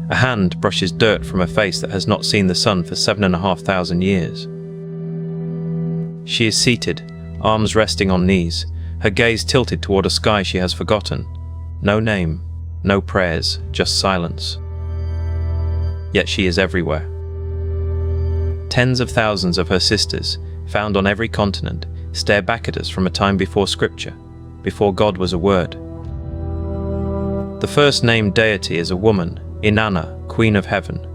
A hand brushes dirt from a face that has not seen the sun for 7,500 years. She is seated, arms resting on knees, her gaze tilted toward a sky she has forgotten. No name, no prayers, just silence. Yet she is everywhere. Tens of thousands of her sisters, found on every continent, stare back at us from a time before Scripture, before God was a word. The first named deity is a woman, Inanna, Queen of Heaven.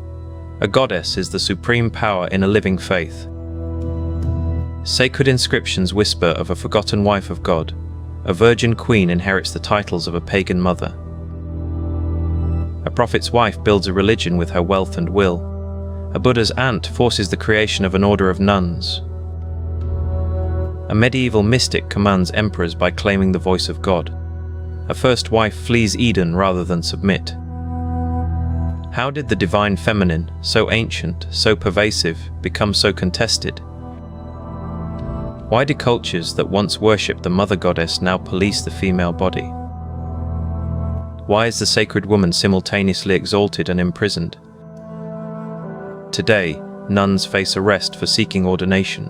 A goddess is the supreme power in a living faith. Sacred inscriptions whisper of a forgotten wife of God. A virgin queen inherits the titles of a pagan mother. A prophet's wife builds a religion with her wealth and will. A Buddha's aunt forces the creation of an order of nuns. A medieval mystic commands emperors by claiming the voice of God. A first wife flees Eden rather than submit. How did the divine feminine, so ancient, so pervasive, become so contested? Why do cultures that once worshipped the mother goddess now police the female body? Why is the sacred woman simultaneously exalted and imprisoned? Today, nuns face arrest for seeking ordination.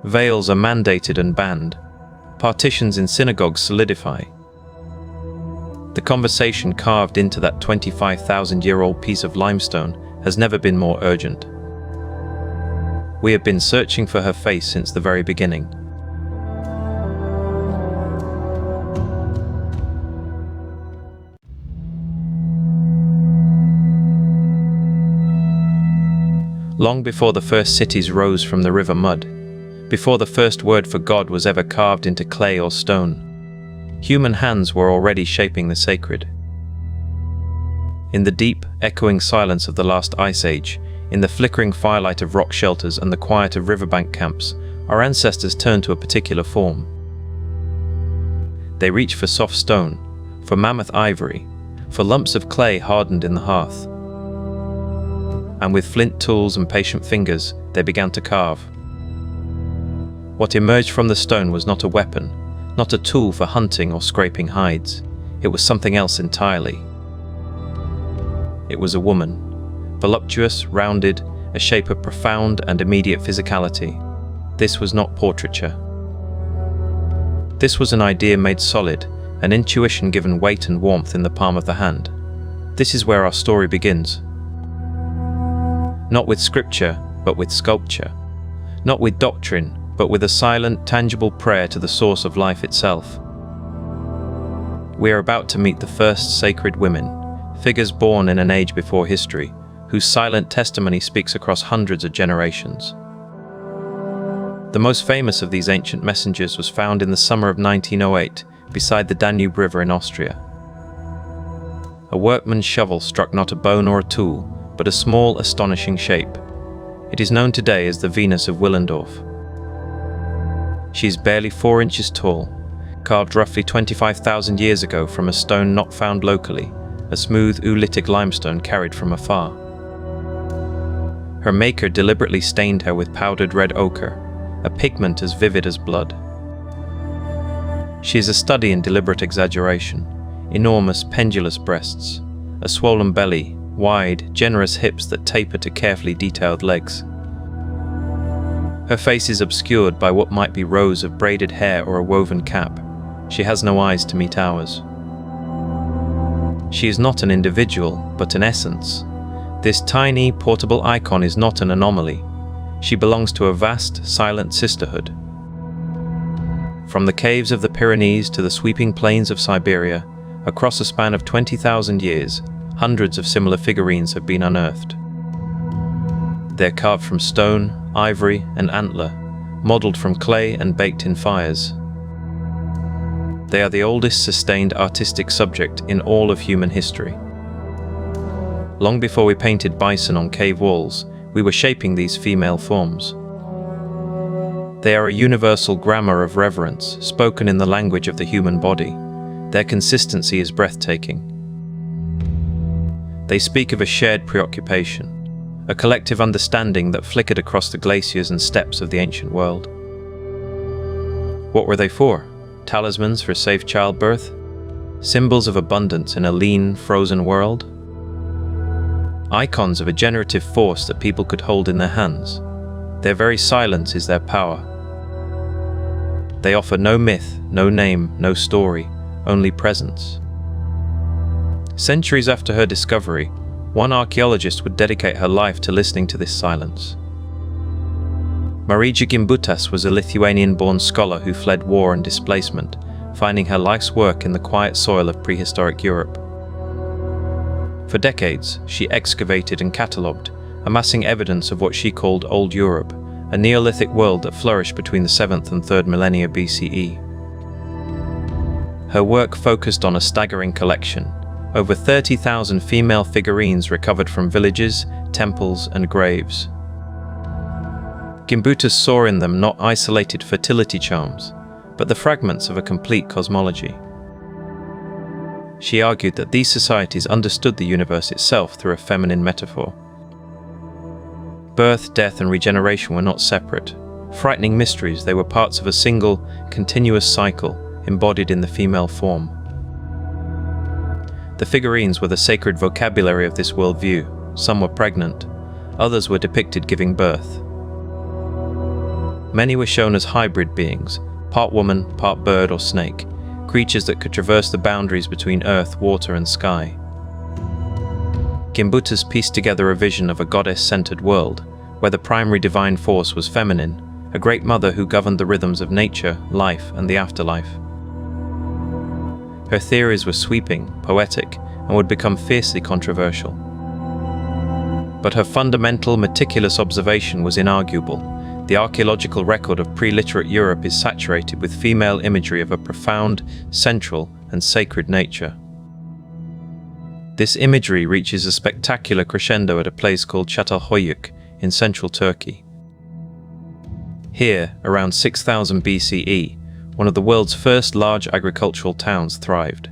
Veils are mandated and banned. Partitions in synagogues solidify. The conversation carved into that 25,000-year-old piece of limestone has never been more urgent. We have been searching for her face since the very beginning. Long before the first cities rose from the river mud, before the first word for God was ever carved into clay or stone, human hands were already shaping the sacred. In the deep, echoing silence of the last ice age, in the flickering firelight of rock shelters and the quiet of riverbank camps, our ancestors turned to a particular form. They reached for soft stone, for mammoth ivory, for lumps of clay hardened in the hearth. And with flint tools and patient fingers, they began to carve. What emerged from the stone was not a weapon, not a tool for hunting or scraping hides. It was something else entirely. It was a woman. Voluptuous, rounded, a shape of profound and immediate physicality. This was not portraiture. This was an idea made solid, an intuition given weight and warmth in the palm of the hand. This is where our story begins. Not with scripture, but with sculpture. Not with doctrine, but with a silent, tangible prayer to the source of life itself. We are about to meet the first sacred women, figures born in an age before history, whose silent testimony speaks across hundreds of generations. The most famous of these ancient messengers was found in the summer of 1908 beside the Danube River in Austria. A workman's shovel struck not a bone or a tool, but a small, astonishing shape. It is known today as the Venus of Willendorf. She is barely 4 inches tall, carved roughly 25,000 years ago from a stone not found locally, a smooth oolitic limestone carried from afar. Her maker deliberately stained her with powdered red ochre, a pigment as vivid as blood. She is a study in deliberate exaggeration, enormous pendulous breasts, a swollen belly, wide, generous hips that taper to carefully detailed legs. Her face is obscured by what might be rows of braided hair or a woven cap. She has no eyes to meet ours. She is not an individual, but an essence. This tiny, portable icon is not an anomaly. She belongs to a vast, silent sisterhood. From the caves of the Pyrenees to the sweeping plains of Siberia, across a span of 20,000 years, hundreds of similar figurines have been unearthed. They're carved from stone, ivory, and antler, modeled from clay and baked in fires. They are the oldest sustained artistic subject in all of human history. Long before we painted bison on cave walls, we were shaping these female forms. They are a universal grammar of reverence, spoken in the language of the human body. Their consistency is breathtaking. They speak of a shared preoccupation, a collective understanding that flickered across the glaciers and steppes of the ancient world. What were they for? Talismans for safe childbirth? Symbols of abundance in a lean, frozen world? icons of a generative force that people could hold in their hands. Their very silence is their power. They offer no myth, no name, no story, only presence. Centuries after her discovery, one archaeologist would dedicate her life to listening to this silence. Marija Gimbutas was a Lithuanian-born scholar who fled war and displacement, finding her life's work in the quiet soil of prehistoric Europe. For decades, she excavated and catalogued, amassing evidence of what she called Old Europe, a Neolithic world that flourished between the 7th and 3rd millennia BCE. Her work focused on a staggering collection, over 30,000 female figurines recovered from villages, temples, and graves. Gimbutas saw in them not isolated fertility charms, but the fragments of a complete cosmology. She argued that these societies understood the universe itself through a feminine metaphor. Birth, death, and regeneration were not separate. Frightening mysteries, they were parts of a single, continuous cycle embodied in the female form. The figurines were the sacred vocabulary of this worldview. Some were pregnant, others were depicted giving birth. Many were shown as hybrid beings, part woman, part bird or snake, creatures that could traverse the boundaries between earth, water, and sky. Gimbutas pieced together a vision of a goddess-centered world, where the primary divine force was feminine, a great mother who governed the rhythms of nature, life, and the afterlife. Her theories were sweeping, poetic, and would become fiercely controversial. But her fundamental, meticulous observation was inarguable. The archaeological record of pre-literate Europe is saturated with female imagery of a profound, central, and sacred nature. This imagery reaches a spectacular crescendo at a place called Çatalhöyük in central Turkey. Here, around 6000 BCE, one of the world's first large agricultural towns thrived.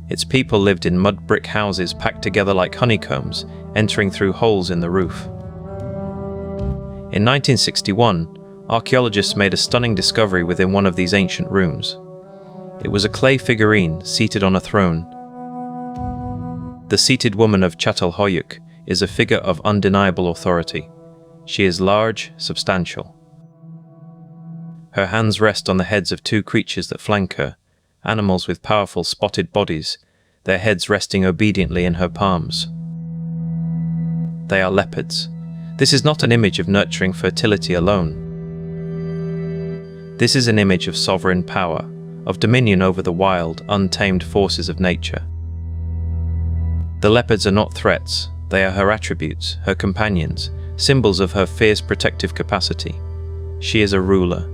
Its people lived in mud brick houses packed together like honeycombs, entering through holes in the roof. In 1961, archaeologists made a stunning discovery within one of these ancient rooms. It was a clay figurine seated on a throne. The seated woman of Çatalhöyük is a figure of undeniable authority. She is large, substantial. Her hands rest on the heads of two creatures that flank her, animals with powerful spotted bodies, their heads resting obediently in her palms. They are leopards. This is not an image of nurturing fertility alone. This is an image of sovereign power, of dominion over the wild, untamed forces of nature. The leopards are not threats, they are her attributes, her companions, symbols of her fierce protective capacity. She is a ruler.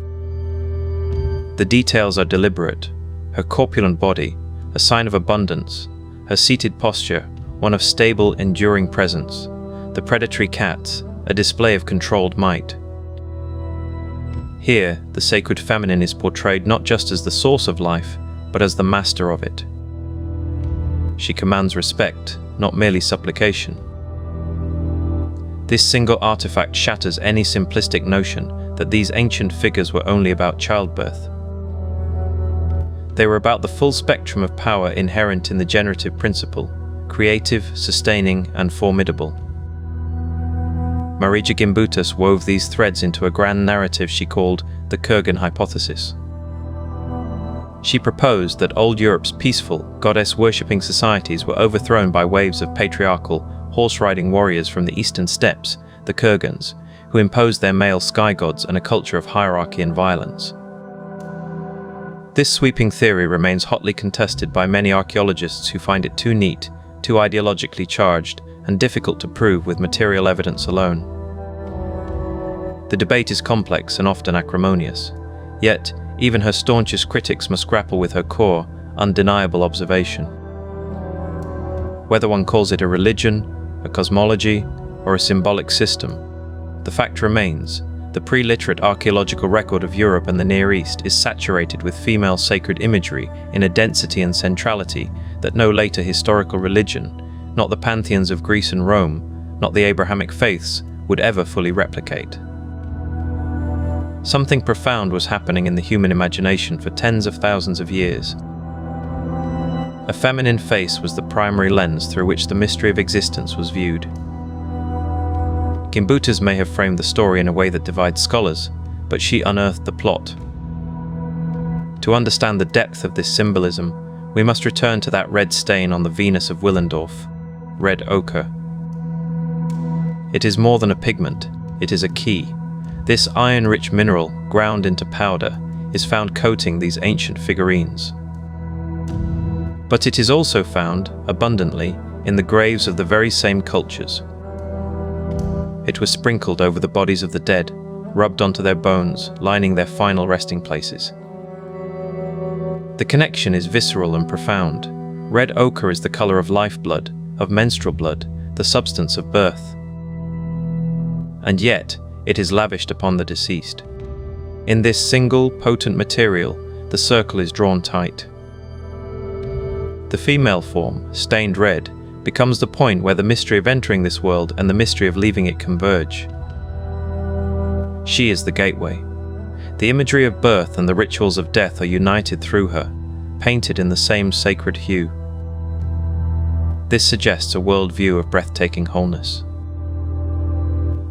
The details are deliberate. Her corpulent body, a sign of abundance. Her seated posture, one of stable, enduring presence. The predatory cat, a display of controlled might. Here, the sacred feminine is portrayed not just as the source of life, but as the master of it. She commands respect, not merely supplication. This single artifact shatters any simplistic notion that these ancient figures were only about childbirth. They were about the full spectrum of power inherent in the generative principle, creative, sustaining, and formidable. Marija Gimbutas wove these threads into a grand narrative she called the Kurgan hypothesis. She proposed that old Europe's peaceful, goddess-worshipping societies were overthrown by waves of patriarchal, horse-riding warriors from the eastern steppes, the Kurgans, who imposed their male sky gods and a culture of hierarchy and violence. This sweeping theory remains hotly contested by many archaeologists who find it too neat, too ideologically charged, and difficult to prove with material evidence alone. The debate is complex and often acrimonious, yet even her staunchest critics must grapple with her core, undeniable observation. Whether one calls it a religion, a cosmology, or a symbolic system, the fact remains: the pre-literate archaeological record of Europe and the Near East is saturated with female sacred imagery in a density and centrality that no later historical religion, not the pantheons of Greece and Rome, not the Abrahamic faiths, would ever fully replicate. Something profound was happening in the human imagination for tens of thousands of years. A feminine face was the primary lens through which the mystery of existence was viewed. Gimbutas may have framed the story in a way that divides scholars, but she unearthed the plot. To understand the depth of this symbolism, we must return to that red stain on the Venus of Willendorf, red ochre. It is more than a pigment, it is a key. This iron-rich mineral, ground into powder, is found coating these ancient figurines. But it is also found, abundantly, in the graves of the very same cultures. It was sprinkled over the bodies of the dead, rubbed onto their bones, lining their final resting places. The connection is visceral and profound. Red ochre is the color of lifeblood, of menstrual blood, the substance of birth. And yet, it is lavished upon the deceased. In this single, potent material, the circle is drawn tight. The female form, stained red, becomes the point where the mystery of entering this world and the mystery of leaving it converge. She is the gateway. The imagery of birth and the rituals of death are united through her, painted in the same sacred hue. This suggests a worldview of breathtaking wholeness.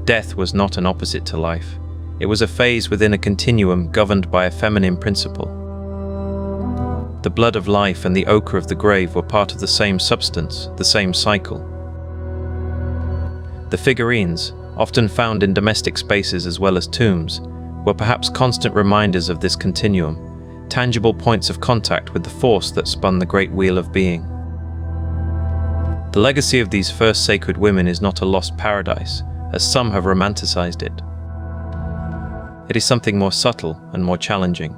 Death was not an opposite to life. It was a phase within a continuum governed by a feminine principle. The blood of life and the ochre of the grave were part of the same substance, the same cycle. The figurines, often found in domestic spaces as well as tombs, were perhaps constant reminders of this continuum, tangible points of contact with the force that spun the great wheel of being. The legacy of these first sacred women is not a lost paradise, as some have romanticized it. It is something more subtle and more challenging.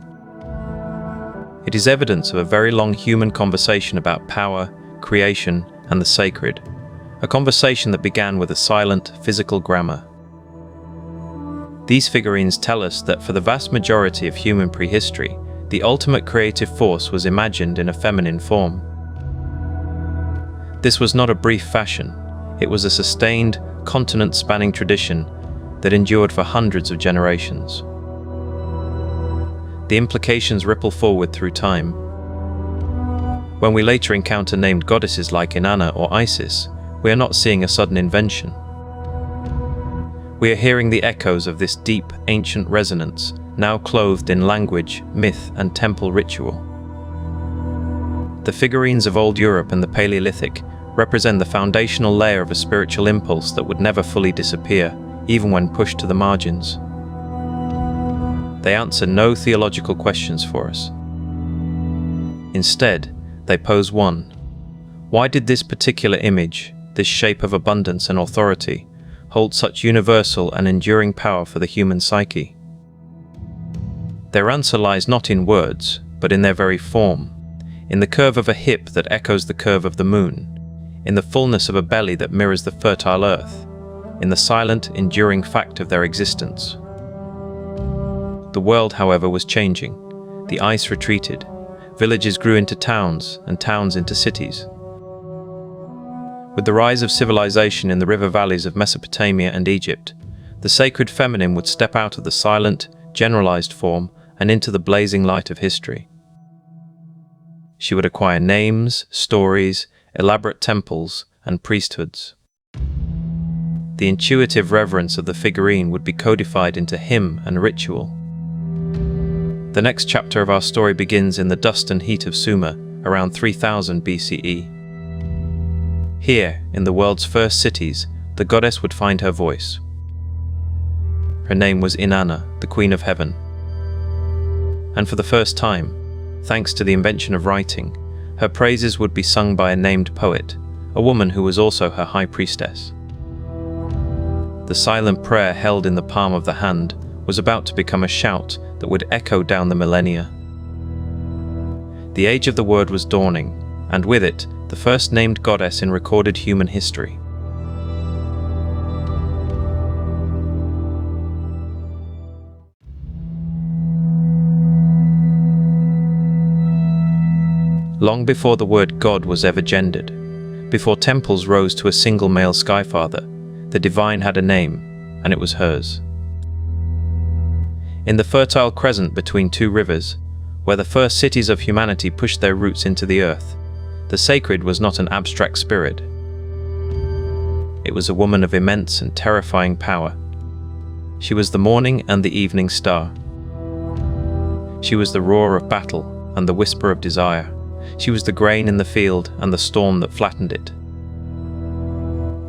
It is evidence of a very long human conversation about power, creation, and the sacred, a conversation that began with a silent, physical grammar. These figurines tell us that for the vast majority of human prehistory, the ultimate creative force was imagined in a feminine form. This was not a brief fashion, it was a sustained, continent-spanning tradition that endured for hundreds of generations. The implications ripple forward through time. When we later encounter named goddesses like Inanna or Isis, we are not seeing a sudden invention. We are hearing the echoes of this deep, ancient resonance, now clothed in language, myth, and temple ritual. The figurines of old Europe and the Paleolithic represent the foundational layer of a spiritual impulse that would never fully disappear, even when pushed to the margins. They answer no theological questions for us. Instead, they pose one. Why did this particular image, this shape of abundance and authority, hold such universal and enduring power for the human psyche? Their answer lies not in words, but in their very form, in the curve of a hip that echoes the curve of the moon, in the fullness of a belly that mirrors the fertile earth, in the silent, enduring fact of their existence. The world, however, was changing. The ice retreated. Villages grew into towns, and towns into cities. With the rise of civilization in the river valleys of Mesopotamia and Egypt, the sacred feminine would step out of the silent, generalized form and into the blazing light of history. She would acquire names, stories, elaborate temples, and priesthoods. The intuitive reverence of the figurine would be codified into hymn and ritual. The next chapter of our story begins in the dust and heat of Sumer, around 3000 BCE. Here, in the world's first cities, the goddess would find her voice. Her name was Inanna, the Queen of Heaven. And for the first time, thanks to the invention of writing, her praises would be sung by a named poet, a woman who was also her high priestess. The silent prayer held in the palm of the hand was about to become a shout that would echo down the millennia. The age of the word was dawning, and with it, the first named goddess in recorded human history. Long before the word God was ever gendered, before temples rose to a single male skyfather, the divine had a name, and it was hers. In the fertile crescent between two rivers, where the first cities of humanity pushed their roots into the earth, The sacred was not an abstract spirit. It was a woman of immense and terrifying power. She was the morning and the evening star. She was the roar of battle and the whisper of desire. She was the grain in the field and the storm that flattened it.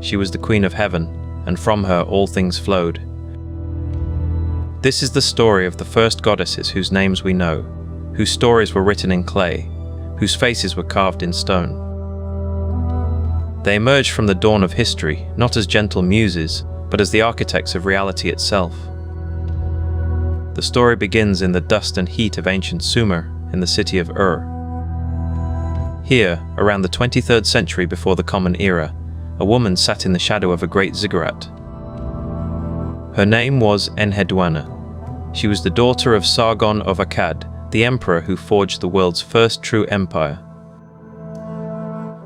She was the queen of heaven, and from her all things flowed. This is the story of the first goddesses whose names we know, whose stories were written in clay, whose faces were carved in stone. They emerged from the dawn of history, not as gentle muses, but as the architects of reality itself. The story begins in the dust and heat of ancient Sumer, in the city of Ur. Here, around the 23rd century before the Common Era, a woman sat in the shadow of a great ziggurat. Her name was Enheduanna. She was the daughter of Sargon of Akkad, the emperor who forged the world's first true empire.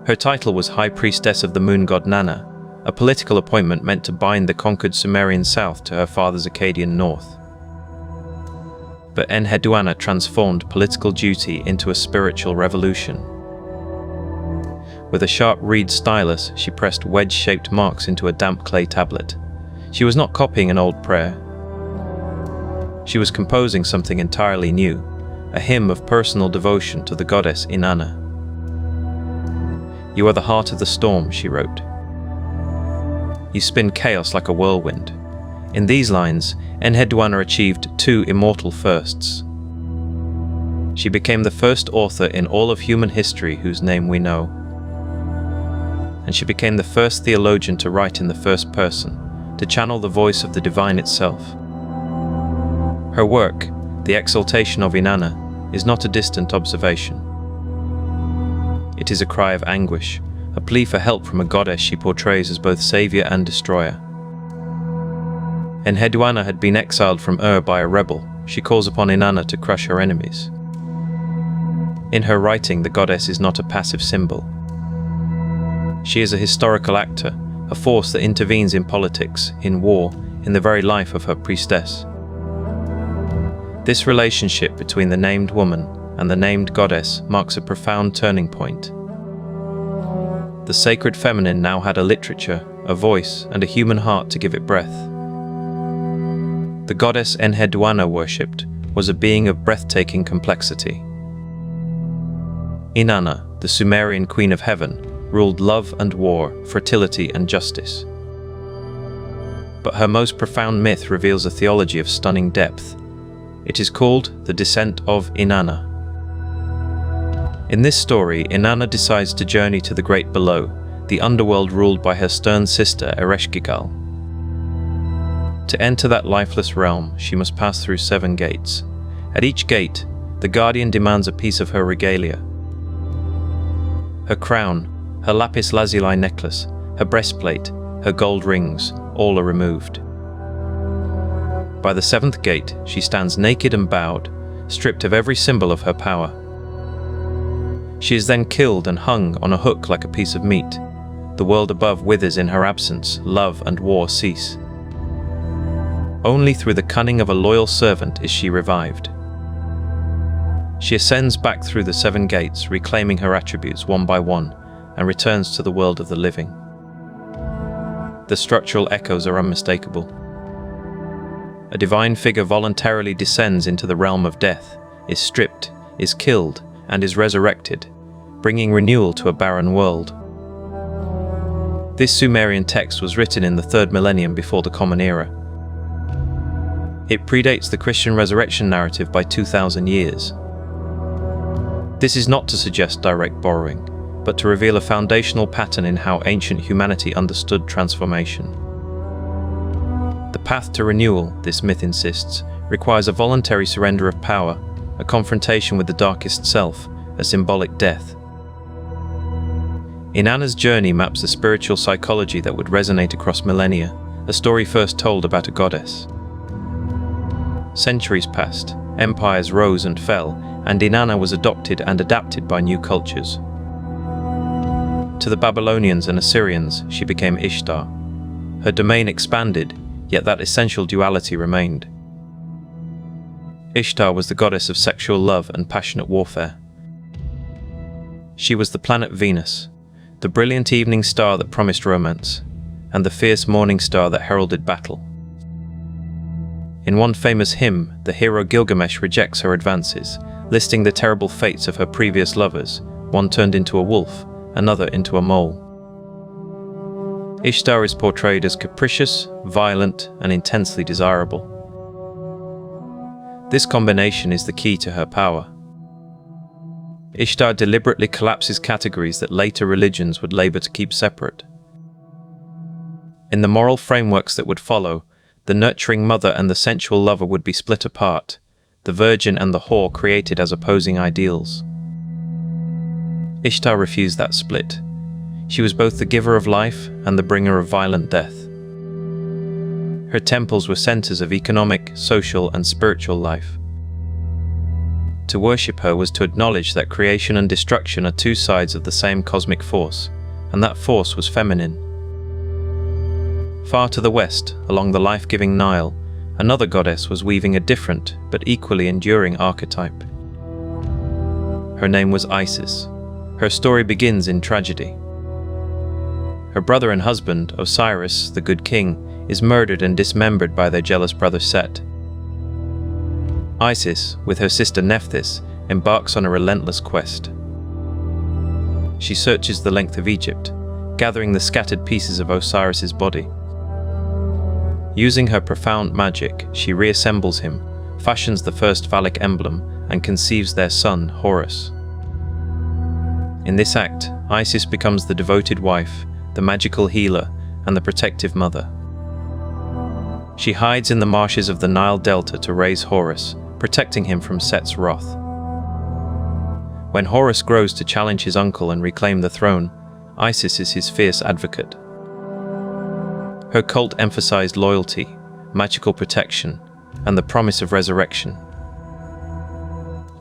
Her title was High Priestess of the Moon God Nanna, a political appointment meant to bind the conquered Sumerian south to her father's Akkadian north. But Enheduanna transformed political duty into a spiritual revolution. With a sharp reed stylus, she pressed wedge-shaped marks into a damp clay tablet. She was not copying an old prayer. She was composing something entirely new, a hymn of personal devotion to the goddess Inanna. "You are the heart of the storm," she wrote. "You spin chaos like a whirlwind." In these lines, Enheduanna achieved two immortal firsts. She became the first author in all of human history whose name we know. And she became the first theologian to write in the first person, to channel the voice of the divine itself. Her work, The Exaltation of Inanna, is not a distant observation. It is a cry of anguish, a plea for help from a goddess she portrays as both savior and destroyer. Enheduanna had been exiled from Ur by a rebel. She calls upon Inanna to crush her enemies. In her writing, the goddess is not a passive symbol. She is a historical actor, a force that intervenes in politics, in war, in the very life of her priestess. This relationship between the named woman and the named goddess marks a profound turning point. The sacred feminine now had a literature, a voice, and a human heart to give it breath. The goddess Enheduanna worshipped was a being of breathtaking complexity. Inanna, the Sumerian queen of heaven, ruled love and war, fertility and justice. But her most profound myth reveals a theology of stunning depth. It is called the Descent of Inanna. In this story, Inanna decides to journey to the great below, the underworld ruled by her stern sister Ereshkigal. To enter that lifeless realm, she must pass through 7 gates. At each gate, the guardian demands a piece of her regalia. Her crown, her lapis lazuli necklace, her breastplate, her gold rings, all are removed. By the 7th gate, she stands naked and bowed, stripped of every symbol of her power. She is then killed and hung on a hook like a piece of meat. The world above withers in her absence, love and war cease. Only through the cunning of a loyal servant is she revived. She ascends back through the 7 gates, reclaiming her attributes one by one, and returns to the world of the living. The structural echoes are unmistakable. A divine figure voluntarily descends into the realm of death, is stripped, is killed, and is resurrected, bringing renewal to a barren world. This Sumerian text was written in the 3rd millennium before the Common Era. It predates the Christian resurrection narrative by 2,000 years. This is not to suggest direct borrowing, but to reveal a foundational pattern in how ancient humanity understood transformation. The path to renewal, this myth insists, requires a voluntary surrender of power, a confrontation with the darkest self, a symbolic death. Inanna's journey maps the spiritual psychology that would resonate across millennia, a story first told about a goddess. Centuries passed, empires rose and fell, and Inanna was adopted and adapted by new cultures. To the Babylonians and Assyrians, she became Ishtar. Her domain expanded, yet that essential duality remained. Ishtar was the goddess of sexual love and passionate warfare. She was the planet Venus, the brilliant evening star that promised romance, and the fierce morning star that heralded battle. In one famous hymn, the hero Gilgamesh rejects her advances, listing the terrible fates of her previous lovers, one turned into a wolf, another into a mole. Ishtar is portrayed as capricious, violent, and intensely desirable. This combination is the key to her power. Ishtar deliberately collapses categories that later religions would labor to keep separate. In the moral frameworks that would follow, the nurturing mother and the sensual lover would be split apart, the virgin and the whore created as opposing ideals. Ishtar refused that split. She was both the giver of life and the bringer of violent death. Her temples were centers of economic, social, and spiritual life. To worship her was to acknowledge that creation and destruction are two sides of the same cosmic force, and that force was feminine. Far to the west, along the life-giving Nile, another goddess was weaving a different but equally enduring archetype. Her name was Isis. Her story begins in tragedy. Her brother and husband, Osiris, the good king, is murdered and dismembered by their jealous brother Set. Isis, with her sister Nephthys, embarks on a relentless quest. She searches the length of Egypt, gathering the scattered pieces of Osiris's body. Using her profound magic, she reassembles him, fashions the first phallic emblem, and conceives their son, Horus. In this act, Isis becomes the devoted wife, the magical healer, and the protective mother. She hides in the marshes of the Nile Delta to raise Horus, protecting him from Set's wrath. When Horus grows to challenge his uncle and reclaim the throne, Isis is his fierce advocate. Her cult emphasized loyalty, magical protection, and the promise of resurrection.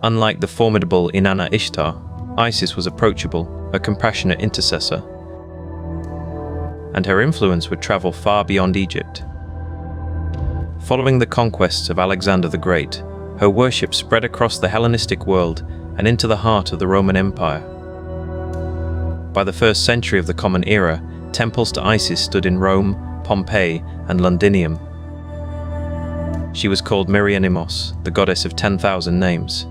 Unlike the formidable Inanna Ishtar, Isis was approachable, a compassionate intercessor, and her influence would travel far beyond Egypt. Following the conquests of Alexander the Great, her worship spread across the Hellenistic world and into the heart of the Roman Empire. By the 1st century of the Common Era, temples to Isis stood in Rome, Pompeii, and Londinium. She was called Myrionimos, the goddess of 10,000 names.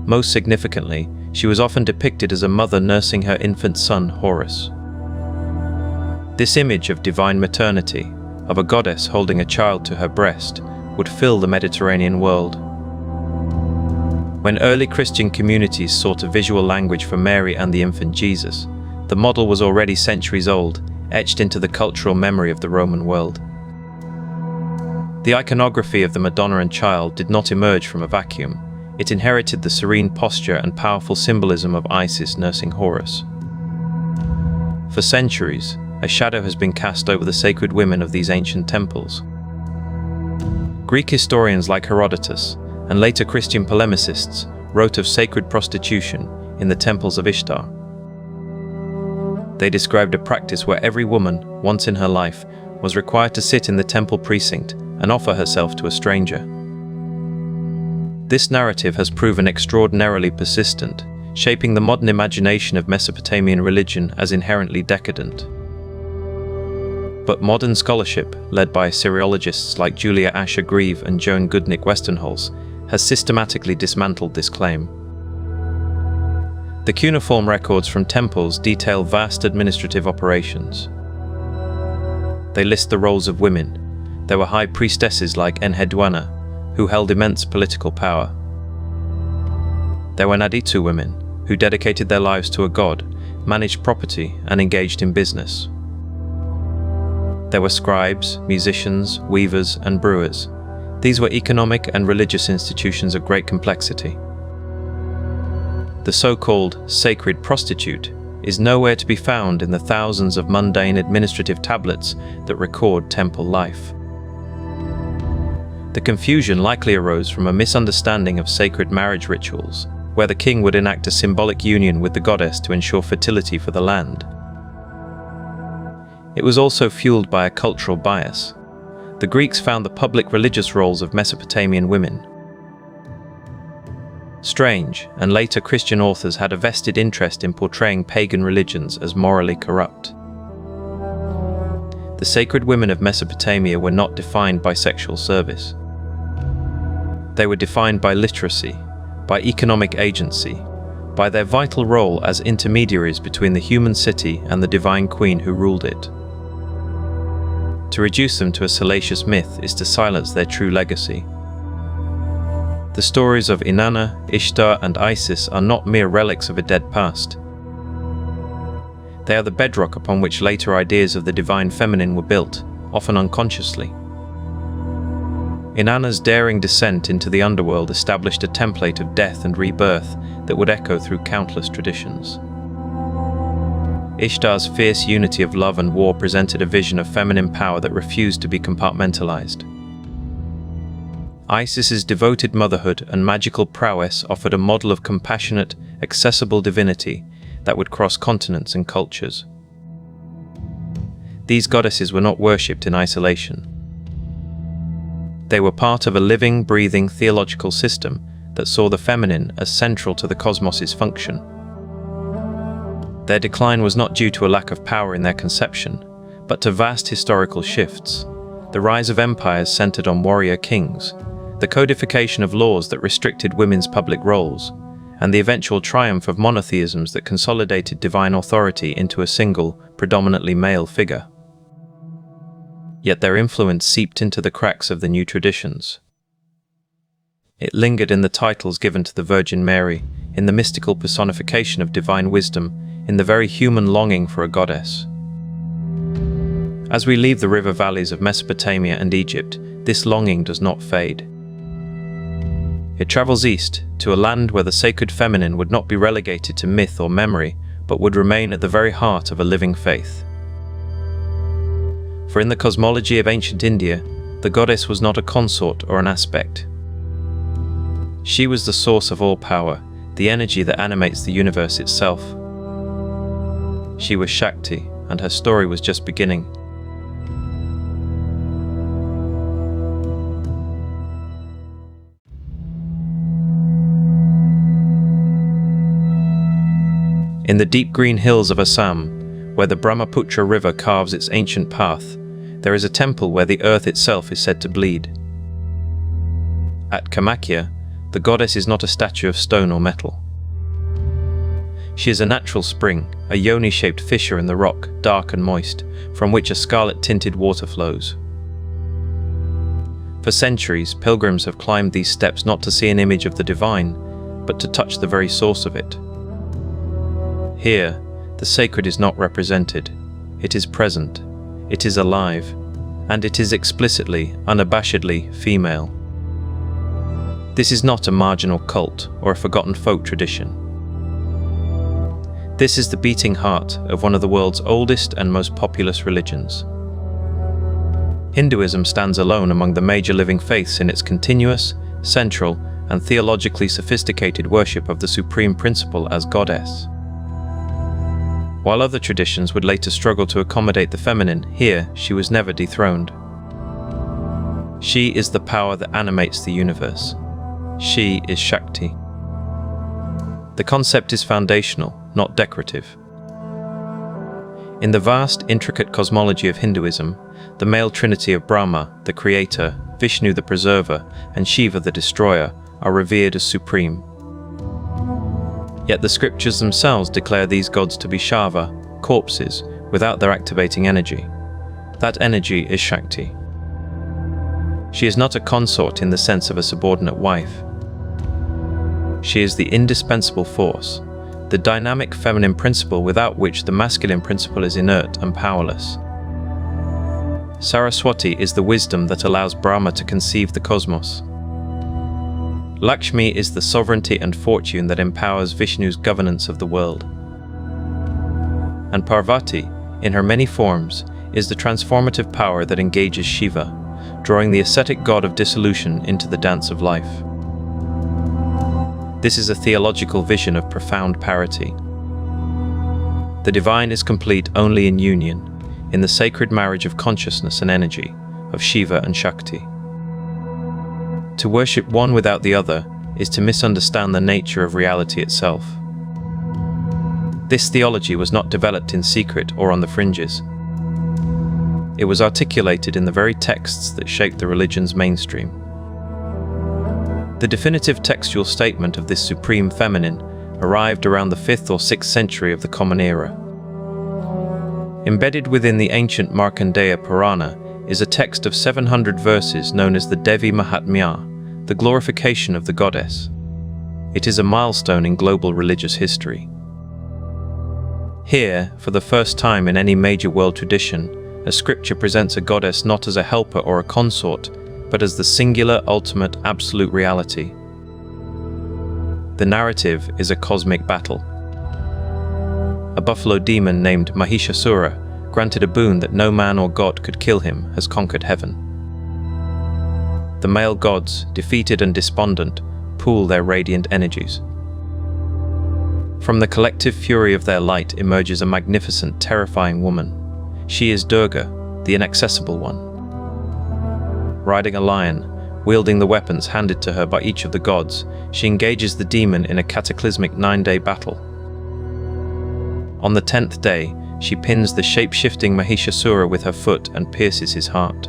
Most significantly, she was often depicted as a mother nursing her infant son, Horus. This image of divine maternity, of a goddess holding a child to her breast, would fill the Mediterranean world. When early Christian communities sought a visual language for Mary and the infant Jesus, the model was already centuries old, etched into the cultural memory of the Roman world. The iconography of the Madonna and Child did not emerge from a vacuum. It inherited the serene posture and powerful symbolism of Isis nursing Horus. For centuries, a shadow has been cast over the sacred women of these ancient temples. Greek historians like Herodotus, and later Christian polemicists, wrote of sacred prostitution in the temples of Ishtar. They described a practice where every woman, once in her life, was required to sit in the temple precinct and offer herself to a stranger. This narrative has proven extraordinarily persistent, shaping the modern imagination of Mesopotamian religion as inherently decadent. But modern scholarship, led by Assyriologists like Julia Asher-Grieve and Joan Goodnick Westenholz, has systematically dismantled this claim. The cuneiform records from temples detail vast administrative operations. They list the roles of women. There were high priestesses like Enheduanna, who held immense political power. There were Naditsu women, who dedicated their lives to a god, managed property, and engaged in business. There were scribes, musicians, weavers, and brewers. These were economic and religious institutions of great complexity. The so-called sacred prostitute is nowhere to be found in the thousands of mundane administrative tablets that record temple life. The confusion likely arose from a misunderstanding of sacred marriage rituals, where the king would enact a symbolic union with the goddess to ensure fertility for the land. It was also fueled by a cultural bias. The Greeks found the public religious roles of Mesopotamian women Strange, and later Christian authors had a vested interest in portraying pagan religions as morally corrupt. The sacred women of Mesopotamia were not defined by sexual service. They were defined by literacy, by economic agency, by their vital role as intermediaries between the human city and the divine queen who ruled it. To reduce them to a salacious myth is to silence their true legacy. The stories of Inanna, Ishtar, and Isis are not mere relics of a dead past. They are the bedrock upon which later ideas of the divine feminine were built, often unconsciously. Inanna's daring descent into the underworld established a template of death and rebirth that would echo through countless traditions. Ishtar's fierce unity of love and war presented a vision of feminine power that refused to be compartmentalized. Isis's devoted motherhood and magical prowess offered a model of compassionate, accessible divinity that would cross continents and cultures. These goddesses were not worshipped in isolation. They were part of a living, breathing theological system that saw the feminine as central to the cosmos's function. Their decline was not due to a lack of power in their conception, but to vast historical shifts. The rise of empires centered on warrior kings, the codification of laws that restricted women's public roles, and the eventual triumph of monotheisms that consolidated divine authority into a single, predominantly male figure. Yet their influence seeped into the cracks of the new traditions. It lingered in the titles given to the Virgin Mary, in the mystical personification of divine wisdom, in the very human longing for a goddess. As we leave the river valleys of Mesopotamia and Egypt, this longing does not fade. It travels east, to a land where the sacred feminine would not be relegated to myth or memory, but would remain at the very heart of a living faith. For in the cosmology of ancient India, the goddess was not a consort or an aspect. She was the source of all power, the energy that animates the universe itself. She was Shakti, and her story was just beginning. In the deep green hills of Assam, where the Brahmaputra river carves its ancient path, there is a temple where the earth itself is said to bleed. At Kamakya, the goddess is not a statue of stone or metal. She is a natural spring, a yoni-shaped fissure in the rock, dark and moist, from which a scarlet-tinted water flows. For centuries, pilgrims have climbed these steps not to see an image of the divine, but to touch the very source of it. Here, the sacred is not represented. It is present, it is alive, and it is explicitly, unabashedly female. This is not a marginal cult or a forgotten folk tradition. This is the beating heart of one of the world's oldest and most populous religions. Hinduism stands alone among the major living faiths in its continuous, central, and theologically sophisticated worship of the supreme principle as goddess. While other traditions would later struggle to accommodate the feminine, here she was never dethroned. She is the power that animates the universe. She is Shakti. The concept is foundational, not decorative. In the vast, intricate cosmology of Hinduism, the male trinity of Brahma, the creator, Vishnu the preserver, and Shiva the destroyer are revered as supreme. Yet the scriptures themselves declare these gods to be Shava, corpses, without their activating energy. That energy is Shakti. She is not a consort in the sense of a subordinate wife. She is the indispensable force, the dynamic feminine principle without which the masculine principle is inert and powerless. Saraswati is the wisdom that allows Brahma to conceive the cosmos. Lakshmi is the sovereignty and fortune that empowers Vishnu's governance of the world. And Parvati, in her many forms, is the transformative power that engages Shiva, drawing the ascetic god of dissolution into the dance of life. This is a theological vision of profound parity. The divine is complete only in union, in the sacred marriage of consciousness and energy, of Shiva and Shakti. To worship one without the other is to misunderstand the nature of reality itself. This theology was not developed in secret or on the fringes. It was articulated in the very texts that shaped the religion's mainstream. The definitive textual statement of this supreme feminine arrived around the 5th or 6th century of the Common Era. Embedded within the ancient Markandeya Purana is a text of 700 verses known as the Devi Mahatmya, the glorification of the goddess. It is a milestone in global religious history. Here, for the first time in any major world tradition, a scripture presents a goddess not as a helper or a consort, but as the singular, ultimate, absolute reality. The narrative is a cosmic battle. A buffalo demon named Mahishasura, granted a boon that no man or god could kill him, has conquered heaven. The male gods, defeated and despondent, pool their radiant energies. From the collective fury of their light emerges a magnificent, terrifying woman. She is Durga, the inaccessible one. Riding a lion, wielding the weapons handed to her by each of the gods, she engages the demon in a cataclysmic 9-day battle. On the 10th day, she pins the shape-shifting Mahishasura with her foot and pierces his heart.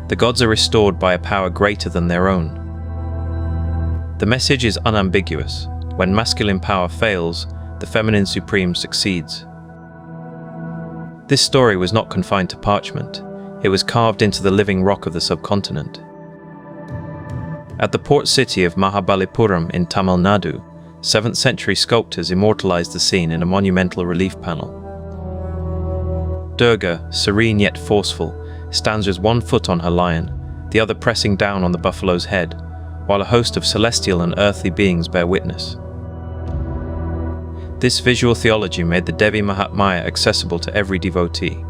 The gods are restored by a power greater than their own. The message is unambiguous. When masculine power fails, the feminine supreme succeeds. This story was not confined to parchment. It was carved into the living rock of the subcontinent. At the port city of Mahabalipuram in Tamil Nadu, 7th century sculptors immortalized the scene in a monumental relief panel. Durga, serene yet forceful, stands with one foot on her lion, the other pressing down on the buffalo's head, while a host of celestial and earthly beings bear witness. This visual theology made the Devi Mahatmya accessible to every devotee.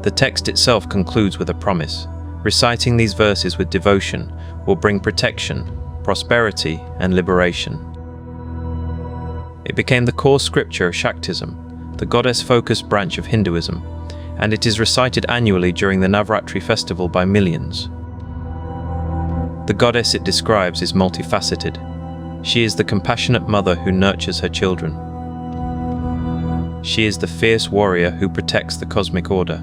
The text itself concludes with a promise. Reciting these verses with devotion will bring protection, prosperity, and liberation. It became the core scripture of Shaktism, the goddess-focused branch of Hinduism, and it is recited annually during the Navratri festival by millions. The goddess it describes is multifaceted. She is the compassionate mother who nurtures her children. She is the fierce warrior who protects the cosmic order.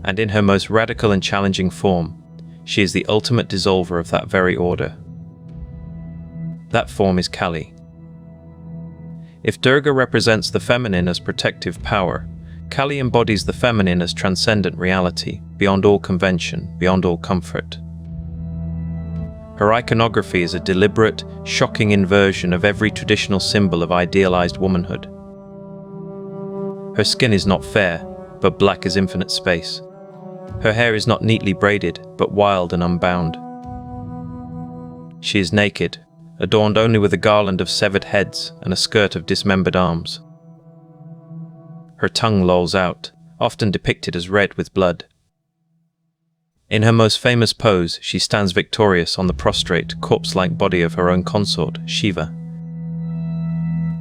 And in her most radical and challenging form, she is the ultimate dissolver of that very order. That form is Kali. If Durga represents the feminine as protective power, Kali embodies the feminine as transcendent reality, beyond all convention, beyond all comfort. Her iconography is a deliberate, shocking inversion of every traditional symbol of idealized womanhood. Her skin is not fair, but black as infinite space. Her hair is not neatly braided, but wild and unbound. She is naked, adorned only with a garland of severed heads and a skirt of dismembered arms. Her tongue lolls out, often depicted as red with blood. In her most famous pose, she stands victorious on the prostrate, corpse-like body of her own consort, Shiva.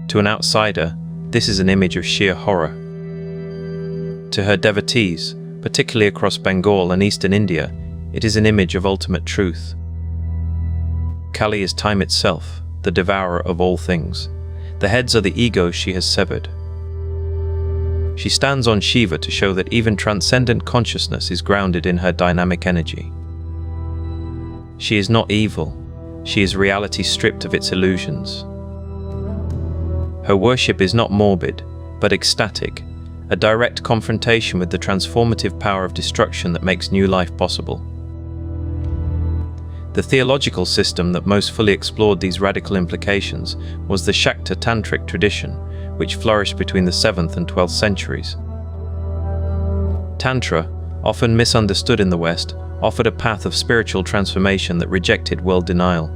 To an outsider, this is an image of sheer horror. To her devotees, particularly across Bengal and eastern India, it is an image of ultimate truth. Kali is time itself, the devourer of all things. The heads are the egos she has severed. She stands on Shiva to show that even transcendent consciousness is grounded in her dynamic energy. She is not evil. She is reality stripped of its illusions. Her worship is not morbid, but ecstatic, a direct confrontation with the transformative power of destruction that makes new life possible. The theological system that most fully explored these radical implications was the Shakta Tantric tradition, which flourished between the 7th and 12th centuries. Tantra, often misunderstood in the West, offered a path of spiritual transformation that rejected world denial.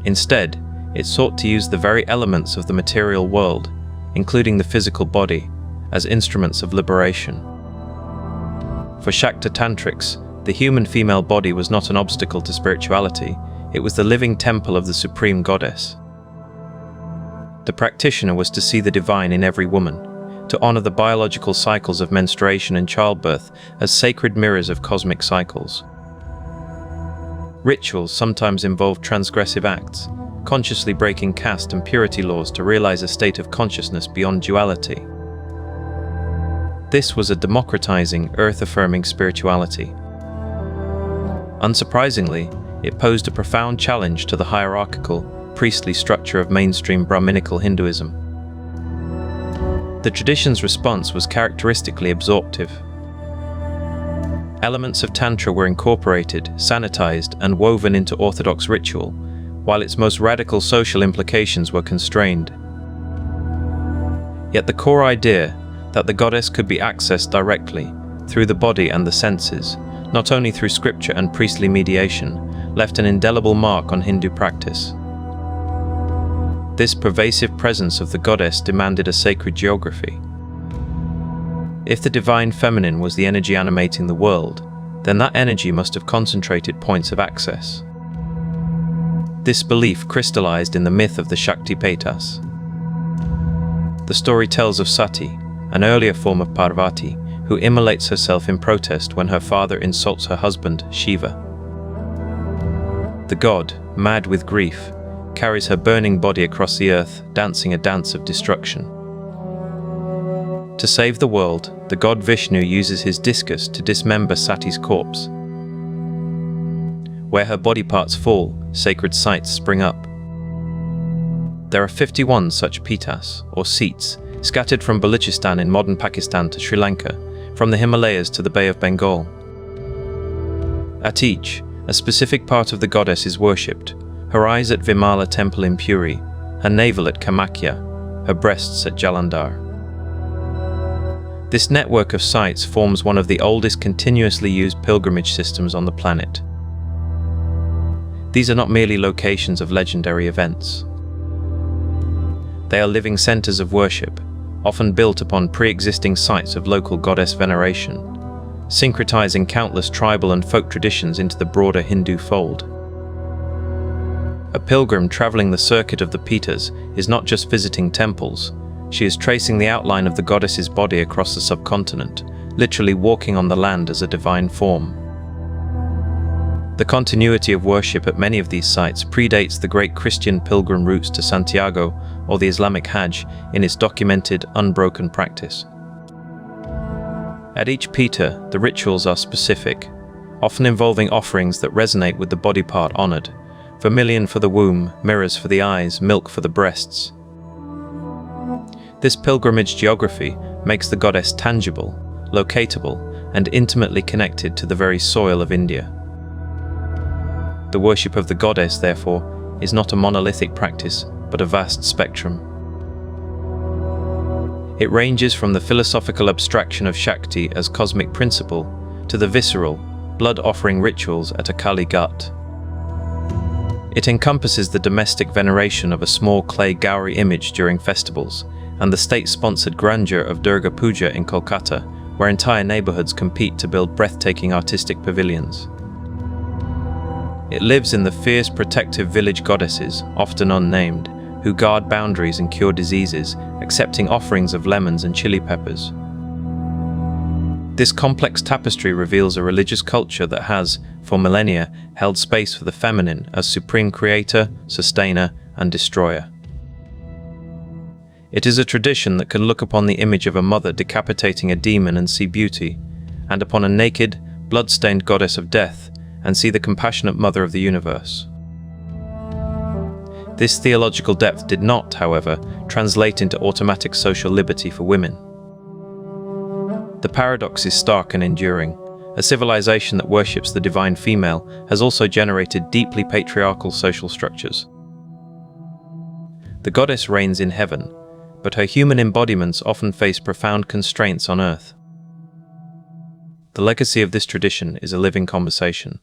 Instead, it sought to use the very elements of the material world, including the physical body, as instruments of liberation. For Shakta Tantrics, the human female body was not an obstacle to spirituality, it was the living temple of the supreme goddess. The practitioner was to see the divine in every woman, to honor the biological cycles of menstruation and childbirth as sacred mirrors of cosmic cycles. Rituals sometimes involved transgressive acts, consciously breaking caste and purity laws to realize a state of consciousness beyond duality. This was a democratizing, earth-affirming spirituality. Unsurprisingly, it posed a profound challenge to the hierarchical, priestly structure of mainstream Brahminical Hinduism. The tradition's response was characteristically absorptive. Elements of Tantra were incorporated, sanitized, and woven into Orthodox ritual, while its most radical social implications were constrained. Yet the core idea that the goddess could be accessed directly, through the body and the senses, not only through scripture and priestly mediation, left an indelible mark on Hindu practice. This pervasive presence of the goddess demanded a sacred geography. If the divine feminine was the energy animating the world, then that energy must have concentrated points of access. This belief crystallized in the myth of the Shakti Petas. The story tells of Sati, an earlier form of Parvati, who immolates herself in protest when her father insults her husband, Shiva. The god, mad with grief, carries her burning body across the earth, dancing a dance of destruction. To save the world, the god Vishnu uses his discus to dismember Sati's corpse. Where her body parts fall, sacred sites spring up. There are 51 such pitas, or seats, scattered from Balochistan in modern Pakistan to Sri Lanka, from the Himalayas to the Bay of Bengal. At each, a specific part of the goddess is worshipped: her eyes at Vimala temple in Puri, her navel at Kamakya, her breasts at Jalandhar. This network of sites forms one of the oldest continuously used pilgrimage systems on the planet. These are not merely locations of legendary events. They are living centers of worship, often built upon pre-existing sites of local goddess veneration, syncretizing countless tribal and folk traditions into the broader Hindu fold. A pilgrim traveling the circuit of the Pitas is not just visiting temples, she is tracing the outline of the goddess's body across the subcontinent, literally walking on the land as a divine form. The continuity of worship at many of these sites predates the great Christian pilgrim routes to Santiago or the Islamic Hajj in its documented, unbroken practice. At each Pita, the rituals are specific, often involving offerings that resonate with the body part honored: vermilion for the womb, mirrors for the eyes, milk for the breasts. This pilgrimage geography makes the goddess tangible, locatable, and intimately connected to the very soil of India. The worship of the goddess, therefore, is not a monolithic practice, but a vast spectrum. It ranges from the philosophical abstraction of Shakti as cosmic principle to the visceral, blood-offering rituals at a Kali Ghat. It encompasses the domestic veneration of a small clay Gauri image during festivals, and the state-sponsored grandeur of Durga Puja in Kolkata, where entire neighborhoods compete to build breathtaking artistic pavilions. It lives in the fierce protective village goddesses, often unnamed, who guard boundaries and cure diseases, accepting offerings of lemons and chili peppers. This complex tapestry reveals a religious culture that has, for millennia, held space for the feminine as supreme creator, sustainer, and destroyer. It is a tradition that can look upon the image of a mother decapitating a demon and see beauty, and upon a naked, blood-stained goddess of death and see the compassionate mother of the universe. This theological depth did not, however, translate into automatic social liberty for women. The paradox is stark and enduring. A civilization that worships the divine female has also generated deeply patriarchal social structures. The goddess reigns in heaven, but her human embodiments often face profound constraints on earth. The legacy of this tradition is a living conversation.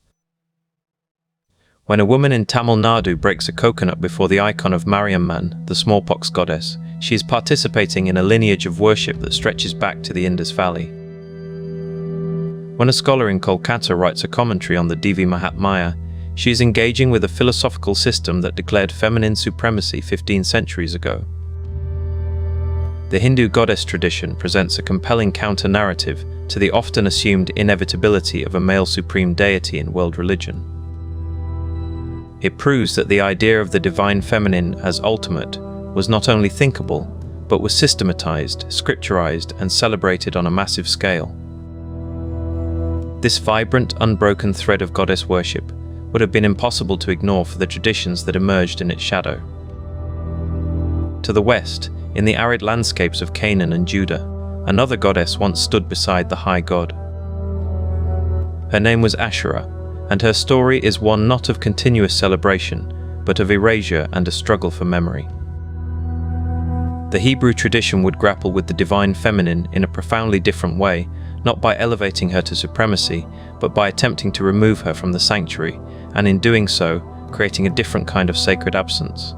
When a woman in Tamil Nadu breaks a coconut before the icon of Mariamman, the smallpox goddess, she is participating in a lineage of worship that stretches back to the Indus Valley. When a scholar in Kolkata writes a commentary on the Devi Mahatmya, she is engaging with a philosophical system that declared feminine supremacy 15 centuries ago. The Hindu goddess tradition presents a compelling counter-narrative to the often assumed inevitability of a male supreme deity in world religion. It proves that the idea of the divine feminine as ultimate was not only thinkable, but was systematized, scripturized, and celebrated on a massive scale. This vibrant, unbroken thread of goddess worship would have been impossible to ignore for the traditions that emerged in its shadow. To the west, in the arid landscapes of Canaan and Judah, another goddess once stood beside the high god. Her name was Asherah, and her story is one not of continuous celebration, but of erasure and a struggle for memory. The Hebrew tradition would grapple with the divine feminine in a profoundly different way, not by elevating her to supremacy, but by attempting to remove her from the sanctuary, and in doing so, creating a different kind of sacred absence.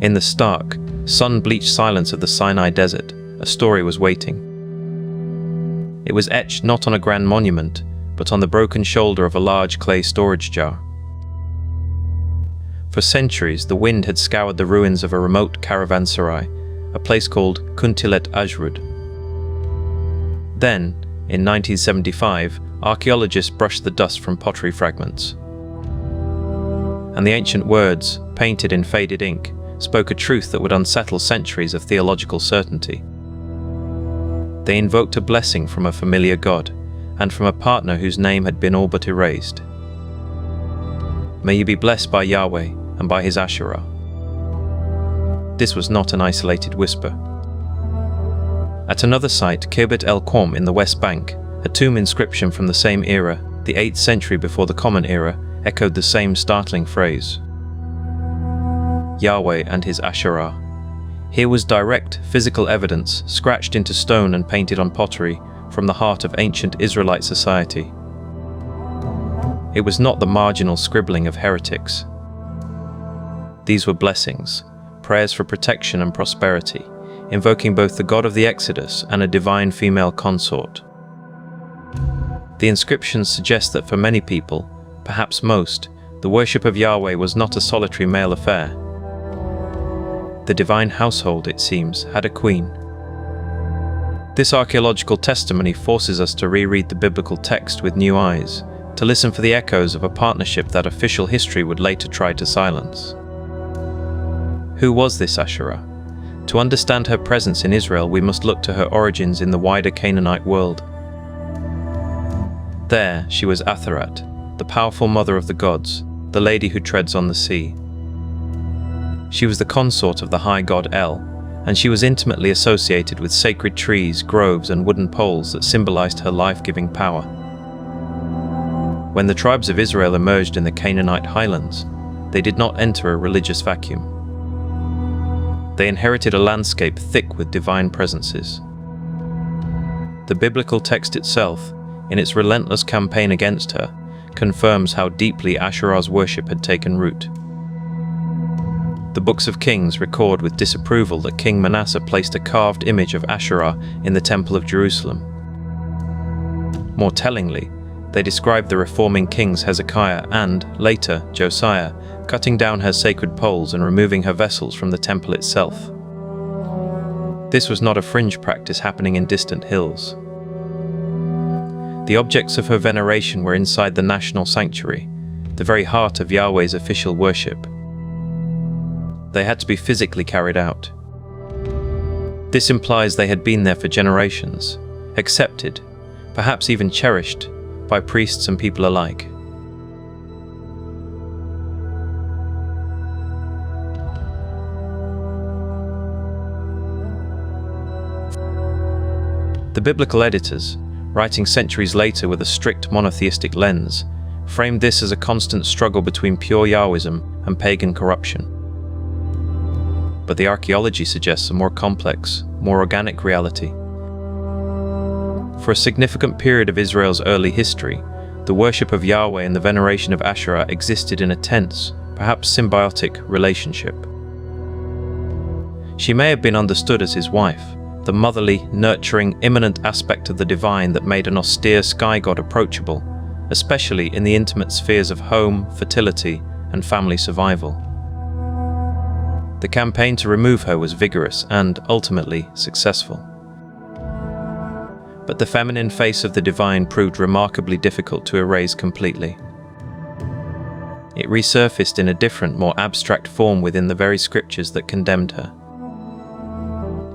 In the stark, sun-bleached silence of the Sinai desert, a story was waiting. It was etched not on a grand monument, but on the broken shoulder of a large clay storage jar. For centuries, the wind had scoured the ruins of a remote caravanserai, a place called Kuntilet Ajrud. Then, in 1975, archaeologists brushed the dust from pottery fragments. And the ancient words, painted in faded ink, spoke a truth that would unsettle centuries of theological certainty. They invoked a blessing from a familiar god, and from a partner whose name had been all but erased. May you be blessed by Yahweh and by his Asherah. This was not an isolated whisper. At another site, Kirbet el-Qom in the West Bank, a tomb inscription from the same era, the 8th century before the Common Era, echoed the same startling phrase. Yahweh and his Asherah. Here was direct, physical evidence, scratched into stone and painted on pottery, from the heart of ancient Israelite society. It was not the marginal scribbling of heretics. These were blessings, prayers for protection and prosperity, invoking both the god of the Exodus and a divine female consort. The inscriptions suggest that for many people, perhaps most, the worship of Yahweh was not a solitary male affair. The divine household, it seems, had a queen. This archaeological testimony forces us to reread the biblical text with new eyes, to listen for the echoes of a partnership that official history would later try to silence. Who was this Asherah? To understand her presence in Israel, we must look to her origins in the wider Canaanite world. There, she was Atharat, the powerful mother of the gods, the lady who treads on the sea. She was the consort of the high god El, and she was intimately associated with sacred trees, groves, and wooden poles that symbolized her life-giving power. When the tribes of Israel emerged in the Canaanite highlands, they did not enter a religious vacuum. They inherited a landscape thick with divine presences. The biblical text itself, in its relentless campaign against her, confirms how deeply Asherah's worship had taken root. The books of Kings record with disapproval that King Manasseh placed a carved image of Asherah in the Temple of Jerusalem. More tellingly, they describe the reforming kings Hezekiah and, later, Josiah, cutting down her sacred poles and removing her vessels from the temple itself. This was not a fringe practice happening in distant hills. The objects of her veneration were inside the national sanctuary, the very heart of Yahweh's official worship. They had to be physically carried out. This implies they had been there for generations, accepted, perhaps even cherished, by priests and people alike. The biblical editors, writing centuries later with a strict monotheistic lens, framed this as a constant struggle between pure Yahwism and pagan corruption. But the archaeology suggests a more complex, more organic reality. For a significant period of Israel's early history, the worship of Yahweh and the veneration of Asherah existed in a tense, perhaps symbiotic, relationship. She may have been understood as his wife, the motherly, nurturing, immanent aspect of the divine that made an austere sky god approachable, especially in the intimate spheres of home, fertility, and family survival. The campaign to remove her was vigorous and, ultimately, successful. But the feminine face of the divine proved remarkably difficult to erase completely. It resurfaced in a different, more abstract form within the very scriptures that condemned her.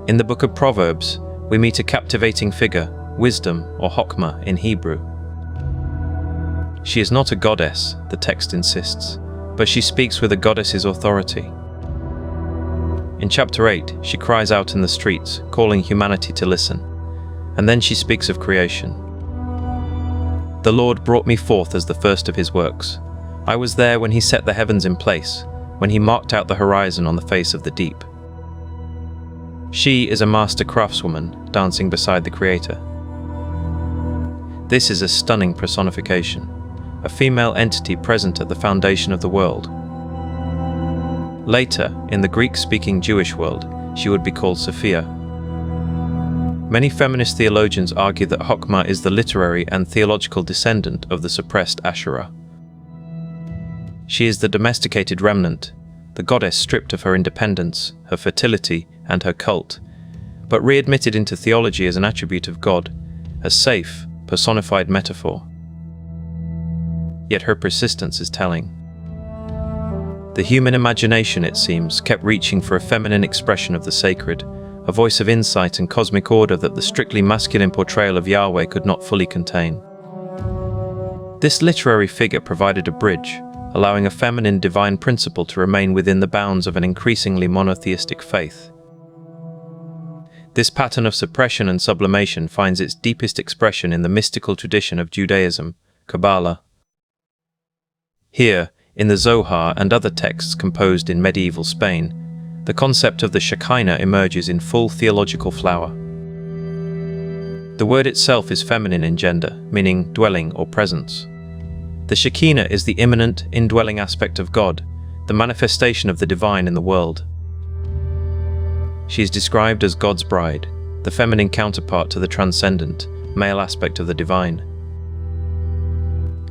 In the book of Proverbs, we meet a captivating figure, wisdom, or Chokmah in Hebrew. She is not a goddess, the text insists, but she speaks with a goddess's authority. In chapter 8, she cries out in the streets, calling humanity to listen, and then she speaks of creation. The Lord brought me forth as the first of his works. I was there when he set the heavens in place, when he marked out the horizon on the face of the deep. She is a master craftswoman dancing beside the Creator. This is a stunning personification, a female entity present at the foundation of the world. Later, in the Greek-speaking Jewish world, she would be called Sophia. Many feminist theologians argue that Chokmah is the literary and theological descendant of the suppressed Asherah. She is the domesticated remnant, the goddess stripped of her independence, her fertility, and her cult, but readmitted into theology as an attribute of God, a safe, personified metaphor. Yet her persistence is telling. The human imagination, it seems, kept reaching for a feminine expression of the sacred, a voice of insight and cosmic order that the strictly masculine portrayal of Yahweh could not fully contain. This literary figure provided a bridge, allowing a feminine divine principle to remain within the bounds of an increasingly monotheistic faith. This pattern of suppression and sublimation finds its deepest expression in the mystical tradition of Judaism, Kabbalah. Here, in the Zohar and other texts composed in medieval Spain, the concept of the Shekhinah emerges in full theological flower. The word itself is feminine in gender, meaning dwelling or presence. The Shekhinah is the immanent, indwelling aspect of God, the manifestation of the divine in the world. She is described as God's bride, the feminine counterpart to the transcendent, male aspect of the divine.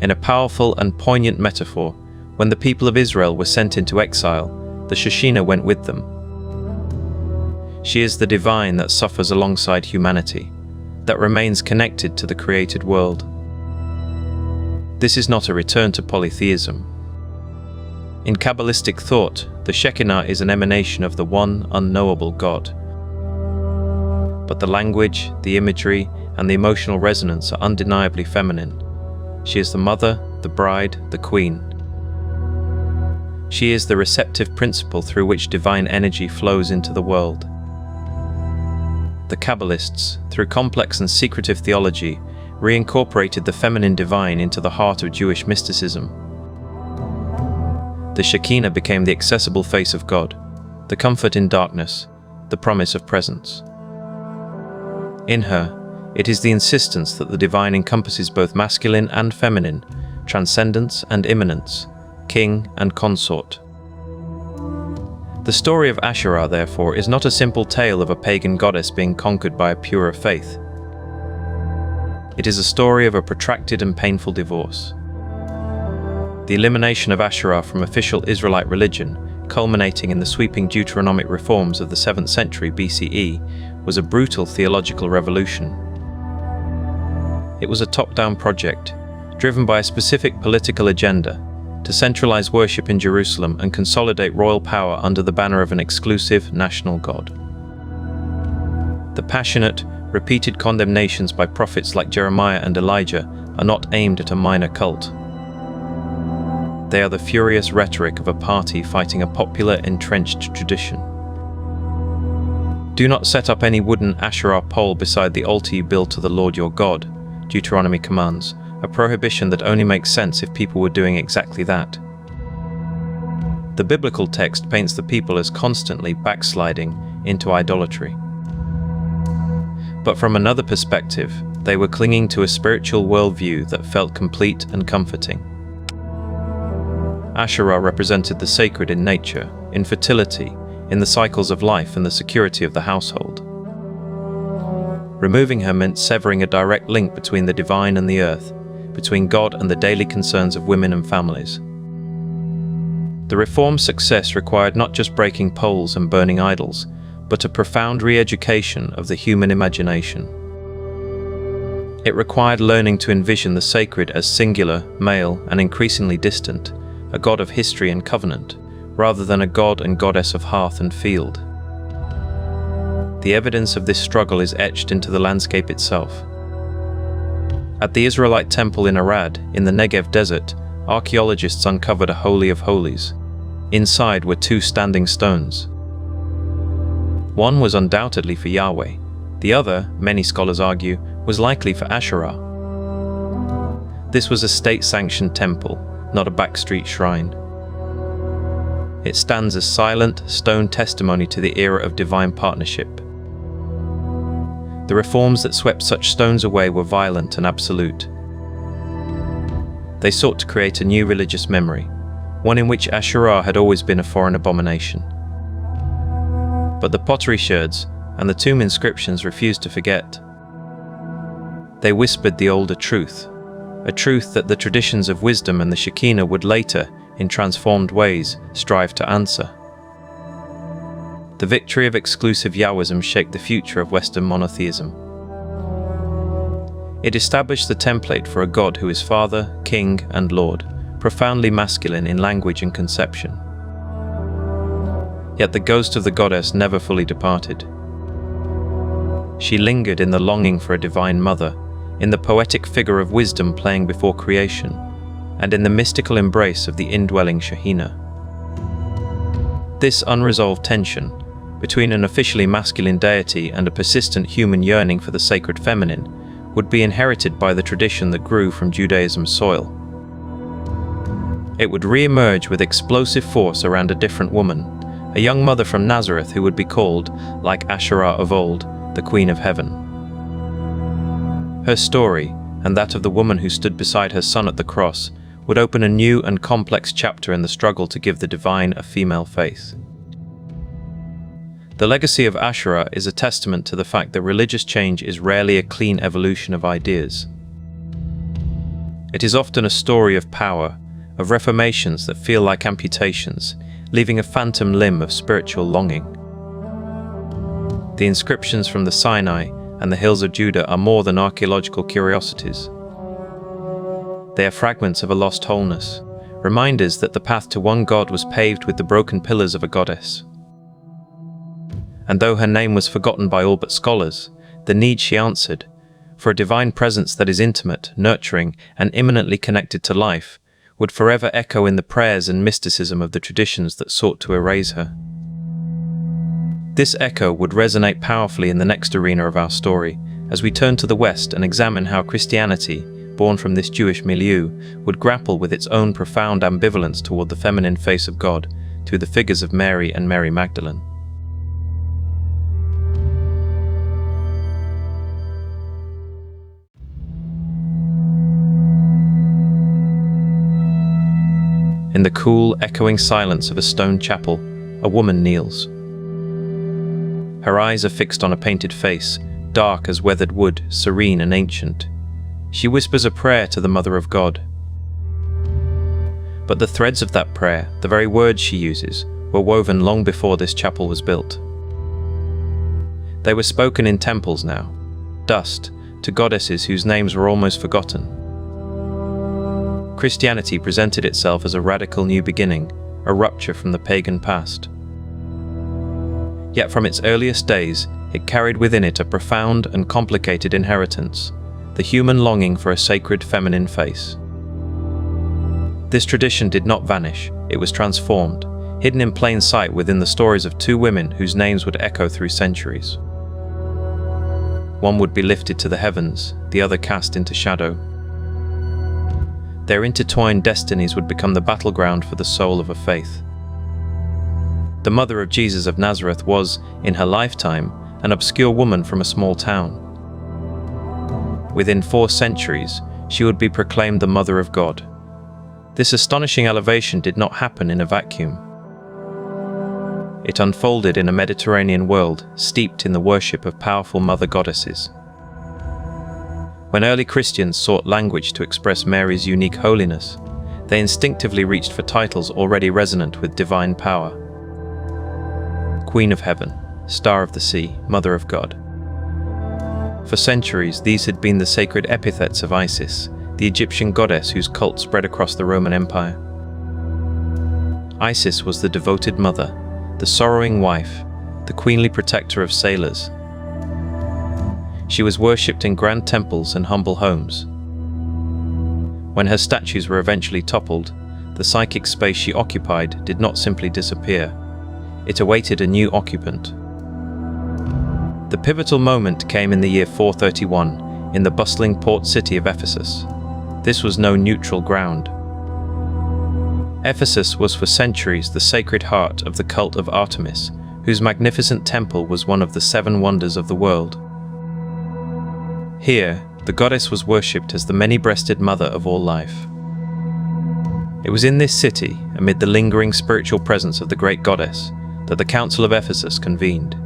In a powerful and poignant metaphor, when the people of Israel were sent into exile, the Shekhinah went with them. She is the divine that suffers alongside humanity, that remains connected to the created world. This is not a return to polytheism. In Kabbalistic thought, the Shekhinah is an emanation of the one unknowable God. But the language, the imagery, and the emotional resonance are undeniably feminine. She is the mother, the bride, the queen. She is the receptive principle through which divine energy flows into the world. The Kabbalists, through complex and secretive theology, reincorporated the feminine divine into the heart of Jewish mysticism. The Shekhinah became the accessible face of God, the comfort in darkness, the promise of presence. In her, it is the insistence that the divine encompasses both masculine and feminine, transcendence and immanence, king and consort. The story of Asherah, therefore, is not a simple tale of a pagan goddess being conquered by a purer faith. It is a story of a protracted and painful divorce. The elimination of Asherah from official Israelite religion, culminating in the sweeping Deuteronomic reforms of the 7th century BCE, was a brutal theological revolution. It was a top-down project, driven by a specific political agenda, to centralize worship in Jerusalem and consolidate royal power under the banner of an exclusive national god. The passionate, repeated condemnations by prophets like Jeremiah and Elijah are not aimed at a minor cult. They are the furious rhetoric of a party fighting a popular, entrenched tradition. Do not set up any wooden Asherah pole beside the altar you build to the Lord your God, Deuteronomy commands, a prohibition that only makes sense if people were doing exactly that. The biblical text paints the people as constantly backsliding into idolatry. But from another perspective, they were clinging to a spiritual worldview that felt complete and comforting. Asherah represented the sacred in nature, in fertility, in the cycles of life and the security of the household. Removing her meant severing a direct link between the divine and the earth, between God and the daily concerns of women and families. The reform's success required not just breaking poles and burning idols, but a profound re-education of the human imagination. It required learning to envision the sacred as singular, male, and increasingly distant, a god of history and covenant, rather than a god and goddess of hearth and field. The evidence of this struggle is etched into the landscape itself. At the Israelite temple in Arad, in the Negev desert, archaeologists uncovered a Holy of Holies. Inside were two standing stones. One was undoubtedly for Yahweh. The other, many scholars argue, was likely for Asherah. This was a state-sanctioned temple, not a backstreet shrine. It stands as silent, stone testimony to the era of divine partnership. The reforms that swept such stones away were violent and absolute. They sought to create a new religious memory, one in which Asherah had always been a foreign abomination. But the pottery sherds and the tomb inscriptions refused to forget. They whispered the older truth, a truth that the traditions of wisdom and the Shekhinah would later, in transformed ways, strive to answer. The victory of exclusive Yahwism shaped the future of Western monotheism. It established the template for a God who is Father, King, and Lord, profoundly masculine in language and conception. Yet the ghost of the goddess never fully departed. She lingered in the longing for a divine mother, in the poetic figure of wisdom playing before creation, and in the mystical embrace of the indwelling Shekhinah. This unresolved tension, between an officially masculine deity and a persistent human yearning for the sacred feminine, would be inherited by the tradition that grew from Judaism's soil. It would re-emerge with explosive force around a different woman, a young mother from Nazareth who would be called, like Asherah of old, the Queen of Heaven. Her story, and that of the woman who stood beside her son at the cross, would open a new and complex chapter in the struggle to give the divine a female faith. The legacy of Asherah is a testament to the fact that religious change is rarely a clean evolution of ideas. It is often a story of power, of reformations that feel like amputations, leaving a phantom limb of spiritual longing. The inscriptions from the Sinai and the hills of Judah are more than archaeological curiosities. They are fragments of a lost wholeness, reminders that the path to one God was paved with the broken pillars of a goddess. And though her name was forgotten by all but scholars, the need she answered, for a divine presence that is intimate, nurturing, and immanently connected to life, would forever echo in the prayers and mysticism of the traditions that sought to erase her. This echo would resonate powerfully in the next arena of our story, as we turn to the West and examine how Christianity, born from this Jewish milieu, would grapple with its own profound ambivalence toward the feminine face of God through the figures of Mary and Mary Magdalene. In the cool, echoing silence of a stone chapel, a woman kneels. Her eyes are fixed on a painted face, dark as weathered wood, serene and ancient. She whispers a prayer to the Mother of God. But the threads of that prayer, the very words she uses, were woven long before this chapel was built. They were spoken in temples now, dust, to goddesses whose names were almost forgotten. Christianity presented itself as a radical new beginning, a rupture from the pagan past. Yet from its earliest days, it carried within it a profound and complicated inheritance, the human longing for a sacred feminine face. This tradition did not vanish, it was transformed, hidden in plain sight within the stories of two women whose names would echo through centuries. One would be lifted to the heavens, the other cast into shadow. Their intertwined destinies would become the battleground for the soul of a faith. The mother of Jesus of Nazareth was, in her lifetime, an obscure woman from a small town. Within 4 centuries, she would be proclaimed the Mother of God. This astonishing elevation did not happen in a vacuum. It unfolded in a Mediterranean world steeped in the worship of powerful mother goddesses. When early Christians sought language to express Mary's unique holiness, They instinctively reached for titles already resonant with divine power. Queen of Heaven, Star of the Sea, Mother of God. For centuries, these had been the sacred epithets of Isis, the Egyptian goddess whose cult spread across the Roman Empire. Isis was the devoted mother, the sorrowing wife, the queenly protector of sailors. She was worshipped in grand temples and humble homes. When her statues were eventually toppled, the psychic space she occupied did not simply disappear. It awaited a new occupant. The pivotal moment came in the year 431, in the bustling port city of Ephesus. This was no neutral ground. Ephesus was for centuries the sacred heart of the cult of Artemis, whose magnificent temple was one of the 7 wonders of the world. Here, the goddess was worshipped as the many-breasted mother of all life. It was in this city, amid the lingering spiritual presence of the great goddess, that the Council of Ephesus convened.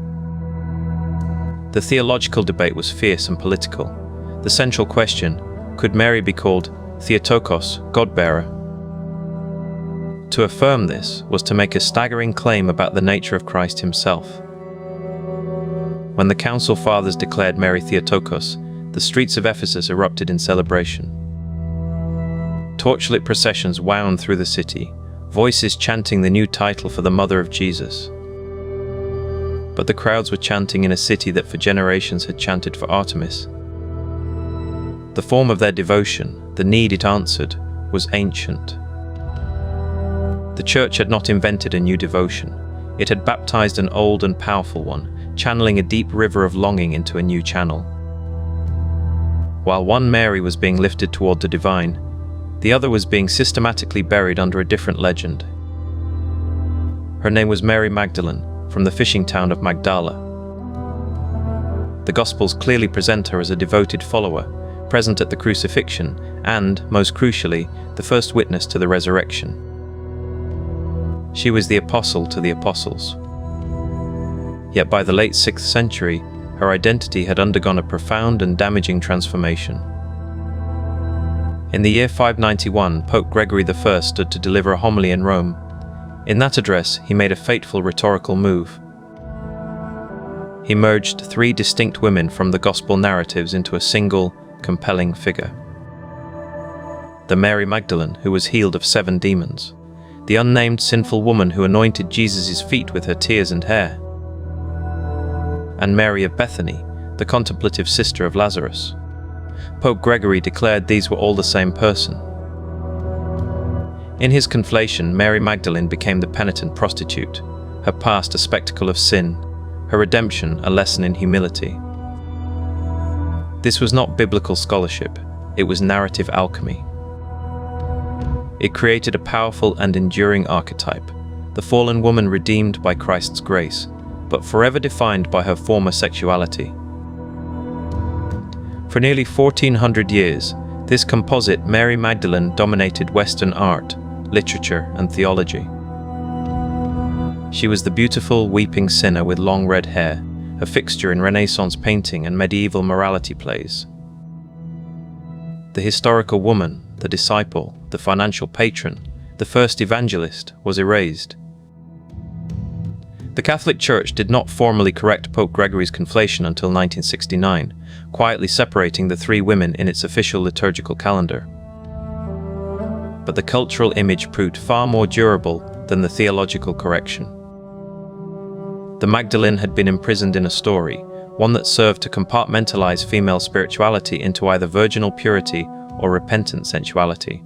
The theological debate was fierce and political. The central question, could Mary be called Theotokos, God-bearer? To affirm this was to make a staggering claim about the nature of Christ himself. When the Council Fathers declared Mary Theotokos, the streets of Ephesus erupted in celebration. Torchlit processions wound through the city, voices chanting the new title for the Mother of Jesus. But the crowds were chanting in a city that for generations had chanted for Artemis. The form of their devotion, the need it answered, was ancient. The Church had not invented a new devotion. It had baptized an old and powerful one, channeling a deep river of longing into a new channel. While one Mary was being lifted toward the divine, the other was being systematically buried under a different legend. Her name was Mary Magdalene, from the fishing town of Magdala. The Gospels clearly present her as a devoted follower, present at the crucifixion, and, most crucially, the first witness to the resurrection. She was the apostle to the apostles. Yet by the late 6th century, her identity had undergone a profound and damaging transformation. In the year 591, Pope Gregory I stood to deliver a homily in Rome. In that address, he made a fateful rhetorical move. He merged 3 distinct women from the Gospel narratives into a single, compelling figure. The Mary Magdalene, who was healed of 7 demons. The unnamed sinful woman who anointed Jesus' feet with her tears and hair. And Mary of Bethany, the contemplative sister of Lazarus. Pope Gregory declared these were all the same person. In his conflation, Mary Magdalene became the penitent prostitute, her past a spectacle of sin, her redemption a lesson in humility. This was not biblical scholarship, it was narrative alchemy. It created a powerful and enduring archetype, the fallen woman redeemed by Christ's grace, but forever defined by her former sexuality. For nearly 1400 years, this composite Mary Magdalene dominated Western art, literature, and theology. She was the beautiful, weeping sinner with long red hair, a fixture in Renaissance painting and medieval morality plays. The historical woman, the disciple, the financial patron, the first evangelist, was erased. The Catholic Church did not formally correct Pope Gregory's conflation until 1969, quietly separating the 3 women in its official liturgical calendar. But the cultural image proved far more durable than the theological correction. The Magdalene had been imprisoned in a story, one that served to compartmentalize female spirituality into either virginal purity or repentant sensuality.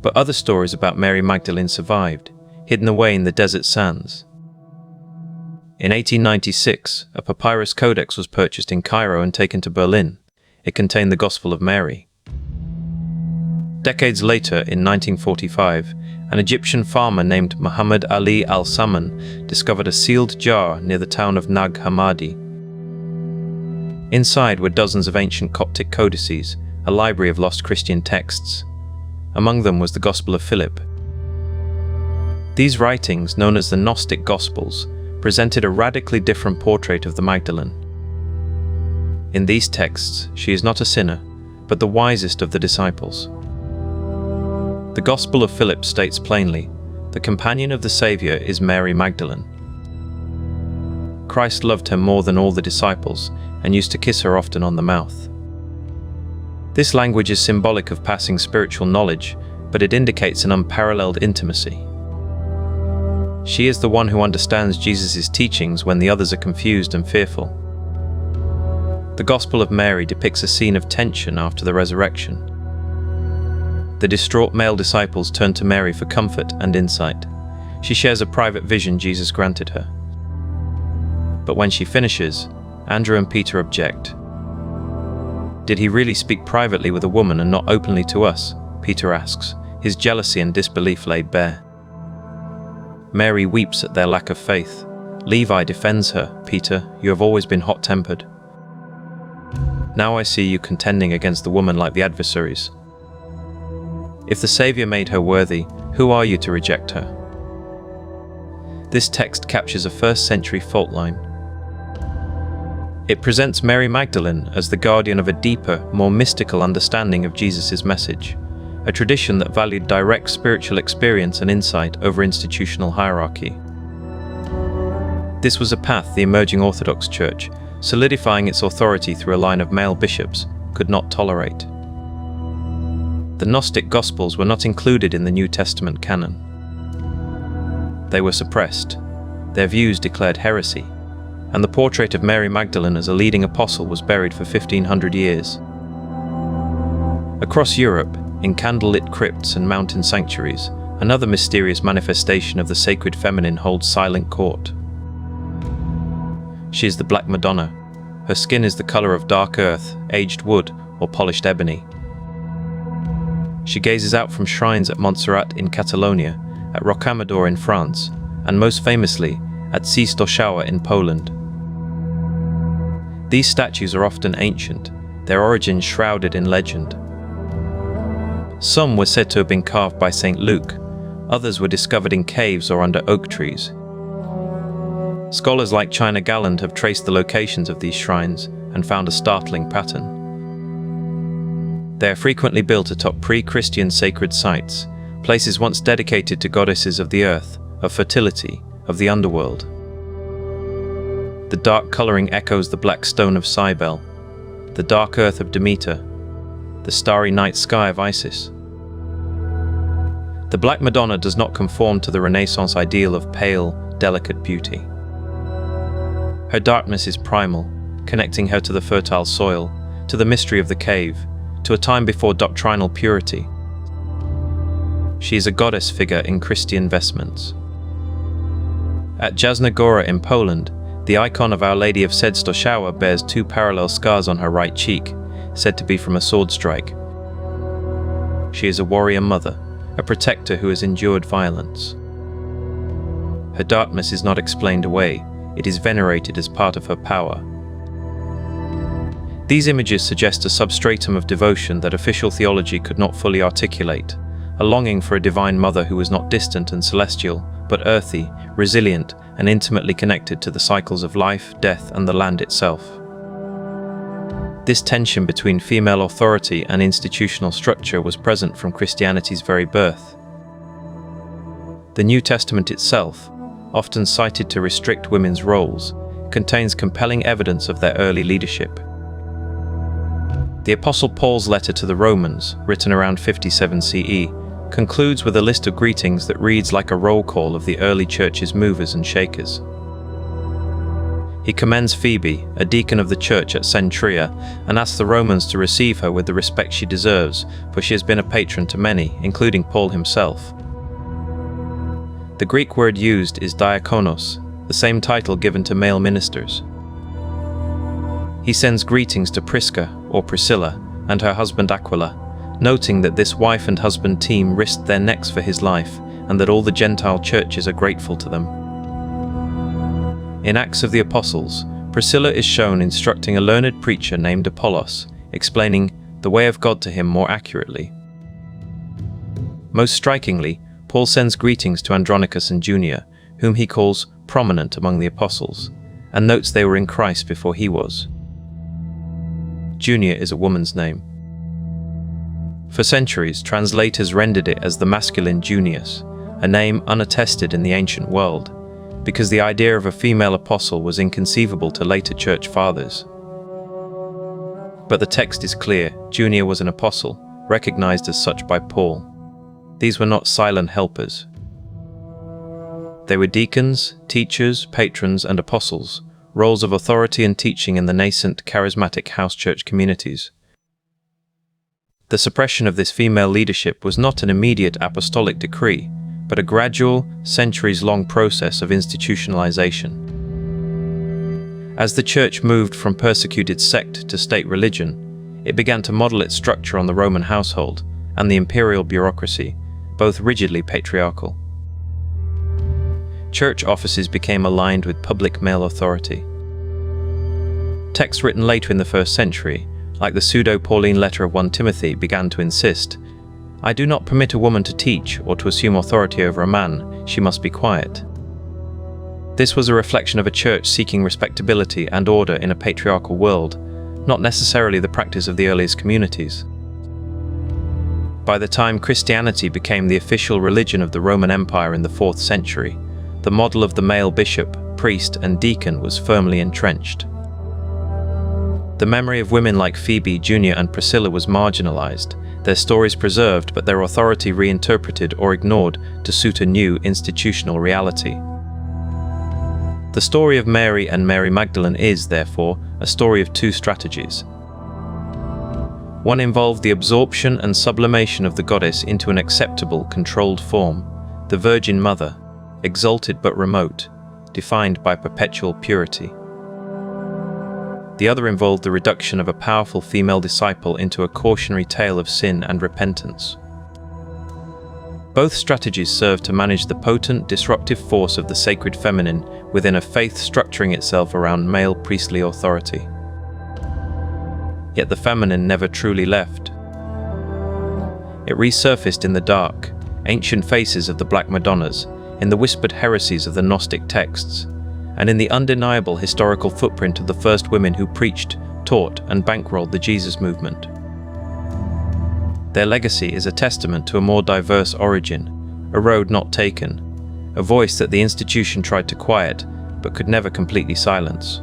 But other stories about Mary Magdalene survived, hidden away in the desert sands. In 1896, a papyrus codex was purchased in Cairo and taken to Berlin. It contained the Gospel of Mary. Decades later, in 1945, an Egyptian farmer named Muhammad Ali al-Saman discovered a sealed jar near the town of Nag Hammadi. Inside were dozens of ancient Coptic codices, a library of lost Christian texts. Among them was the Gospel of Philip. These writings, known as the Gnostic Gospels, presented a radically different portrait of the Magdalene. In these texts, she is not a sinner, but the wisest of the disciples. The Gospel of Philip states plainly, the companion of the Saviour is Mary Magdalene. Christ loved her more than all the disciples and used to kiss her often on the mouth. This language is symbolic of passing spiritual knowledge, but it indicates an unparalleled intimacy. She is the one who understands Jesus' teachings when the others are confused and fearful. The Gospel of Mary depicts a scene of tension after the resurrection. The distraught male disciples turn to Mary for comfort and insight. She shares a private vision Jesus granted her. But when she finishes, Andrew and Peter object. Did he really speak privately with a woman and not openly to us? Peter asks, his jealousy and disbelief laid bare. Mary weeps at their lack of faith. Levi defends her. Peter, you have always been hot-tempered. Now I see you contending against the woman like the adversaries. If the Saviour made her worthy, who are you to reject her? This text captures a first-century fault line. It presents Mary Magdalene as the guardian of a deeper, more mystical understanding of Jesus' message, a tradition that valued direct spiritual experience and insight over institutional hierarchy. This was a path the emerging Orthodox Church, solidifying its authority through a line of male bishops, could not tolerate. The Gnostic Gospels were not included in the New Testament canon. They were suppressed, their views declared heresy, and the portrait of Mary Magdalene as a leading apostle was buried for 1500 years. Across Europe, in candlelit crypts and mountain sanctuaries, another mysterious manifestation of the sacred feminine holds silent court. She is the Black Madonna. Her skin is the color of dark earth, aged wood, or polished ebony. She gazes out from shrines at Montserrat in Catalonia, at Rocamadour in France, and most famously, at Częstochowa in Poland. These statues are often ancient, their origins shrouded in legend. Some were said to have been carved by St. Luke, others were discovered in caves or under oak trees. Scholars like China Galland have traced the locations of these shrines and found a startling pattern. They are frequently built atop pre-Christian sacred sites, places once dedicated to goddesses of the earth, of fertility, of the underworld. The dark coloring echoes the black stone of Cybele, the dark earth of Demeter, the starry night sky of Isis. The Black Madonna does not conform to the Renaissance ideal of pale, delicate beauty. Her darkness is primal, connecting her to the fertile soil, to the mystery of the cave, to a time before doctrinal purity. She is a goddess figure in Christian vestments. At Jasna Góra in Poland, the icon of Our Lady of Częstochowa bears two parallel scars on her right cheek, said to be from a sword strike. She is a warrior mother, a protector who has endured violence. Her darkness is not explained away, it is venerated as part of her power. These images suggest a substratum of devotion that official theology could not fully articulate, a longing for a divine mother who was not distant and celestial, but earthy, resilient, and intimately connected to the cycles of life, death, and the land itself. This tension between female authority and institutional structure was present from Christianity's very birth. The New Testament itself, often cited to restrict women's roles, contains compelling evidence of their early leadership. The Apostle Paul's letter to the Romans, written around 57 CE, concludes with a list of greetings that reads like a roll call of the early church's movers and shakers. He commends Phoebe, a deacon of the church at Cenchrea, and asks the Romans to receive her with the respect she deserves, for she has been a patron to many, including Paul himself. The Greek word used is diakonos, the same title given to male ministers. He sends greetings to Prisca, or Priscilla, and her husband Aquila, noting that this wife and husband team risked their necks for his life, and that all the Gentile churches are grateful to them. In Acts of the Apostles, Priscilla is shown instructing a learned preacher named Apollos, explaining the way of God to him more accurately. Most strikingly, Paul sends greetings to Andronicus and Junia, whom he calls prominent among the apostles, and notes they were in Christ before he was. Junia is a woman's name. For centuries, translators rendered it as the masculine Junius, a name unattested in the ancient world, because the idea of a female apostle was inconceivable to later church fathers. But the text is clear: Junia was an apostle, recognized as such by Paul. These were not silent helpers. They were deacons, teachers, patrons, and apostles, roles of authority and teaching in the nascent, charismatic house church communities. The suppression of this female leadership was not an immediate apostolic decree, but a gradual, centuries-long process of institutionalization. As the church moved from persecuted sect to state religion, it began to model its structure on the Roman household and the imperial bureaucracy, both rigidly patriarchal. Church offices became aligned with public male authority. Texts written later in the 1st century, like the pseudo-Pauline letter of 1 Timothy, began to insist, "I do not permit a woman to teach or to assume authority over a man. She must be quiet." This was a reflection of a church seeking respectability and order in a patriarchal world, not necessarily the practice of the earliest communities. By the time Christianity became the official religion of the Roman Empire in the 4th century, the model of the male bishop, priest, and deacon was firmly entrenched. The memory of women like Phoebe, Junia, and Priscilla was marginalized, their stories preserved but their authority reinterpreted or ignored to suit a new institutional reality. The story of Mary and Mary Magdalene is, therefore, a story of two strategies. One involved the absorption and sublimation of the goddess into an acceptable, controlled form, the Virgin Mother, exalted but remote, defined by perpetual purity. The other involved the reduction of a powerful female disciple into a cautionary tale of sin and repentance. Both strategies served to manage the potent, disruptive force of the sacred feminine within a faith structuring itself around male priestly authority. Yet the feminine never truly left. It resurfaced in the dark, ancient faces of the Black Madonnas, in the whispered heresies of the Gnostic texts, and in the undeniable historical footprint of the first women who preached, taught, and bankrolled the Jesus movement. Their legacy is a testament to a more diverse origin, a road not taken, a voice that the institution tried to quiet but could never completely silence.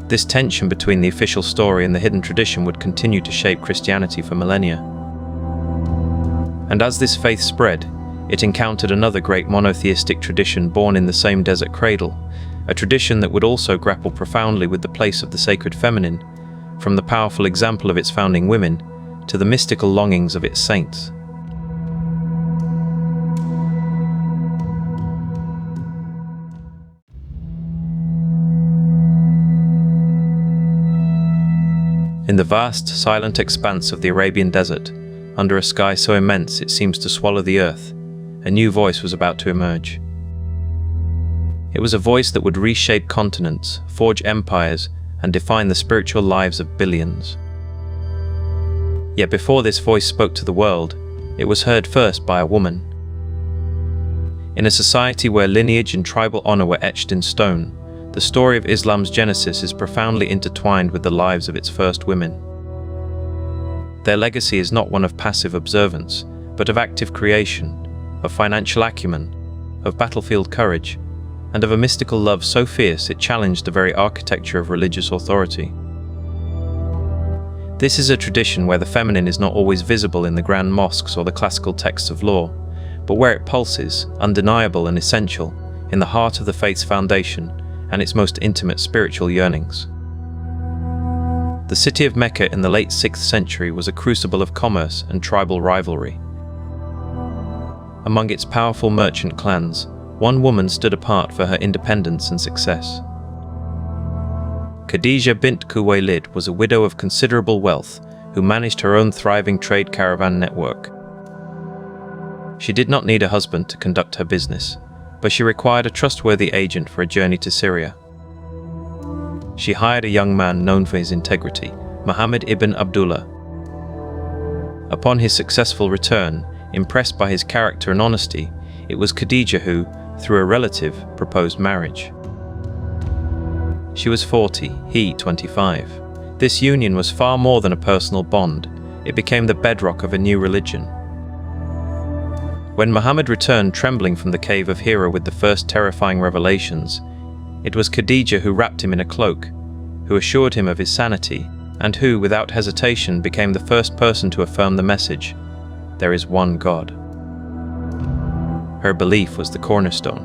This tension between the official story and the hidden tradition would continue to shape Christianity for millennia. And as this faith spread, it encountered another great monotheistic tradition born in the same desert cradle, a tradition that would also grapple profoundly with the place of the sacred feminine, from the powerful example of its founding women to the mystical longings of its saints. In the vast, silent expanse of the Arabian desert, under a sky so immense it seems to swallow the earth, a new voice was about to emerge. It was a voice that would reshape continents, forge empires, and define the spiritual lives of billions. Yet before this voice spoke to the world, it was heard first by a woman. In a society where lineage and tribal honor were etched in stone, the story of Islam's genesis is profoundly intertwined with the lives of its first women. Their legacy is not one of passive observance, but of active creation, of financial acumen, of battlefield courage, and of a mystical love so fierce it challenged the very architecture of religious authority. This is a tradition where the feminine is not always visible in the grand mosques or the classical texts of law, but where it pulses, undeniable and essential, in the heart of the faith's foundation and its most intimate spiritual yearnings. The city of Mecca in the late 6th century was a crucible of commerce and tribal rivalry. Among its powerful merchant clans, one woman stood apart for her independence and success. Khadijah bint Khuwaylid was a widow of considerable wealth who managed her own thriving trade caravan network. She did not need a husband to conduct her business, but she required a trustworthy agent for a journey to Syria. She hired a young man known for his integrity, Muhammad ibn Abdullah. Upon his successful return, impressed by his character and honesty, it was Khadijah who, through a relative, proposed marriage. She was 40, he 25. This union was far more than a personal bond. It became the bedrock of a new religion. When Muhammad returned trembling from the cave of Hira with the first terrifying revelations, it was Khadijah who wrapped him in a cloak, who assured him of his sanity, and who, without hesitation, became the first person to affirm the message: there is one God. Her belief was the cornerstone.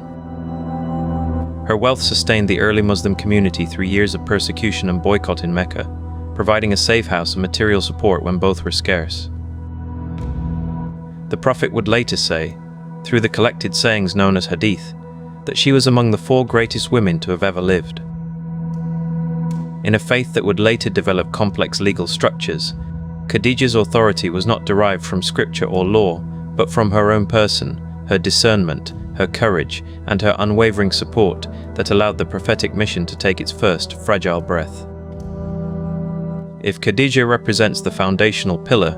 Her wealth sustained the early Muslim community through years of persecution and boycott in Mecca, providing a safe house and material support when both were scarce. The Prophet would later say, through the collected sayings known as Hadith, that she was among the 4 greatest women to have ever lived. In a faith that would later develop complex legal structures, Khadijah's authority was not derived from scripture or law, but from her own person, her discernment, her courage, and her unwavering support that allowed the prophetic mission to take its first fragile breath. If Khadijah represents the foundational pillar,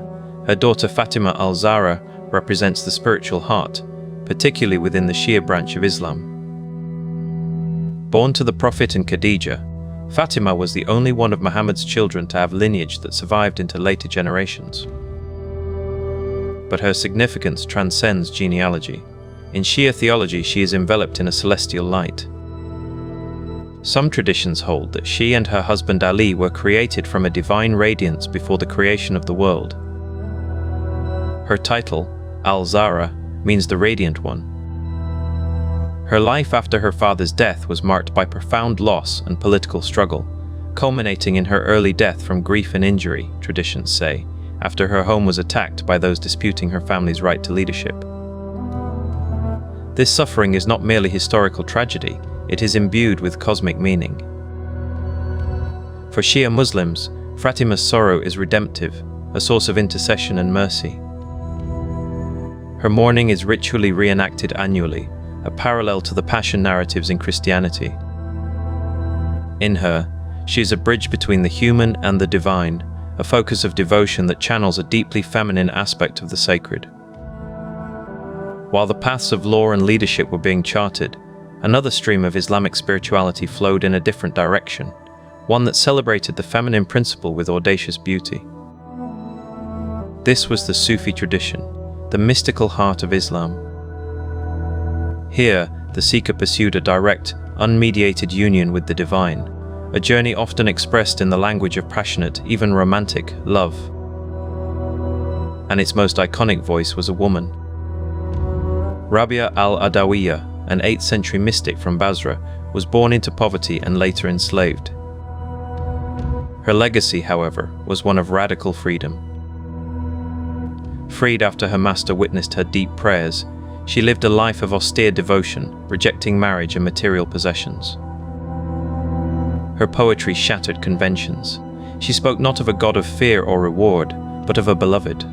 her daughter Fatimah al-Zahra represents the spiritual heart, particularly within the Shia branch of Islam. Born to the Prophet and Khadijah, Fatimah was the only one of Muhammad's children to have lineage that survived into later generations. But her significance transcends genealogy. In Shia theology, she is enveloped in a celestial light. Some traditions hold that she and her husband Ali were created from a divine radiance before the creation of the world. Her title, Al-Zahra, means the Radiant One. Her life after her father's death was marked by profound loss and political struggle, culminating in her early death from grief and injury, traditions say, after her home was attacked by those disputing her family's right to leadership. This suffering is not merely historical tragedy, it is imbued with cosmic meaning. For Shia Muslims, Fatimah's sorrow is redemptive, a source of intercession and mercy. Her mourning is ritually reenacted annually, a parallel to the Passion narratives in Christianity. In her, she is a bridge between the human and the divine, a focus of devotion that channels a deeply feminine aspect of the sacred. While the paths of law and leadership were being charted, another stream of Islamic spirituality flowed in a different direction, one that celebrated the feminine principle with audacious beauty. This was the Sufi tradition, the mystical heart of Islam. Here, the seeker pursued a direct, unmediated union with the divine, a journey often expressed in the language of passionate, even romantic, love. And its most iconic voice was a woman. Rabia al-Adawiyya, an 8th century mystic from Basra, was born into poverty and later enslaved. Her legacy, however, was one of radical freedom. Freed after her master witnessed her deep prayers, she lived a life of austere devotion, rejecting marriage and material possessions. Her poetry shattered conventions. She spoke not of a god of fear or reward, but of a beloved.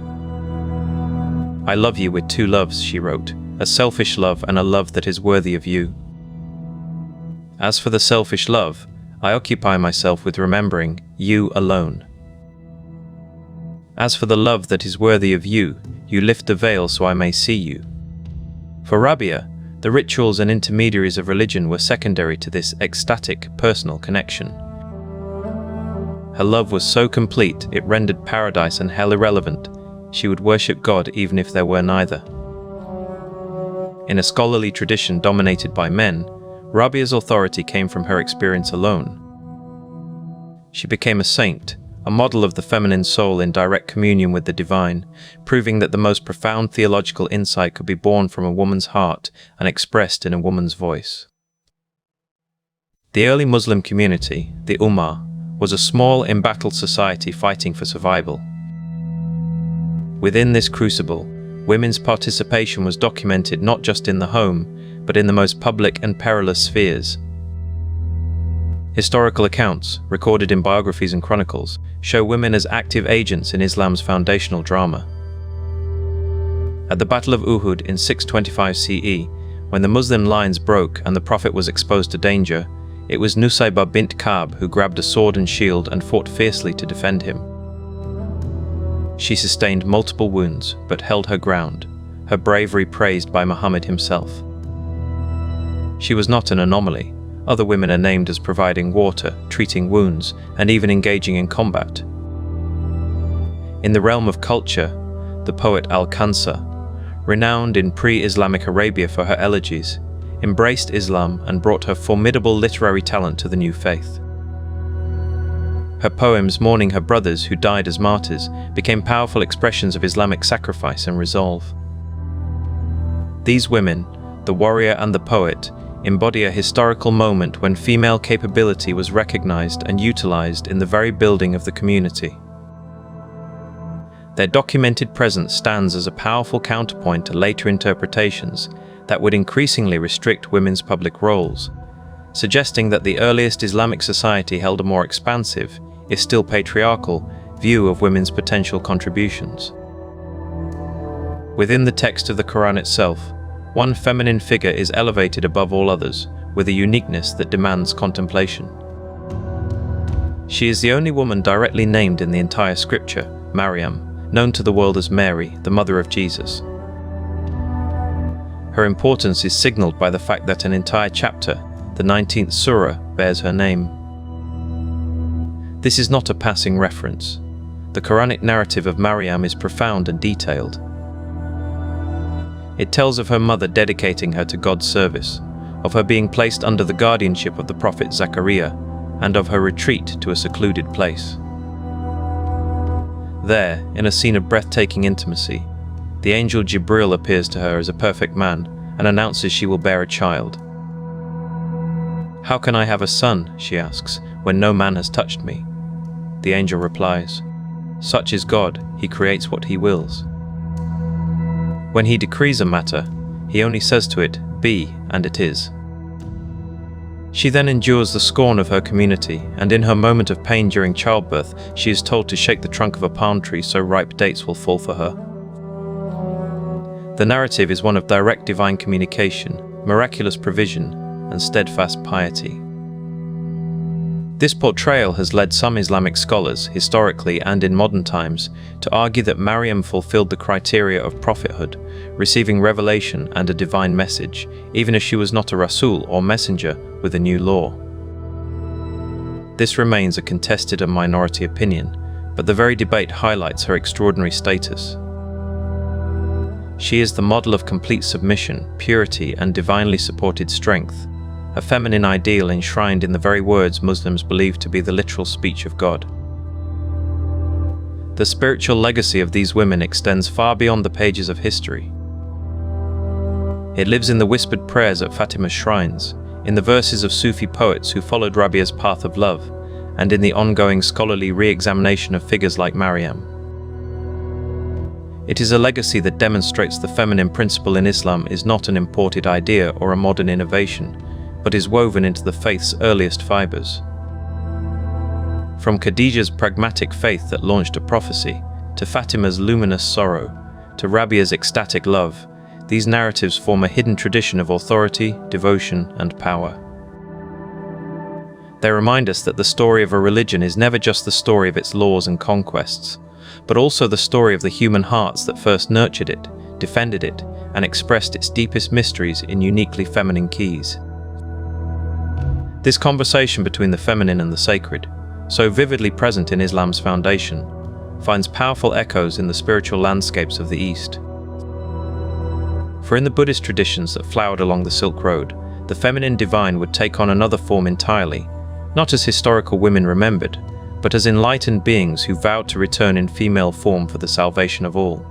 "I love you with 2 loves," she wrote, "a selfish love and a love that is worthy of you. As for the selfish love, I occupy myself with remembering you alone. As for the love that is worthy of you, you lift the veil so I may see you." For Rabia, the rituals and intermediaries of religion were secondary to this ecstatic, personal connection. Her love was so complete it rendered paradise and hell irrelevant. She would worship God even if there were neither. In a scholarly tradition dominated by men, Rabia's authority came from her experience alone. She became a saint, a model of the feminine soul in direct communion with the divine, proving that the most profound theological insight could be born from a woman's heart and expressed in a woman's voice. The early Muslim community, the Ummah, was a small, embattled society fighting for survival. Within this crucible, women's participation was documented not just in the home, but in the most public and perilous spheres. Historical accounts, recorded in biographies and chronicles, show women as active agents in Islam's foundational drama. At the Battle of Uhud in 625 CE, when the Muslim lines broke and the Prophet was exposed to danger, it was Nusaybah bint Ka'b who grabbed a sword and shield and fought fiercely to defend him. She sustained multiple wounds, but held her ground, her bravery praised by Muhammad himself. She was not an anomaly. Other women are named as providing water, treating wounds, and even engaging in combat. In the realm of culture, the poet Al-Kansa, renowned in pre-Islamic Arabia for her elegies, embraced Islam and brought her formidable literary talent to the new faith. Her poems mourning her brothers who died as martyrs became powerful expressions of Islamic sacrifice and resolve. These women, the warrior and the poet, embody a historical moment when female capability was recognized and utilized in the very building of the community. Their documented presence stands as a powerful counterpoint to later interpretations that would increasingly restrict women's public roles, suggesting that the earliest Islamic society held a more expansive, if still patriarchal, view of women's potential contributions. Within the text of the Quran itself, one feminine figure is elevated above all others, with a uniqueness that demands contemplation. She is the only woman directly named in the entire scripture, Maryam, known to the world as Mary, the mother of Jesus. Her importance is signaled by the fact that an entire chapter, the 19th surah, bears her name. This is not a passing reference. The Quranic narrative of Maryam is profound and detailed. It tells of her mother dedicating her to God's service, of her being placed under the guardianship of the prophet Zechariah, and of her retreat to a secluded place. There, in a scene of breathtaking intimacy, the angel Jibril appears to her as a perfect man and announces she will bear a child. "How can I have a son," she asks, "when no man has touched me?" The angel replies, "Such is God, he creates what he wills. When he decrees a matter, he only says to it, 'Be,' and it is." She then endures the scorn of her community, and in her moment of pain during childbirth, she is told to shake the trunk of a palm tree so ripe dates will fall for her. The narrative is one of direct divine communication, miraculous provision, and steadfast piety. This portrayal has led some Islamic scholars, historically and in modern times, to argue that Maryam fulfilled the criteria of prophethood, receiving revelation and a divine message, even if she was not a Rasul or messenger with a new law. This remains a contested and minority opinion, but the very debate highlights her extraordinary status. She is the model of complete submission, purity, and divinely supported strength, a feminine ideal enshrined in the very words Muslims believe to be the literal speech of God. The spiritual legacy of these women extends far beyond the pages of history. It lives in the whispered prayers at Fatimah's shrines, in the verses of Sufi poets who followed Rabia's path of love, and in the ongoing scholarly re-examination of figures like Maryam. It is a legacy that demonstrates the feminine principle in Islam is not an imported idea or a modern innovation, but is woven into the faith's earliest fibers. From Khadijah's pragmatic faith that launched a prophecy, to Fatimah's luminous sorrow, to Rabia's ecstatic love, these narratives form a hidden tradition of authority, devotion, and power. They remind us that the story of a religion is never just the story of its laws and conquests, but also the story of the human hearts that first nurtured it, defended it, and expressed its deepest mysteries in uniquely feminine keys. This conversation between the feminine and the sacred, so vividly present in Islam's foundation, finds powerful echoes in the spiritual landscapes of the East. For in the Buddhist traditions that flowered along the Silk Road, the feminine divine would take on another form entirely, not as historical women remembered, but as enlightened beings who vowed to return in female form for the salvation of all.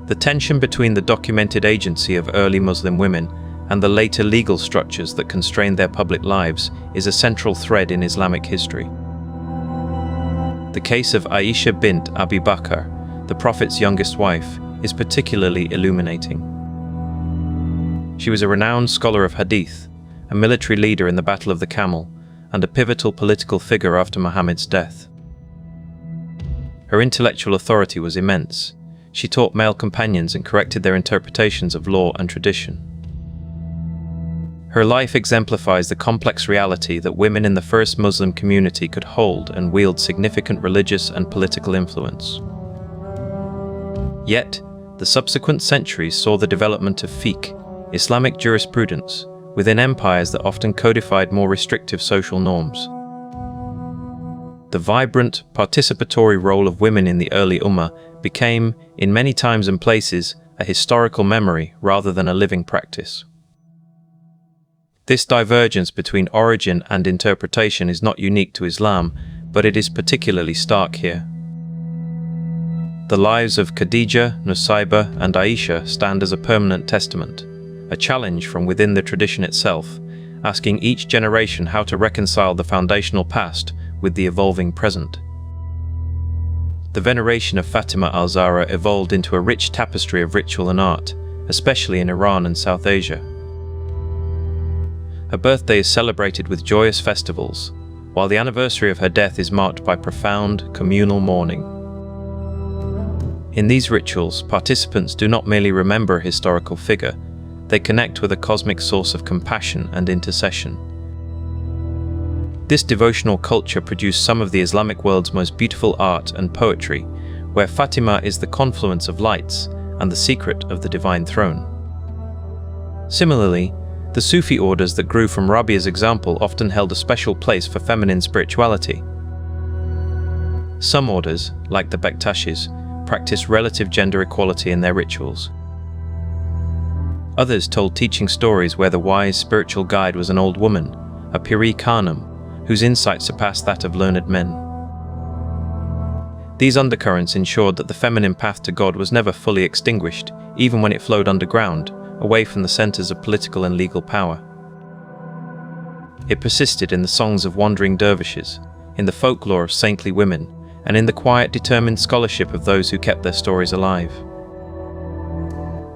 The tension between the documented agency of early Muslim women and the later legal structures that constrained their public lives is a central thread in Islamic history. The case of Aisha bint Abi Bakr, the Prophet's youngest wife, is particularly illuminating. She was a renowned scholar of hadith, a military leader in the Battle of the Camel, and a pivotal political figure after Muhammad's death. Her intellectual authority was immense. She taught male companions and corrected their interpretations of law and tradition. Her life exemplifies the complex reality that women in the first Muslim community could hold and wield significant religious and political influence. Yet, the subsequent centuries saw the development of fiqh, Islamic jurisprudence, within empires that often codified more restrictive social norms. The vibrant, participatory role of women in the early Ummah became, in many times and places, a historical memory rather than a living practice. This divergence between origin and interpretation is not unique to Islam, but it is particularly stark here. The lives of Khadijah, Nusayba, and Aisha stand as a permanent testament, a challenge from within the tradition itself, asking each generation how to reconcile the foundational past with the evolving present. The veneration of Fatimah al-Zahra evolved into a rich tapestry of ritual and art, especially in Iran and South Asia. Her birthday is celebrated with joyous festivals, while the anniversary of her death is marked by profound, communal mourning. In these rituals, participants do not merely remember a historical figure, they connect with a cosmic source of compassion and intercession. This devotional culture produced some of the Islamic world's most beautiful art and poetry, where Fatimah is the confluence of lights and the secret of the divine throne. Similarly, the Sufi orders that grew from Rabi'a's example often held a special place for feminine spirituality. Some orders, like the Bektashis, practiced relative gender equality in their rituals. Others told teaching stories where the wise spiritual guide was an old woman, a Piri Khanum, whose insight surpassed that of learned men. These undercurrents ensured that the feminine path to God was never fully extinguished, even when it flowed underground, away from the centers of political and legal power. It persisted in the songs of wandering dervishes, in the folklore of saintly women, and in the quiet, determined scholarship of those who kept their stories alive.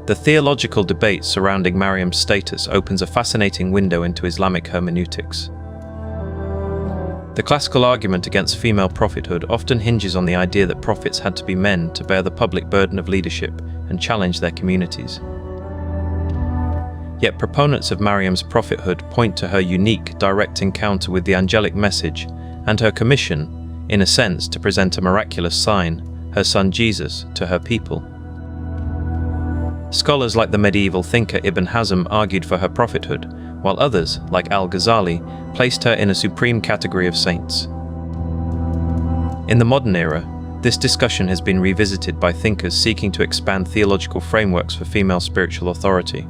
The theological debate surrounding Maryam's status opens a fascinating window into Islamic hermeneutics. The classical argument against female prophethood often hinges on the idea that prophets had to be men to bear the public burden of leadership and challenge their communities. Yet proponents of Maryam's prophethood point to her unique, direct encounter with the angelic message and her commission, in a sense, to present a miraculous sign, her son Jesus, to her people. Scholars like the medieval thinker Ibn Hazm argued for her prophethood, while others, like al-Ghazali, placed her in a supreme category of saints. In the modern era, this discussion has been revisited by thinkers seeking to expand theological frameworks for female spiritual authority.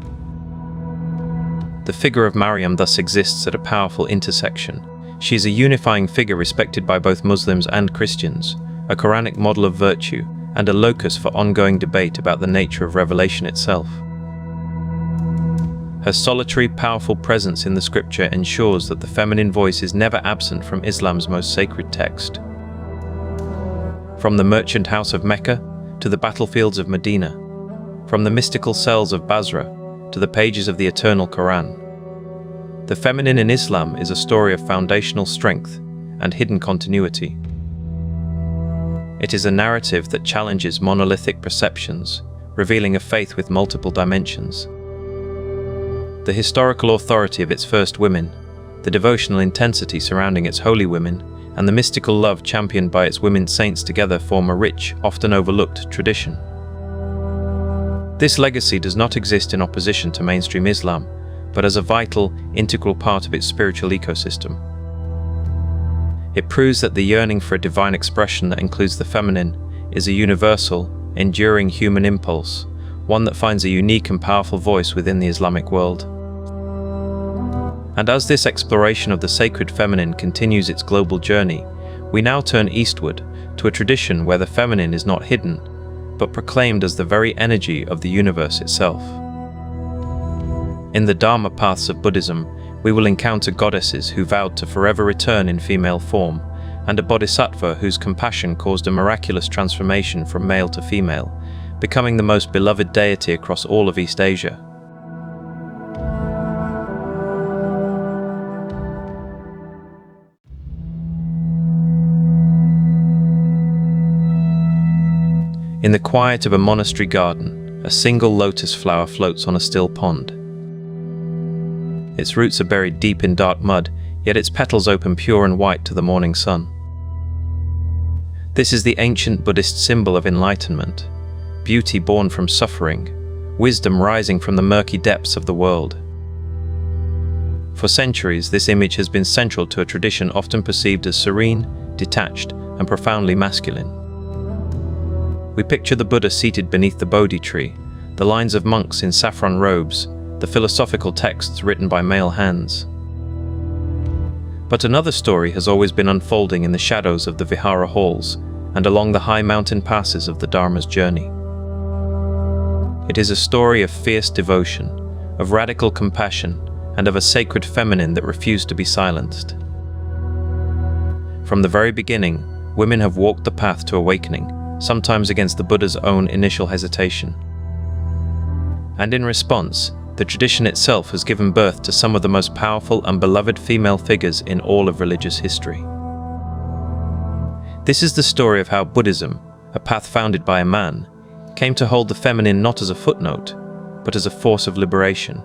The figure of Maryam thus exists at a powerful intersection. She is a unifying figure respected by both Muslims and Christians, a Quranic model of virtue, and a locus for ongoing debate about the nature of revelation itself. Her solitary, powerful presence in the scripture ensures that the feminine voice is never absent from Islam's most sacred text. From the merchant house of Mecca to the battlefields of Medina, from the mystical cells of Basra to the pages of the eternal Quran, the feminine in Islam is a story of foundational strength and hidden continuity. It is a narrative that challenges monolithic perceptions, revealing a faith with multiple dimensions. The historical authority of its first women, the devotional intensity surrounding its holy women, and the mystical love championed by its women saints together form a rich, often overlooked tradition. This legacy does not exist in opposition to mainstream Islam, but as a vital, integral part of its spiritual ecosystem. It proves that the yearning for a divine expression that includes the feminine is a universal, enduring human impulse, one that finds a unique and powerful voice within the Islamic world. And as this exploration of the sacred feminine continues its global journey, we now turn eastward to a tradition where the feminine is not hidden, but proclaimed as the very energy of the universe itself. In the Dharma paths of Buddhism, we will encounter goddesses who vowed to forever return in female form, and a bodhisattva whose compassion caused a miraculous transformation from male to female, becoming the most beloved deity across all of East Asia. In the quiet of a monastery garden, a single lotus flower floats on a still pond. Its roots are buried deep in dark mud, yet its petals open pure and white to the morning sun. This is the ancient Buddhist symbol of enlightenment, beauty born from suffering, wisdom rising from the murky depths of the world. For centuries, this image has been central to a tradition often perceived as serene, detached, and profoundly masculine. We picture the Buddha seated beneath the Bodhi tree, the lines of monks in saffron robes, the philosophical texts written by male hands. But another story has always been unfolding in the shadows of the Vihara halls and along the high mountain passes of the Dharma's journey. It is a story of fierce devotion, of radical compassion, and of a sacred feminine that refused to be silenced. From the very beginning, women have walked the path to awakening, sometimes against the Buddha's own initial hesitation. And in response, the tradition itself has given birth to some of the most powerful and beloved female figures in all of religious history. This is the story of how Buddhism, a path founded by a man, came to hold the feminine not as a footnote, but as a force of liberation.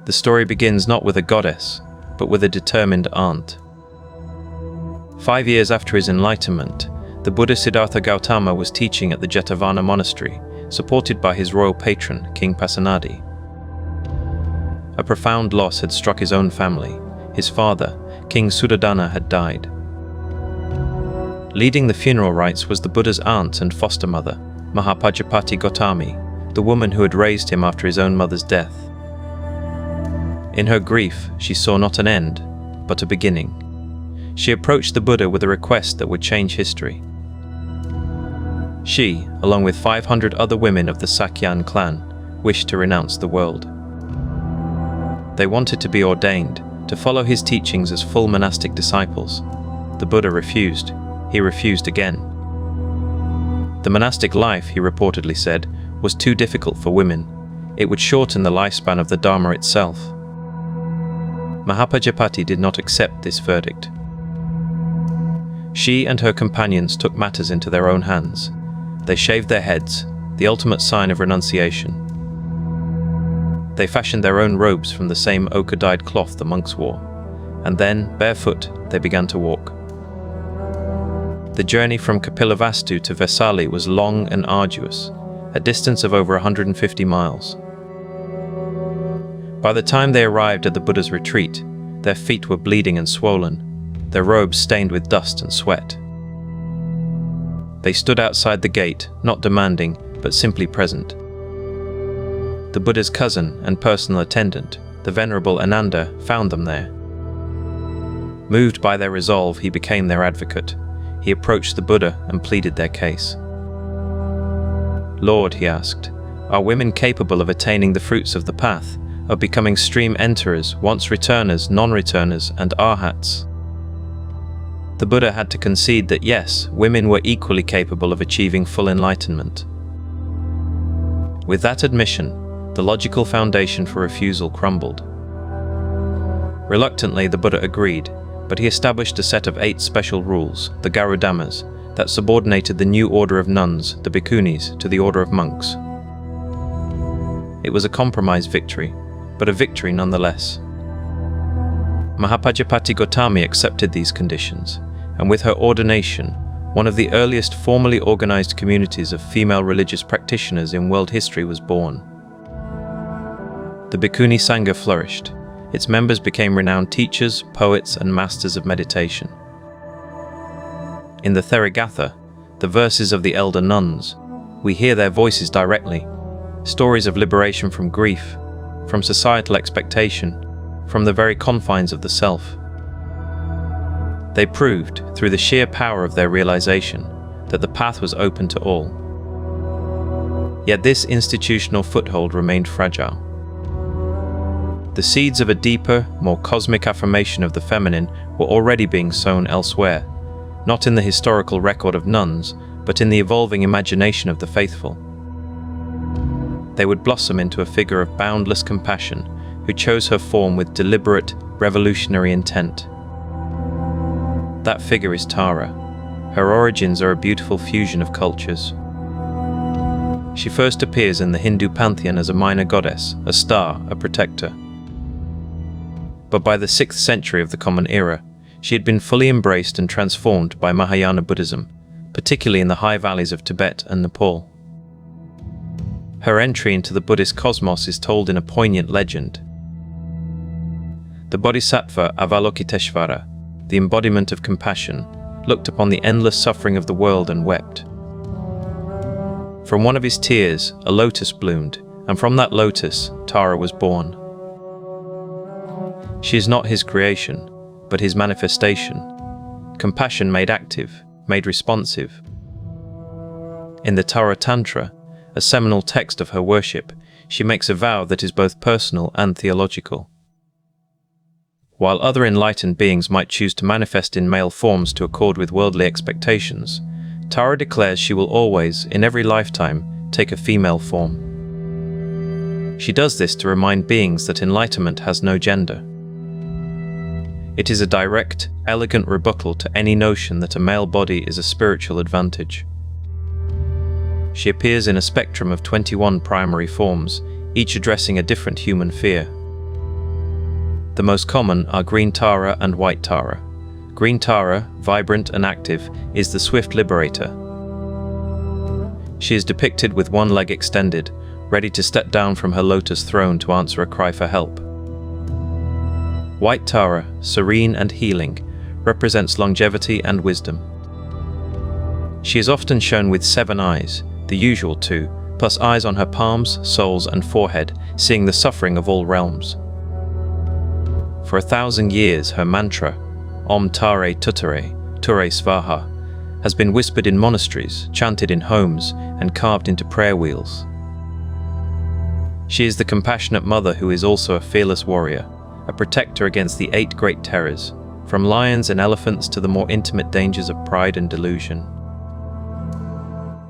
The story begins not with a goddess, but with a determined aunt. 5 years after his enlightenment, the Buddha Siddhartha Gautama was teaching at the Jetavana monastery, supported by his royal patron, King Pasenadi. A profound loss had struck his own family. His father, King Suddhodana, had died. Leading the funeral rites was the Buddha's aunt and foster mother, Mahapajapati Gotami, the woman who had raised him after his own mother's death. In her grief, she saw not an end, but a beginning. She approached the Buddha with a request that would change history. She, along with 500 other women of the Sakyan clan, wished to renounce the world. They wanted to be ordained, to follow his teachings as full monastic disciples. The Buddha refused. He refused again. The monastic life, he reportedly said, was too difficult for women. It would shorten the lifespan of the Dharma itself. Mahapajapati did not accept this verdict. She and her companions took matters into their own hands. They shaved their heads, the ultimate sign of renunciation. They fashioned their own robes from the same ochre-dyed cloth the monks wore, and then, barefoot, they began to walk. The journey from Kapilavastu to Vesali was long and arduous, a distance of over 150 miles. By the time they arrived at the Buddha's retreat, their feet were bleeding and swollen, their robes stained with dust and sweat. They stood outside the gate, not demanding, but simply present. The Buddha's cousin and personal attendant, the Venerable Ananda, found them there. Moved by their resolve, he became their advocate. He approached the Buddha and pleaded their case. "Lord," he asked, "are women capable of attaining the fruits of the path, of becoming stream enterers, once returners, non-returners, and arhats?" The Buddha had to concede that yes, women were equally capable of achieving full enlightenment. With that admission, the logical foundation for refusal crumbled. Reluctantly, the Buddha agreed, but he established a set of 8 special rules, the Garudhammas, that subordinated the new order of nuns, the bhikkhunis, to the order of monks. It was a compromise victory, but a victory nonetheless. Mahapajapati Gotami accepted these conditions, and with her ordination, one of the earliest formally organized communities of female religious practitioners in world history was born. The Bhikkhuni Sangha flourished. Its members became renowned teachers, poets, and masters of meditation. In the Therigatha, the verses of the elder nuns, we hear their voices directly, stories of liberation from grief, from societal expectation, from the very confines of the self. They proved, through the sheer power of their realization, that the path was open to all. Yet this institutional foothold remained fragile. The seeds of a deeper, more cosmic affirmation of the feminine were already being sown elsewhere, not in the historical record of nuns, but in the evolving imagination of the faithful. They would blossom into a figure of boundless compassion, who chose her form with deliberate, revolutionary intent. That figure is Tara. Her origins are a beautiful fusion of cultures. She first appears in the Hindu pantheon as a minor goddess, a star, a protector. But by the 6th century of the Common Era, she had been fully embraced and transformed by Mahayana Buddhism, particularly in the high valleys of Tibet and Nepal. Her entry into the Buddhist cosmos is told in a poignant legend. The Bodhisattva Avalokiteshvara, the embodiment of compassion, looked upon the endless suffering of the world and wept. From one of his tears, a lotus bloomed, and from that lotus, Tara was born. She is not his creation, but his manifestation. Compassion made active, made responsive. In the Tara Tantra, a seminal text of her worship, she makes a vow that is both personal and theological. While other enlightened beings might choose to manifest in male forms to accord with worldly expectations, Tara declares she will always, in every lifetime, take a female form. She does this to remind beings that enlightenment has no gender. It is a direct, elegant rebuttal to any notion that a male body is a spiritual advantage. She appears in a spectrum of 21 primary forms, each addressing a different human fear. The most common are green Tara and white Tara. Green Tara, vibrant and active, is the swift liberator. She is depicted with one leg extended, ready to step down from her lotus throne to answer a cry for help. White Tara, serene and healing, represents longevity and wisdom. She is often shown with 7 eyes, the usual 2, plus eyes on her palms, soles and forehead, seeing the suffering of all realms. For 1,000 years, her mantra, Om Tare Tutere, Ture Svaha, has been whispered in monasteries, chanted in homes, and carved into prayer wheels. She is the compassionate mother who is also a fearless warrior, a protector against the 8 great terrors, from lions and elephants to the more intimate dangers of pride and delusion.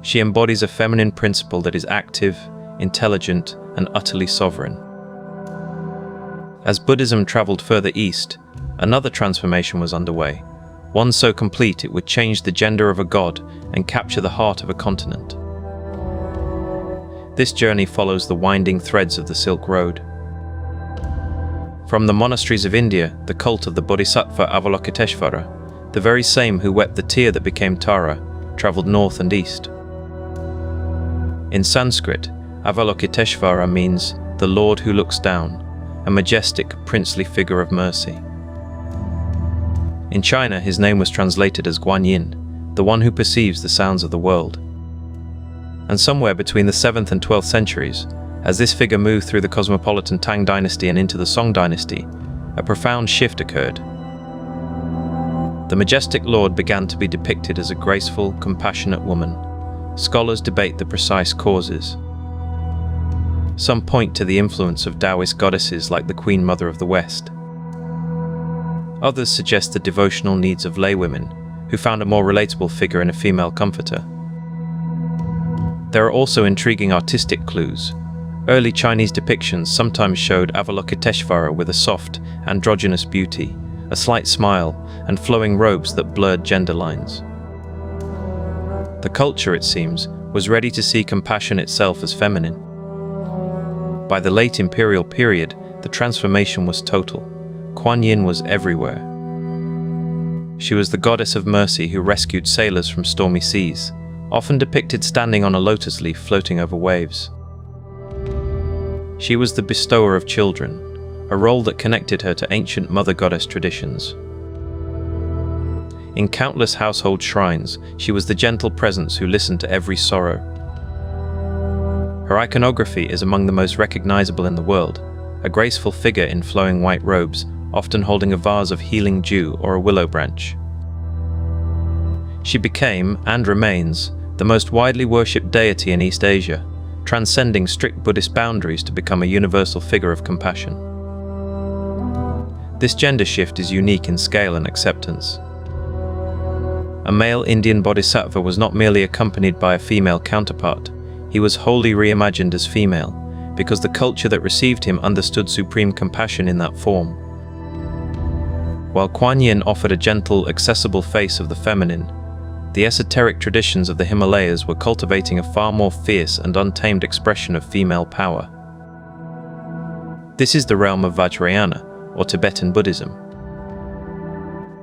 She embodies a feminine principle that is active, intelligent, and utterly sovereign. As Buddhism traveled further east, another transformation was underway, one so complete it would change the gender of a god and capture the heart of a continent. This journey follows the winding threads of the Silk Road. From the monasteries of India, the cult of the Bodhisattva Avalokiteshvara, the very same who wept the tear that became Tara, traveled north and east. In Sanskrit, Avalokiteshvara means the Lord who looks down, a majestic, princely figure of mercy. In China, his name was translated as Guan Yin, the one who perceives the sounds of the world. And somewhere between the 7th and 12th centuries, as this figure moved through the cosmopolitan Tang dynasty and into the Song dynasty, a profound shift occurred. The majestic Lord began to be depicted as a graceful, compassionate woman. Scholars debate the precise causes. Some point to the influence of Taoist goddesses like the Queen Mother of the West. Others suggest the devotional needs of laywomen, who found a more relatable figure in a female comforter. There are also intriguing artistic clues. Early Chinese depictions sometimes showed Avalokiteshvara with a soft, androgynous beauty, a slight smile, and flowing robes that blurred gender lines. The culture, it seems, was ready to see compassion itself as feminine. By the late imperial period, the transformation was total. Kuan Yin was everywhere. She was the goddess of mercy who rescued sailors from stormy seas, often depicted standing on a lotus leaf floating over waves. She was the bestower of children, a role that connected her to ancient mother goddess traditions. In countless household shrines, she was the gentle presence who listened to every sorrow. Her iconography is among the most recognizable in the world, a graceful figure in flowing white robes, often holding a vase of healing dew or a willow branch. She became, and remains, the most widely worshipped deity in East Asia, transcending strict Buddhist boundaries to become a universal figure of compassion. This gender shift is unique in scale and acceptance. A male Indian bodhisattva was not merely accompanied by a female counterpart, he was wholly reimagined as female, because the culture that received him understood supreme compassion in that form. While Kuan Yin offered a gentle, accessible face of the feminine, the esoteric traditions of the Himalayas were cultivating a far more fierce and untamed expression of female power. This is the realm of Vajrayana, or Tibetan Buddhism.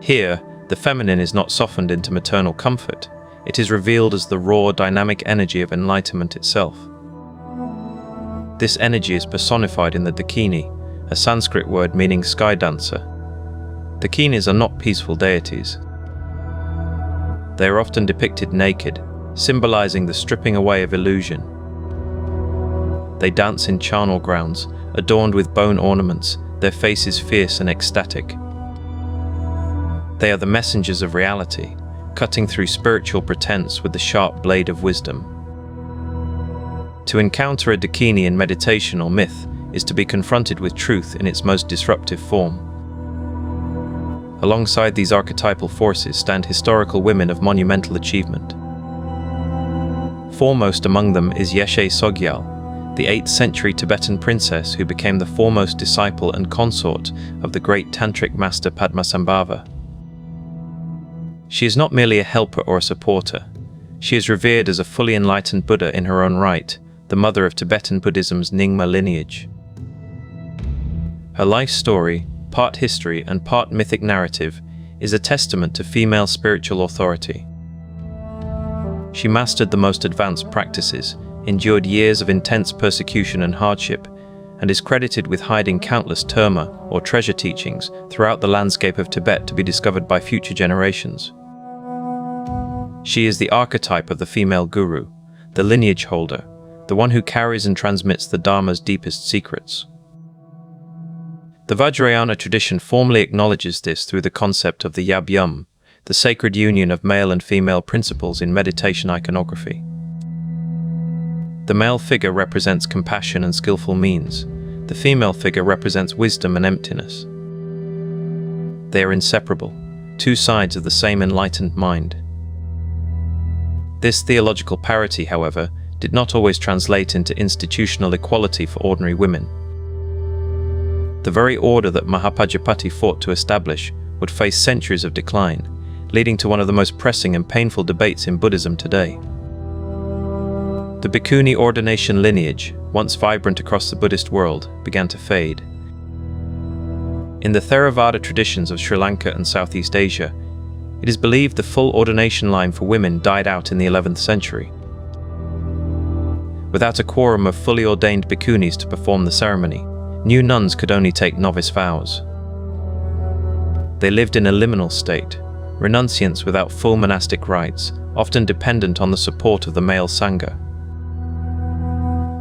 Here, the feminine is not softened into maternal comfort, it is revealed as the raw, dynamic energy of enlightenment itself. This energy is personified in the Dakini, a Sanskrit word meaning sky dancer. Dakinis are not peaceful deities. They are often depicted naked, symbolizing the stripping away of illusion. They dance in charnel grounds, adorned with bone ornaments, their faces fierce and ecstatic. They are the messengers of reality, cutting through spiritual pretense with the sharp blade of wisdom. To encounter a Dakini in meditation or myth is to be confronted with truth in its most disruptive form. Alongside these archetypal forces stand historical women of monumental achievement. Foremost among them is Yeshe Sogyal, the 8th century Tibetan princess who became the foremost disciple and consort of the great tantric master Padmasambhava. She is not merely a helper or a supporter. She is revered as a fully enlightened Buddha in her own right, the mother of Tibetan Buddhism's Nyingma lineage. Her life story, part history and part mythic narrative, is a testament to female spiritual authority. She mastered the most advanced practices, endured years of intense persecution and hardship, and is credited with hiding countless terma or treasure teachings throughout the landscape of Tibet to be discovered by future generations. She is the archetype of the female guru, the lineage holder, the one who carries and transmits the Dharma's deepest secrets. The Vajrayana tradition formally acknowledges this through the concept of the Yab-yum, the sacred union of male and female principles in meditation iconography. The male figure represents compassion and skillful means. The female figure represents wisdom and emptiness. They are inseparable, two sides of the same enlightened mind. This theological parity, however, did not always translate into institutional equality for ordinary women. The very order that Mahapajapati fought to establish would face centuries of decline, leading to one of the most pressing and painful debates in Buddhism today. The Bhikkhuni ordination lineage, once vibrant across the Buddhist world, began to fade. In the Theravada traditions of Sri Lanka and Southeast Asia, it is believed the full ordination line for women died out in the 11th century. Without a quorum of fully ordained bhikkhunis to perform the ceremony, new nuns could only take novice vows. They lived in a liminal state, renunciants without full monastic rites, often dependent on the support of the male sangha.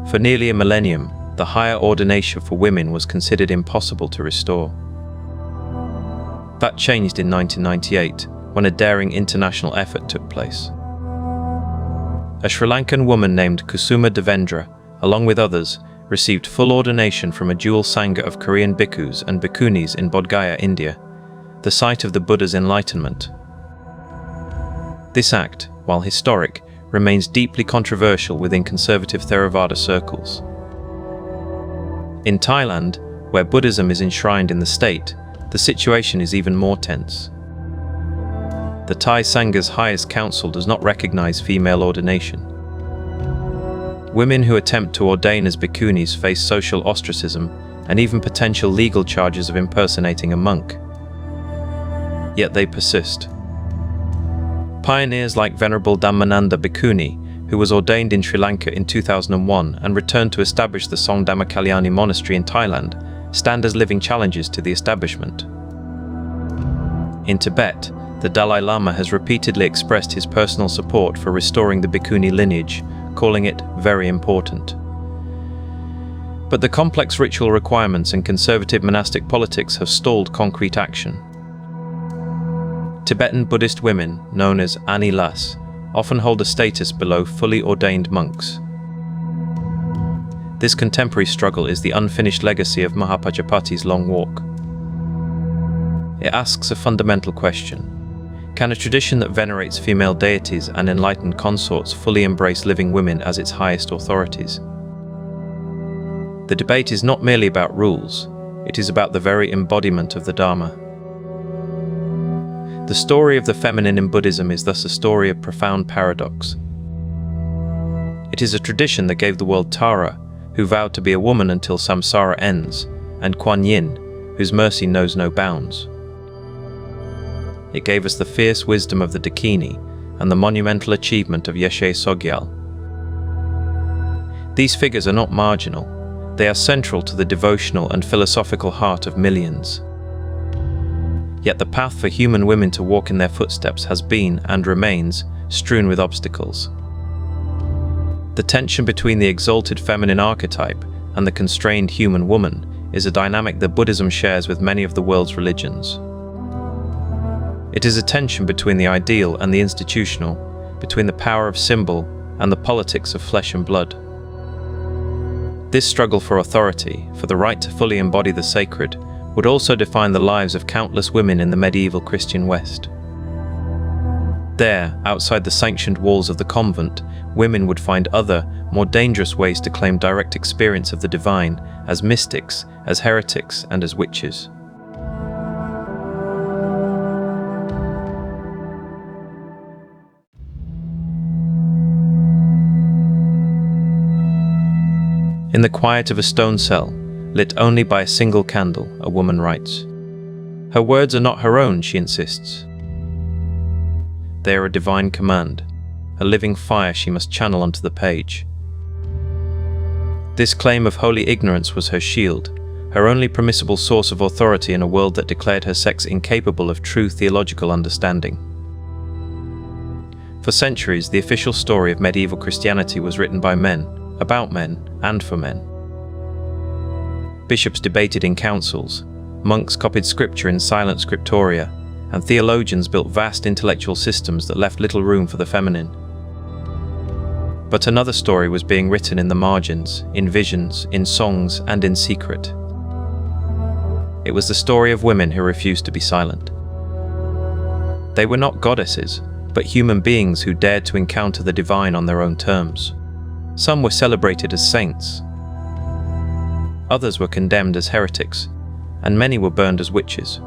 For nearly a millennium, the higher ordination for women was considered impossible to restore. That changed in 1998, when a daring international effort took place. A Sri Lankan woman named Kusuma Devendra, along with others, received full ordination from a dual sangha of Korean bhikkhus and bhikkhunis in Bodh Gaya, India, the site of the Buddha's enlightenment. This act, while historic, remains deeply controversial within conservative Theravada circles. In Thailand, where Buddhism is enshrined in the state, the situation is even more tense. The Thai Sangha's highest council does not recognize female ordination. Women who attempt to ordain as bhikkhunis face social ostracism and even potential legal charges of impersonating a monk. Yet they persist. Pioneers like Venerable Dhammananda Bhikkhuni, who was ordained in Sri Lanka in 2001 and returned to establish the Songdhamma Kalyani monastery in Thailand, stand as living challenges to the establishment. In Tibet, the Dalai Lama has repeatedly expressed his personal support for restoring the Bhikkhuni lineage, calling it very important. But the complex ritual requirements and conservative monastic politics have stalled concrete action. Tibetan Buddhist women, known as Ani Las, often hold a status below fully ordained monks. This contemporary struggle is the unfinished legacy of Mahapajapati's long walk. It asks a fundamental question. Can a tradition that venerates female deities and enlightened consorts fully embrace living women as its highest authorities? The debate is not merely about rules, it is about the very embodiment of the Dharma. The story of the feminine in Buddhism is thus a story of profound paradox. It is a tradition that gave the world Tara, who vowed to be a woman until samsara ends, and Kuan Yin, whose mercy knows no bounds. It gave us the fierce wisdom of the Dakini and the monumental achievement of Yeshe Sogyal. These figures are not marginal, they are central to the devotional and philosophical heart of millions. Yet the path for human women to walk in their footsteps has been, and remains, strewn with obstacles. The tension between the exalted feminine archetype and the constrained human woman is a dynamic that Buddhism shares with many of the world's religions. It is a tension between the ideal and the institutional, between the power of symbol and the politics of flesh and blood. This struggle for authority, for the right to fully embody the sacred, would also define the lives of countless women in the medieval Christian West. There, outside the sanctioned walls of the convent, women would find other, more dangerous ways to claim direct experience of the divine, as mystics, as heretics, and as witches. In the quiet of a stone cell, lit only by a single candle, a woman writes. Her words are not her own, she insists. They are a divine command, a living fire she must channel onto the page. This claim of holy ignorance was her shield, her only permissible source of authority in a world that declared her sex incapable of true theological understanding. For centuries, the official story of medieval Christianity was written by men, about men, and for men. Bishops debated in councils, monks copied scripture in silent scriptoria, and theologians built vast intellectual systems that left little room for the feminine. But another story was being written in the margins, in visions, in songs, and in secret. It was the story of women who refused to be silent. They were not goddesses, but human beings who dared to encounter the divine on their own terms. Some were celebrated as saints. Others were condemned as heretics, and many were burned as witches.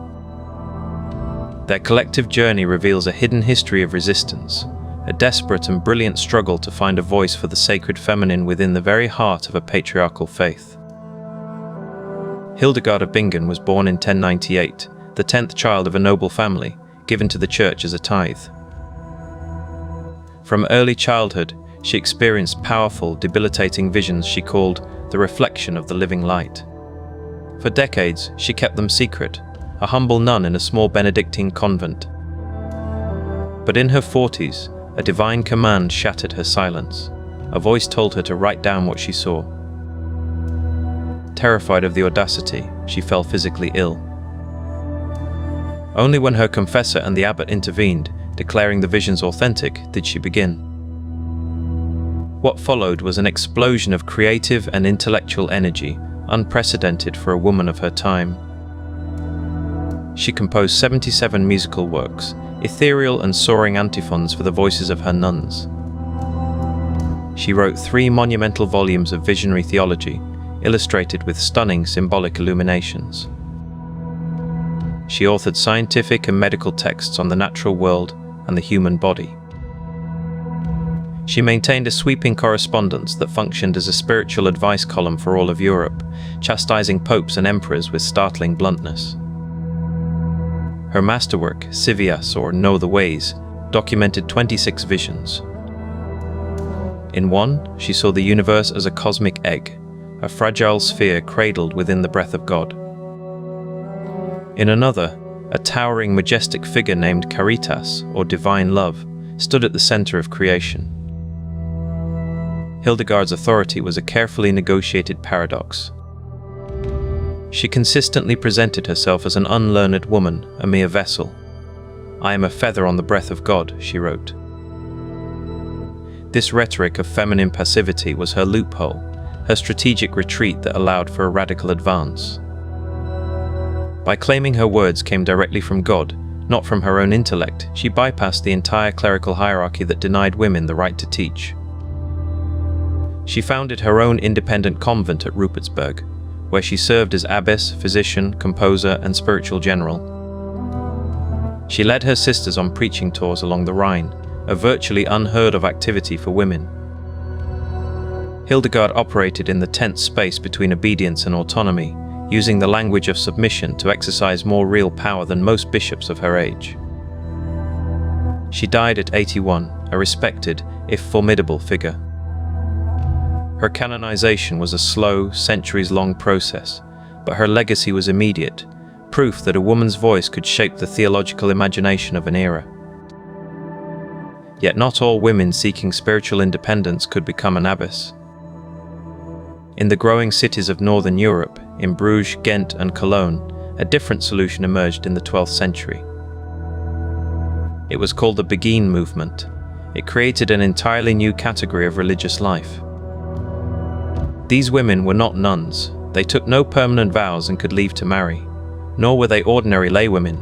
Their collective journey reveals a hidden history of resistance, a desperate and brilliant struggle to find a voice for the sacred feminine within the very heart of a patriarchal faith. Hildegard of Bingen was born in 1098, the 10th child of a noble family, given to the church as a tithe. From early childhood, she experienced powerful, debilitating visions she called the reflection of the living light. For decades, she kept them secret, a humble nun in a small Benedictine convent. But in her 40s, a divine command shattered her silence. A voice told her to write down what she saw. Terrified of the audacity, she fell physically ill. Only when her confessor and the abbot intervened, declaring the visions authentic, did she begin. What followed was an explosion of creative and intellectual energy, unprecedented for a woman of her time. She composed 77 musical works, ethereal and soaring antiphons for the voices of her nuns. She wrote 3 monumental volumes of visionary theology, illustrated with stunning symbolic illuminations. She authored scientific and medical texts on the natural world and the human body. She maintained a sweeping correspondence that functioned as a spiritual advice column for all of Europe, chastising popes and emperors with startling bluntness. Her masterwork, Civias, or Know the Ways, documented 26 visions. In one, she saw the universe as a cosmic egg, a fragile sphere cradled within the breath of God. In another, a towering, majestic figure named Caritas, or Divine Love, stood at the center of creation. Hildegard's authority was a carefully negotiated paradox. She consistently presented herself as an unlearned woman, a mere vessel. "I am a feather on the breath of God," she wrote. This rhetoric of feminine passivity was her loophole, her strategic retreat that allowed for a radical advance. By claiming her words came directly from God, not from her own intellect, she bypassed the entire clerical hierarchy that denied women the right to teach. She founded her own independent convent at Rupertsberg, where she served as abbess, physician, composer, and spiritual general. She led her sisters on preaching tours along the Rhine, a virtually unheard of activity for women. Hildegard operated in the tense space between obedience and autonomy, using the language of submission to exercise more real power than most bishops of her age. She died at 81, a respected, if formidable, figure. Her canonization was a slow, centuries-long process, but her legacy was immediate, proof that a woman's voice could shape the theological imagination of an era. Yet not all women seeking spiritual independence could become an abbess. In the growing cities of Northern Europe, in Bruges, Ghent and Cologne, a different solution emerged in the 12th century. It was called the Beguine movement. It created an entirely new category of religious life. These women were not nuns. They took no permanent vows and could leave to marry, nor were they ordinary laywomen.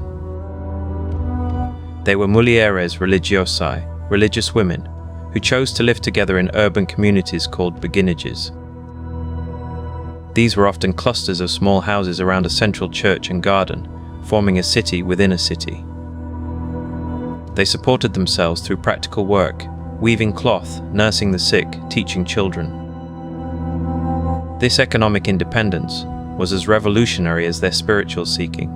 They were mulieres religiosae, religious women, who chose to live together in urban communities called beguinages. These were often clusters of small houses around a central church and garden, forming a city within a city. They supported themselves through practical work, weaving cloth, nursing the sick, teaching children. This economic independence was as revolutionary as their spiritual seeking.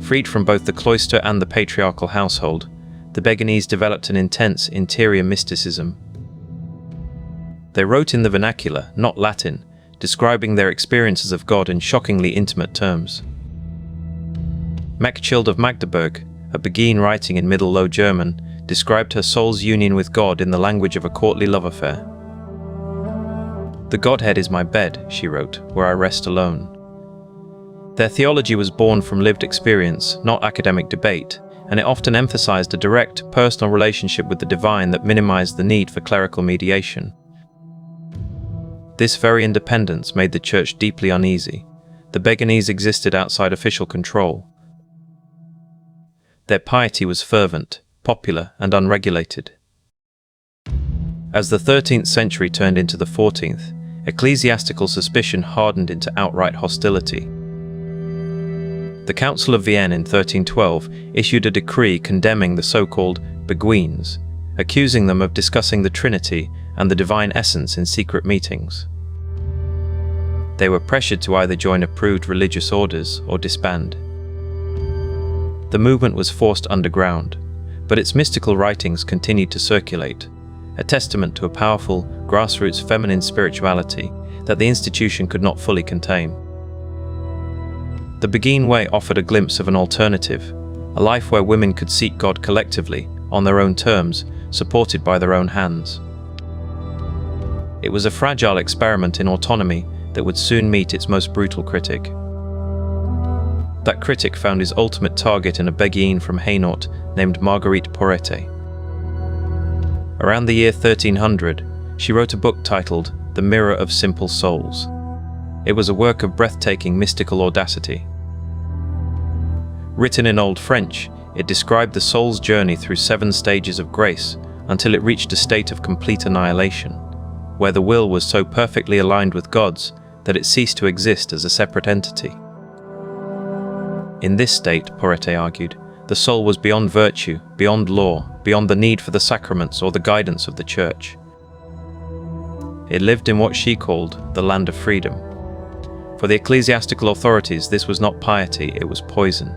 Freed from both the cloister and the patriarchal household, the Beguinese developed an intense interior mysticism. They wrote in the vernacular, not Latin, describing their experiences of God in shockingly intimate terms. Mechthild of Magdeburg, a Beguine writing in Middle Low German, described her soul's union with God in the language of a courtly love affair. "The Godhead is my bed," she wrote, "where I rest alone." Their theology was born from lived experience, not academic debate, and it often emphasized a direct, personal relationship with the divine that minimized the need for clerical mediation. This very independence made the church deeply uneasy. The Beguinese existed outside official control. Their piety was fervent, popular, and unregulated. As the 13th century turned into the 14th, ecclesiastical suspicion hardened into outright hostility. The Council of Vienne in 1312 issued a decree condemning the so-called Beguines, accusing them of discussing the Trinity and the divine essence in secret meetings. They were pressured to either join approved religious orders or disband. The movement was forced underground, but its mystical writings continued to circulate, a testament to a powerful, grassroots feminine spirituality that the institution could not fully contain. The Beguine way offered a glimpse of an alternative, a life where women could seek God collectively, on their own terms, supported by their own hands. It was a fragile experiment in autonomy that would soon meet its most brutal critic. That critic found his ultimate target in a Beguine from Hainaut named Marguerite Porete. Around the year 1300, she wrote a book titled The Mirror of Simple Souls. It was a work of breathtaking mystical audacity. Written in Old French, it described the soul's journey through 7 stages of grace until it reached a state of complete annihilation, where the will was so perfectly aligned with God's that it ceased to exist as a separate entity. In this state, Porete argued, the soul was beyond virtue, beyond law, beyond the need for the sacraments or the guidance of the church. It lived in what she called the land of freedom. For the ecclesiastical authorities, this was not piety, it was poison.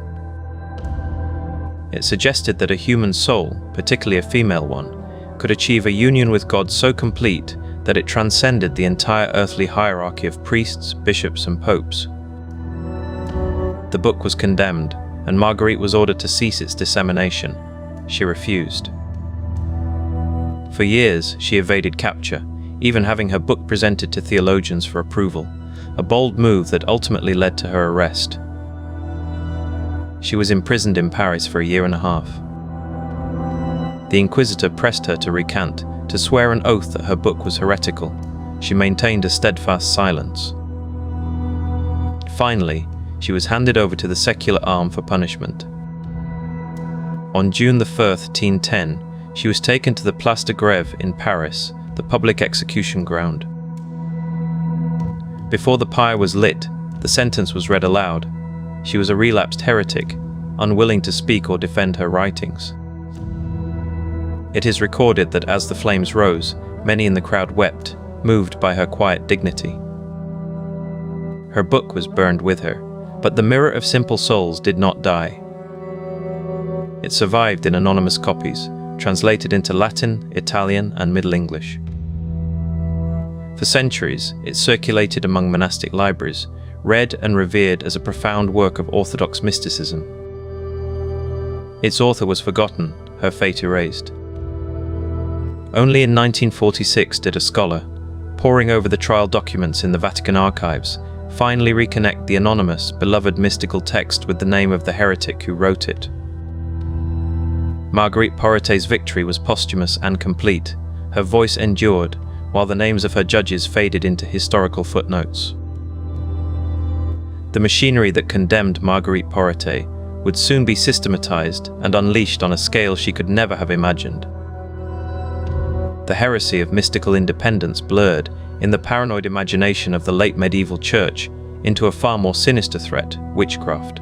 It suggested that a human soul, particularly a female one, could achieve a union with God so complete that it transcended the entire earthly hierarchy of priests, bishops, and popes. The book was condemned, and Marguerite was ordered to cease its dissemination. She refused. For years, she evaded capture, even having her book presented to theologians for approval, a bold move that ultimately led to her arrest. She was imprisoned in Paris for 1.5 years. The Inquisitor pressed her to recant, to swear an oath that her book was heretical. She maintained a steadfast silence. Finally, she was handed over to the secular arm for punishment. On June 1st, 1310, she was taken to the Place de Grève in Paris, the public execution ground. Before the pyre was lit, the sentence was read aloud. She was a relapsed heretic, unwilling to speak or defend her writings. It is recorded that as the flames rose, many in the crowd wept, moved by her quiet dignity. Her book was burned with her, but the Mirror of Simple Souls did not die. It survived in anonymous copies, translated into Latin, Italian, and Middle English. For centuries, it circulated among monastic libraries, read and revered as a profound work of Orthodox mysticism. Its author was forgotten, her fate erased. Only in 1946 did a scholar, poring over the trial documents in the Vatican archives, finally reconnect the anonymous, beloved mystical text with the name of the heretic who wrote it. Marguerite Porretet's victory was posthumous and complete. Her voice endured, while the names of her judges faded into historical footnotes. The machinery that condemned Marguerite Porretet would soon be systematized and unleashed on a scale she could never have imagined. The heresy of mystical independence blurred, in the paranoid imagination of the late medieval church, into a far more sinister threat: witchcraft.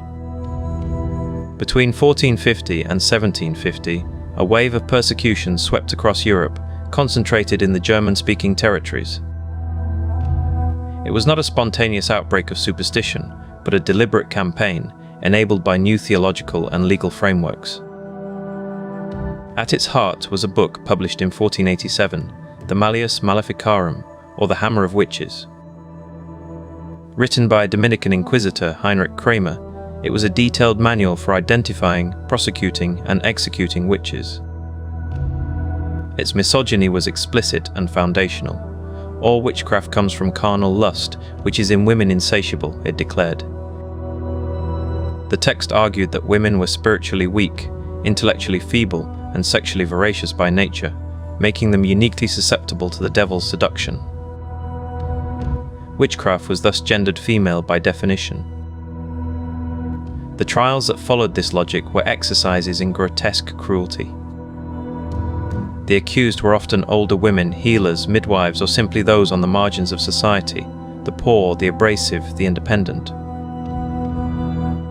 Between 1450 and 1750, a wave of persecution swept across Europe, concentrated in the German-speaking territories. It was not a spontaneous outbreak of superstition, but a deliberate campaign, enabled by new theological and legal frameworks. At its heart was a book published in 1487, the Malleus Maleficarum, or the Hammer of Witches. Written by Dominican Inquisitor Heinrich Kramer, it was a detailed manual for identifying, prosecuting, and executing witches. Its misogyny was explicit and foundational. All witchcraft comes from carnal lust, which is in women insatiable, it declared. The text argued that women were spiritually weak, intellectually feeble, and sexually voracious by nature, making them uniquely susceptible to the devil's seduction. Witchcraft was thus gendered female by definition. The trials that followed this logic were exercises in grotesque cruelty. The accused were often older women, healers, midwives, or simply those on the margins of society, the poor, the abrasive, the independent.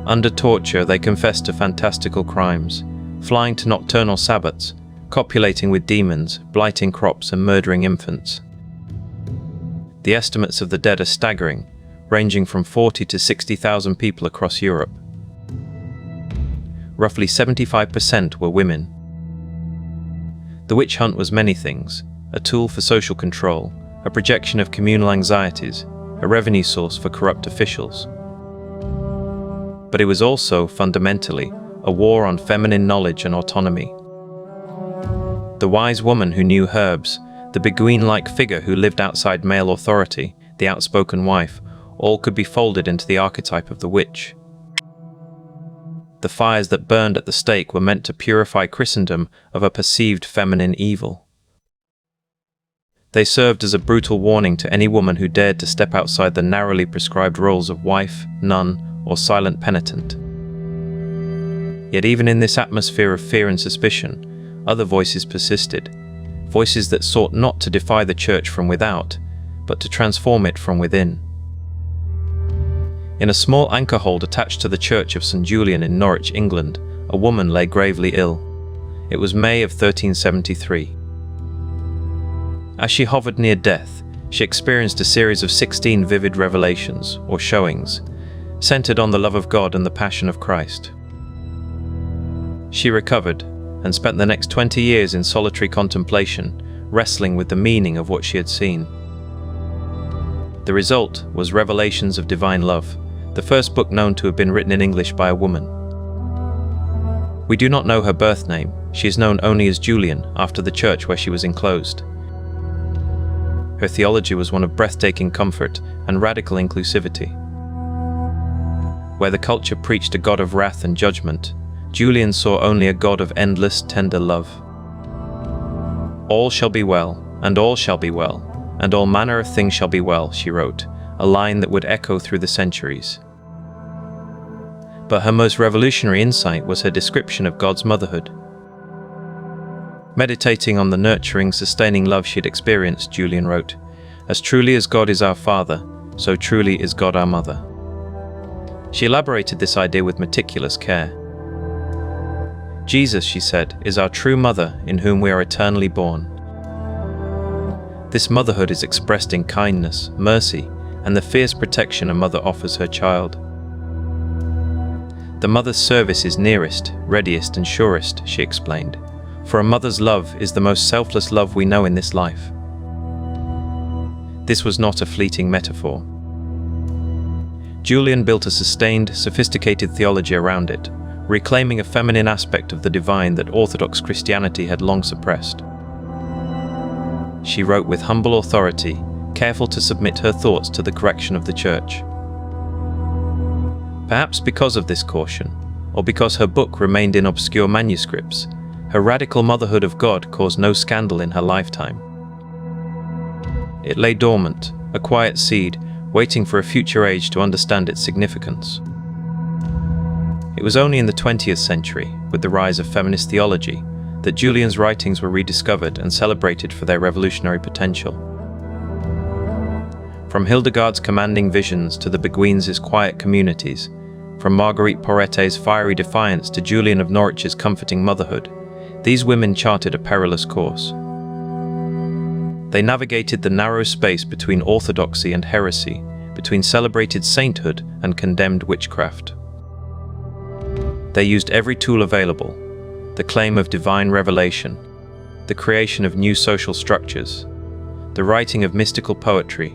Under torture, they confessed to fantastical crimes, flying to nocturnal sabbats, copulating with demons, blighting crops, and murdering infants. The estimates of the dead are staggering, ranging from 40 to 60,000 people across Europe. Roughly 75% were women. The witch hunt was many things: a tool for social control, a projection of communal anxieties, a revenue source for corrupt officials. But it was also, fundamentally, a war on feminine knowledge and autonomy. The wise woman who knew herbs, the beguine-like figure who lived outside male authority, the outspoken wife, all could be folded into the archetype of the witch. The fires that burned at the stake were meant to purify Christendom of a perceived feminine evil. They served as a brutal warning to any woman who dared to step outside the narrowly prescribed roles of wife, nun, or silent penitent. Yet even in this atmosphere of fear and suspicion, other voices persisted, voices that sought not to defy the church from without, but to transform it from within. In a small anchor hold attached to the Church of St. Julian in Norwich, England, a woman lay gravely ill. It was May of 1373. As she hovered near death, she experienced a series of 16 vivid revelations, or showings, centered on the love of God and the passion of Christ. She recovered, and spent the next 20 years in solitary contemplation, wrestling with the meaning of what she had seen. The result was Revelations of Divine Love, the first book known to have been written in English by a woman. We do not know her birth name. She is known only as Julian, after the church where she was enclosed. Her theology was one of breathtaking comfort and radical inclusivity. Where the culture preached a God of wrath and judgment, Julian saw only a God of endless, tender love. "All shall be well, and all shall be well, and all manner of things shall be well," she wrote, a line that would echo through the centuries. But her most revolutionary insight was her description of God's motherhood. Meditating on the nurturing, sustaining love she had experienced, Julian wrote, "As truly as God is our Father, so truly is God our Mother." She elaborated this idea with meticulous care. "Jesus," she said, "is our true mother in whom we are eternally born. This motherhood is expressed in kindness, mercy, and the fierce protection a mother offers her child. The mother's service is nearest, readiest, and surest," she explained, "for a mother's love is the most selfless love we know in this life." This was not a fleeting metaphor. Julian built a sustained, sophisticated theology around it, reclaiming a feminine aspect of the divine that Orthodox Christianity had long suppressed. She wrote with humble authority, careful to submit her thoughts to the correction of the Church. Perhaps because of this caution, or because her book remained in obscure manuscripts, her radical motherhood of God caused no scandal in her lifetime. It lay dormant, a quiet seed, waiting for a future age to understand its significance. It was only in the 20th century, with the rise of feminist theology, that Julian's writings were rediscovered and celebrated for their revolutionary potential. From Hildegard's commanding visions to the Beguines' quiet communities, from Marguerite Porret's fiery defiance to Julian of Norwich's comforting motherhood, these women charted a perilous course. They navigated the narrow space between orthodoxy and heresy, between celebrated sainthood and condemned witchcraft. They used every tool available: the claim of divine revelation, the creation of new social structures, the writing of mystical poetry,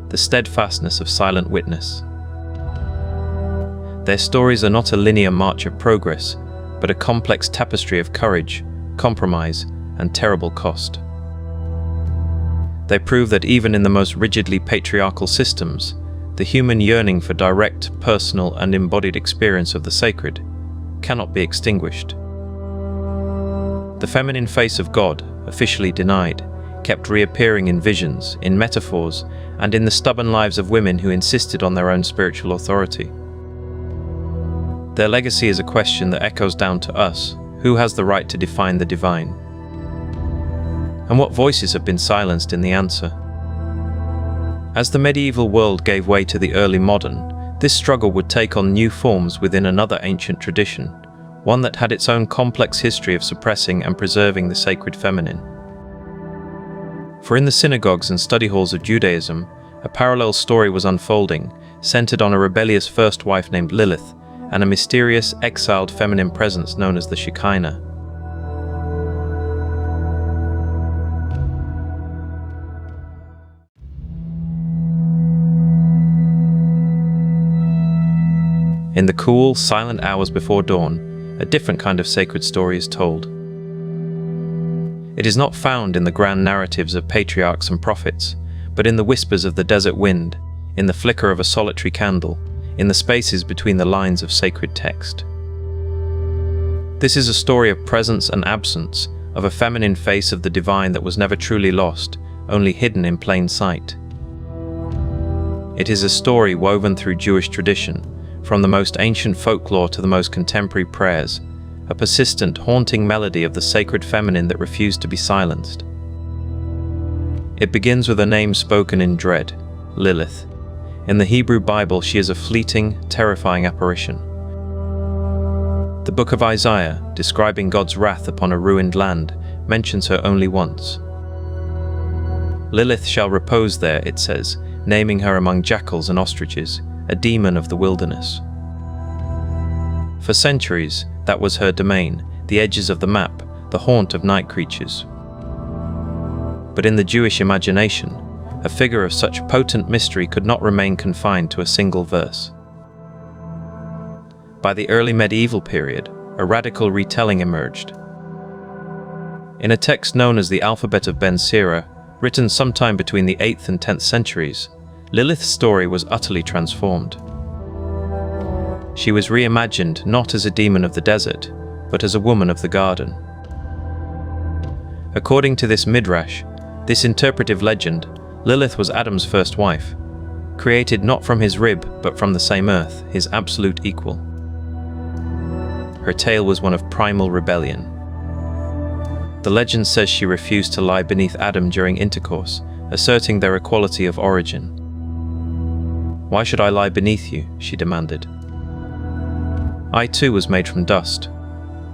the steadfastness of silent witness. Their stories are not a linear march of progress, but a complex tapestry of courage, compromise, and terrible cost. They prove that even in the most rigidly patriarchal systems, the human yearning for direct, personal, and embodied experience of the sacred cannot be extinguished. The feminine face of God, officially denied, kept reappearing in visions, in metaphors, and in the stubborn lives of women who insisted on their own spiritual authority. Their legacy is a question that echoes down to us: who has the right to define the divine? And what voices have been silenced in the answer? As the medieval world gave way to the early modern, this struggle would take on new forms within another ancient tradition, one that had its own complex history of suppressing and preserving the sacred feminine. For in the synagogues and study halls of Judaism, a parallel story was unfolding, centered on a rebellious first wife named Lilith, and a mysterious, exiled feminine presence known as the Shekhinah. In the cool, silent hours before dawn, a different kind of sacred story is told. It is not found in the grand narratives of patriarchs and prophets, but in the whispers of the desert wind, in the flicker of a solitary candle, in the spaces between the lines of sacred text. This is a story of presence and absence, of a feminine face of the divine that was never truly lost, only hidden in plain sight. It is a story woven through Jewish tradition, from the most ancient folklore to the most contemporary prayers, a persistent, haunting melody of the sacred feminine that refused to be silenced. It begins with a name spoken in dread: Lilith. In the Hebrew Bible, she is a fleeting, terrifying apparition. The book of Isaiah, describing God's wrath upon a ruined land, mentions her only once. Lilith shall repose there, it says, naming her among jackals and ostriches, a demon of the wilderness. For centuries, that was her domain, the edges of the map, the haunt of night creatures. But in the Jewish imagination, a figure of such potent mystery could not remain confined to a single verse. By the early medieval period, a radical retelling emerged. In a text known as the Alphabet of Ben Sira, written sometime between the 8th and 10th centuries, Lilith's story was utterly transformed. She was reimagined not as a demon of the desert, but as a woman of the garden. According to this midrash, this interpretive legend, Lilith was Adam's first wife, created not from his rib but from the same earth, his absolute equal. Her tale was one of primal rebellion. The legend says she refused to lie beneath Adam during intercourse, asserting their equality of origin. "Why should I lie beneath you?" she demanded. "I too was made from dust."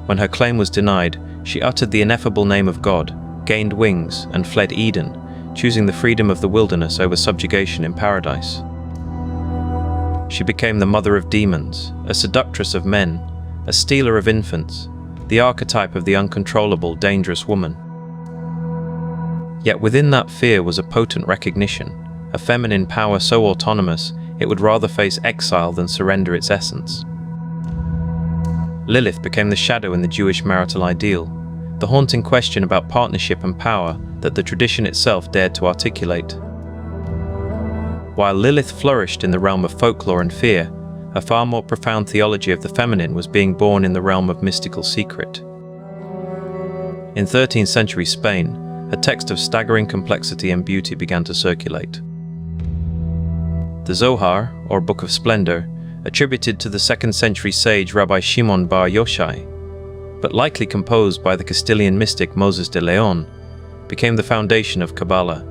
When her claim was denied, she uttered the ineffable name of God, gained wings, and fled Eden, choosing the freedom of the wilderness over subjugation in paradise. She became the mother of demons, a seductress of men, a stealer of infants, the archetype of the uncontrollable, dangerous woman. Yet within that fear was a potent recognition, a feminine power so autonomous it would rather face exile than surrender its essence. Lilith became the shadow in the Jewish marital ideal, the haunting question about partnership and power that the tradition itself dared to articulate. While Lilith flourished in the realm of folklore and fear, a far more profound theology of the feminine was being born in the realm of mystical secret. In 13th century Spain, a text of staggering complexity and beauty began to circulate. The Zohar, or Book of Splendor, attributed to the 2nd century sage Rabbi Shimon bar Yochai, but likely composed by the Castilian mystic Moses de Leon, became the foundation of Kabbalah.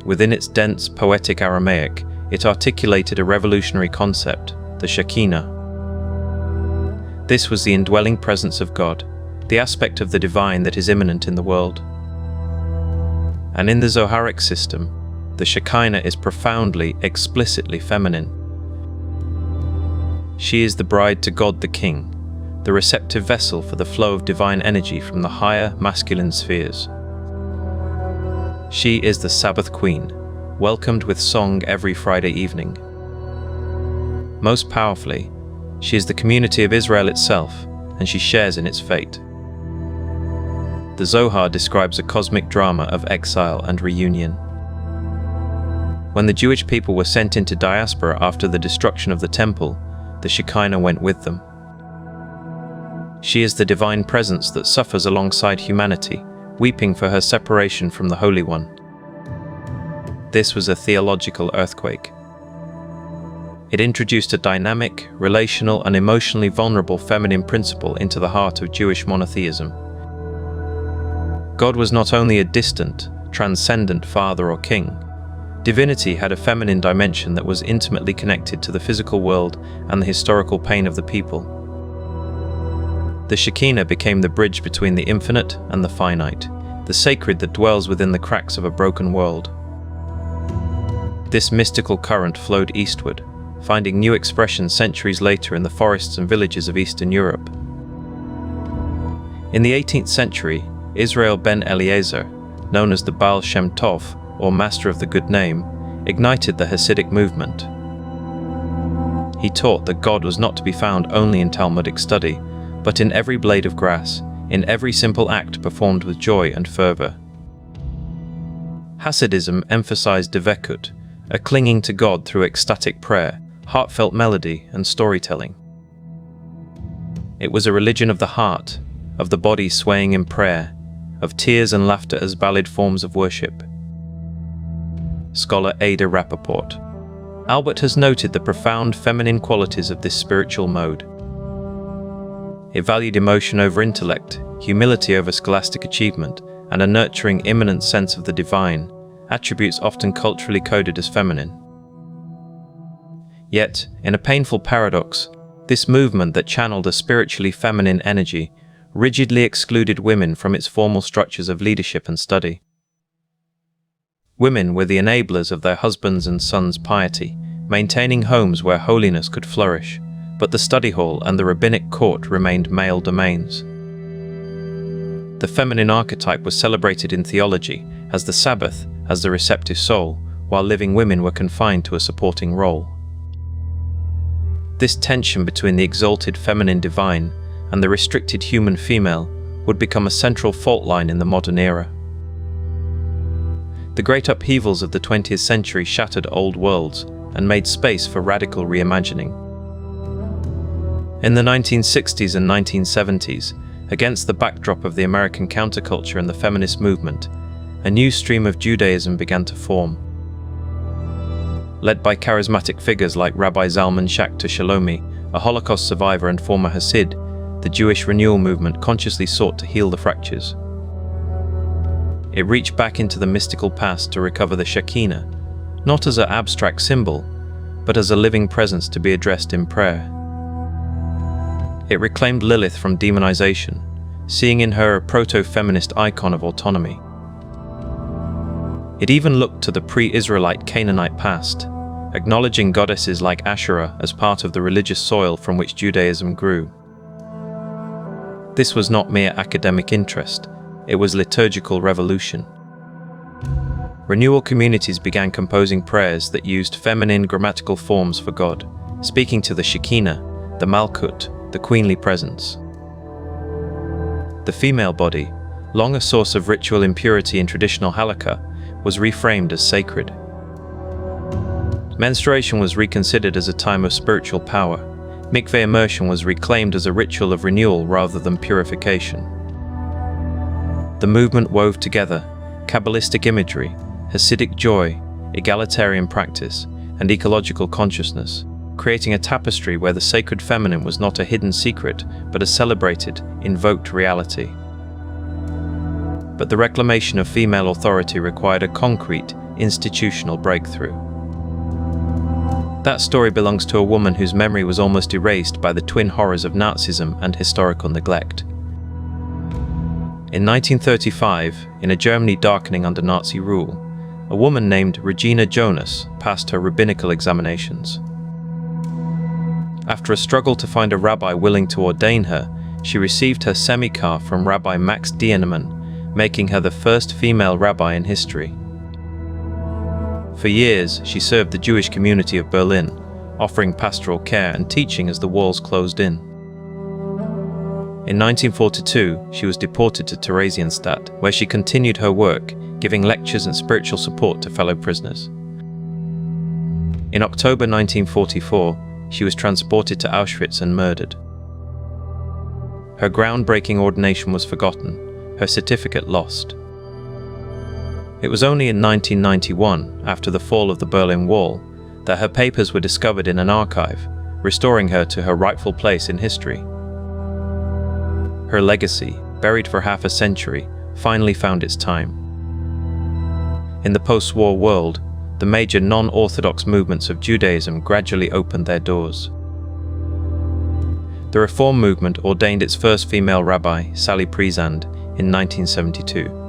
Within its dense, poetic Aramaic, it articulated a revolutionary concept, the Shekhinah. This was the indwelling presence of God, the aspect of the divine that is immanent in the world. And in the Zoharic system, the Shekhinah is profoundly, explicitly feminine. She is the bride to God the King, the receptive vessel for the flow of divine energy from the higher masculine spheres. She is the Sabbath Queen, welcomed with song every Friday evening. Most powerfully, she is the community of Israel itself, and she shares in its fate. The Zohar describes a cosmic drama of exile and reunion. When the Jewish people were sent into diaspora after the destruction of the temple, the Shekhinah went with them. She is the divine presence that suffers alongside humanity, weeping for her separation from the Holy One. This was a theological earthquake. It introduced a dynamic, relational, and emotionally vulnerable feminine principle into the heart of Jewish monotheism. God was not only a distant, transcendent father or king. Divinity had a feminine dimension that was intimately connected to the physical world and the historical pain of the people. The Shekhinah became the bridge between the infinite and the finite, the sacred that dwells within the cracks of a broken world. This mystical current flowed eastward, finding new expression centuries later in the forests and villages of Eastern Europe. In the 18th century, Israel ben Eliezer, known as the Baal Shem Tov, or Master of the Good Name, ignited the Hasidic movement. He taught that God was not to be found only in Talmudic study, but in every blade of grass, in every simple act performed with joy and fervor. Hasidism emphasized devekut, a clinging to God through ecstatic prayer, heartfelt melody, and storytelling. It was a religion of the heart, of the body swaying in prayer, of tears and laughter as valid forms of worship. Scholar Ada Rappaport. Albert has noted the profound feminine qualities of this spiritual mode. It valued emotion over intellect, humility over scholastic achievement, and a nurturing, immanent sense of the divine, attributes often culturally coded as feminine. Yet, in a painful paradox, this movement that channeled a spiritually feminine energy rigidly excluded women from its formal structures of leadership and study. Women were the enablers of their husbands' and sons' piety, maintaining homes where holiness could flourish, but the study hall and the rabbinic court remained male domains. The feminine archetype was celebrated in theology as the Sabbath, as the receptive soul, while living women were confined to a supporting role. This tension between the exalted feminine divine and the restricted human female would become a central fault line in the modern era. The great upheavals of the 20th century shattered old worlds and made space for radical reimagining. In the 1960s and 1970s, against the backdrop of the American counterculture and the feminist movement, a new stream of Judaism began to form. Led by charismatic figures like Rabbi Zalman Schachter Shalomi, a Holocaust survivor and former Hasid, the Jewish renewal movement consciously sought to heal the fractures. It reached back into the mystical past to recover the Shekhinah, not as an abstract symbol, but as a living presence to be addressed in prayer. It reclaimed Lilith from demonization, seeing in her a proto-feminist icon of autonomy. It even looked to the pre-Israelite Canaanite past, acknowledging goddesses like Asherah as part of the religious soil from which Judaism grew. This was not mere academic interest, it was liturgical revolution. renewal communities began composing prayers that used feminine grammatical forms for God, speaking to the Shekhinah, the Malkut, the queenly presence. The female body, long a source of ritual impurity in traditional halakha, was reframed as sacred. Menstruation was reconsidered as a time of spiritual power. Mikveh immersion was reclaimed as a ritual of renewal rather than purification. The movement wove together Kabbalistic imagery, Hasidic joy, egalitarian practice, and ecological consciousness, creating a tapestry where the sacred feminine was not a hidden secret, but a celebrated, invoked reality. But the reclamation of female authority required a concrete, institutional breakthrough. That story belongs to a woman whose memory was almost erased by the twin horrors of Nazism and historical neglect. In 1935, in a Germany darkening under Nazi rule, a woman named Regina Jonas passed her rabbinical examinations. After a struggle to find a rabbi willing to ordain her, she received her semikar from Rabbi Max Dienemann, making her the first female rabbi in history. For years, she served the Jewish community of Berlin, offering pastoral care and teaching as the walls closed in. In 1942, she was deported to Theresienstadt, where she continued her work, giving lectures and spiritual support to fellow prisoners. In October 1944, she was transported to Auschwitz and murdered. Her groundbreaking ordination was forgotten, her certificate lost. It was only in 1991, after the fall of the Berlin Wall, that her papers were discovered in an archive, restoring her to her rightful place in history. Her legacy, buried for half a century, finally found its time. In the post-war world, the major non-Orthodox movements of Judaism gradually opened their doors. The Reform movement ordained its first female rabbi, Sally Priesand, in 1972.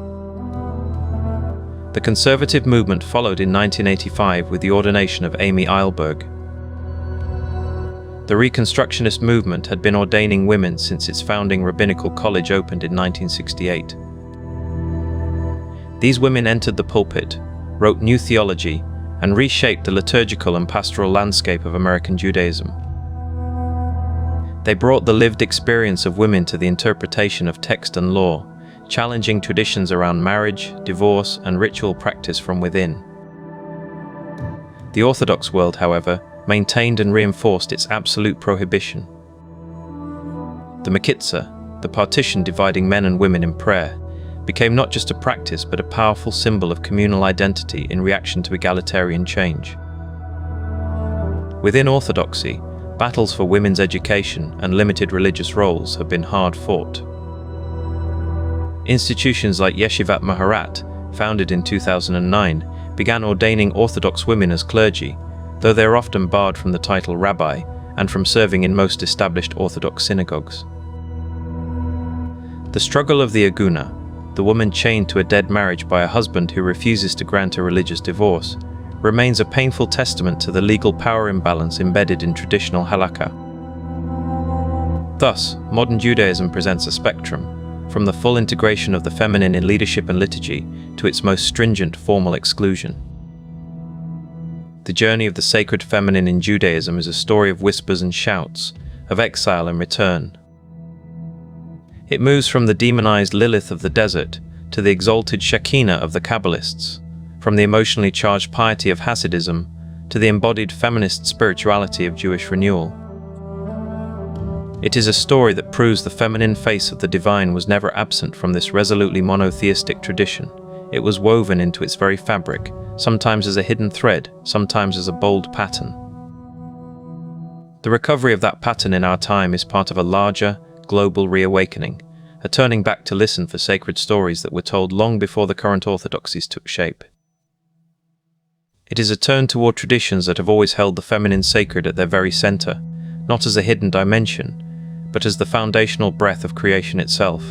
The conservative movement followed in 1985 with the ordination of Amy Eilberg. The Reconstructionist movement had been ordaining women since its founding rabbinical college opened in 1968. These women entered the pulpit, wrote new theology, and reshaped the liturgical and pastoral landscape of American Judaism. They brought the lived experience of women to the interpretation of text and law, challenging traditions around marriage, divorce, and ritual practice from within. The Orthodox world, however, maintained and reinforced its absolute prohibition. The Mechitza, the partition dividing men and women in prayer, became not just a practice but a powerful symbol of communal identity in reaction to egalitarian change. Within Orthodoxy, battles for women's education and limited religious roles have been hard fought. Institutions like Yeshivat Maharat, founded in 2009, began ordaining Orthodox women as clergy, though they are often barred from the title rabbi and from serving in most established Orthodox synagogues. The struggle of the aguna, the woman chained to a dead marriage by a husband who refuses to grant a religious divorce, remains a painful testament to the legal power imbalance embedded in traditional halakha. Thus, modern Judaism presents a spectrum, from the full integration of the feminine in leadership and liturgy to its most stringent formal exclusion. The journey of the sacred feminine in Judaism is a story of whispers and shouts, of exile and return. It moves from the demonized Lilith of the desert to the exalted Shekhinah of the Kabbalists, from the emotionally charged piety of Hasidism to the embodied feminist spirituality of Jewish renewal. It is a story that proves the feminine face of the divine was never absent from this resolutely monotheistic tradition. It was woven into its very fabric, sometimes as a hidden thread, sometimes as a bold pattern. The recovery of that pattern in our time is part of a larger, global reawakening, a turning back to listen for sacred stories that were told long before the current orthodoxies took shape. It is a turn toward traditions that have always held the feminine sacred at their very center, not as a hidden dimension, but as the foundational breath of creation itself.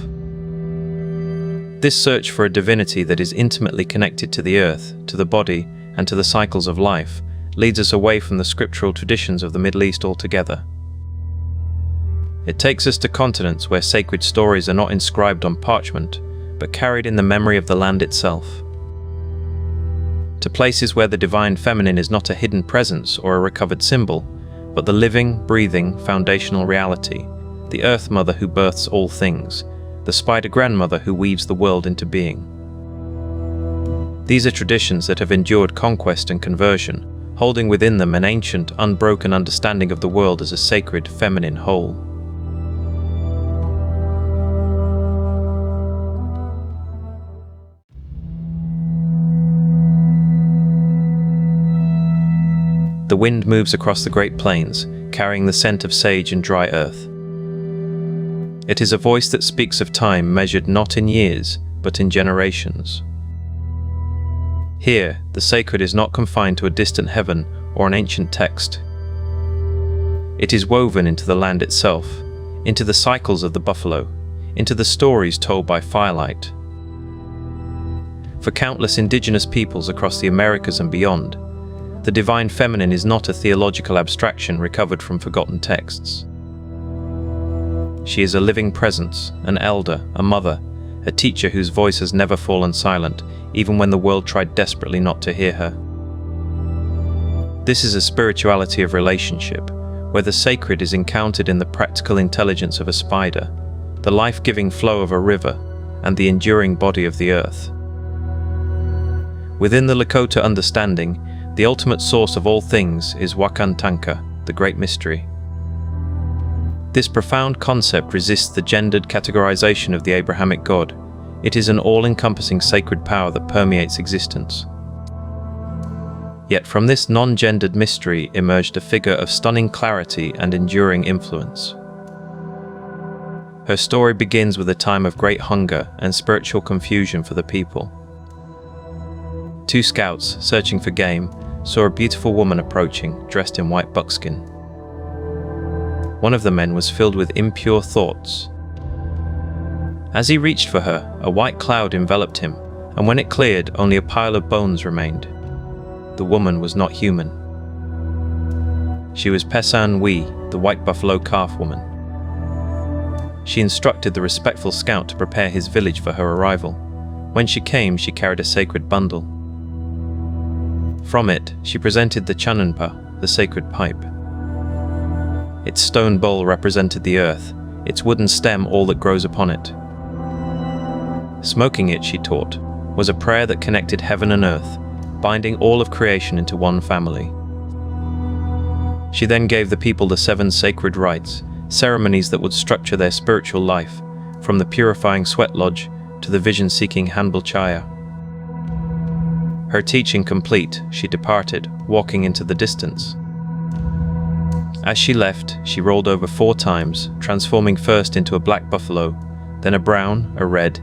This search for a divinity that is intimately connected to the earth, to the body, and to the cycles of life, leads us away from the scriptural traditions of the Middle East altogether. It takes us to continents where sacred stories are not inscribed on parchment, but carried in the memory of the land itself. to places where the divine feminine is not a hidden presence or a recovered symbol, but the living, breathing, foundational reality, the Earth Mother who births all things, the Spider Grandmother who weaves the world into being. These are traditions that have endured conquest and conversion, holding within them an ancient, unbroken understanding of the world as a sacred, feminine whole. The wind moves across the Great Plains, carrying the scent of sage and dry earth. It is a voice that speaks of time measured not in years, but in generations. Here, the sacred is not confined to a distant heaven or an ancient text. It is woven into the land itself, into the cycles of the buffalo, into the stories told by firelight. For countless indigenous peoples across the Americas and beyond, the divine feminine is not a theological abstraction recovered from forgotten texts. She is a living presence, an elder, a mother, a teacher whose voice has never fallen silent, even when the world tried desperately not to hear her. This is a spirituality of relationship, where the sacred is encountered in the practical intelligence of a spider, the life-giving flow of a river, and the enduring body of the earth. Within the Lakota understanding, the ultimate source of all things is Wakantanka, the Great Mystery. This profound concept resists the gendered categorization of the Abrahamic God. It is an all-encompassing sacred power that permeates existence. Yet from this non-gendered mystery emerged a figure of stunning clarity and enduring influence. Her story begins with a time of great hunger and spiritual confusion for the people. Two scouts, searching for game, saw a beautiful woman approaching, dressed in white buckskin. One of the men was filled with impure thoughts. As he reached for her, a white cloud enveloped him, and when it cleared, only a pile of bones remained. The woman was not human. She was Pesan Wee, the white buffalo calf woman. She instructed the respectful scout to prepare his village for her arrival. When she came, she carried a sacred bundle. From it, she presented the chanunpa, the sacred pipe. Its stone bowl represented the earth, its wooden stem all that grows upon it. Smoking it, she taught, was a prayer that connected heaven and earth, binding all of creation into one family. She then gave the people the 7 sacred rites, ceremonies that would structure their spiritual life, from the purifying sweat lodge to the vision-seeking Hanbalchaya. Her teaching complete, she departed, walking into the distance. As she left, she rolled over 4 times, transforming first into a black buffalo, then a brown, a red,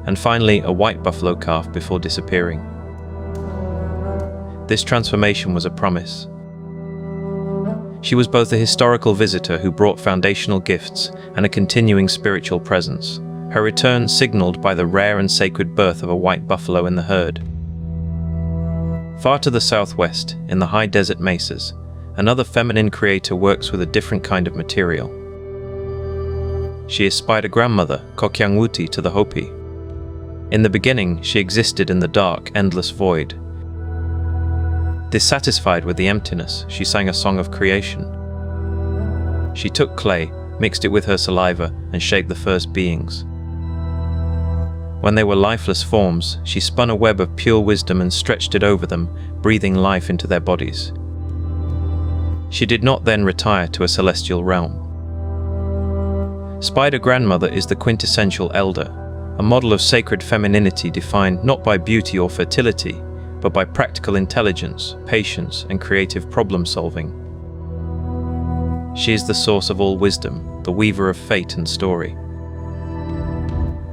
and finally a white buffalo calf before disappearing. This transformation was a promise. She was both a historical visitor who brought foundational gifts and a continuing spiritual presence, her return signaled by the rare and sacred birth of a white buffalo in the herd. Far to the southwest, in the high desert mesas, another feminine creator works with a different kind of material. She is Spider Grandmother, Kokyangwuti to the Hopi. In the beginning, she existed in the dark, endless void. Dissatisfied with the emptiness, she sang a song of creation. She took clay, mixed it with her saliva, and shaped the first beings. When they were lifeless forms, she spun a web of pure wisdom and stretched it over them, breathing life into their bodies. She did not then retire to a celestial realm. Spider Grandmother is the quintessential elder, a model of sacred femininity defined not by beauty or fertility, but by practical intelligence, patience, and creative problem-solving. She is the source of all wisdom, the weaver of fate and story.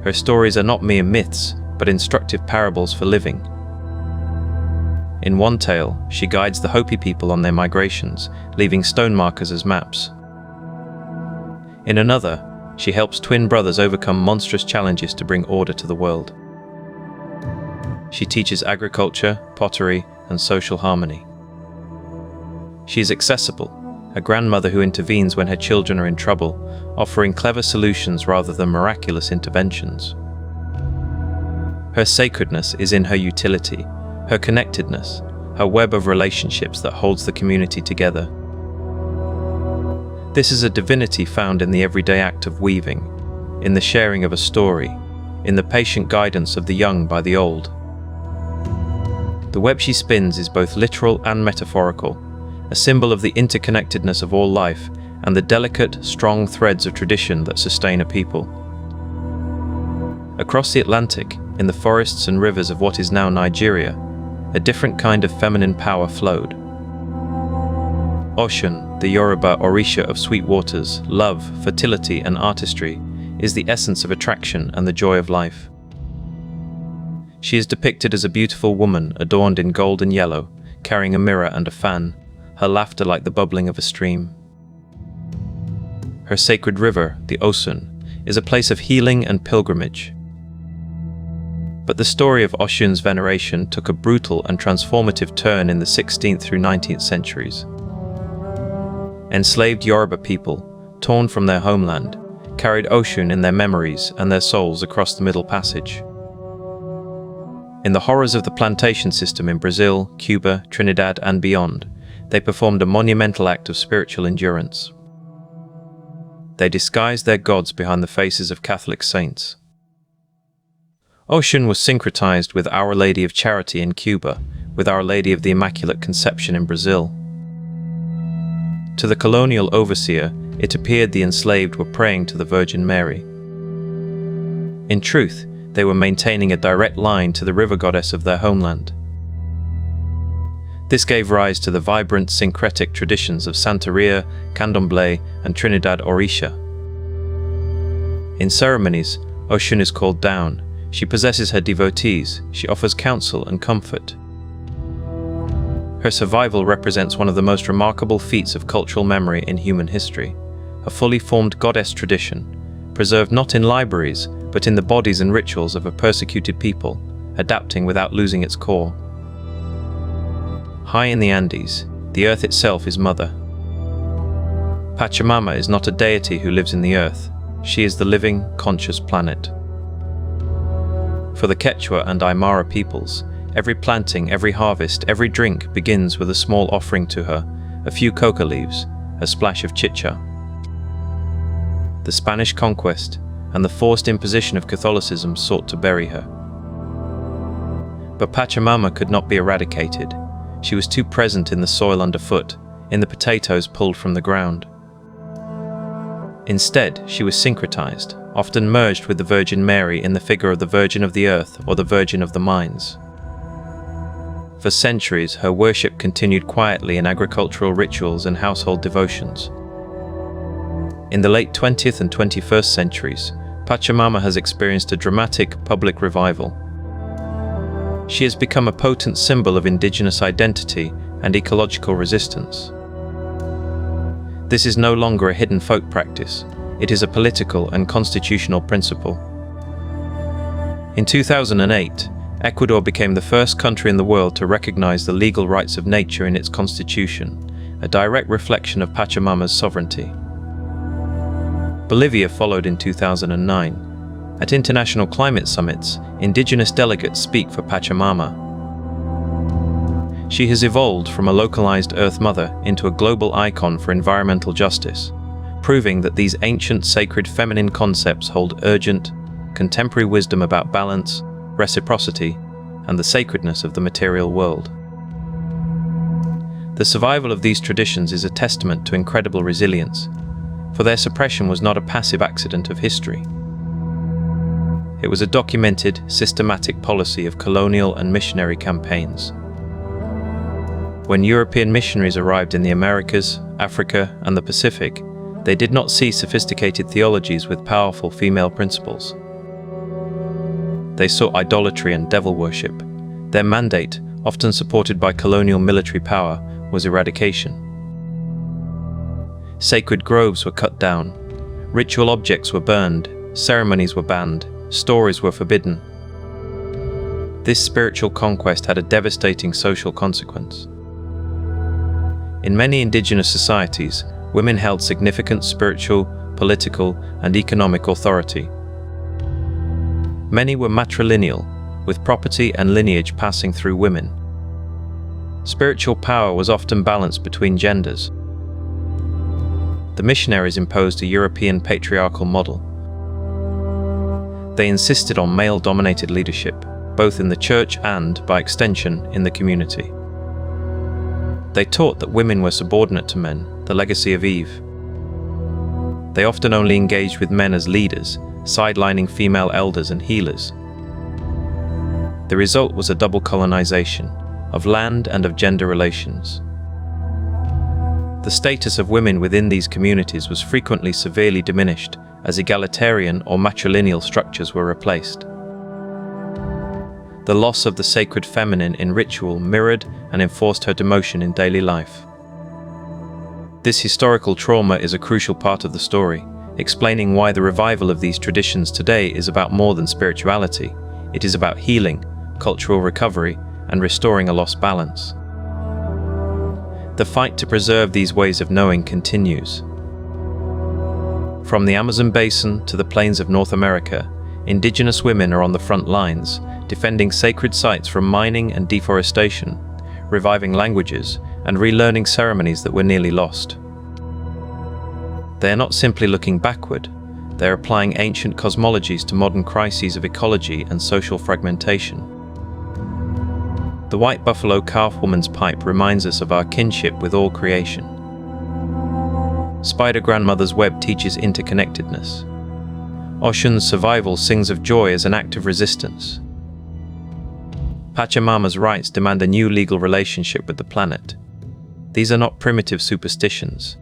Her stories are not mere myths, but instructive parables for living. In one tale, she guides the Hopi people on their migrations, leaving stone markers as maps. In another, she helps twin brothers overcome monstrous challenges to bring order to the world. She teaches agriculture, pottery, and social harmony. She is accessible, a grandmother who intervenes when her children are in trouble, offering clever solutions rather than miraculous interventions. Her sacredness is in her utility, her connectedness, her web of relationships that holds the community together. This is a divinity found in the everyday act of weaving, in the sharing of a story, in the patient guidance of the young by the old. The web she spins is both literal and metaphorical, a symbol of the interconnectedness of all life and the delicate, strong threads of tradition that sustain a people. Across the Atlantic, in the forests and rivers of what is now Nigeria, a different kind of feminine power flowed. Oshun, the Yoruba Orisha of sweet waters, love, fertility, and artistry, is the essence of attraction and the joy of life. She is depicted as a beautiful woman adorned in gold and yellow, carrying a mirror and a fan, her laughter like the bubbling of a stream. Her sacred river, the Osun, is a place of healing and pilgrimage. But the story of Oshun's veneration took a brutal and transformative turn in the 16th through 19th centuries. Enslaved Yoruba people, torn from their homeland, carried Oshun in their memories and their souls across the Middle Passage. In the horrors of the plantation system in Brazil, Cuba, Trinidad, and beyond, they performed a monumental act of spiritual endurance. They disguised their gods behind the faces of Catholic saints. Oshun was syncretized with Our Lady of Charity in Cuba, with Our Lady of the Immaculate Conception in Brazil. To the colonial overseer, it appeared the enslaved were praying to the Virgin Mary. In truth, they were maintaining a direct line to the river goddess of their homeland. This gave rise to the vibrant syncretic traditions of Santeria, Candomblé, and Trinidad Orisha. In ceremonies, Oshun is called down. She possesses her devotees, she offers counsel and comfort. Her survival represents one of the most remarkable feats of cultural memory in human history, a fully formed goddess tradition, preserved not in libraries, but in the bodies and rituals of a persecuted people, adapting without losing its core. High in the Andes, the earth itself is mother. Pachamama is not a deity who lives in the earth, she is the living, conscious planet. For the Quechua and Aymara peoples, every planting, every harvest, every drink begins with a small offering to her, a few coca leaves, a splash of chicha. The Spanish conquest and the forced imposition of Catholicism sought to bury her. But Pachamama could not be eradicated. She was too present in the soil underfoot, in the potatoes pulled from the ground. Instead, she was syncretized, often merged with the Virgin Mary in the figure of the Virgin of the Earth or the Virgin of the Mines. For centuries, her worship continued quietly in agricultural rituals and household devotions. In the late 20th and 21st centuries, Pachamama has experienced a dramatic public revival. She has become a potent symbol of indigenous identity and ecological resistance. This is no longer a hidden folk practice, it is a political and constitutional principle. In 2008, Ecuador became the first country in the world to recognize the legal rights of nature in its constitution, a direct reflection of Pachamama's sovereignty. Bolivia followed in 2009. At international climate summits, indigenous delegates speak for Pachamama. She has evolved from a localized Earth Mother into a global icon for environmental justice, proving that these ancient sacred feminine concepts hold urgent, contemporary wisdom about balance, reciprocity, and the sacredness of the material world. The survival of these traditions is a testament to incredible resilience, for their suppression was not a passive accident of history. It was a documented, systematic policy of colonial and missionary campaigns. When European missionaries arrived in the Americas, Africa, and the Pacific, they did not see sophisticated theologies with powerful female principles. They saw idolatry and devil worship. Their mandate, often supported by colonial military power, was eradication. Sacred groves were cut down, ritual objects were burned, ceremonies were banned, stories were forbidden. This spiritual conquest had a devastating social consequence. In many indigenous societies, women held significant spiritual, political, and economic authority. Many were matrilineal, with property and lineage passing through women. Spiritual power was often balanced between genders. The missionaries imposed a European patriarchal model. They insisted on male-dominated leadership, both in the church and, by extension, in the community. They taught that women were subordinate to men, the legacy of Eve. They often only engaged with men as leaders, sidelining female elders and healers. The result was a double colonization, of land and of gender relations. The status of women within these communities was frequently severely diminished as egalitarian or matrilineal structures were replaced. The loss of the sacred feminine in ritual mirrored and enforced her demotion in daily life. This historical trauma is a crucial part of the story, explaining why the revival of these traditions today is about more than spirituality. It is about healing, cultural recovery, and restoring a lost balance. The fight to preserve these ways of knowing continues. From the Amazon basin to the plains of North America, indigenous women are on the front lines, defending sacred sites from mining and deforestation, reviving languages, and relearning ceremonies that were nearly lost. They are not simply looking backward, they are applying ancient cosmologies to modern crises of ecology and social fragmentation. The white buffalo calf woman's pipe reminds us of our kinship with all creation. Spider grandmother's web teaches interconnectedness. Oshun's survival sings of joy as an act of resistance. Pachamama's rights demand a new legal relationship with the planet. These are not primitive superstitions.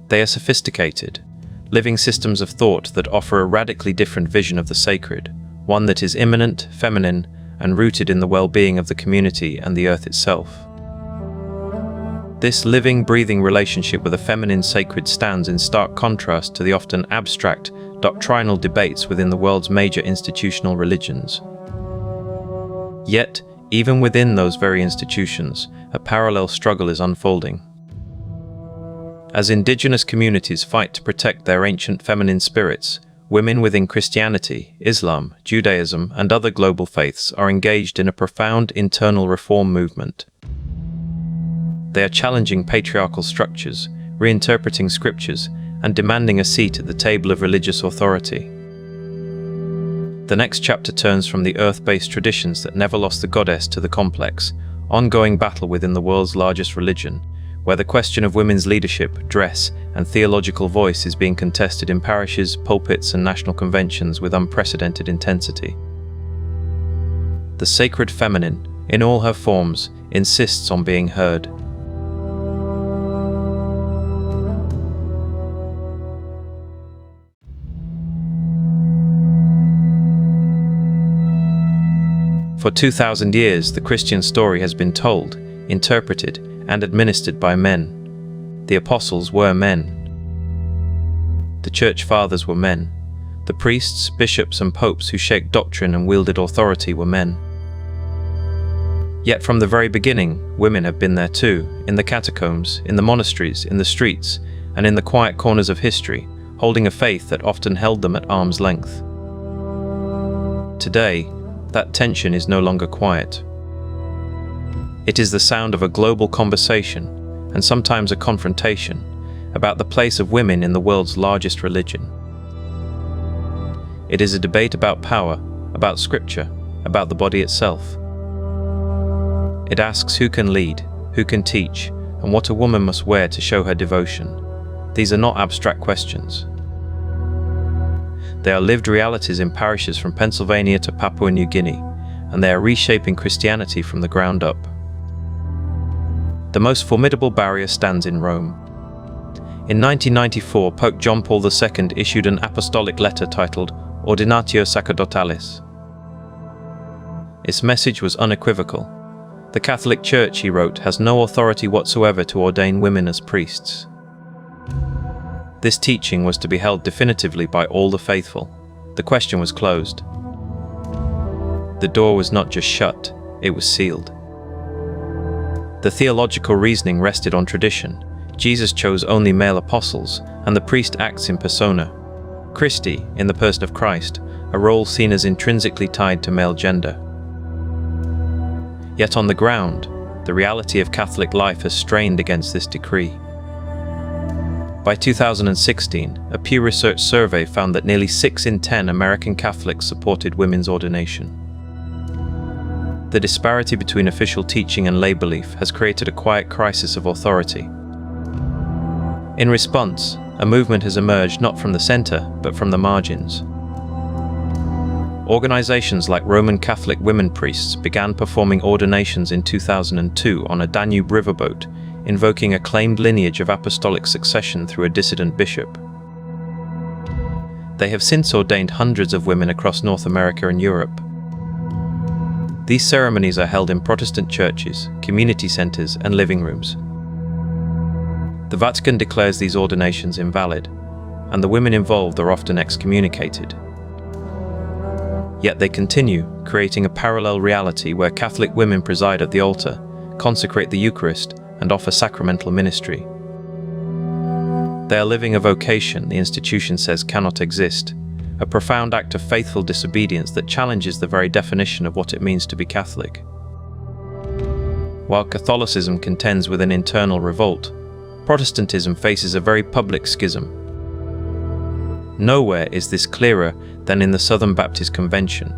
They are sophisticated, living systems of thought that offer a radically different vision of the sacred, one that is immanent, feminine, and rooted in the well-being of the community and the earth itself. This living, breathing relationship with a feminine sacred stands in stark contrast to the often abstract, doctrinal debates within the world's major institutional religions. Yet, even within those very institutions, a parallel struggle is unfolding. As indigenous communities fight to protect their ancient feminine spirits, women within Christianity, Islam, Judaism, and other global faiths are engaged in a profound internal reform movement. They are challenging patriarchal structures, reinterpreting scriptures, and demanding a seat at the table of religious authority. The next chapter turns from the earth-based traditions that never lost the goddess to the complex, ongoing battle within the world's largest religion, where the question of women's leadership, dress, and theological voice is being contested in parishes, pulpits, and national conventions with unprecedented intensity. The sacred feminine, in all her forms, insists on being heard. For 2,000 years, the Christian story has been told, interpreted, and administered by men. The apostles were men. The church fathers were men. The priests, bishops, and popes who shaped doctrine and wielded authority were men. Yet from the very beginning, women have been there too, in the catacombs, in the monasteries, in the streets, and in the quiet corners of history, holding a faith that often held them at arm's length. Today, that tension is no longer quiet. It is the sound of a global conversation, and sometimes a confrontation, about the place of women in the world's largest religion. It is a debate about power, about scripture, about the body itself. It asks who can lead, who can teach, and what a woman must wear to show her devotion. These are not abstract questions. They are lived realities in parishes from Pennsylvania to Papua New Guinea, and they are reshaping Christianity from the ground up. The most formidable barrier stands in Rome. In 1994, Pope John Paul II issued an apostolic letter titled Ordinatio Sacerdotalis. Its message was unequivocal. The Catholic Church, he wrote, has no authority whatsoever to ordain women as priests. This teaching was to be held definitively by all the faithful. The question was closed. The door was not just shut, it was sealed. The theological reasoning rested on tradition. Jesus chose only male apostles, and the priest acts in persona. Christi, in the person of Christ, a role seen as intrinsically tied to male gender. Yet on the ground, the reality of Catholic life has strained against this decree. By 2016, a Pew Research survey found that nearly 6 in 10 American Catholics supported women's ordination. The disparity between official teaching and lay belief has created a quiet crisis of authority. In response, a movement has emerged not from the center, but from the margins. Organizations like Roman Catholic women priests began performing ordinations in 2002 on a Danube riverboat, invoking a claimed lineage of apostolic succession through a dissident bishop. They have since ordained hundreds of women across North America and Europe. These ceremonies are held in Protestant churches, community centers, and living rooms. The Vatican declares these ordinations invalid, and the women involved are often excommunicated. Yet they continue, creating a parallel reality where Catholic women preside at the altar, consecrate the Eucharist, and offer sacramental ministry. They are living a vocation the institution says cannot exist, a profound act of faithful disobedience that challenges the very definition of what it means to be Catholic. While Catholicism contends with an internal revolt, Protestantism faces a very public schism. Nowhere is this clearer than in the Southern Baptist Convention,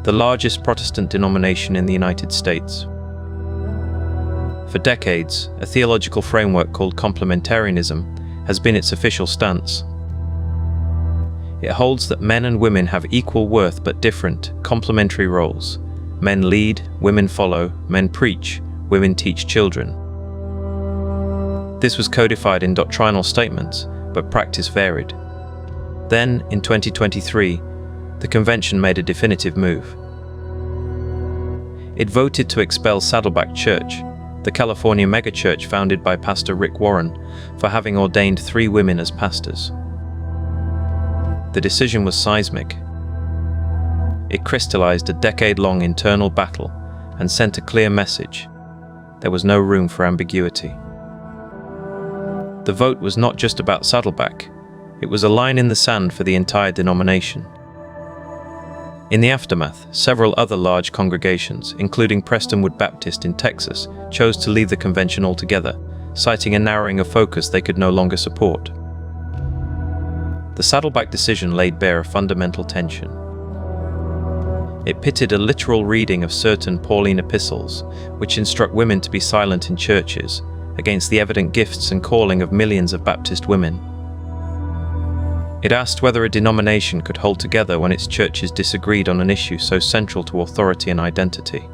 the largest Protestant denomination in the United States. For decades, a theological framework called complementarianism has been its official stance. It holds that men and women have equal worth but different, complementary roles. Men lead, women follow, men preach, women teach children. This was codified in doctrinal statements, but practice varied. Then, in 2023, the convention made a definitive move. It voted to expel Saddleback Church, the California megachurch founded by Pastor Rick Warren, for having ordained 3 women as pastors. The decision was seismic. It crystallized a decade-long internal battle and sent a clear message. There was no room for ambiguity. The vote was not just about Saddleback. It was a line in the sand for the entire denomination. In the aftermath, several other large congregations, including Prestonwood Baptist in Texas, chose to leave the convention altogether, citing a narrowing of focus they could no longer support. The Saddleback decision laid bare a fundamental tension. It pitted a literal reading of certain Pauline epistles, which instruct women to be silent in churches, against the evident gifts and calling of millions of Baptist women. It asked whether a denomination could hold together when its churches disagreed on an issue so central to authority and identity.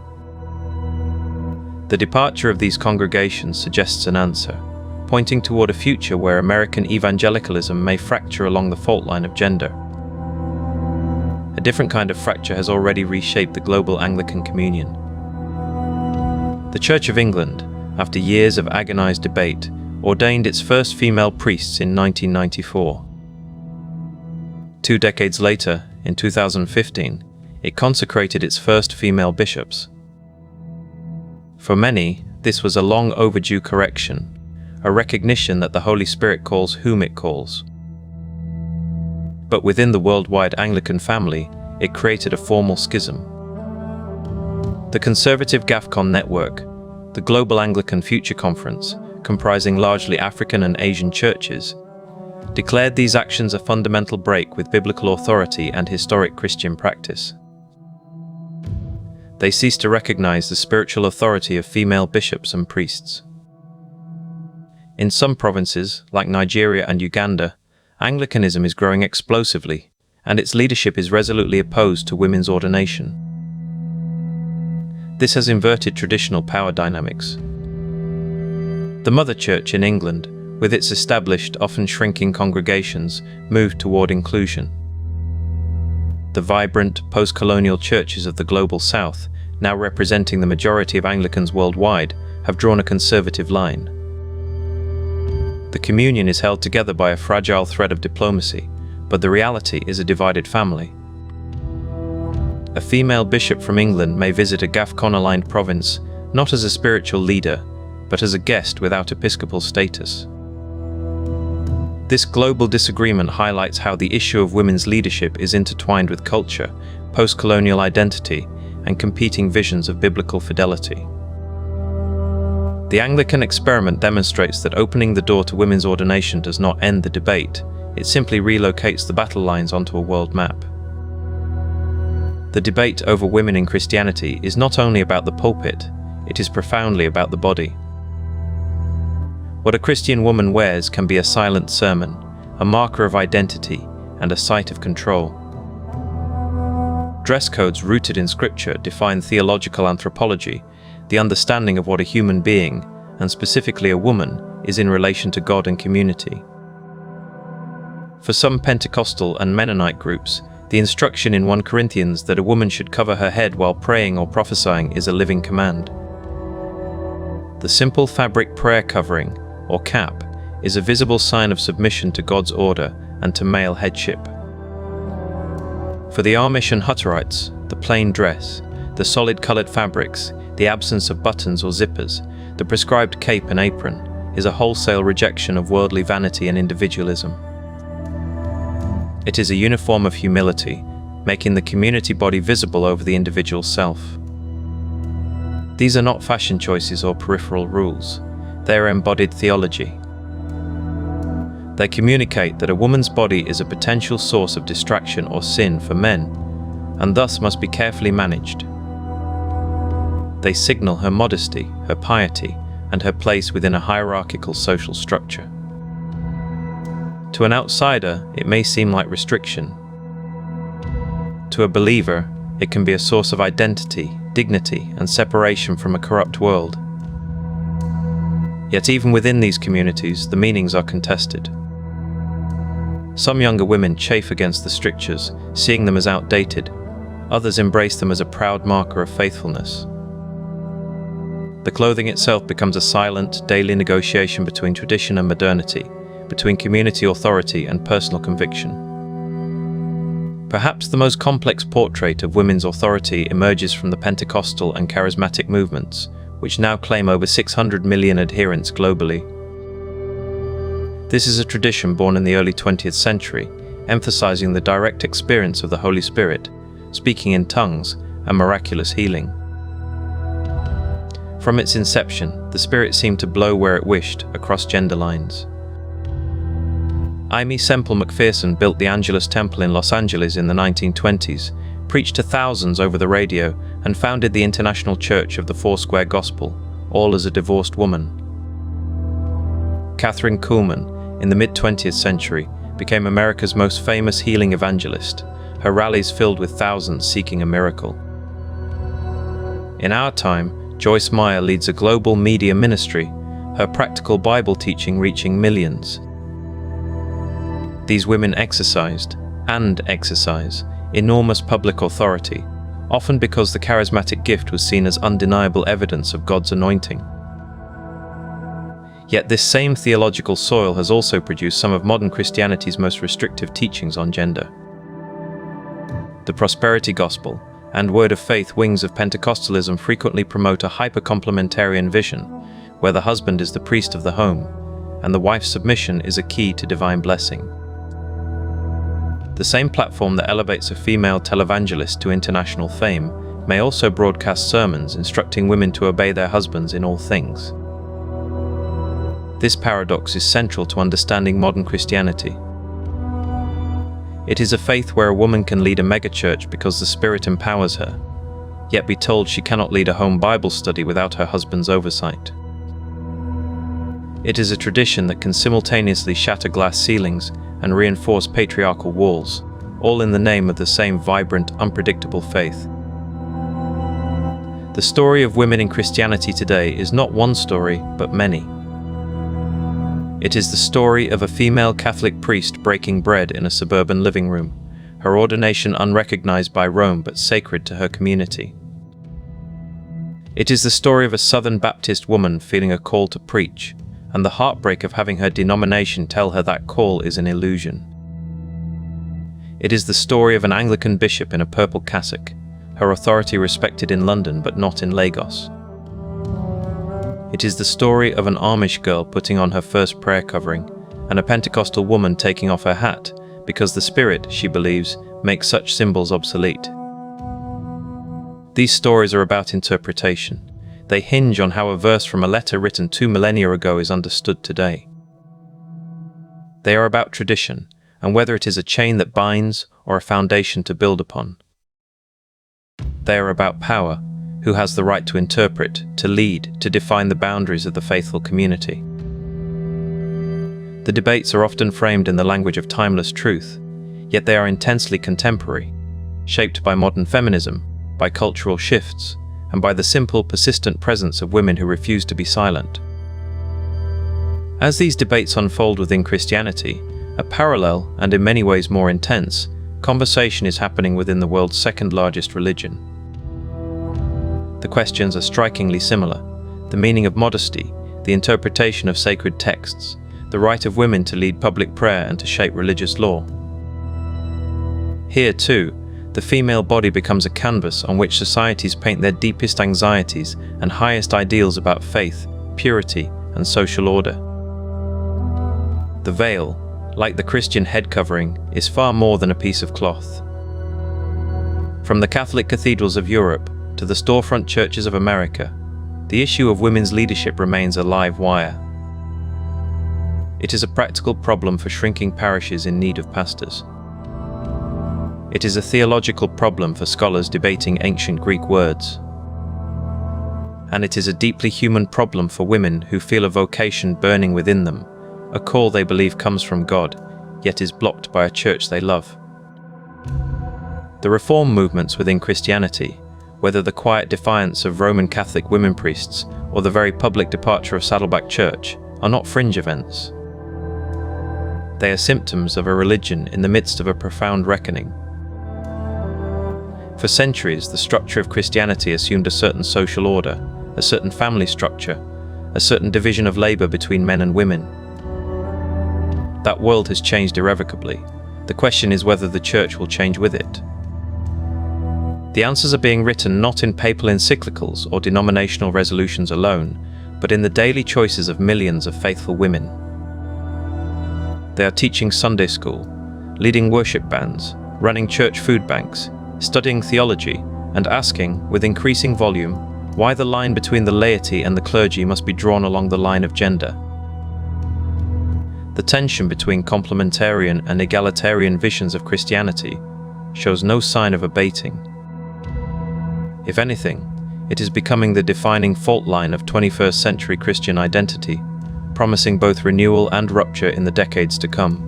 The departure of these congregations suggests an answer, pointing toward a future where American evangelicalism may fracture along the fault line of gender. A different kind of fracture has already reshaped the global Anglican communion. The Church of England, after years of agonized debate, ordained its first female priests in 1994. 2 decades later, in 2015, it consecrated its first female bishops. For many, this was a long overdue correction, a recognition that the Holy Spirit calls whom it calls. But within the worldwide Anglican family, it created a formal schism. The conservative GAFCON network, the Global Anglican Future Conference, comprising largely African and Asian churches, declared these actions a fundamental break with biblical authority and historic Christian practice. They ceased to recognize the spiritual authority of female bishops and priests. In some provinces, like Nigeria and Uganda, Anglicanism is growing explosively, and its leadership is resolutely opposed to women's ordination. This has inverted traditional power dynamics. The Mother Church in England, with its established, often shrinking congregations, moved toward inclusion. The vibrant, post-colonial churches of the Global South, now representing the majority of Anglicans worldwide, have drawn a conservative line. The communion is held together by a fragile thread of diplomacy, but the reality is a divided family. A female bishop from England may visit a GAFCON-aligned province not as a spiritual leader, but as a guest without episcopal status. This global disagreement highlights how the issue of women's leadership is intertwined with culture, post-colonial identity, and competing visions of biblical fidelity. The Anglican experiment demonstrates that opening the door to women's ordination does not end the debate, it simply relocates the battle lines onto a world map. The debate over women in Christianity is not only about the pulpit, it is profoundly about the body. What a Christian woman wears can be a silent sermon, a marker of identity, and a site of control. Dress codes rooted in scripture define theological anthropology, the understanding of what a human being, and specifically a woman, is in relation to God and community. For some Pentecostal and Mennonite groups, the instruction in 1 Corinthians that a woman should cover her head while praying or prophesying is a living command. The simple fabric prayer covering, or cap, is a visible sign of submission to God's order and to male headship. For the Amish and Hutterites, the plain dress, the solid-colored fabrics, the absence of buttons or zippers, the prescribed cape and apron, is a wholesale rejection of worldly vanity and individualism. It is a uniform of humility, making the community body visible over the individual self. These are not fashion choices or peripheral rules. They are embodied theology. They communicate that a woman's body is a potential source of distraction or sin for men, and thus must be carefully managed. They signal her modesty, her piety, and her place within a hierarchical social structure. To an outsider, it may seem like restriction. To a believer, it can be a source of identity, dignity, and separation from a corrupt world. Yet even within these communities, the meanings are contested. Some younger women chafe against the strictures, seeing them as outdated. Others embrace them as a proud marker of faithfulness. The clothing itself becomes a silent, daily negotiation between tradition and modernity, between community authority and personal conviction. Perhaps the most complex portrait of women's authority emerges from the Pentecostal and charismatic movements, which now claim over 600 million adherents globally. This is a tradition born in the early 20th century, emphasizing the direct experience of the Holy Spirit, speaking in tongues, and miraculous healing. From its inception, the Spirit seemed to blow where it wished, across gender lines. Aimee Semple McPherson built the Angelus Temple in Los Angeles in the 1920s, preached to thousands over the radio, and founded the International Church of the Foursquare Gospel, all as a divorced woman. Catherine Kuhlman, in the mid-20th century, became America's most famous healing evangelist, her rallies filled with thousands seeking a miracle. In our time, Joyce Meyer leads a global media ministry, her practical Bible teaching reaching millions. These women exercised, and exercise, enormous public authority, often because the charismatic gift was seen as undeniable evidence of God's anointing. Yet this same theological soil has also produced some of modern Christianity's most restrictive teachings on gender. The prosperity gospel and word of faith wings of Pentecostalism frequently promote a hyper-complementarian vision, where the husband is the priest of the home, and the wife's submission is a key to divine blessing. The same platform that elevates a female televangelist to international fame may also broadcast sermons instructing women to obey their husbands in all things. This paradox is central to understanding modern Christianity. It is a faith where a woman can lead a megachurch because the Spirit empowers her, yet be told she cannot lead a home Bible study without her husband's oversight. It is a tradition that can simultaneously shatter glass ceilings and reinforce patriarchal walls, all in the name of the same vibrant, unpredictable faith. The story of women in Christianity today is not one story, but many. It is the story of a female Catholic priest breaking bread in a suburban living room, her ordination unrecognized by Rome but sacred to her community. It is the story of a Southern Baptist woman feeling a call to preach, and the heartbreak of having her denomination tell her that call is an illusion. It is the story of an Anglican bishop in a purple cassock, her authority respected in London but not in Lagos. It is the story of an Amish girl putting on her first prayer covering, and a Pentecostal woman taking off her hat because the spirit, she believes, makes such symbols obsolete. These stories are about interpretation. They hinge on how a verse from a letter written 2 millennia ago is understood today. They are about tradition, and whether it is a chain that binds or a foundation to build upon. They are about power, who has the right to interpret, to lead, to define the boundaries of the faithful community. The debates are often framed in the language of timeless truth, yet they are intensely contemporary, shaped by modern feminism, by cultural shifts, and by the simple, persistent presence of women who refuse to be silent. As these debates unfold within Christianity, a parallel, and in many ways more intense, conversation is happening within the world's second largest religion. The questions are strikingly similar: the meaning of modesty, the interpretation of sacred texts, the right of women to lead public prayer and to shape religious law. Here, too, the female body becomes a canvas on which societies paint their deepest anxieties and highest ideals about faith, purity, and social order. The veil, like the Christian head covering, is far more than a piece of cloth. From the Catholic cathedrals of Europe to the storefront churches of America, the issue of women's leadership remains a live wire. It is a practical problem for shrinking parishes in need of pastors. It is a theological problem for scholars debating ancient Greek words. And it is a deeply human problem for women who feel a vocation burning within them, a call they believe comes from God, yet is blocked by a church they love. The reform movements within Christianity, whether the quiet defiance of Roman Catholic women priests or the very public departure of Saddleback Church, are not fringe events. They are symptoms of a religion in the midst of a profound reckoning. For centuries, the structure of Christianity assumed a certain social order, a certain family structure, a certain division of labor between men and women. That world has changed irrevocably. The question is whether the church will change with it. The answers are being written not in papal encyclicals or denominational resolutions alone, but in the daily choices of millions of faithful women. They are teaching Sunday school, leading worship bands, running church food banks, studying theology, and asking, with increasing volume, why the line between the laity and the clergy must be drawn along the line of gender. The tension between complementarian and egalitarian visions of Christianity shows no sign of abating. If anything, it is becoming the defining fault line of 21st century Christian identity, promising both renewal and rupture in the decades to come.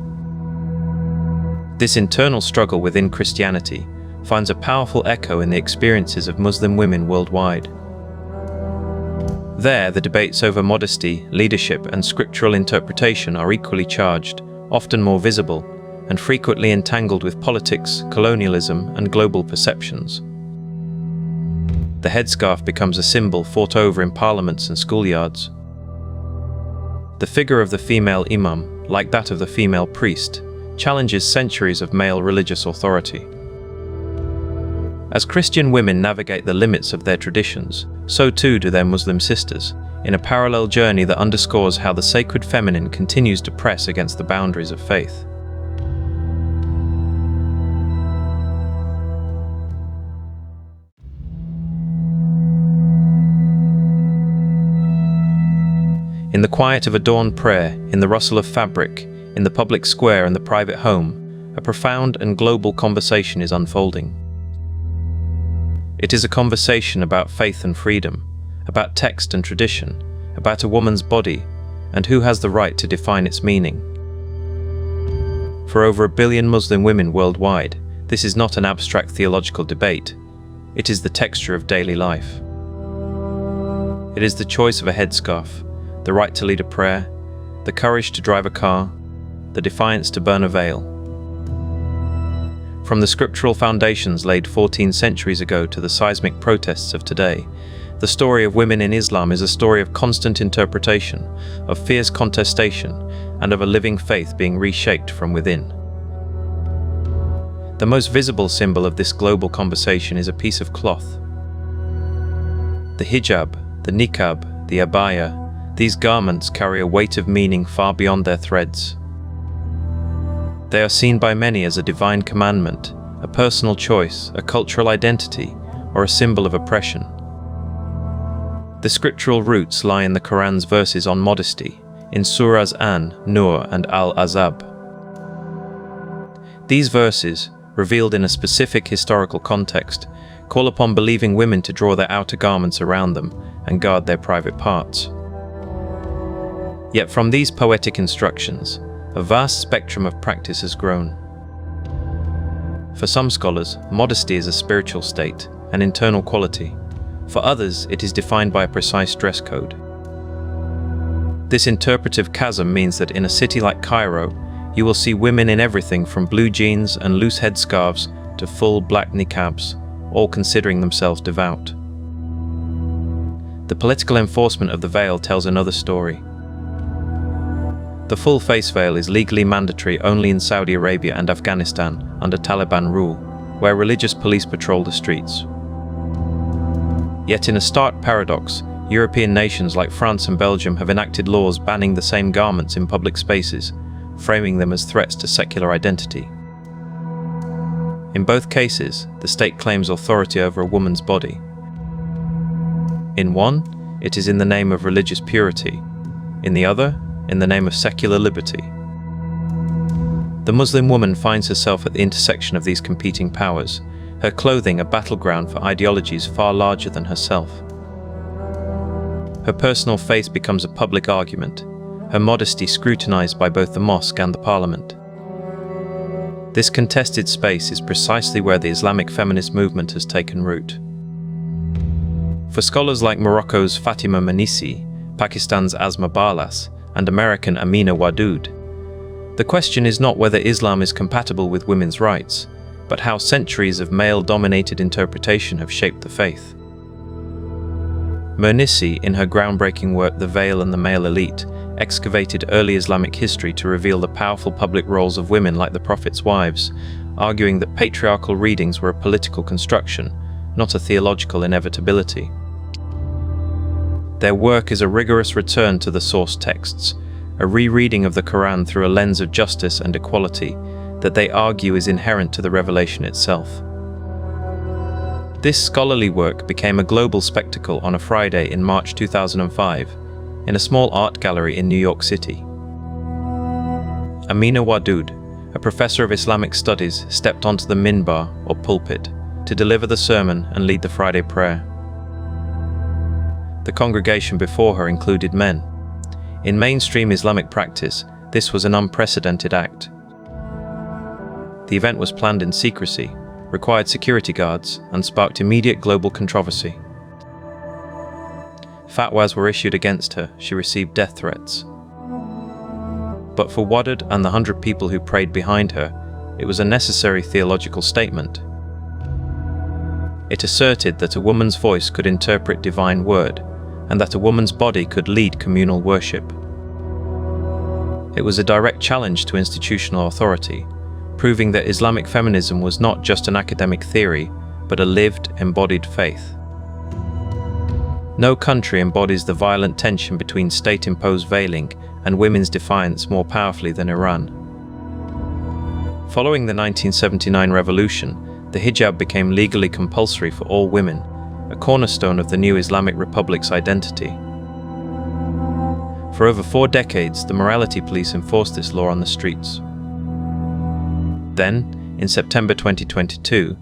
This internal struggle within Christianity finds a powerful echo in the experiences of Muslim women worldwide. There, the debates over modesty, leadership, and scriptural interpretation are equally charged, often more visible, and frequently entangled with politics, colonialism, and global perceptions. The headscarf becomes a symbol fought over in parliaments and schoolyards. The figure of the female imam, like that of the female priest, challenges centuries of male religious authority. As Christian women navigate the limits of their traditions, so too do their Muslim sisters, in a parallel journey that underscores how the sacred feminine continues to press against the boundaries of faith. In the quiet of a dawn prayer, in the rustle of fabric, in the public square and the private home, a profound and global conversation is unfolding. It is a conversation about faith and freedom, about text and tradition, about a woman's body, and who has the right to define its meaning. For over 1 billion Muslim women worldwide, this is not an abstract theological debate. It is the texture of daily life. It is the choice of a headscarf, the right to lead a prayer, the courage to drive a car, the defiance to burn a veil. From the scriptural foundations laid 14 centuries ago to the seismic protests of today, the story of women in Islam is a story of constant interpretation, of fierce contestation, and of a living faith being reshaped from within. The most visible symbol of this global conversation is a piece of cloth. The hijab, the niqab, the abaya, these garments carry a weight of meaning far beyond their threads. They are seen by many as a divine commandment, a personal choice, a cultural identity, or a symbol of oppression. The scriptural roots lie in the Quran's verses on modesty, in surahs An, Nur, and Al-Azab. These verses, revealed in a specific historical context, call upon believing women to draw their outer garments around them and guard their private parts. Yet from these poetic instructions, a vast spectrum of practice has grown. For some scholars, modesty is a spiritual state, an internal quality. For others, it is defined by a precise dress code. This interpretive chasm means that in a city like Cairo, you will see women in everything from blue jeans and loose headscarves to full black niqabs, all considering themselves devout. The political enforcement of the veil tells another story. The full face veil is legally mandatory only in Saudi Arabia and Afghanistan under Taliban rule, where religious police patrol the streets. Yet in a stark paradox, European nations like France and Belgium have enacted laws banning the same garments in public spaces, framing them as threats to secular identity. In both cases, the state claims authority over a woman's body. In one, it is in the name of religious purity. In the other, in the name of secular liberty. The Muslim woman finds herself at the intersection of these competing powers, her clothing a battleground for ideologies far larger than herself. Her personal faith becomes a public argument, her modesty scrutinized by both the mosque and the parliament. This contested space is precisely where the Islamic feminist movement has taken root. For scholars like Morocco's Fatimah Mernissi, Pakistan's Asma Barlas, and American Amina Wadud, the question is not whether Islam is compatible with women's rights, but how centuries of male-dominated interpretation have shaped the faith. Mernissi, in her groundbreaking work The Veil and the Male Elite, excavated early Islamic history to reveal the powerful public roles of women like the Prophet's wives, arguing that patriarchal readings were a political construction, not a theological inevitability. Their work is a rigorous return to the source texts, a rereading of the Quran through a lens of justice and equality that they argue is inherent to the revelation itself. This scholarly work became a global spectacle on a Friday in March 2005 in a small art gallery in New York City. Amina Wadud, a professor of Islamic studies, stepped onto the minbar, or pulpit, to deliver the sermon and lead the Friday prayer. The congregation before her included men. In mainstream Islamic practice, this was an unprecedented act. The event was planned in secrecy, required security guards, and sparked immediate global controversy. Fatwas were issued against her, she received death threats. But for Wadud and the 100 people who prayed behind her, it was a necessary theological statement. It asserted that a woman's voice could interpret divine word, and that a woman's body could lead communal worship. It was a direct challenge to institutional authority, proving that Islamic feminism was not just an academic theory, but a lived, embodied faith. No country embodies the violent tension between state-imposed veiling and women's defiance more powerfully than Iran. Following the 1979 revolution, the hijab became legally compulsory for all women, a cornerstone of the new Islamic Republic's identity. For over 4 decades, the morality police enforced this law on the streets. Then, in September 2022,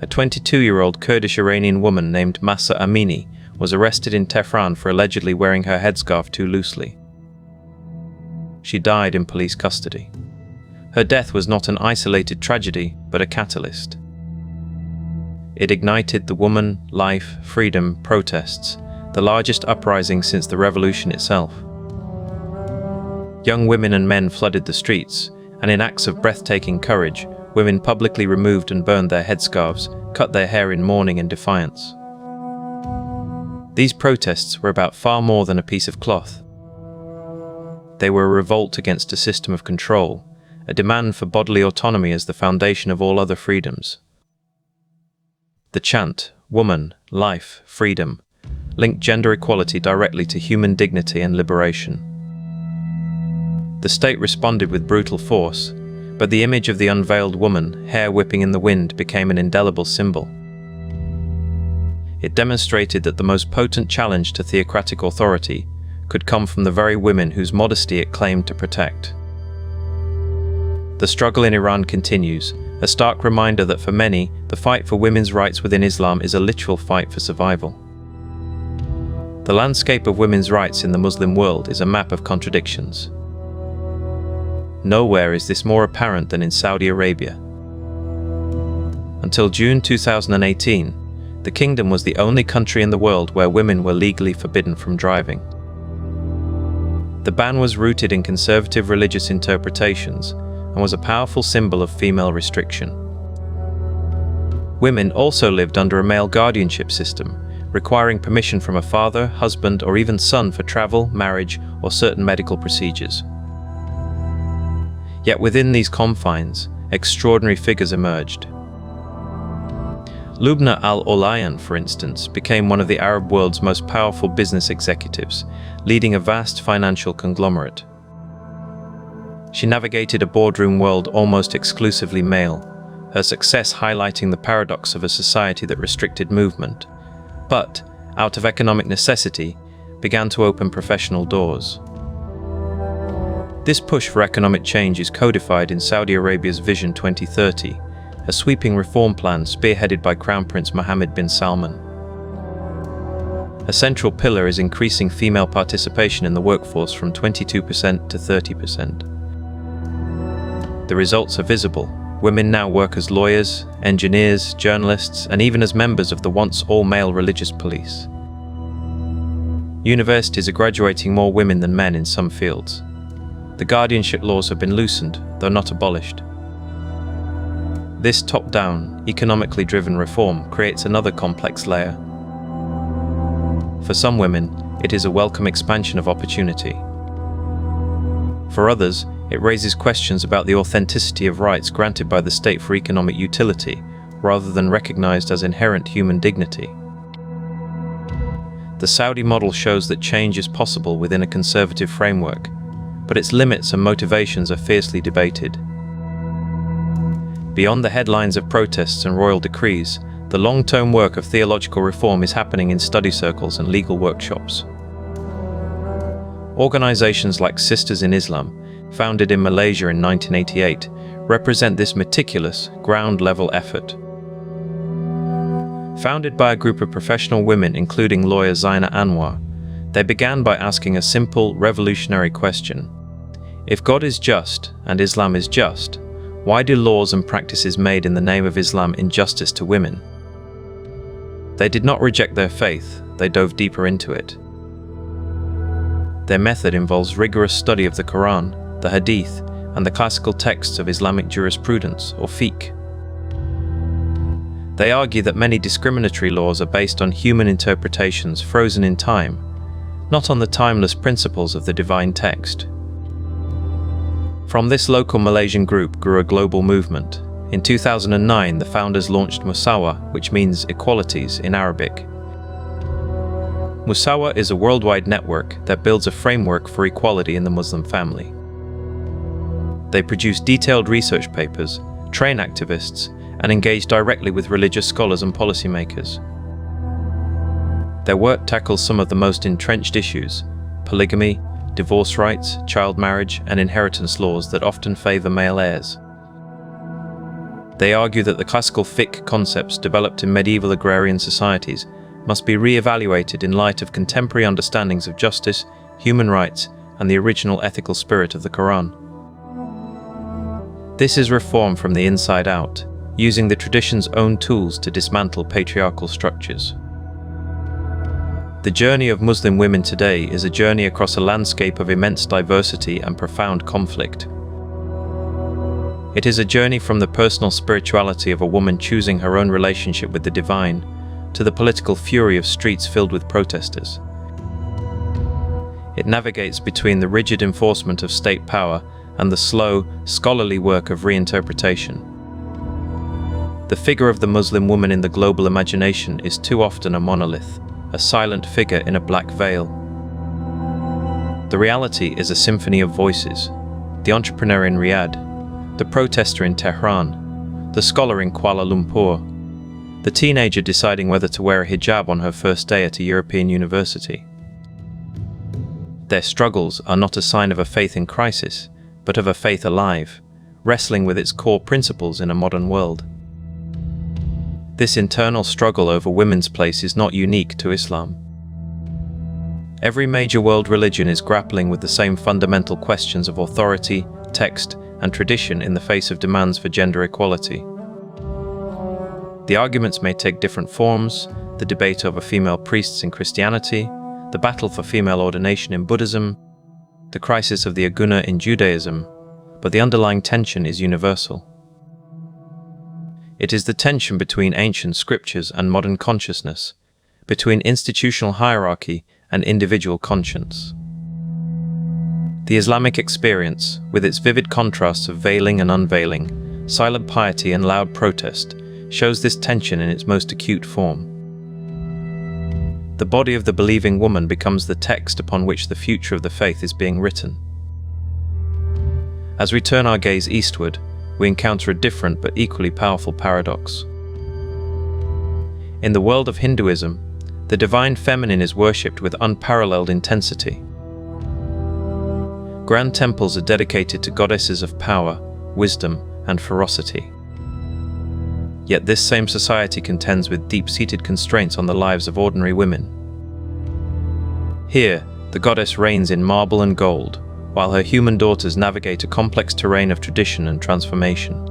a 22-year-old Kurdish Iranian woman named Mahsa Amini was arrested in Tehran for allegedly wearing her headscarf too loosely. She died in police custody. Her death was not an isolated tragedy, but a catalyst. It ignited the woman, life, freedom protests, the largest uprising since the revolution itself. Young women and men flooded the streets, and in acts of breathtaking courage, women publicly removed and burned their headscarves, cut their hair in mourning and defiance. These protests were about far more than a piece of cloth. They were a revolt against a system of control, a demand for bodily autonomy as the foundation of all other freedoms. The chant, woman, life, freedom, linked gender equality directly to human dignity and liberation. The state responded with brutal force, But the image of the unveiled woman, hair whipping in the wind, became an indelible symbol. It demonstrated that the most potent challenge to theocratic authority could come from the very women whose modesty it claimed to protect. The struggle in Iran continues, a stark reminder that for many, the fight for women's rights within Islam is a literal fight for survival. The landscape of women's rights in the Muslim world is a map of contradictions. Nowhere is this more apparent than in Saudi Arabia. Until June 2018, the kingdom was the only country in the world where women were legally forbidden from driving. The ban was rooted in conservative religious interpretations and was a powerful symbol of female restriction. Women also lived under a male guardianship system, requiring permission from a father, husband, or even son for travel, marriage, or certain medical procedures. Yet within these confines, extraordinary figures emerged. Lubna al-Olayan, for instance, became one of the Arab world's most powerful business executives, leading a vast financial conglomerate. She navigated a boardroom world almost exclusively male, her success highlighting the paradox of a society that restricted movement, but, out of economic necessity, began to open professional doors. This push for economic change is codified in Saudi Arabia's Vision 2030, a sweeping reform plan spearheaded by Crown Prince Mohammed bin Salman. A central pillar is increasing female participation in the workforce from 22% to 30%. The results are visible. Women now work as lawyers, engineers, journalists, and even as members of the once all-male religious police. Universities are graduating more women than men in some fields. The guardianship laws have been loosened, though not abolished. This top-down, economically driven reform creates another complex layer. For some women, it is a welcome expansion of opportunity. For others, it raises questions about the authenticity of rights granted by the state for economic utility, rather than recognized as inherent human dignity. The Saudi model shows that change is possible within a conservative framework, but its limits and motivations are fiercely debated. Beyond the headlines of protests and royal decrees, the long-term work of theological reform is happening in study circles and legal workshops. Organizations like Sisters in Islam, founded in Malaysia in 1988, represent this meticulous, ground-level effort. Founded by a group of professional women including lawyer Zaina Anwar, they began by asking a simple, revolutionary question. If God is just, and Islam is just, why do laws and practices made in the name of Islam injustice to women? They did not reject their faith, they dove deeper into it. Their method involves rigorous study of the Quran, the Hadith, and the classical texts of Islamic jurisprudence, or fiqh. They argue that many discriminatory laws are based on human interpretations frozen in time, not on the timeless principles of the divine text. From this local Malaysian group grew a global movement. In 2009, the founders launched Musawa, which means equalities in Arabic. Musawa is a worldwide network that builds a framework for equality in the Muslim family. They produce detailed research papers, train activists, and engage directly with religious scholars and policymakers. Their work tackles some of the most entrenched issues: polygamy, divorce rights, child marriage, and inheritance laws that often favor male heirs. They argue that the classical fiqh concepts developed in medieval agrarian societies must be re-evaluated in light of contemporary understandings of justice, human rights, and the original ethical spirit of the Quran. This is reform from the inside out, using the tradition's own tools to dismantle patriarchal structures. The journey of Muslim women today is a journey across a landscape of immense diversity and profound conflict. It is a journey from the personal spirituality of a woman choosing her own relationship with the divine, to the political fury of streets filled with protesters. It navigates between the rigid enforcement of state power and the slow, scholarly work of reinterpretation. The figure of the Muslim woman in the global imagination is too often a monolith, a silent figure in a black veil. The reality is a symphony of voices: the entrepreneur in Riyadh, the protester in Tehran, the scholar in Kuala Lumpur, the teenager deciding whether to wear a hijab on her first day at a European university. Their struggles are not a sign of a faith in crisis, but of a faith alive, wrestling with its core principles in a modern world. This internal struggle over women's place is not unique to Islam. Every major world religion is grappling with the same fundamental questions of authority, text, and tradition in the face of demands for gender equality. The arguments may take different forms: the debate over female priests in Christianity, the battle for female ordination in Buddhism, the crisis of the aguna in Judaism, but the underlying tension is universal. It is the tension between ancient scriptures and modern consciousness, between institutional hierarchy and individual conscience. The Islamic experience, with its vivid contrasts of veiling and unveiling, silent piety and loud protest, shows this tension in its most acute form. The body of the believing woman becomes the text upon which the future of the faith is being written. As we turn our gaze eastward, we encounter a different but equally powerful paradox. In the world of Hinduism, the divine feminine is worshipped with unparalleled intensity. Grand temples are dedicated to goddesses of power, wisdom, and ferocity. Yet this same society contends with deep-seated constraints on the lives of ordinary women. Here, the goddess reigns in marble and gold, while her human daughters navigate a complex terrain of tradition and transformation.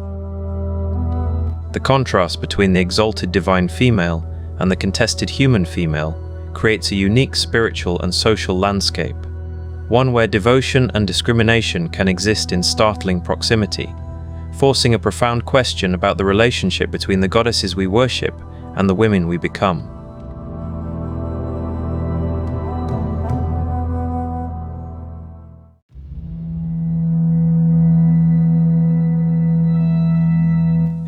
The contrast between the exalted divine female and the contested human female creates a unique spiritual and social landscape, one where devotion and discrimination can exist in startling proximity, forcing a profound question about the relationship between the goddesses we worship and the women we become.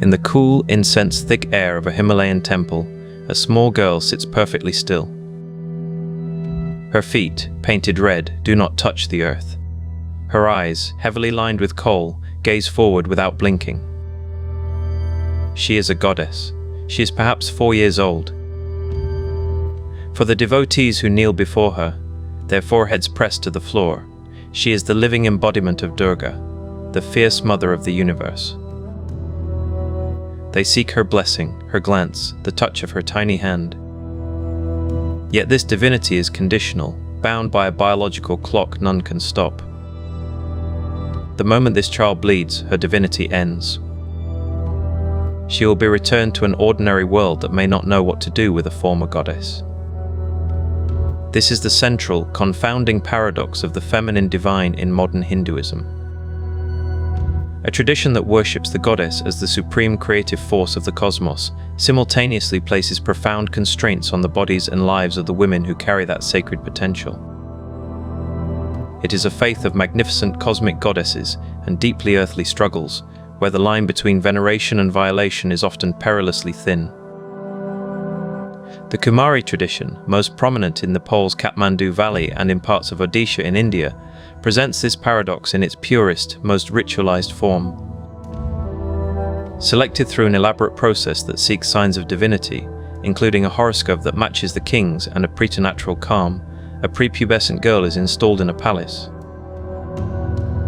In the cool, incense-thick air of a Himalayan temple, a small girl sits perfectly still. Her feet, painted red, do not touch the earth. Her eyes, heavily lined with kohl, gaze forward without blinking. She is a goddess. She is perhaps 4 years old. For the devotees who kneel before her, their foreheads pressed to the floor, she is the living embodiment of Durga, the fierce mother of the universe. They seek her blessing, her glance, the touch of her tiny hand. Yet this divinity is conditional, bound by a biological clock none can stop. The moment this child bleeds, her divinity ends. She will be returned to an ordinary world that may not know what to do with a former goddess. This is the central, confounding paradox of the feminine divine in modern Hinduism. A tradition that worships the goddess as the supreme creative force of the cosmos simultaneously places profound constraints on the bodies and lives of the women who carry that sacred potential. It is a faith of magnificent cosmic goddesses and deeply earthly struggles, where the line between veneration and violation is often perilously thin. The Kumari tradition, most prominent in Nepal's Kathmandu Valley and in parts of Odisha in India, presents this paradox in its purest, most ritualized form. Selected through an elaborate process that seeks signs of divinity, including a horoscope that matches the king's and a preternatural calm, a prepubescent girl is installed in a palace.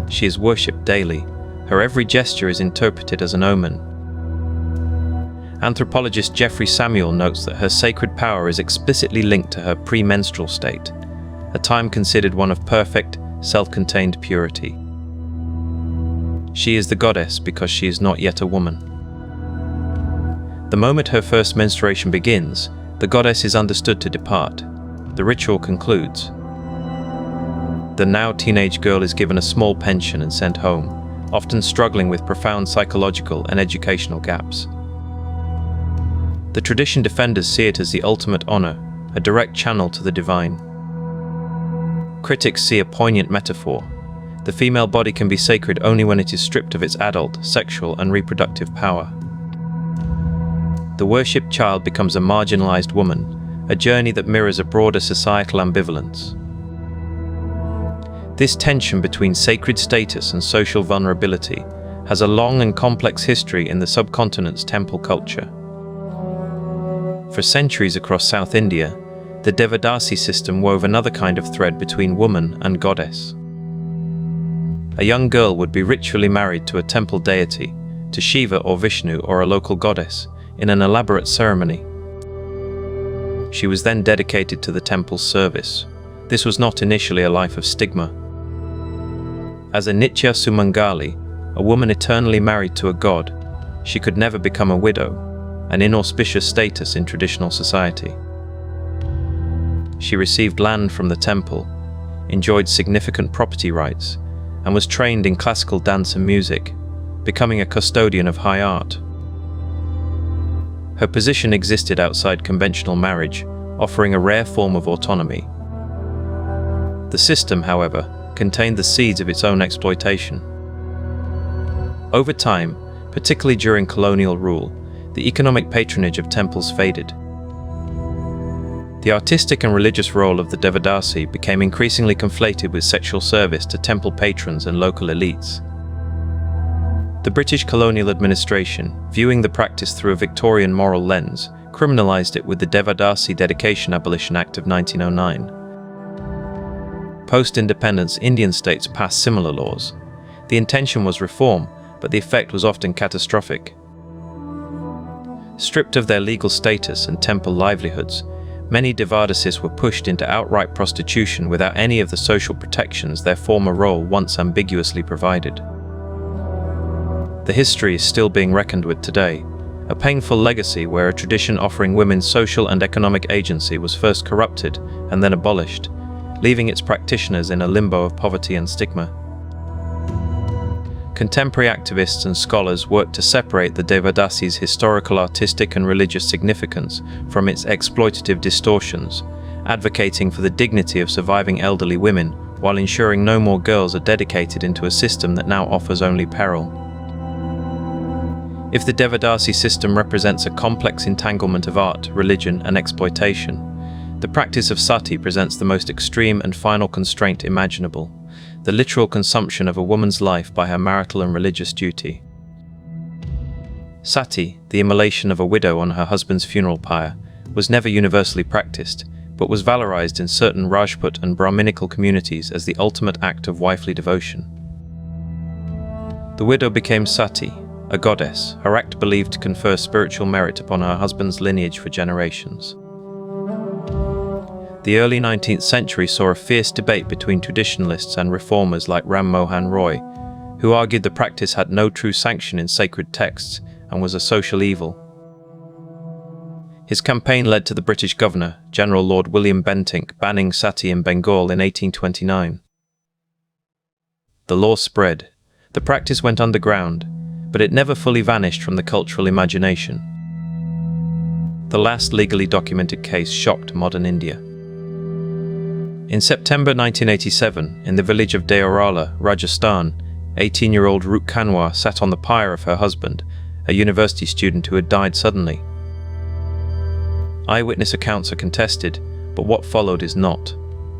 She is worshipped daily. Her every gesture is interpreted as an omen. Anthropologist Jeffrey Samuel notes that her sacred power is explicitly linked to her premenstrual state, a time considered one of perfect, self-contained purity. She is the goddess because she is not yet a woman. The moment her first menstruation begins, the goddess is understood to depart. The ritual concludes. The now teenage girl is given a small pension and sent home, often struggling with profound psychological and educational gaps. The tradition defenders see it as the ultimate honor, a direct channel to the divine. Critics see a poignant metaphor. The female body can be sacred only when it is stripped of its adult, sexual, and reproductive power. The worshipped child becomes a marginalized woman, a journey that mirrors a broader societal ambivalence. This tension between sacred status and social vulnerability has a long and complex history in the subcontinent's temple culture. For centuries across South India, the Devadasi system wove another kind of thread between woman and goddess. A young girl would be ritually married to a temple deity, to Shiva or Vishnu or a local goddess, in an elaborate ceremony. She was then dedicated to the temple's service. This was not initially a life of stigma. As a Nitya Sumangali, a woman eternally married to a god, she could never become a widow, an inauspicious status in traditional society. She received land from the temple, enjoyed significant property rights, and was trained in classical dance and music, becoming a custodian of high art. Her position existed outside conventional marriage, offering a rare form of autonomy. The system, however, contained the seeds of its own exploitation. Over time, particularly during colonial rule, the economic patronage of temples faded. The artistic and religious role of the Devadasi became increasingly conflated with sexual service to temple patrons and local elites. The British colonial administration, viewing the practice through a Victorian moral lens, criminalised it with the Devadasi Dedication Abolition Act of 1909. Post-independence Indian states passed similar laws. The intention was reform, but the effect was often catastrophic. Stripped of their legal status and temple livelihoods, many Devadasis were pushed into outright prostitution without any of the social protections their former role once ambiguously provided. The history is still being reckoned with today, a painful legacy where a tradition offering women social and economic agency was first corrupted and then abolished, leaving its practitioners in a limbo of poverty and stigma. Contemporary activists and scholars work to separate the Devadasi's historical, artistic and religious significance from its exploitative distortions, advocating for the dignity of surviving elderly women while ensuring no more girls are dedicated into a system that now offers only peril. If the Devadasi system represents a complex entanglement of art, religion and exploitation, the practice of sati presents the most extreme and final constraint imaginable, the literal consumption of a woman's life by her marital and religious duty. Sati, the immolation of a widow on her husband's funeral pyre, was never universally practiced, but was valorized in certain Rajput and Brahminical communities as the ultimate act of wifely devotion. The widow became sati, a goddess, her act believed to confer spiritual merit upon her husband's lineage for generations. The early 19th century saw a fierce debate between traditionalists and reformers like Ram Mohan Roy, who argued the practice had no true sanction in sacred texts and was a social evil. His campaign led to the British Governor, General Lord William Bentinck, banning sati in Bengal in 1829. The law spread. The practice went underground, but it never fully vanished from the cultural imagination. The last legally documented case shocked modern India. In September 1987, in the village of Deorala, Rajasthan, 18-year-old Rup Kanwar sat on the pyre of her husband, a university student who had died suddenly. Eyewitness accounts are contested, but what followed is not.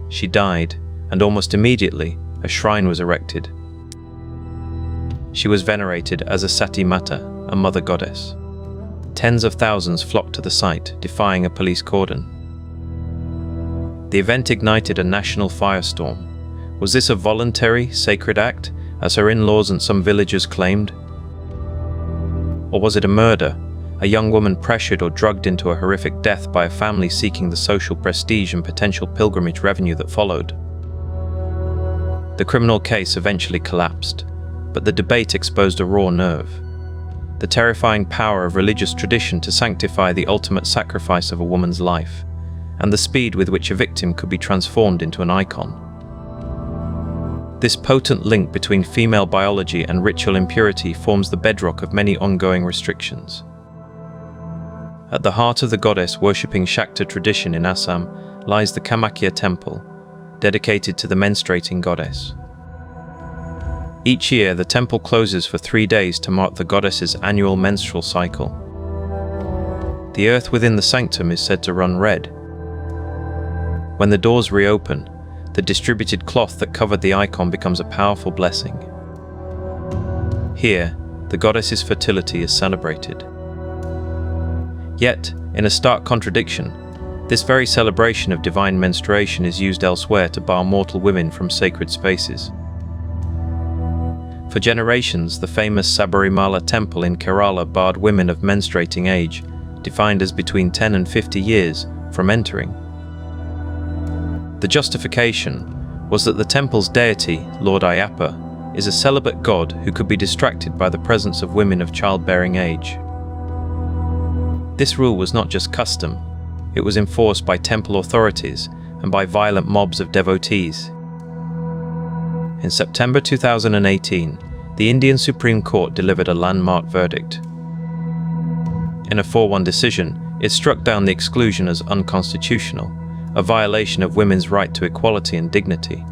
She died, and almost immediately, a shrine was erected. She was venerated as a Sati Mata, a mother goddess. Tens of thousands flocked to the site, defying a police cordon. The event ignited a national firestorm. Was this a voluntary, sacred act, as her in-laws and some villagers claimed? Or was it a murder, a young woman pressured or drugged into a horrific death by a family seeking the social prestige and potential pilgrimage revenue that followed? The criminal case eventually collapsed, but the debate exposed a raw nerve. The terrifying power of religious tradition to sanctify the ultimate sacrifice of a woman's life, and the speed with which a victim could be transformed into an icon. This potent link between female biology and ritual impurity forms the bedrock of many ongoing restrictions. At the heart of the goddess worshipping Shakti tradition in Assam lies the Kamakya temple, dedicated to the menstruating goddess. Each year, the temple closes for 3 days to mark the goddess's annual menstrual cycle. The earth within the sanctum is said to run red. When the doors reopen, the distributed cloth that covered the icon becomes a powerful blessing. Here, the goddess's fertility is celebrated. Yet, in a stark contradiction, this very celebration of divine menstruation is used elsewhere to bar mortal women from sacred spaces. For generations, the famous Sabarimala temple in Kerala barred women of menstruating age, defined as between 10 and 50 years, from entering. The justification was that the temple's deity, Lord Ayyappa, is a celibate god who could be distracted by the presence of women of childbearing age. This rule was not just custom, it was enforced by temple authorities and by violent mobs of devotees. In September 2018, the Indian Supreme Court delivered a landmark verdict. In a 4-1 decision, it struck down the exclusion as unconstitutional, a violation of women's right to equality and dignity.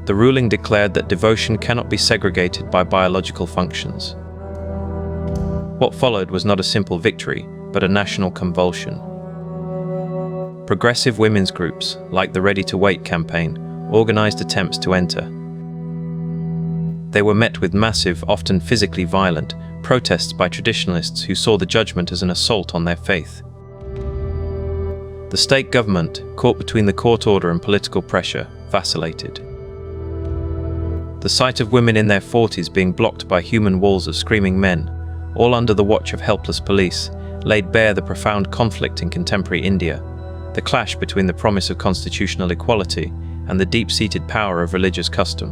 The ruling declared that devotion cannot be segregated by biological functions. What followed was not a simple victory, but a national convulsion. Progressive women's groups, like the Ready to Wait campaign, organized attempts to enter. They were met with massive, often physically violent, protests by traditionalists who saw the judgment as an assault on their faith. The state government, caught between the court order and political pressure, vacillated. The sight of women in their 40s being blocked by human walls of screaming men, all under the watch of helpless police, laid bare the profound conflict in contemporary India, the clash between the promise of constitutional equality and the deep-seated power of religious custom.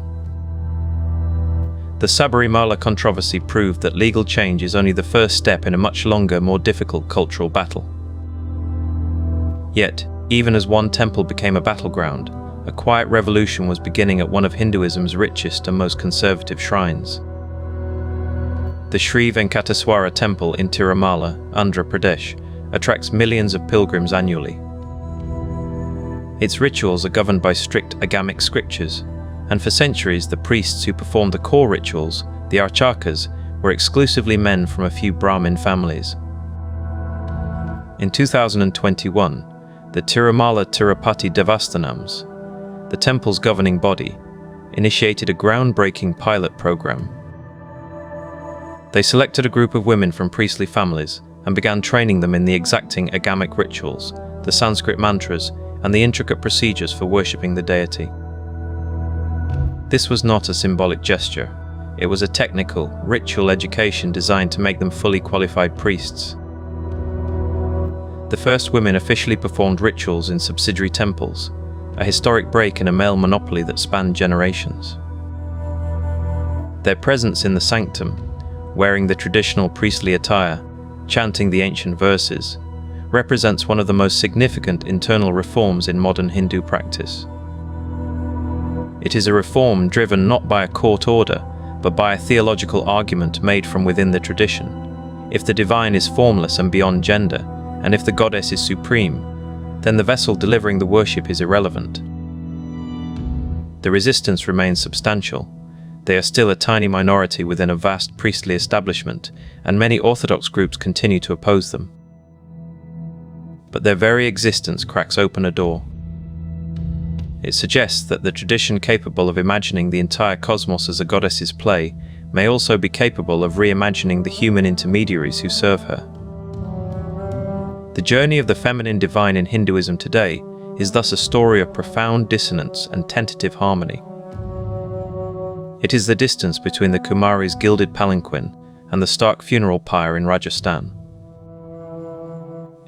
The Sabarimala controversy proved that legal change is only the first step in a much longer, more difficult cultural battle. Yet, even as one temple became a battleground, a quiet revolution was beginning at one of Hinduism's richest and most conservative shrines. The Sri Venkateswara temple in Tirumala, Andhra Pradesh, attracts millions of pilgrims annually. Its rituals are governed by strict agamic scriptures, and for centuries the priests who performed the core rituals, the archakas, were exclusively men from a few Brahmin families. In 2021, the Tirumala Tirupati Devasthanams, the temple's governing body, initiated a groundbreaking pilot program. They selected a group of women from priestly families and began training them in the exacting agamic rituals, the Sanskrit mantras, and the intricate procedures for worshipping the deity. This was not a symbolic gesture. It was a technical, ritual education designed to make them fully qualified priests. The first women officially performed rituals in subsidiary temples, a historic break in a male monopoly that spanned generations. Their presence in the sanctum, wearing the traditional priestly attire, chanting the ancient verses, represents one of the most significant internal reforms in modern Hindu practice. It is a reform driven not by a court order, but by a theological argument made from within the tradition. If the divine is formless and beyond gender, and if the goddess is supreme, then the vessel delivering the worship is irrelevant. The resistance remains substantial. They are still a tiny minority within a vast priestly establishment, and many Orthodox groups continue to oppose them. But their very existence cracks open a door. It suggests that the tradition capable of imagining the entire cosmos as a goddess's play may also be capable of reimagining the human intermediaries who serve her. The journey of the feminine divine in Hinduism today is thus a story of profound dissonance and tentative harmony. It is the distance between the Kumari's gilded palanquin and the stark funeral pyre in Rajasthan.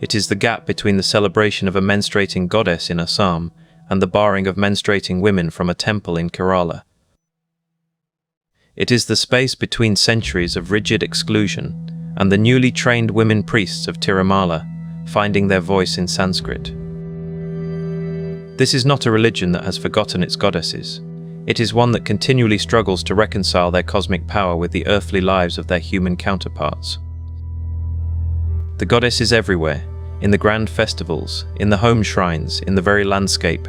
It is the gap between the celebration of a menstruating goddess in Assam and the barring of menstruating women from a temple in Kerala. It is the space between centuries of rigid exclusion and the newly trained women priests of Tirumala finding their voice in Sanskrit. This is not a religion that has forgotten its goddesses. It is one that continually struggles to reconcile their cosmic power with the earthly lives of their human counterparts. The goddess is everywhere, in the grand festivals, in the home shrines, in the very landscape.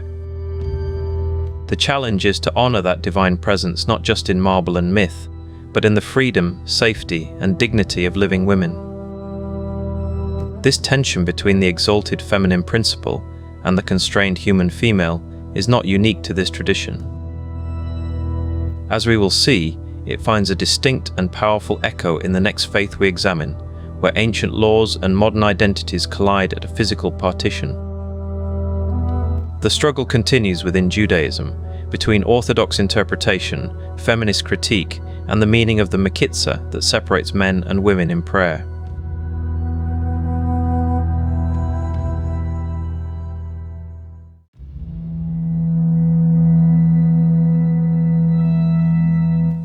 The challenge is to honor that divine presence not just in marble and myth, but in the freedom, safety, and dignity of living women. This tension between the exalted feminine principle and the constrained human female is not unique to this tradition. As we will see, it finds a distinct and powerful echo in the next faith we examine, where ancient laws and modern identities collide at a physical partition. The struggle continues within Judaism, between orthodox interpretation, feminist critique, and the meaning of the Mechitza that separates men and women in prayer.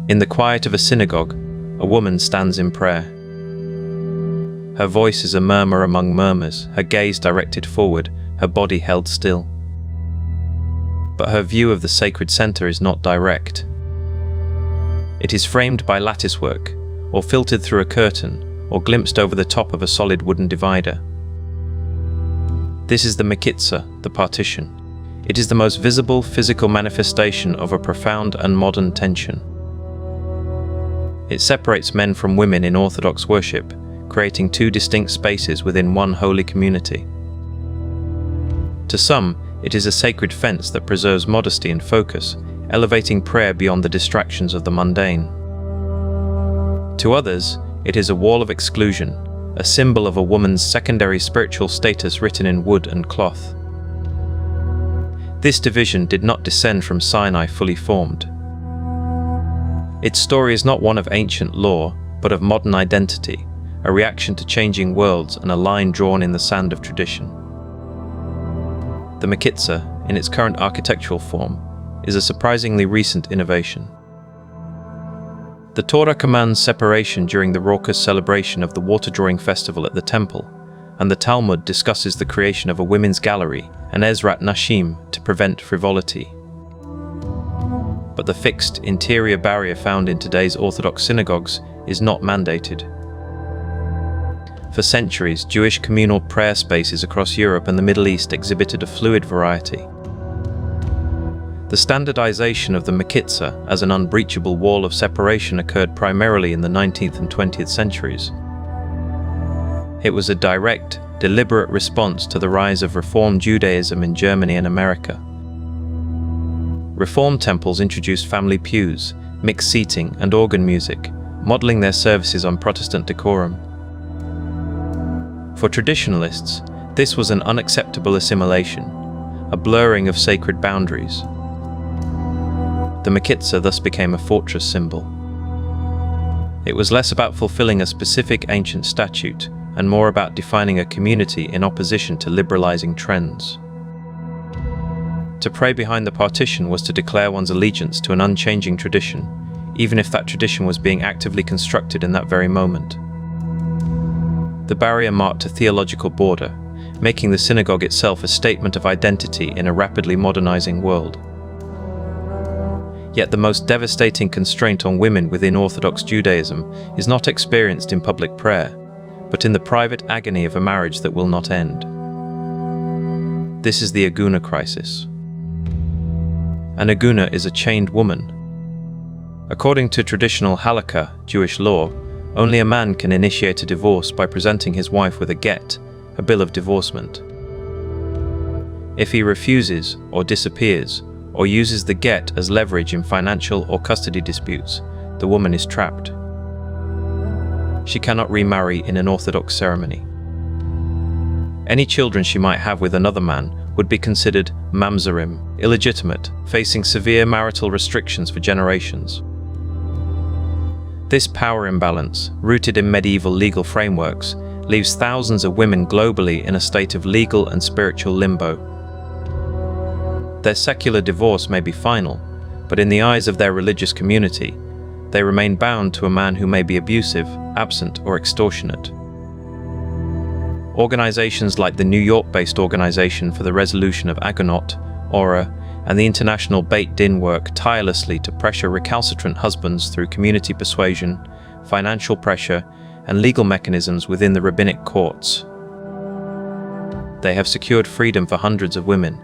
In the quiet of a synagogue, a woman stands in prayer. Her voice is a murmur among murmurs, her gaze directed forward, her body held still. But her view of the sacred center is not direct. It is framed by latticework, or filtered through a curtain, or glimpsed over the top of a solid wooden divider. This is the Mechitza, the partition. It is the most visible physical manifestation of a profound and modern tension. It separates men from women in Orthodox worship, creating two distinct spaces within one holy community. To some, it is a sacred fence that preserves modesty and focus, elevating prayer beyond the distractions of the mundane. To others, it is a wall of exclusion, a symbol of a woman's secondary spiritual status written in wood and cloth. This division did not descend from Sinai fully formed. Its story is not one of ancient law, but of modern identity, a reaction to changing worlds and a line drawn in the sand of tradition. The Mechitza, in its current architectural form, is a surprisingly recent innovation. The Torah commands separation during the raucous celebration of the water-drawing festival at the temple, and the Talmud discusses the creation of a women's gallery, an Ezrat Nashim, to prevent frivolity. But the fixed interior barrier found in today's Orthodox synagogues is not mandated. For centuries, Jewish communal prayer spaces across Europe and the Middle East exhibited a fluid variety. The standardization of the Mechitza as an unbreachable wall of separation occurred primarily in the 19th and 20th centuries. It was a direct, deliberate response to the rise of Reform Judaism in Germany and America. Reform temples introduced family pews, mixed seating, and organ music, modeling their services on Protestant decorum. For traditionalists, this was an unacceptable assimilation, a blurring of sacred boundaries. The Mechitza thus became a fortress symbol. It was less about fulfilling a specific ancient statute and more about defining a community in opposition to liberalizing trends. To pray behind the partition was to declare one's allegiance to an unchanging tradition, even if that tradition was being actively constructed in that very moment. The barrier marked a theological border, making the synagogue itself a statement of identity in a rapidly modernizing world. Yet the most devastating constraint on women within Orthodox Judaism is not experienced in public prayer, but in the private agony of a marriage that will not end. This is the Aguna crisis. An Aguna is a chained woman. According to traditional halakha, Jewish law, only a man can initiate a divorce by presenting his wife with a get, a bill of divorcement. If he refuses or disappears, or uses the get as leverage in financial or custody disputes, the woman is trapped. She cannot remarry in an Orthodox ceremony. Any children she might have with another man would be considered mamzerim, illegitimate, facing severe marital restrictions for generations. This power imbalance, rooted in medieval legal frameworks, leaves thousands of women globally in a state of legal and spiritual limbo. Their secular divorce may be final, but in the eyes of their religious community, they remain bound to a man who may be abusive, absent, or extortionate. Organizations like the New York-based Organization for the Resolution of Agonot, ORA, and the International Beit Din work tirelessly to pressure recalcitrant husbands through community persuasion, financial pressure, and legal mechanisms within the rabbinic courts. They have secured freedom for hundreds of women,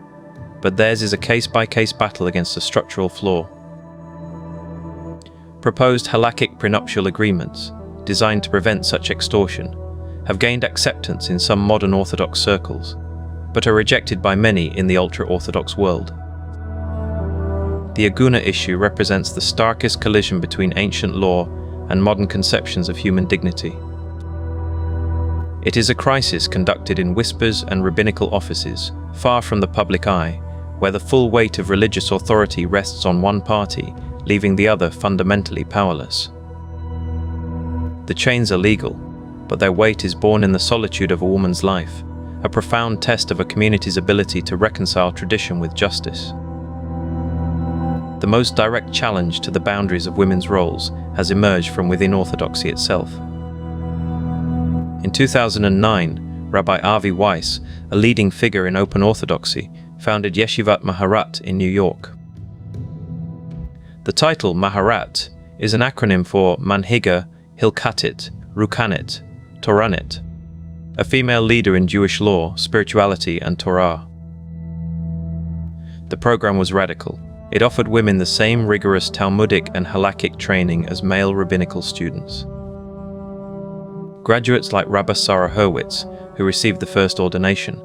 but theirs is a case-by-case battle against a structural flaw. Proposed halakhic prenuptial agreements, designed to prevent such extortion, have gained acceptance in some modern Orthodox circles, but are rejected by many in the ultra-Orthodox world. The Aguna issue represents the starkest collision between ancient law and modern conceptions of human dignity. It is a crisis conducted in whispers and rabbinical offices, far from the public eye, where the full weight of religious authority rests on one party, leaving the other fundamentally powerless. The chains are legal, but their weight is borne in the solitude of a woman's life, a profound test of a community's ability to reconcile tradition with justice. The most direct challenge to the boundaries of women's roles has emerged from within Orthodoxy itself. In 2009, Rabbi Avi Weiss, a leading figure in Open Orthodoxy, founded Yeshivat Maharat in New York. The title Maharat is an acronym for Manhiga Hilkatit, Rukanit, Toranit, a female leader in Jewish law, spirituality, and Torah. The program was radical. It offered women the same rigorous Talmudic and halakhic training as male rabbinical students. Graduates like Rabbi Sarah Hurwitz, who received the first ordination,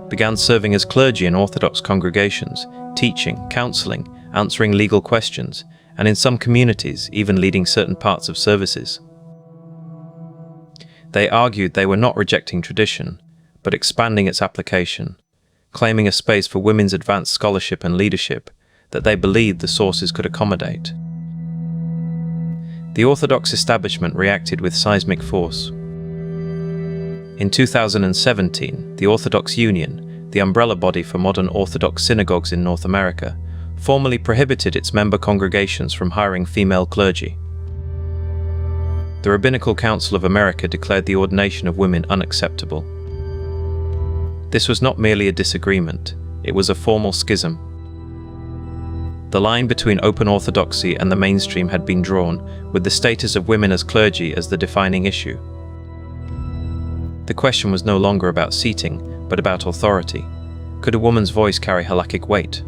began serving as clergy in Orthodox congregations, teaching, counseling, answering legal questions, and in some communities, even leading certain parts of services. They argued they were not rejecting tradition, but expanding its application, claiming a space for women's advanced scholarship and leadership that they believed the sources could accommodate. The Orthodox establishment reacted with seismic force. In 2017, the Orthodox Union, the umbrella body for modern Orthodox synagogues in North America, formally prohibited its member congregations from hiring female clergy. The Rabbinical Council of America declared the ordination of women unacceptable. This was not merely a disagreement, it was a formal schism. The line between open orthodoxy and the mainstream had been drawn, with the status of women as clergy as the defining issue. The question was no longer about seating, but about authority. Could a woman's voice carry halakhic weight?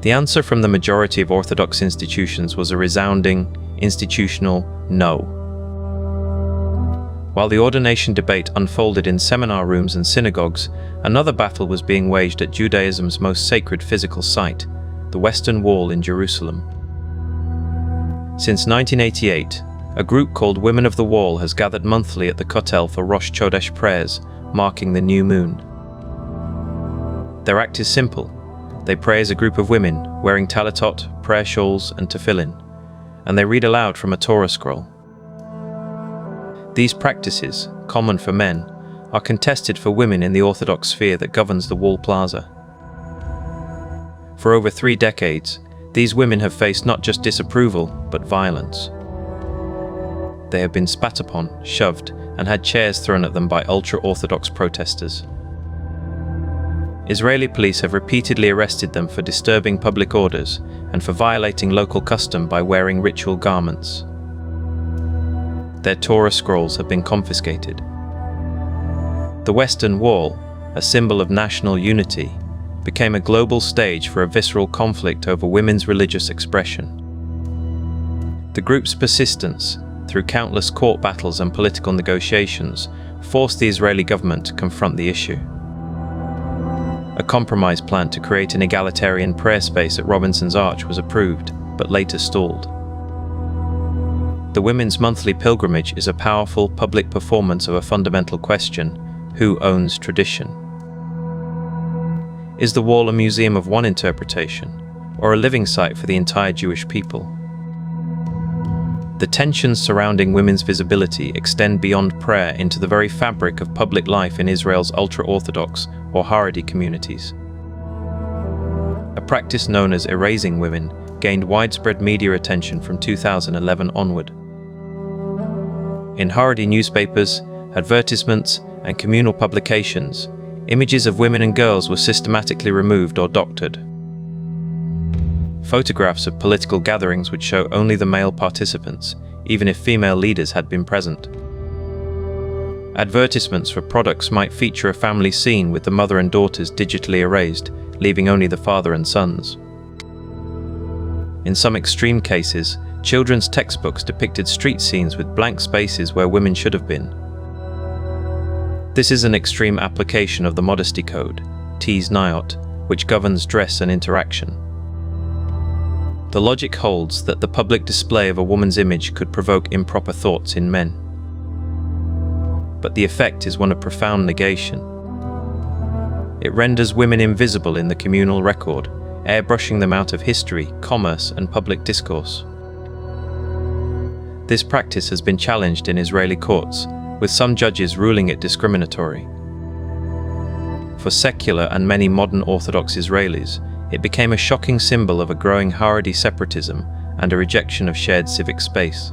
The answer from the majority of Orthodox institutions was a resounding, institutional no. While the ordination debate unfolded in seminar rooms and synagogues, another battle was being waged at Judaism's most sacred physical site, the Western Wall in Jerusalem. Since 1988, a group called Women of the Wall has gathered monthly at the Kotel for Rosh Chodesh prayers, marking the new moon. Their act is simple. They pray as a group of women, wearing talitot, prayer shawls, and tefillin, and they read aloud from a Torah scroll. These practices, common for men, are contested for women in the Orthodox sphere that governs the Wall Plaza. For over 3 decades, these women have faced not just disapproval, but violence. They have been spat upon, shoved, and had chairs thrown at them by ultra-Orthodox protesters. Israeli police have repeatedly arrested them for disturbing public orders and for violating local custom by wearing ritual garments. Their Torah scrolls have been confiscated. The Western Wall, a symbol of national unity, became a global stage for a visceral conflict over women's religious expression. The group's persistence, through countless court battles and political negotiations, forced the Israeli government to confront the issue. A compromise plan to create an egalitarian prayer space at Robinson's Arch was approved, but later stalled. The Women's Monthly Pilgrimage is a powerful public performance of a fundamental question: who owns tradition? Is the wall a museum of one interpretation, or a living site for the entire Jewish people? The tensions surrounding women's visibility extend beyond prayer into the very fabric of public life in Israel's ultra-Orthodox or Heretic communities. A practice known as erasing women gained widespread media attention from 2011 onward. In Haredi newspapers, advertisements, and communal publications, images of women and girls were systematically removed or doctored. Photographs of political gatherings would show only the male participants, even if female leaders had been present. Advertisements for products might feature a family scene with the mother and daughters digitally erased, leaving only the father and sons. In some extreme cases, children's textbooks depicted street scenes with blank spaces where women should have been. This is an extreme application of the modesty code, Tes Nayot, which governs dress and interaction. The logic holds that the public display of a woman's image could provoke improper thoughts in men. But the effect is one of profound negation. It renders women invisible in the communal record, airbrushing them out of history, commerce, and public discourse. This practice has been challenged in Israeli courts, with some judges ruling it discriminatory. For secular and many modern Orthodox Israelis, it became a shocking symbol of a growing Haredi separatism and a rejection of shared civic space.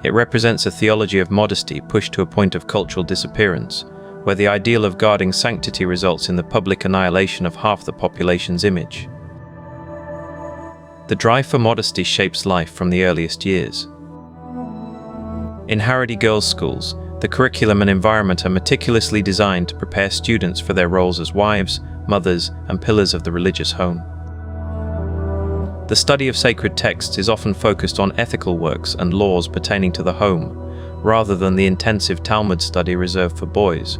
It represents a theology of modesty pushed to a point of cultural disappearance, where the ideal of guarding sanctity results in the public annihilation of half the population's image. The drive for modesty shapes life from the earliest years. In Haredi girls' schools, the curriculum and environment are meticulously designed to prepare students for their roles as wives, mothers, and pillars of the religious home. The study of sacred texts is often focused on ethical works and laws pertaining to the home, rather than the intensive Talmud study reserved for boys.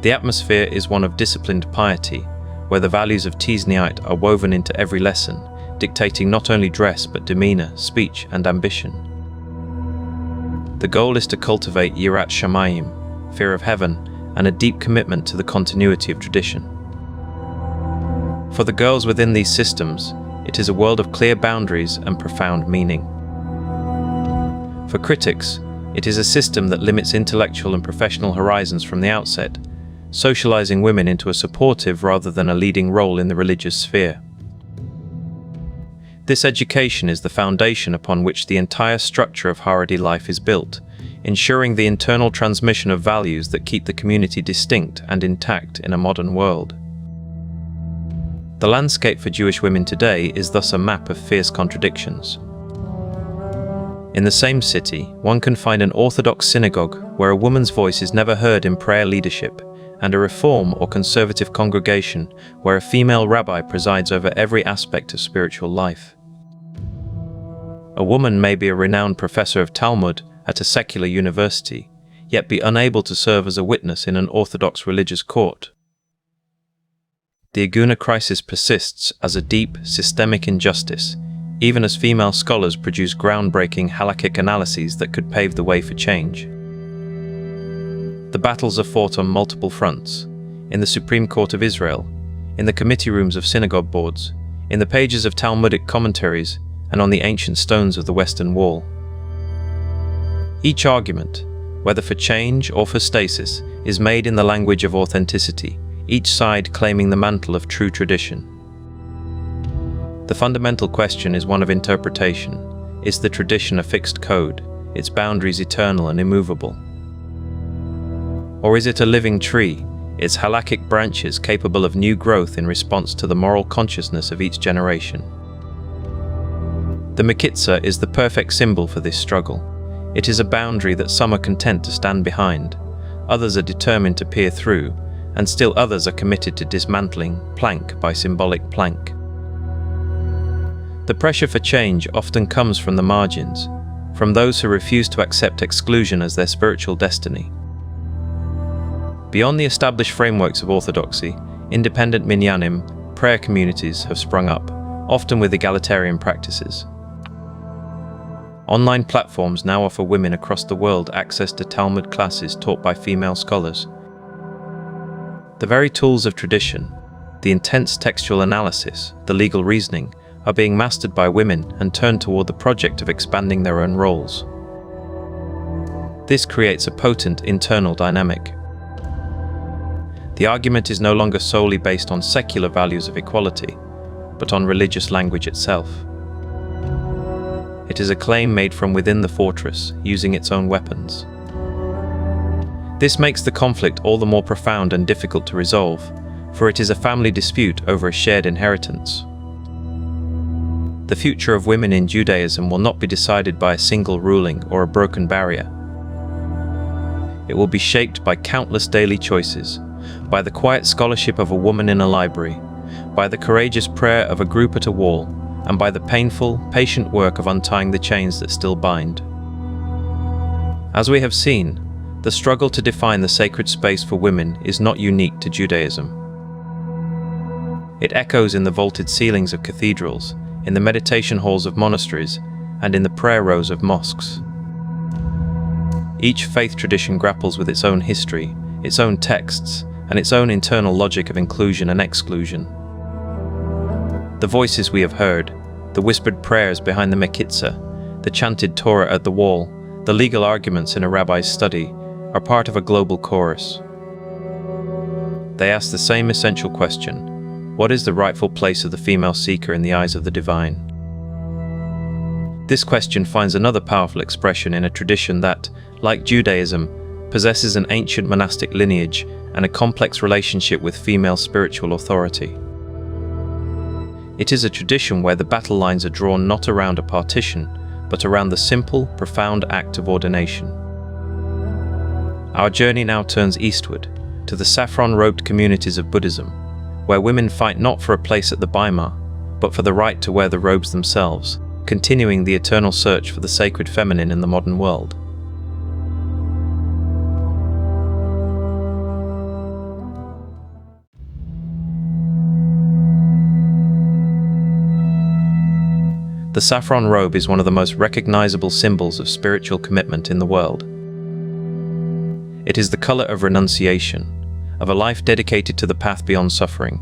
The atmosphere is one of disciplined piety, where the values of Tiznite are woven into every lesson, dictating not only dress but demeanor, speech, and ambition. The goal is to cultivate yirat shamayim, fear of heaven, and a deep commitment to the continuity of tradition. For the girls within these systems, it is a world of clear boundaries and profound meaning. For critics, it is a system that limits intellectual and professional horizons from the outset, socializing women into a supportive rather than a leading role in the religious sphere. This education is the foundation upon which the entire structure of Haredi life is built, ensuring the internal transmission of values that keep the community distinct and intact in a modern world. The landscape for Jewish women today is thus a map of fierce contradictions. In the same city, one can find an Orthodox synagogue where a woman's voice is never heard in prayer leadership, and a Reform or conservative congregation where a female rabbi presides over every aspect of spiritual life. A woman may be a renowned professor of Talmud at a secular university, yet be unable to serve as a witness in an Orthodox religious court. The Aguna crisis persists as a deep, systemic injustice, even as female scholars produce groundbreaking halakhic analyses that could pave the way for change. The battles are fought on multiple fronts: in the Supreme Court of Israel, in the committee rooms of synagogue boards, in the pages of Talmudic commentaries, and on the ancient stones of the Western Wall. Each argument, whether for change or for stasis, is made in the language of authenticity, each side claiming the mantle of true tradition. The fundamental question is one of interpretation. Is the tradition a fixed code, its boundaries eternal and immovable? Or is it a living tree, its halakhic branches capable of new growth in response to the moral consciousness of each generation? The Mekitzah is the perfect symbol for this struggle. It is a boundary that some are content to stand behind, others are determined to peer through, and still others are committed to dismantling plank by symbolic plank. The pressure for change often comes from the margins, from those who refuse to accept exclusion as their spiritual destiny. Beyond the established frameworks of orthodoxy, independent minyanim, prayer communities have sprung up, often with egalitarian practices. Online platforms now offer women across the world access to Talmud classes taught by female scholars. The very tools of tradition, the intense textual analysis, the legal reasoning, are being mastered by women and turned toward the project of expanding their own roles. This creates a potent internal dynamic. The argument is no longer solely based on secular values of equality, but on religious language itself. It is a claim made from within the fortress, using its own weapons. This makes the conflict all the more profound and difficult to resolve, for it is a family dispute over a shared inheritance. The future of women in Judaism will not be decided by a single ruling or a broken barrier. It will be shaped by countless daily choices, by the quiet scholarship of a woman in a library, by the courageous prayer of a group at a wall, and by the painful, patient work of untying the chains that still bind. As we have seen, the struggle to define the sacred space for women is not unique to Judaism. It echoes in the vaulted ceilings of cathedrals, in the meditation halls of monasteries, and in the prayer rows of mosques. Each faith tradition grapples with its own history, its own texts, and its own internal logic of inclusion and exclusion. The voices we have heard, the whispered prayers behind the mekitza, the chanted Torah at the wall, the legal arguments in a rabbi's study, are part of a global chorus. They ask the same essential question: what is the rightful place of the female seeker in the eyes of the divine? This question finds another powerful expression in a tradition that, like Judaism, possesses an ancient monastic lineage and a complex relationship with female spiritual authority. It is a tradition where the battle lines are drawn not around a partition, but around the simple, profound act of ordination. Our journey now turns eastward, to the saffron-robed communities of Buddhism, where women fight not for a place at the Bima, but for the right to wear the robes themselves, continuing the eternal search for the sacred feminine in the modern world. The saffron robe is one of the most recognizable symbols of spiritual commitment in the world. It is the color of renunciation, of a life dedicated to the path beyond suffering.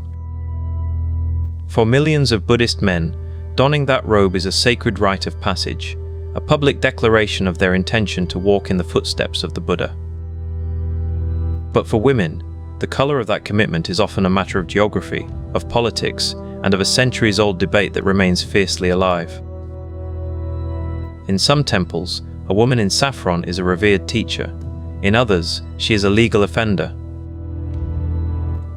For millions of Buddhist men, donning that robe is a sacred rite of passage, a public declaration of their intention to walk in the footsteps of the Buddha. But for women, the color of that commitment is often a matter of geography, of politics, and of a centuries-old debate that remains fiercely alive. In some temples, a woman in saffron is a revered teacher. In others, she is a legal offender.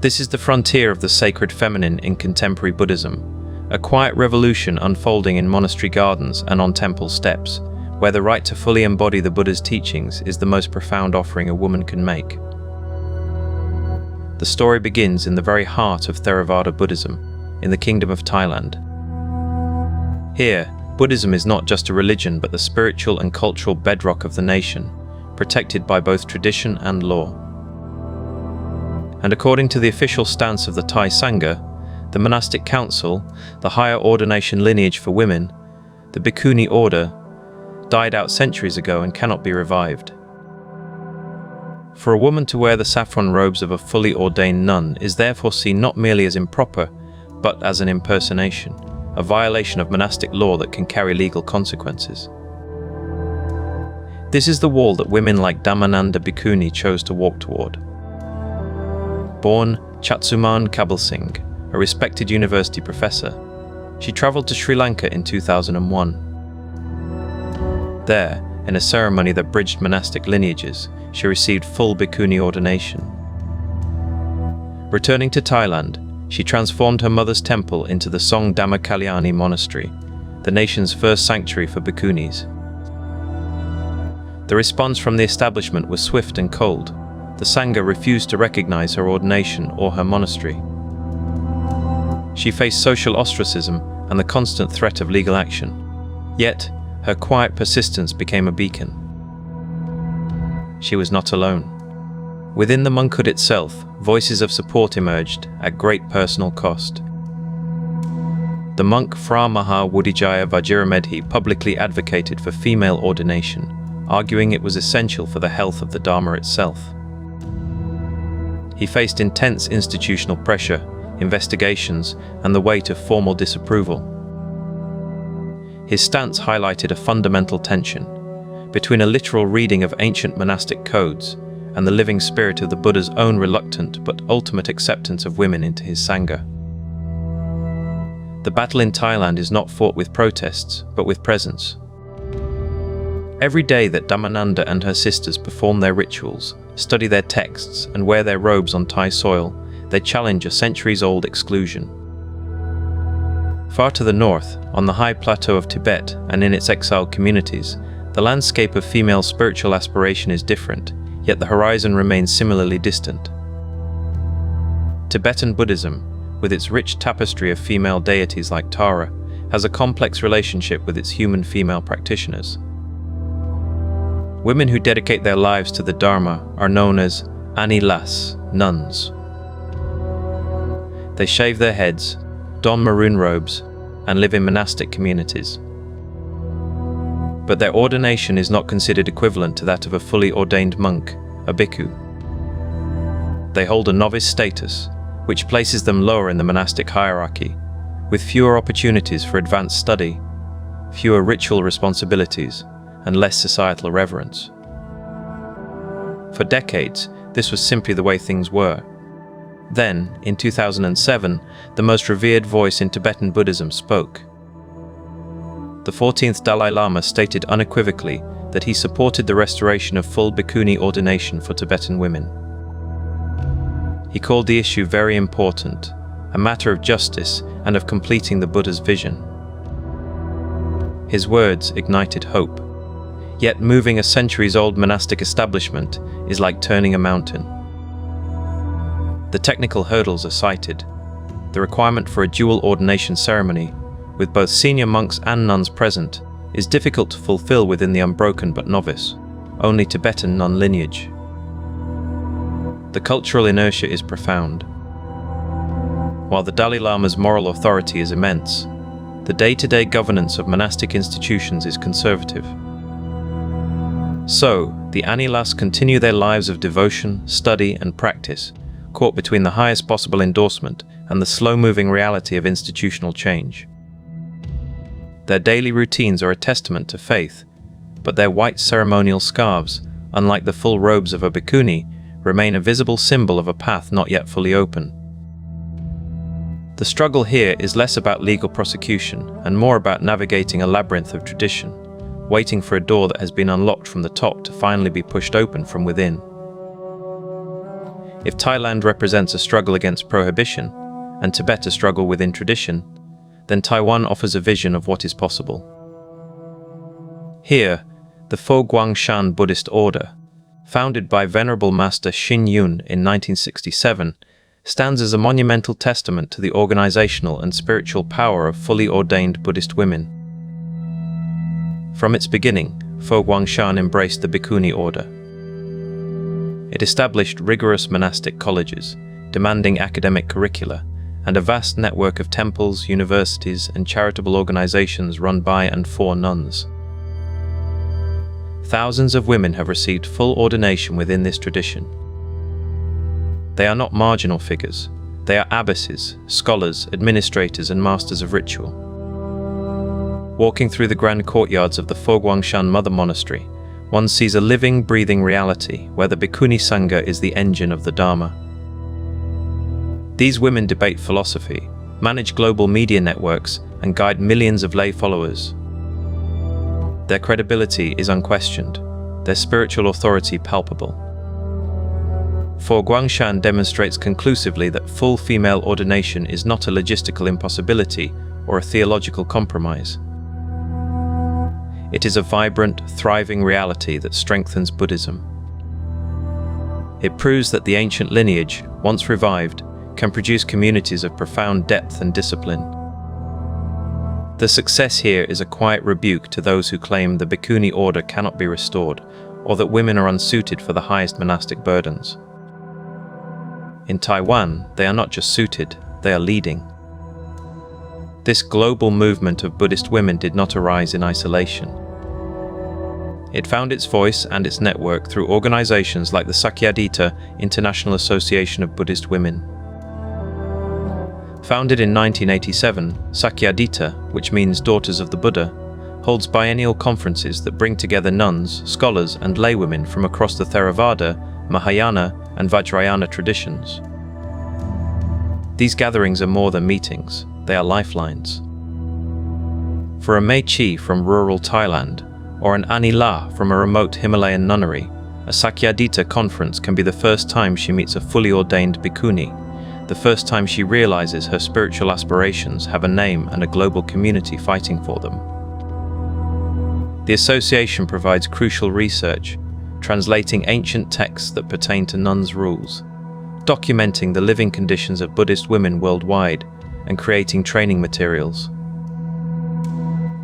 This is the frontier of the sacred feminine in contemporary Buddhism, a quiet revolution unfolding in monastery gardens and on temple steps, where the right to fully embody the Buddha's teachings is the most profound offering a woman can make. The story begins in the very heart of Theravada Buddhism, in the Kingdom of Thailand. Here, Buddhism is not just a religion but the spiritual and cultural bedrock of the nation, protected by both tradition and law. And according to the official stance of the Thai Sangha, the monastic council, the higher ordination lineage for women, the Bhikkhuni order, died out centuries ago and cannot be revived. For a woman to wear the saffron robes of a fully ordained nun is therefore seen not merely as improper, but as an impersonation, a violation of monastic law that can carry legal consequences. This is the wall that women like Dhammananda Bhikkhuni chose to walk toward. Born Chatsuman Kabul Singh, a respected university professor, she travelled to Sri Lanka in 2001. There, in a ceremony that bridged monastic lineages, she received full Bhikkhuni ordination. Returning to Thailand, she transformed her mother's temple into the Song Dhamma Monastery, the nation's first sanctuary for Bhikkhunis. The response from the establishment was swift and cold. The Sangha refused to recognize her ordination or her monastery. She faced social ostracism and the constant threat of legal action. Yet, her quiet persistence became a beacon. She was not alone. Within the monkhood itself, voices of support emerged at great personal cost. The monk Fra Maha Wudijaya Vajiramedhi publicly advocated for female ordination, arguing it was essential for the health of the Dharma itself. He faced intense institutional pressure, investigations, and the weight of formal disapproval. His stance highlighted a fundamental tension between a literal reading of ancient monastic codes and the living spirit of the Buddha's own reluctant but ultimate acceptance of women into his Sangha. The battle in Thailand is not fought with protests, but with presence. Every day that Dhammananda and her sisters perform their rituals, study their texts, and wear their robes on Thai soil, they challenge a centuries-old exclusion. Far to the north, on the high plateau of Tibet and in its exiled communities, the landscape of female spiritual aspiration is different, yet the horizon remains similarly distant. Tibetan Buddhism, with its rich tapestry of female deities like Tara, has a complex relationship with its human female practitioners. Women who dedicate their lives to the Dharma are known as Ani Las, nuns. They shave their heads, don maroon robes, and live in monastic communities. But their ordination is not considered equivalent to that of a fully ordained monk, a bhikkhu. They hold a novice status, which places them lower in the monastic hierarchy, with fewer opportunities for advanced study, fewer ritual responsibilities, and less societal reverence. For decades, this was simply the way things were. Then, in 2007, the most revered voice in Tibetan Buddhism spoke. The 14th Dalai Lama stated unequivocally that he supported the restoration of full bhikkhuni ordination for Tibetan women. He called the issue very important, a matter of justice and of completing the Buddha's vision. His words ignited hope. Yet moving a centuries-old monastic establishment is like turning a mountain. The technical hurdles are cited. The requirement for a dual ordination ceremony, with both senior monks and nuns present, is difficult to fulfill within the unbroken but novice, only Tibetan nun lineage. The cultural inertia is profound. While the Dalai Lama's moral authority is immense, the day-to-day governance of monastic institutions is conservative. So, the Anilas continue their lives of devotion, study, and practice, caught between the highest possible endorsement and the slow-moving reality of institutional change. Their daily routines are a testament to faith, but their white ceremonial scarves, unlike the full robes of a bhikkhuni, remain a visible symbol of a path not yet fully open. The struggle here is less about legal prosecution and more about navigating a labyrinth of tradition, waiting for a door that has been unlocked from the top to finally be pushed open from within. If Thailand represents a struggle against prohibition, and Tibet a struggle within tradition, then Taiwan offers a vision of what is possible. Here, the Fo Guangshan Buddhist order, founded by Venerable Master Xin Yun in 1967, stands as a monumental testament to the organizational and spiritual power of fully ordained Buddhist women. From its beginning, Fo Guangshan embraced the bhikkhuni order. It established rigorous monastic colleges, demanding academic curricula, and a vast network of temples, universities, and charitable organizations run by and for nuns. Thousands of women have received full ordination within this tradition. They are not marginal figures. They are abbesses, scholars, administrators, and masters of ritual. Walking through the grand courtyards of the Fo Guangshan Mother Monastery, one sees a living, breathing reality where the Bhikkhuni Sangha is the engine of the Dharma. These women debate philosophy, manage global media networks, and guide millions of lay followers. Their credibility is unquestioned, their spiritual authority palpable. Fo Guangshan demonstrates conclusively that full female ordination is not a logistical impossibility or a theological compromise. It is a vibrant, thriving reality that strengthens Buddhism. It proves that the ancient lineage, once revived, can produce communities of profound depth and discipline. The success here is a quiet rebuke to those who claim the bhikkhuni order cannot be restored, or that women are unsuited for the highest monastic burdens. In Taiwan, they are not just suited, they are leading. This global movement of Buddhist women did not arise in isolation. It found its voice and its network through organizations like the Sakyadhita International Association of Buddhist Women. Founded in 1987, Sakyadhita, which means Daughters of the Buddha, holds biennial conferences that bring together nuns, scholars, and laywomen from across the Theravada, Mahayana, and Vajrayana traditions. These gatherings are more than meetings, they are lifelines. For a Mechi from rural Thailand, or an Anila from a remote Himalayan nunnery, a Sakyadhita conference can be the first time she meets a fully ordained bhikkhuni, the first time she realizes her spiritual aspirations have a name and a global community fighting for them. The association provides crucial research, translating ancient texts that pertain to nuns' rules, documenting the living conditions of Buddhist women worldwide, and creating training materials.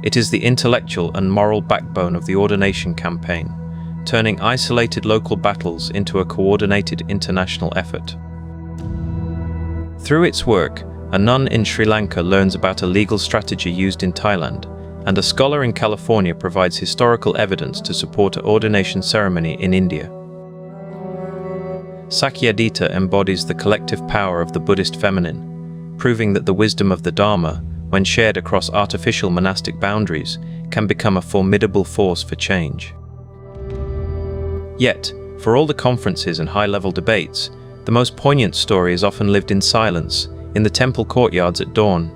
It is the intellectual and moral backbone of the Ordination campaign, turning isolated local battles into a coordinated international effort. Through its work, a nun in Sri Lanka learns about a legal strategy used in Thailand, and a scholar in California provides historical evidence to support an ordination ceremony in India. Sakyadhita embodies the collective power of the Buddhist feminine, proving that the wisdom of the Dharma, when shared across artificial monastic boundaries, can become a formidable force for change. Yet, for all the conferences and high-level debates, the most poignant story is often lived in silence, in the temple courtyards at dawn.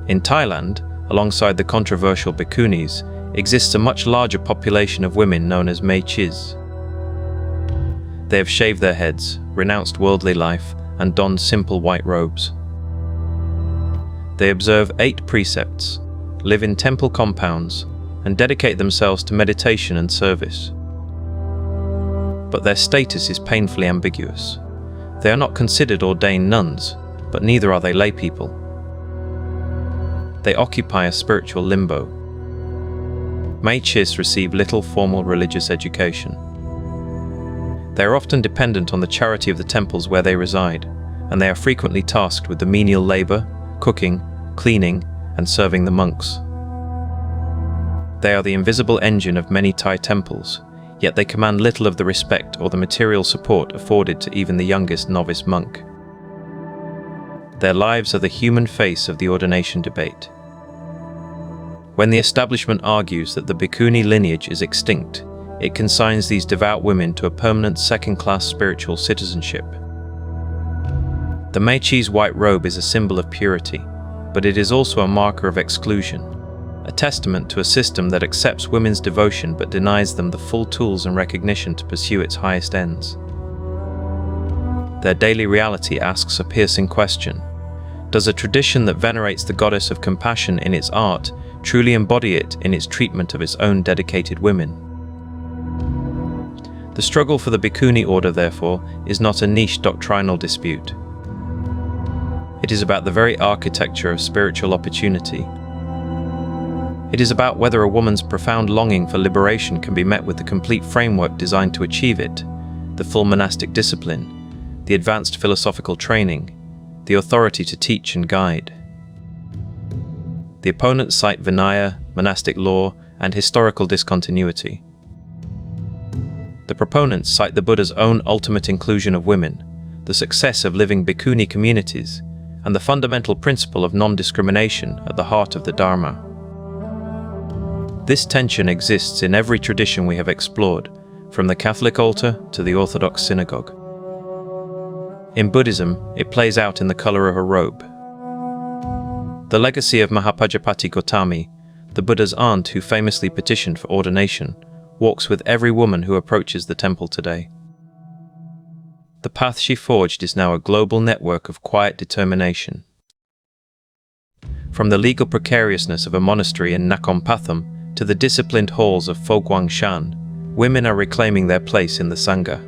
In Thailand, alongside the controversial bhikkhunis, exists a much larger population of women known as Mae Chis. They have shaved their heads, renounced worldly life, and donned simple white robes. They observe 8 precepts, live in temple compounds, and dedicate themselves to meditation and service. But their status is painfully ambiguous. They are not considered ordained nuns, but neither are they lay people. They occupy a spiritual limbo. Mae Chis receive little formal religious education. They are often dependent on the charity of the temples where they reside, and they are frequently tasked with the menial labor, cooking, cleaning, and serving the monks. They are the invisible engine of many Thai temples, yet they command little of the respect or the material support afforded to even the youngest novice monk. Their lives are the human face of the ordination debate. When the establishment argues that the bhikkhuni lineage is extinct, it consigns these devout women to a permanent second-class spiritual citizenship. The Mae Chis white robe is a symbol of purity, but it is also a marker of exclusion, a testament to a system that accepts women's devotion but denies them the full tools and recognition to pursue its highest ends. Their daily reality asks a piercing question. Does a tradition that venerates the goddess of compassion in its art truly embody it in its treatment of its own dedicated women? The struggle for the bhikkhuni order, therefore, is not a niche doctrinal dispute. It is about the very architecture of spiritual opportunity. It is about whether a woman's profound longing for liberation can be met with the complete framework designed to achieve it, the full monastic discipline, the advanced philosophical training, the authority to teach and guide. The opponents cite Vinaya, monastic law, and historical discontinuity. The proponents cite the Buddha's own ultimate inclusion of women, the success of living bhikkhuni communities, and the fundamental principle of non-discrimination at the heart of the Dharma. This tension exists in every tradition we have explored, from the Catholic altar to the Orthodox synagogue. In Buddhism, it plays out in the color of a robe. The legacy of Mahapajapati Gautami, the Buddha's aunt who famously petitioned for ordination, walks with every woman who approaches the temple today. The path she forged is now a global network of quiet determination. From the legal precariousness of a monastery in Nakhon Pathom to the disciplined halls of Fo Guangshan, women are reclaiming their place in the Sangha.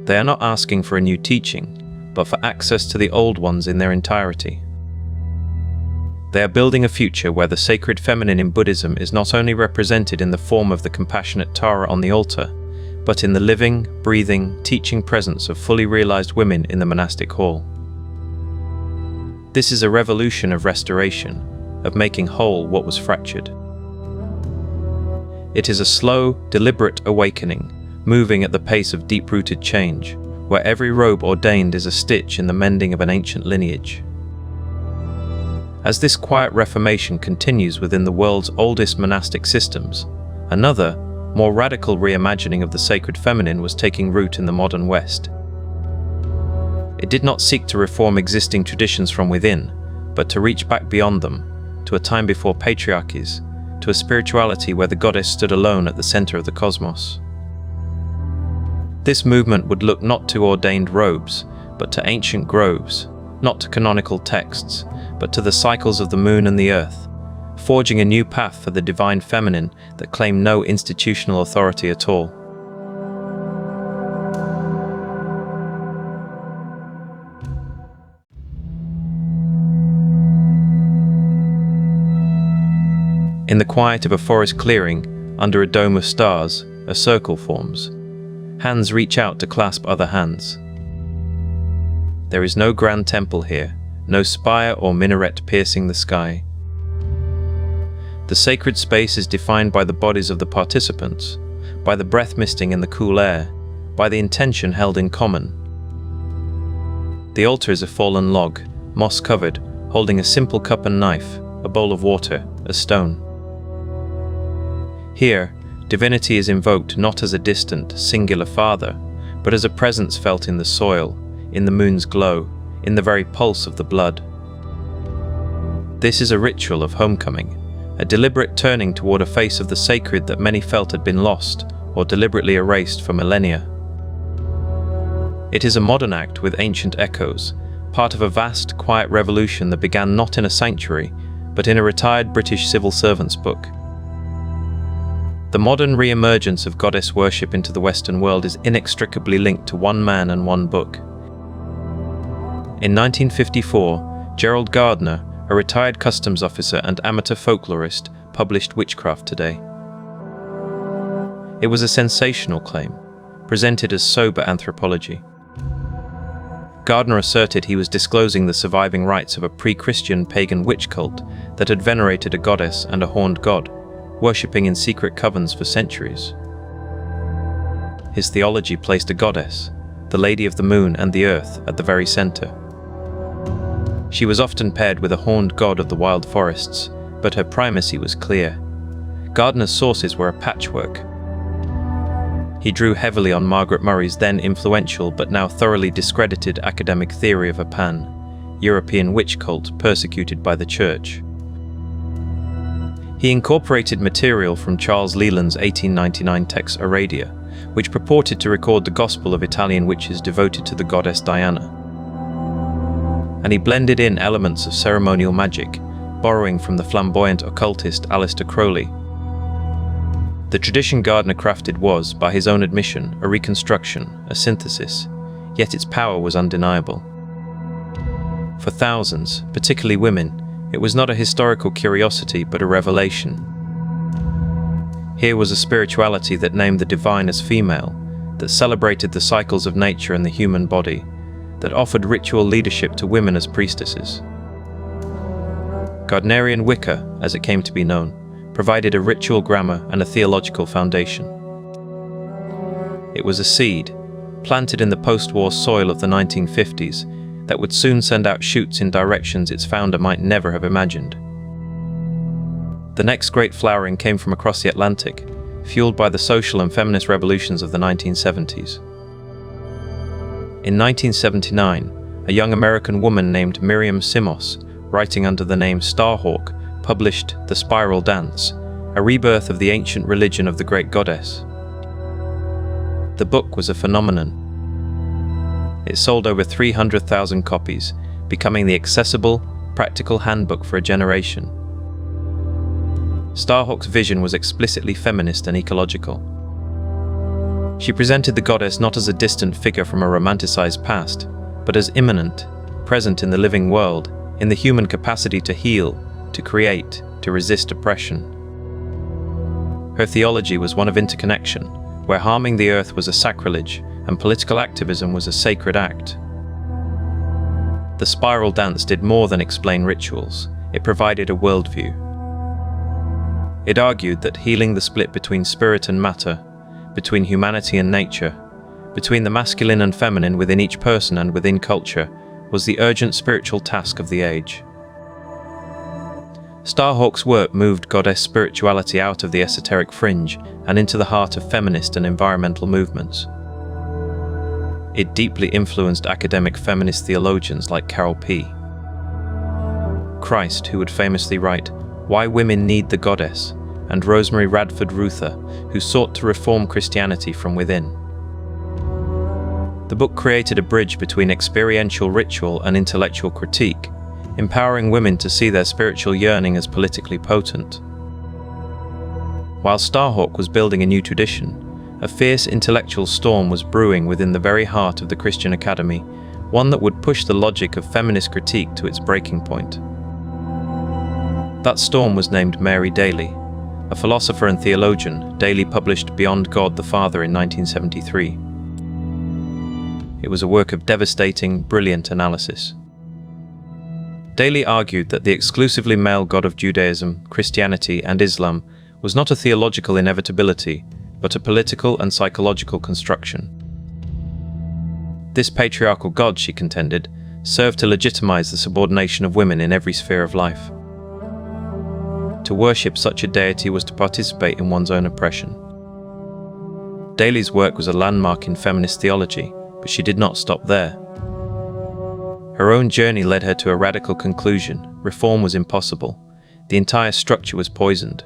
They are not asking for a new teaching, but for access to the old ones in their entirety. They are building a future where the sacred feminine in Buddhism is not only represented in the form of the compassionate Tara on the altar, but in the living, breathing, teaching presence of fully realized women in the monastic hall. This is a revolution of restoration, of making whole what was fractured. It is a slow, deliberate awakening, moving at the pace of deep-rooted change, where every robe ordained is a stitch in the mending of an ancient lineage. As this quiet reformation continues within the world's oldest monastic systems, another, more radical reimagining of the sacred feminine was taking root in the modern West. It did not seek to reform existing traditions from within, but to reach back beyond them, to a time before patriarchies, to a spirituality where the goddess stood alone at the center of the cosmos. This movement would look not to ordained robes, but to ancient groves, not to canonical texts, but to the cycles of the moon and the earth, forging a new path for the divine feminine that claimed no institutional authority at all. In the quiet of a forest clearing, under a dome of stars, a circle forms. Hands reach out to clasp other hands. There is no grand temple here, no spire or minaret piercing the sky. The sacred space is defined by the bodies of the participants, by the breath misting in the cool air, by the intention held in common. The altar is a fallen log, moss-covered, holding a simple cup and knife, a bowl of water, a stone. Here, divinity is invoked not as a distant, singular father, but as a presence felt in the soil, in the moon's glow, in the very pulse of the blood. This is a ritual of homecoming, a deliberate turning toward a face of the sacred that many felt had been lost or deliberately erased for millennia. It is a modern act with ancient echoes, part of a vast, quiet revolution that began not in a sanctuary, but in a retired British civil servant's book. The modern re-emergence of goddess worship into the Western world is inextricably linked to one man and one book. In 1954, Gerald Gardner, a retired customs officer and amateur folklorist, published Witchcraft Today. It was a sensational claim, presented as sober anthropology. Gardner asserted he was disclosing the surviving rites of a pre-Christian pagan witch cult that had venerated a goddess and a horned god, worshipping in secret covens for centuries. His theology placed a goddess, the Lady of the Moon and the Earth, at the very center. She was often paired with a horned god of the wild forests, but her primacy was clear. Gardner's sources were a patchwork. He drew heavily on Margaret Murray's then influential but now thoroughly discredited academic theory of a pan-European witch cult persecuted by the Church. He incorporated material from Charles Leland's 1899 text Aradia, which purported to record the gospel of Italian witches devoted to the goddess Diana. And he blended in elements of ceremonial magic, borrowing from the flamboyant occultist Aleister Crowley. The tradition Gardner crafted was, by his own admission, a reconstruction, a synthesis, yet its power was undeniable. For thousands, particularly women, it was not a historical curiosity but a revelation. Here was a spirituality that named the divine as female, that celebrated the cycles of nature and the human body, that offered ritual leadership to women as priestesses. Gardnerian Wicca, as it came to be known, provided a ritual grammar and a theological foundation. It was a seed, planted in the post-war soil of the 1950s, that would soon send out shoots in directions its founder might never have imagined. The next great flowering came from across the Atlantic, fueled by the social and feminist revolutions of the 1970s. In 1979, a young American woman named Miriam Simos, writing under the name Starhawk, published The Spiral Dance, a rebirth of the ancient religion of the great goddess. The book was a phenomenon. It sold over 300,000 copies, becoming the accessible, practical handbook for a generation. Starhawk's vision was explicitly feminist and ecological. She presented the goddess not as a distant figure from a romanticized past, but as immanent, present in the living world, in the human capacity to heal, to create, to resist oppression. Her theology was one of interconnection, where harming the earth was a sacrilege and political activism was a sacred act. The Spiral Dance did more than explain rituals, it provided a worldview. It argued that healing the split between spirit and matter, between humanity and nature, between the masculine and feminine within each person and within culture, was the urgent spiritual task of the age. Starhawk's work moved goddess spirituality out of the esoteric fringe and into the heart of feminist and environmental movements. It deeply influenced academic feminist theologians like Carol P. Christ, who would famously write, "Why Women Need the Goddess," and Rosemary Radford Ruther, who sought to reform Christianity from within. The book created a bridge between experiential ritual and intellectual critique, empowering women to see their spiritual yearning as politically potent. While Starhawk was building a new tradition, a fierce intellectual storm was brewing within the very heart of the Christian Academy, one that would push the logic of feminist critique to its breaking point. That storm was named Mary Daly, a philosopher and theologian. Daly published Beyond God the Father in 1973. It was a work of devastating, brilliant analysis. Daly argued that the exclusively male god of Judaism, Christianity, and Islam was not a theological inevitability, but a political and psychological construction. This patriarchal god, she contended, served to legitimize the subordination of women in every sphere of life. To worship such a deity was to participate in one's own oppression. Daly's work was a landmark in feminist theology, but she did not stop there. Her own journey led her to a radical conclusion: reform was impossible. The entire structure was poisoned.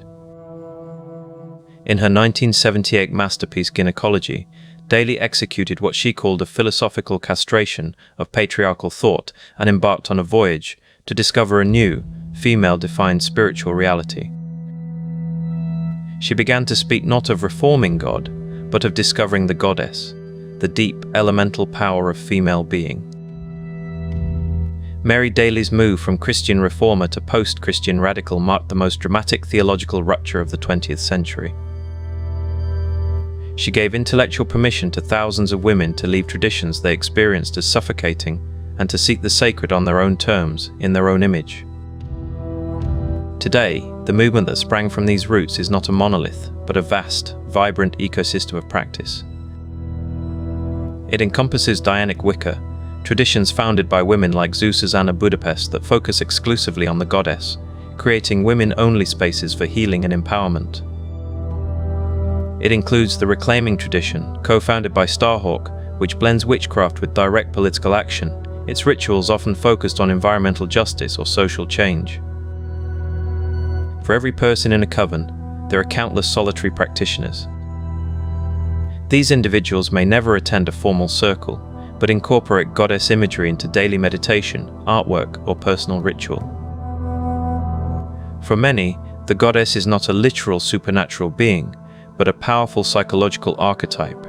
In her 1978 masterpiece Gynecology, Daly executed what she called a philosophical castration of patriarchal thought and embarked on a voyage to discover a new, female-defined spiritual reality. She began to speak not of reforming God, but of discovering the goddess, the deep, elemental power of female being. Mary Daly's move from Christian reformer to post-Christian radical marked the most dramatic theological rupture of the 20th century. She gave intellectual permission to thousands of women to leave traditions they experienced as suffocating and to seek the sacred on their own terms, in their own image. Today, the movement that sprang from these roots is not a monolith, but a vast, vibrant ecosystem of practice. It encompasses Dianic Wicca, traditions founded by women like Zsuzsanna Budapest that focus exclusively on the goddess, creating women-only spaces for healing and empowerment. It includes the Reclaiming tradition, co-founded by Starhawk, which blends witchcraft with direct political action, its rituals often focused on environmental justice or social change. For every person in a coven, there are countless solitary practitioners. These individuals may never attend a formal circle, but incorporate goddess imagery into daily meditation, artwork, or personal ritual. For many, the goddess is not a literal supernatural being, but a powerful psychological archetype,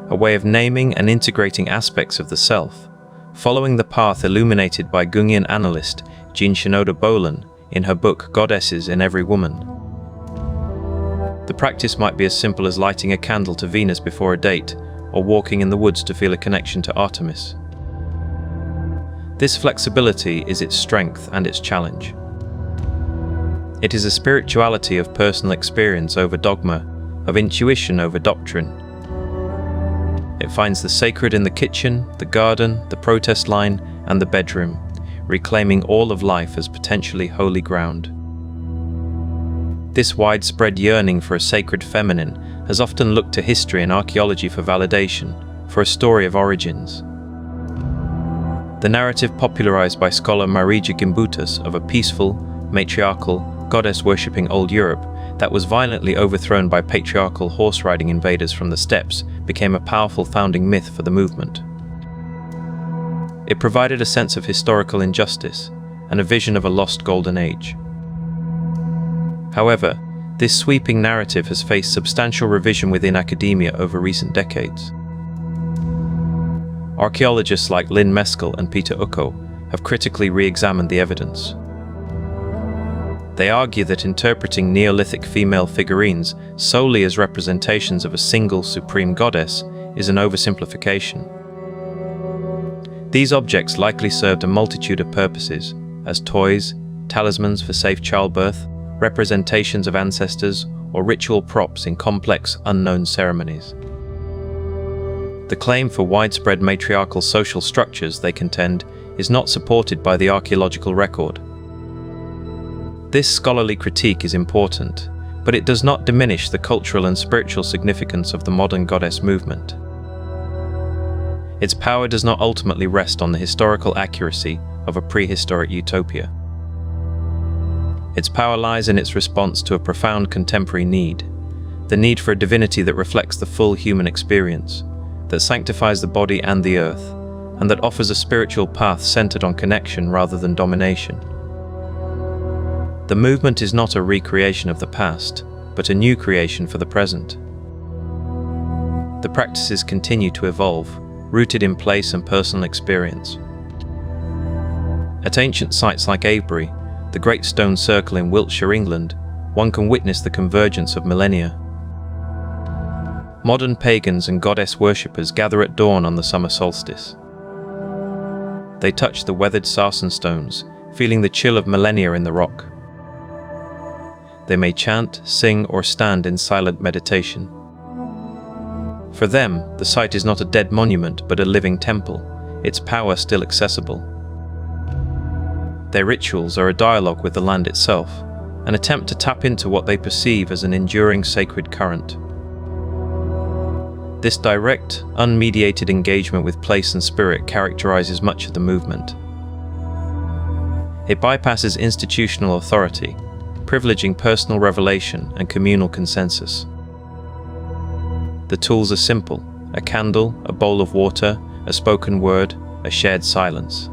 a way of naming and integrating aspects of the self, following the path illuminated by Jungian analyst Jean Shinoda Bolen in her book Goddesses in Every Woman. The practice might be as simple as lighting a candle to Venus before a date, or walking in the woods to feel a connection to Artemis. This flexibility is its strength and its challenge. It is a spirituality of personal experience over dogma, of intuition over doctrine. It finds the sacred in the kitchen, the garden, the protest line, and the bedroom, reclaiming all of life as potentially holy ground. This widespread yearning for a sacred feminine has often looked to history and archaeology for validation, for a story of origins. The narrative popularized by scholar Marija Gimbutas of a peaceful, matriarchal, goddess-worshipping old Europe that was violently overthrown by patriarchal horse-riding invaders from the steppes became a powerful founding myth for the movement. It provided a sense of historical injustice and a vision of a lost golden age. However, this sweeping narrative has faced substantial revision within academia over recent decades. Archaeologists like Lynn Meskel and Peter Ucko have critically re-examined the evidence. They argue that interpreting Neolithic female figurines solely as representations of a single supreme goddess is an oversimplification. These objects likely served a multitude of purposes, as toys, talismans for safe childbirth, representations of ancestors, or ritual props in complex, unknown ceremonies. The claim for widespread matriarchal social structures, they contend, is not supported by the archaeological record. This scholarly critique is important, but it does not diminish the cultural and spiritual significance of the modern goddess movement. Its power does not ultimately rest on the historical accuracy of a prehistoric utopia. Its power lies in its response to a profound contemporary need, the need for a divinity that reflects the full human experience, that sanctifies the body and the earth, and that offers a spiritual path centered on connection rather than domination. The movement is not a recreation of the past, but a new creation for the present. The practices continue to evolve, rooted in place and personal experience. At ancient sites like Avebury, the Great Stone Circle in Wiltshire, England, one can witness the convergence of millennia. Modern pagans and goddess worshippers gather at dawn on the summer solstice. They touch the weathered sarsen stones, feeling the chill of millennia in the rock. They may chant, sing, or stand in silent meditation. For them, the site is not a dead monument but a living temple, its power still accessible. Their rituals are a dialogue with the land itself, an attempt to tap into what they perceive as an enduring sacred current. This direct, unmediated engagement with place and spirit characterizes much of the movement. It bypasses institutional authority, privileging personal revelation and communal consensus. The tools are simple: a candle, a bowl of water, a spoken word, a shared silence.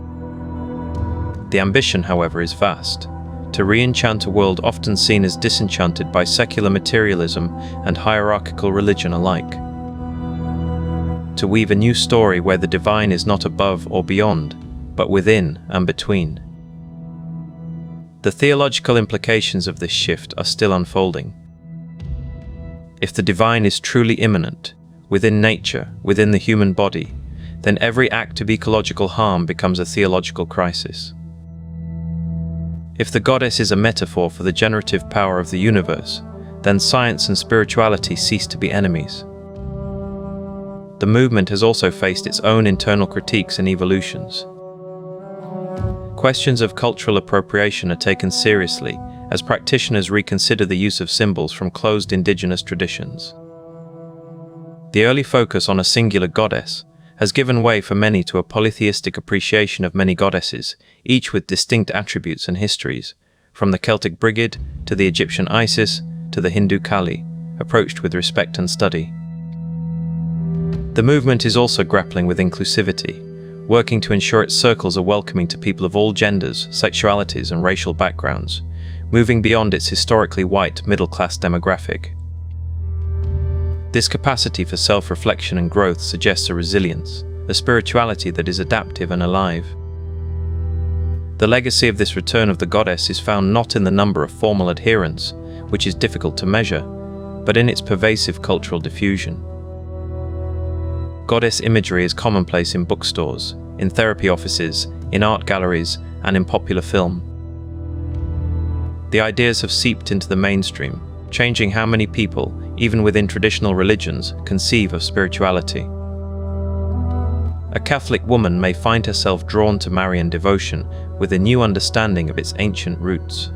The ambition, however, is vast: to re-enchant a world often seen as disenchanted by secular materialism and hierarchical religion alike. To weave a new story where the divine is not above or beyond, but within and between. The theological implications of this shift are still unfolding. If the divine is truly immanent, within nature, within the human body, then every act of ecological harm becomes a theological crisis. If the goddess is a metaphor for the generative power of the universe, then science and spirituality cease to be enemies. The movement has also faced its own internal critiques and evolutions. Questions of cultural appropriation are taken seriously as practitioners reconsider the use of symbols from closed indigenous traditions. The early focus on a singular goddess has given way for many to a polytheistic appreciation of many goddesses, each with distinct attributes and histories, from the Celtic Brigid to the Egyptian Isis to the Hindu Kali, approached with respect and study. The movement is also grappling with inclusivity, working to ensure its circles are welcoming to people of all genders, sexualities, and racial backgrounds, moving beyond its historically white middle-class demographic. This capacity for self-reflection and growth suggests a resilience, a spirituality that is adaptive and alive. The legacy of this return of the goddess is found not in the number of formal adherents, which is difficult to measure, but in its pervasive cultural diffusion. Goddess imagery is commonplace in bookstores, in therapy offices, in art galleries, and in popular film. The ideas have seeped into the mainstream, changing how many people, even within traditional religions, conceive of spirituality. A Catholic woman may find herself drawn to Marian devotion with a new understanding of its ancient roots.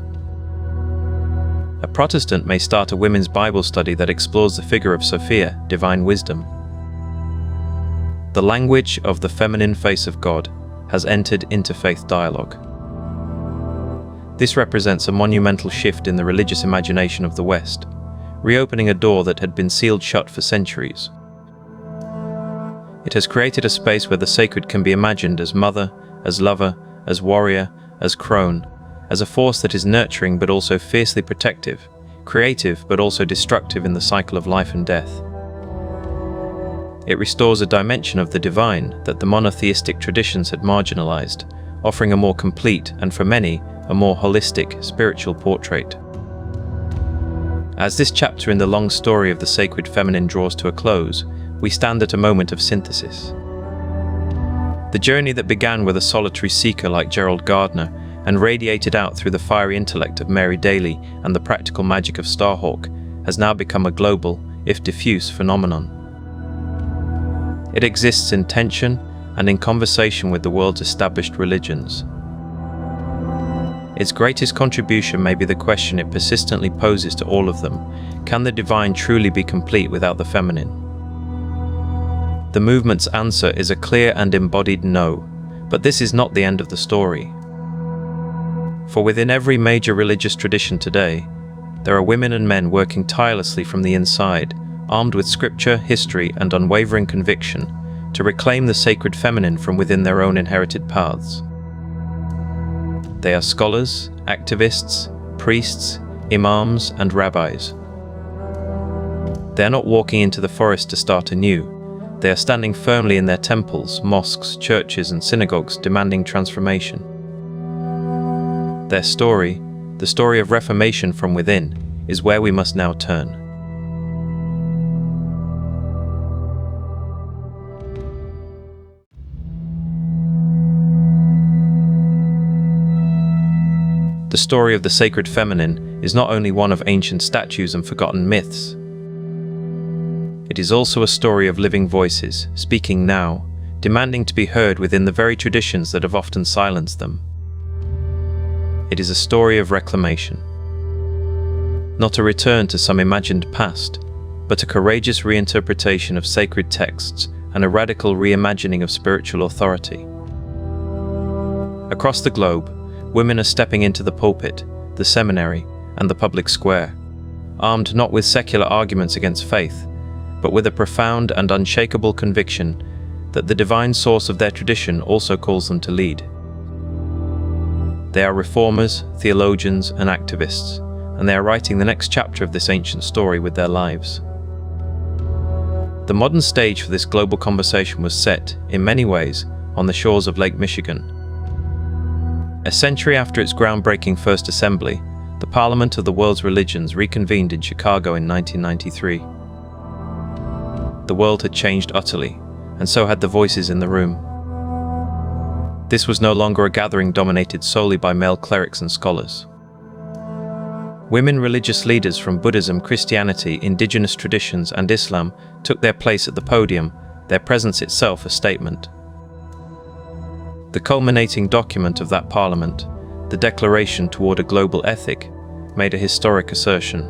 A Protestant may start a women's Bible study that explores the figure of Sophia, divine wisdom. The language of the feminine face of God has entered interfaith dialogue. This represents a monumental shift in the religious imagination of the West, reopening a door that had been sealed shut for centuries. It has created a space where the sacred can be imagined as mother, as lover, as warrior, as crone, as a force that is nurturing but also fiercely protective, creative but also destructive in the cycle of life and death. It restores a dimension of the divine that the monotheistic traditions had marginalized, offering a more complete and, for many, a more holistic spiritual portrait. As this chapter in the long story of the sacred feminine draws to a close, we stand at a moment of synthesis. The journey that began with a solitary seeker like Gerald Gardner and radiated out through the fiery intellect of Mary Daly and the practical magic of Starhawk has now become a global, if diffuse, phenomenon. It exists in tension and in conversation with the world's established religions. Its greatest contribution may be the question it persistently poses to all of them: can the divine truly be complete without the feminine? The movement's answer is a clear and embodied no, but this is not the end of the story. For within every major religious tradition today, there are women and men working tirelessly from the inside, armed with scripture, history, and unwavering conviction, to reclaim the sacred feminine from within their own inherited paths. They are scholars, activists, priests, imams, and rabbis. They are not walking into the forest to start anew. They are standing firmly in their temples, mosques, churches, and synagogues, demanding transformation. Their story, the story of reformation from within, is where we must now turn. The story of the sacred feminine is not only one of ancient statues and forgotten myths. It is also a story of living voices, speaking now, demanding to be heard within the very traditions that have often silenced them. It is a story of reclamation. Not a return to some imagined past, but a courageous reinterpretation of sacred texts and a radical reimagining of spiritual authority. Across the globe, women are stepping into the pulpit, the seminary, and the public square, armed not with secular arguments against faith, but with a profound and unshakable conviction that the divine source of their tradition also calls them to lead. They are reformers, theologians, and activists, and they are writing the next chapter of this ancient story with their lives. The modern stage for this global conversation was set, in many ways, on the shores of Lake Michigan. A century after its groundbreaking First Assembly, the Parliament of the World's Religions reconvened in Chicago in 1993. The world had changed utterly, and so had the voices in the room. This was no longer a gathering dominated solely by male clerics and scholars. Women religious leaders from Buddhism, Christianity, Indigenous traditions, and Islam took their place at the podium, their presence itself a statement. The culminating document of that parliament, the Declaration Toward a Global Ethic, made a historic assertion.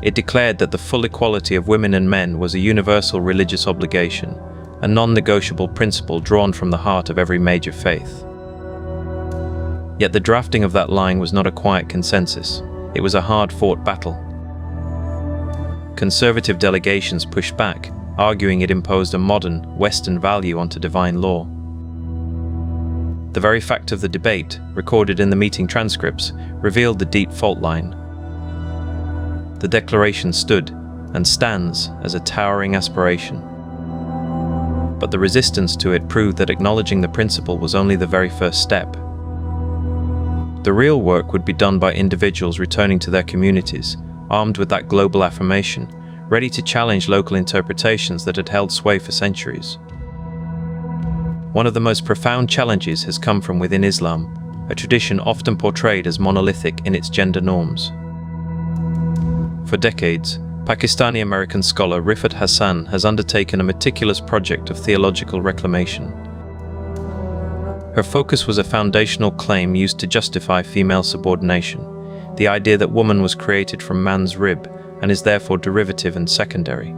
It declared that the full equality of women and men was a universal religious obligation, a non-negotiable principle drawn from the heart of every major faith. Yet the drafting of that line was not a quiet consensus, it was a hard-fought battle. Conservative delegations pushed back, arguing it imposed a modern, Western value onto divine law. The very fact of the debate, recorded in the meeting transcripts, revealed the deep fault line. The Declaration stood, and stands, as a towering aspiration. But the resistance to it proved that acknowledging the principle was only the very first step. The real work would be done by individuals returning to their communities, armed with that global affirmation, ready to challenge local interpretations that had held sway for centuries. One of the most profound challenges has come from within Islam, a tradition often portrayed as monolithic in its gender norms. For decades, Pakistani-American scholar Rifat Hassan has undertaken a meticulous project of theological reclamation. Her focus was a foundational claim used to justify female subordination, the idea that woman was created from man's rib and is therefore derivative and secondary.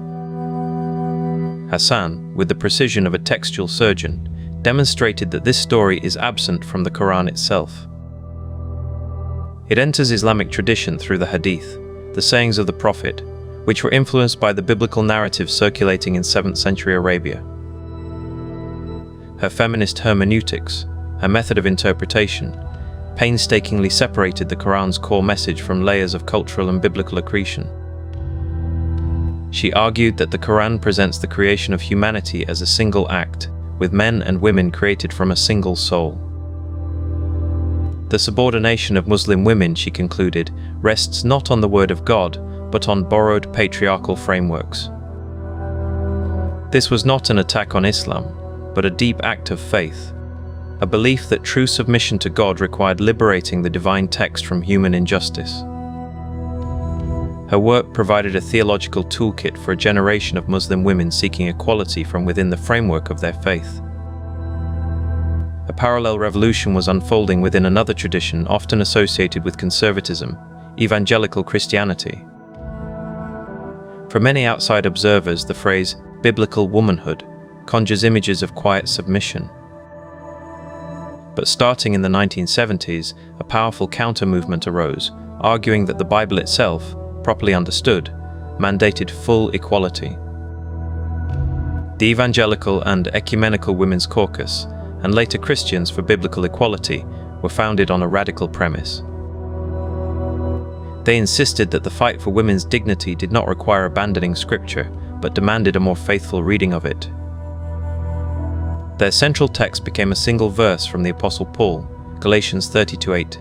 Hassan, with the precision of a textual surgeon, demonstrated that this story is absent from the Quran itself. It enters Islamic tradition through the Hadith, the sayings of the Prophet, which were influenced by the biblical narratives circulating in 7th century Arabia. Her feminist hermeneutics, her method of interpretation, painstakingly separated the Quran's core message from layers of cultural and biblical accretion. She argued that the Quran presents the creation of humanity as a single act, with men and women created from a single soul. The subordination of Muslim women, she concluded, rests not on the word of God, but on borrowed patriarchal frameworks. This was not an attack on Islam, but a deep act of faith, a belief that true submission to God required liberating the divine text from human injustice. Her work provided a theological toolkit for a generation of Muslim women seeking equality from within the framework of their faith. A parallel revolution was unfolding within another tradition often associated with conservatism, evangelical Christianity. For many outside observers, the phrase biblical womanhood conjures images of quiet submission. But starting in the 1970s, a powerful counter-movement arose, arguing that the Bible itself, properly understood, mandated full equality. The Evangelical and Ecumenical Women's Caucus, and later Christians for Biblical Equality, were founded on a radical premise. They insisted that the fight for women's dignity did not require abandoning Scripture, but demanded a more faithful reading of it. Their central text became a single verse from the Apostle Paul, Galatians 30:8.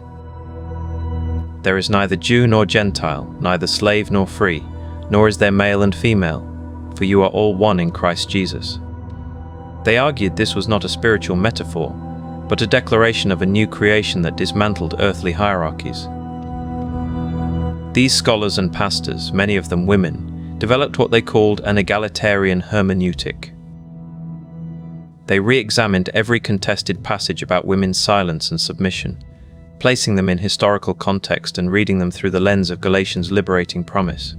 There is neither Jew nor Gentile, neither slave nor free, nor is there male and female, for you are all one in Christ Jesus. They argued this was not a spiritual metaphor, but a declaration of a new creation that dismantled earthly hierarchies. These scholars and pastors, many of them women, developed what they called an egalitarian hermeneutic. They re-examined every contested passage about women's silence and submission, placing them in historical context and reading them through the lens of Galatians' liberating promise.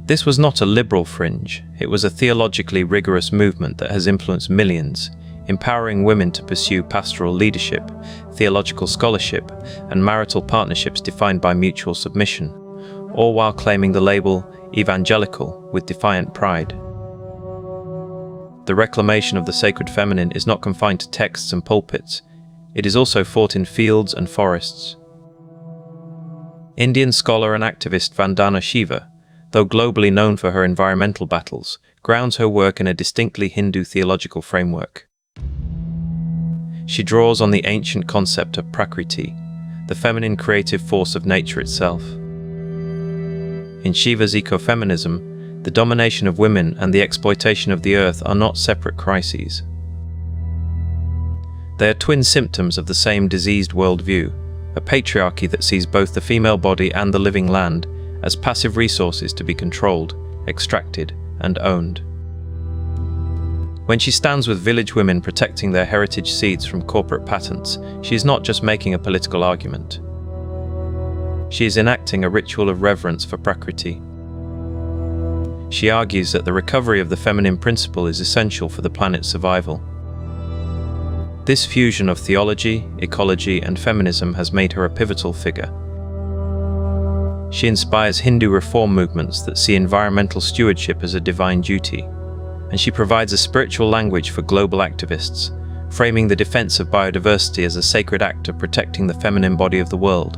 This was not a liberal fringe, it was a theologically rigorous movement that has influenced millions, empowering women to pursue pastoral leadership, theological scholarship, and marital partnerships defined by mutual submission, all while claiming the label evangelical with defiant pride. The reclamation of the sacred feminine is not confined to texts and pulpits, it is also fought in fields and forests. Indian scholar and activist Vandana Shiva, though globally known for her environmental battles, grounds her work in a distinctly Hindu theological framework. She draws on the ancient concept of Prakriti, the feminine creative force of nature itself. In Shiva's ecofeminism, the domination of women and the exploitation of the earth are not separate crises. They are twin symptoms of the same diseased worldview, a patriarchy that sees both the female body and the living land as passive resources to be controlled, extracted, and owned. When she stands with village women protecting their heritage seeds from corporate patents, she is not just making a political argument. She is enacting a ritual of reverence for Prakriti. She argues that the recovery of the feminine principle is essential for the planet's survival. This fusion of theology, ecology, and feminism has made her a pivotal figure. She inspires Hindu reform movements that see environmental stewardship as a divine duty, and she provides a spiritual language for global activists, framing the defense of biodiversity as a sacred act of protecting the feminine body of the world.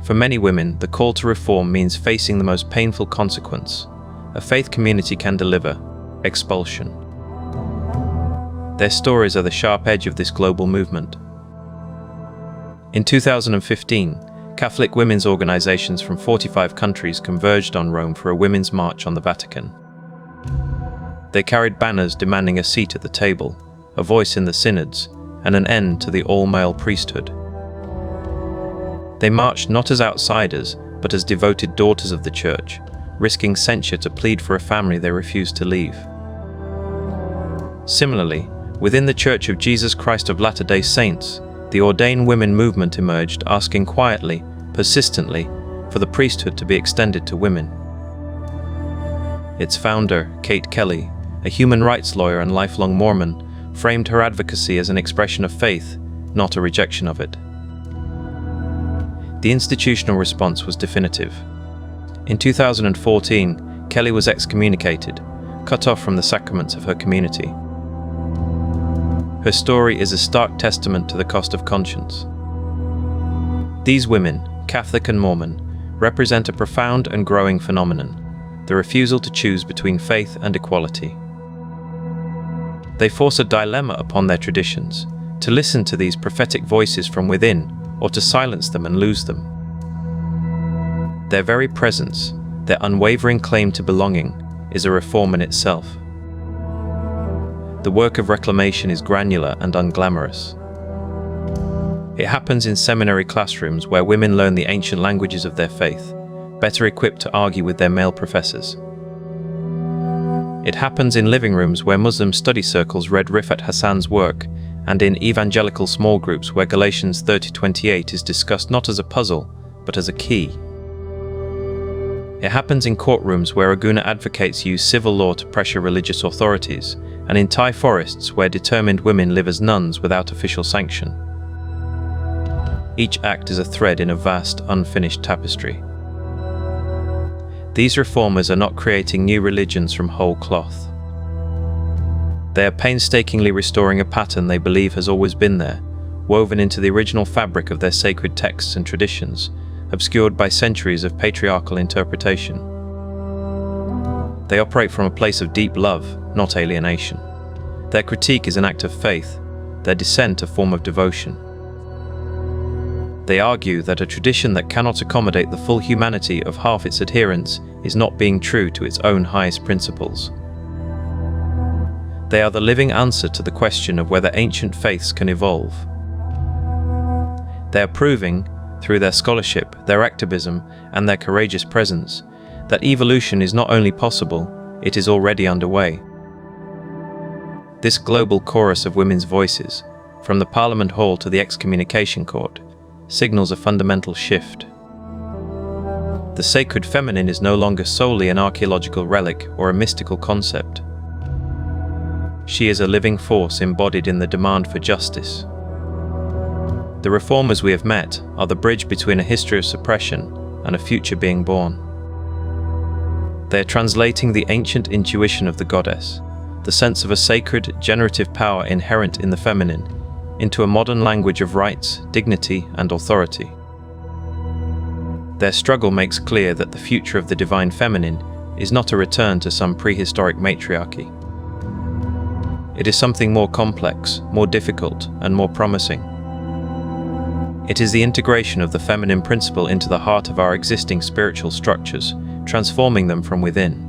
For many women, the call to reform means facing the most painful consequence a faith community can deliver: expulsion. Their stories are the sharp edge of this global movement. In 2015, Catholic women's organizations from 45 countries converged on Rome for a women's march on the Vatican. They carried banners demanding a seat at the table, a voice in the synods, and an end to the all-male priesthood. They marched not as outsiders, but as devoted daughters of the Church, risking censure to plead for a family they refused to leave. Similarly, within the Church of Jesus Christ of Latter-day Saints, the ordained women movement emerged, asking quietly, persistently, for the priesthood to be extended to women. Its founder, Kate Kelly, a human rights lawyer and lifelong Mormon, framed her advocacy as an expression of faith, not a rejection of it. The institutional response was definitive. In 2014, Kelly was excommunicated, cut off from the sacraments of her community. Her story is a stark testament to the cost of conscience. These women, Catholic and Mormon, represent a profound and growing phenomenon: the refusal to choose between faith and equality. They force a dilemma upon their traditions: to listen to these prophetic voices from within, or to silence them and lose them. Their very presence, their unwavering claim to belonging, is a reform in itself. The work of reclamation is granular and unglamorous. It happens in seminary classrooms where women learn the ancient languages of their faith, better equipped to argue with their male professors. It happens in living rooms where Muslim study circles read Rifat Hassan's work, and in evangelical small groups where Galatians 30:28 is discussed not as a puzzle, but as a key. It happens in courtrooms where Aguna advocates use civil law to pressure religious authorities, and in Thai forests where determined women live as nuns without official sanction. Each act is a thread in a vast, unfinished tapestry. These reformers are not creating new religions from whole cloth. They are painstakingly restoring a pattern they believe has always been there, woven into the original fabric of their sacred texts and traditions, obscured by centuries of patriarchal interpretation. They operate from a place of deep love, not alienation. Their critique is an act of faith, their dissent a form of devotion. They argue that a tradition that cannot accommodate the full humanity of half its adherents is not being true to its own highest principles. They are the living answer to the question of whether ancient faiths can evolve. They are proving, through their scholarship, their activism, and their courageous presence, that evolution is not only possible, it is already underway. This global chorus of women's voices, from the Parliament Hall to the Excommunication Court, signals a fundamental shift. The sacred feminine is no longer solely an archaeological relic or a mystical concept. She is a living force embodied in the demand for justice. The reformers we have met are the bridge between a history of suppression and a future being born. They are translating the ancient intuition of the goddess, the sense of a sacred, generative power inherent in the feminine, into a modern language of rights, dignity, and authority. Their struggle makes clear that the future of the divine feminine is not a return to some prehistoric matriarchy. It is something more complex, more difficult, and more promising. It is the integration of the feminine principle into the heart of our existing spiritual structures, transforming them from within.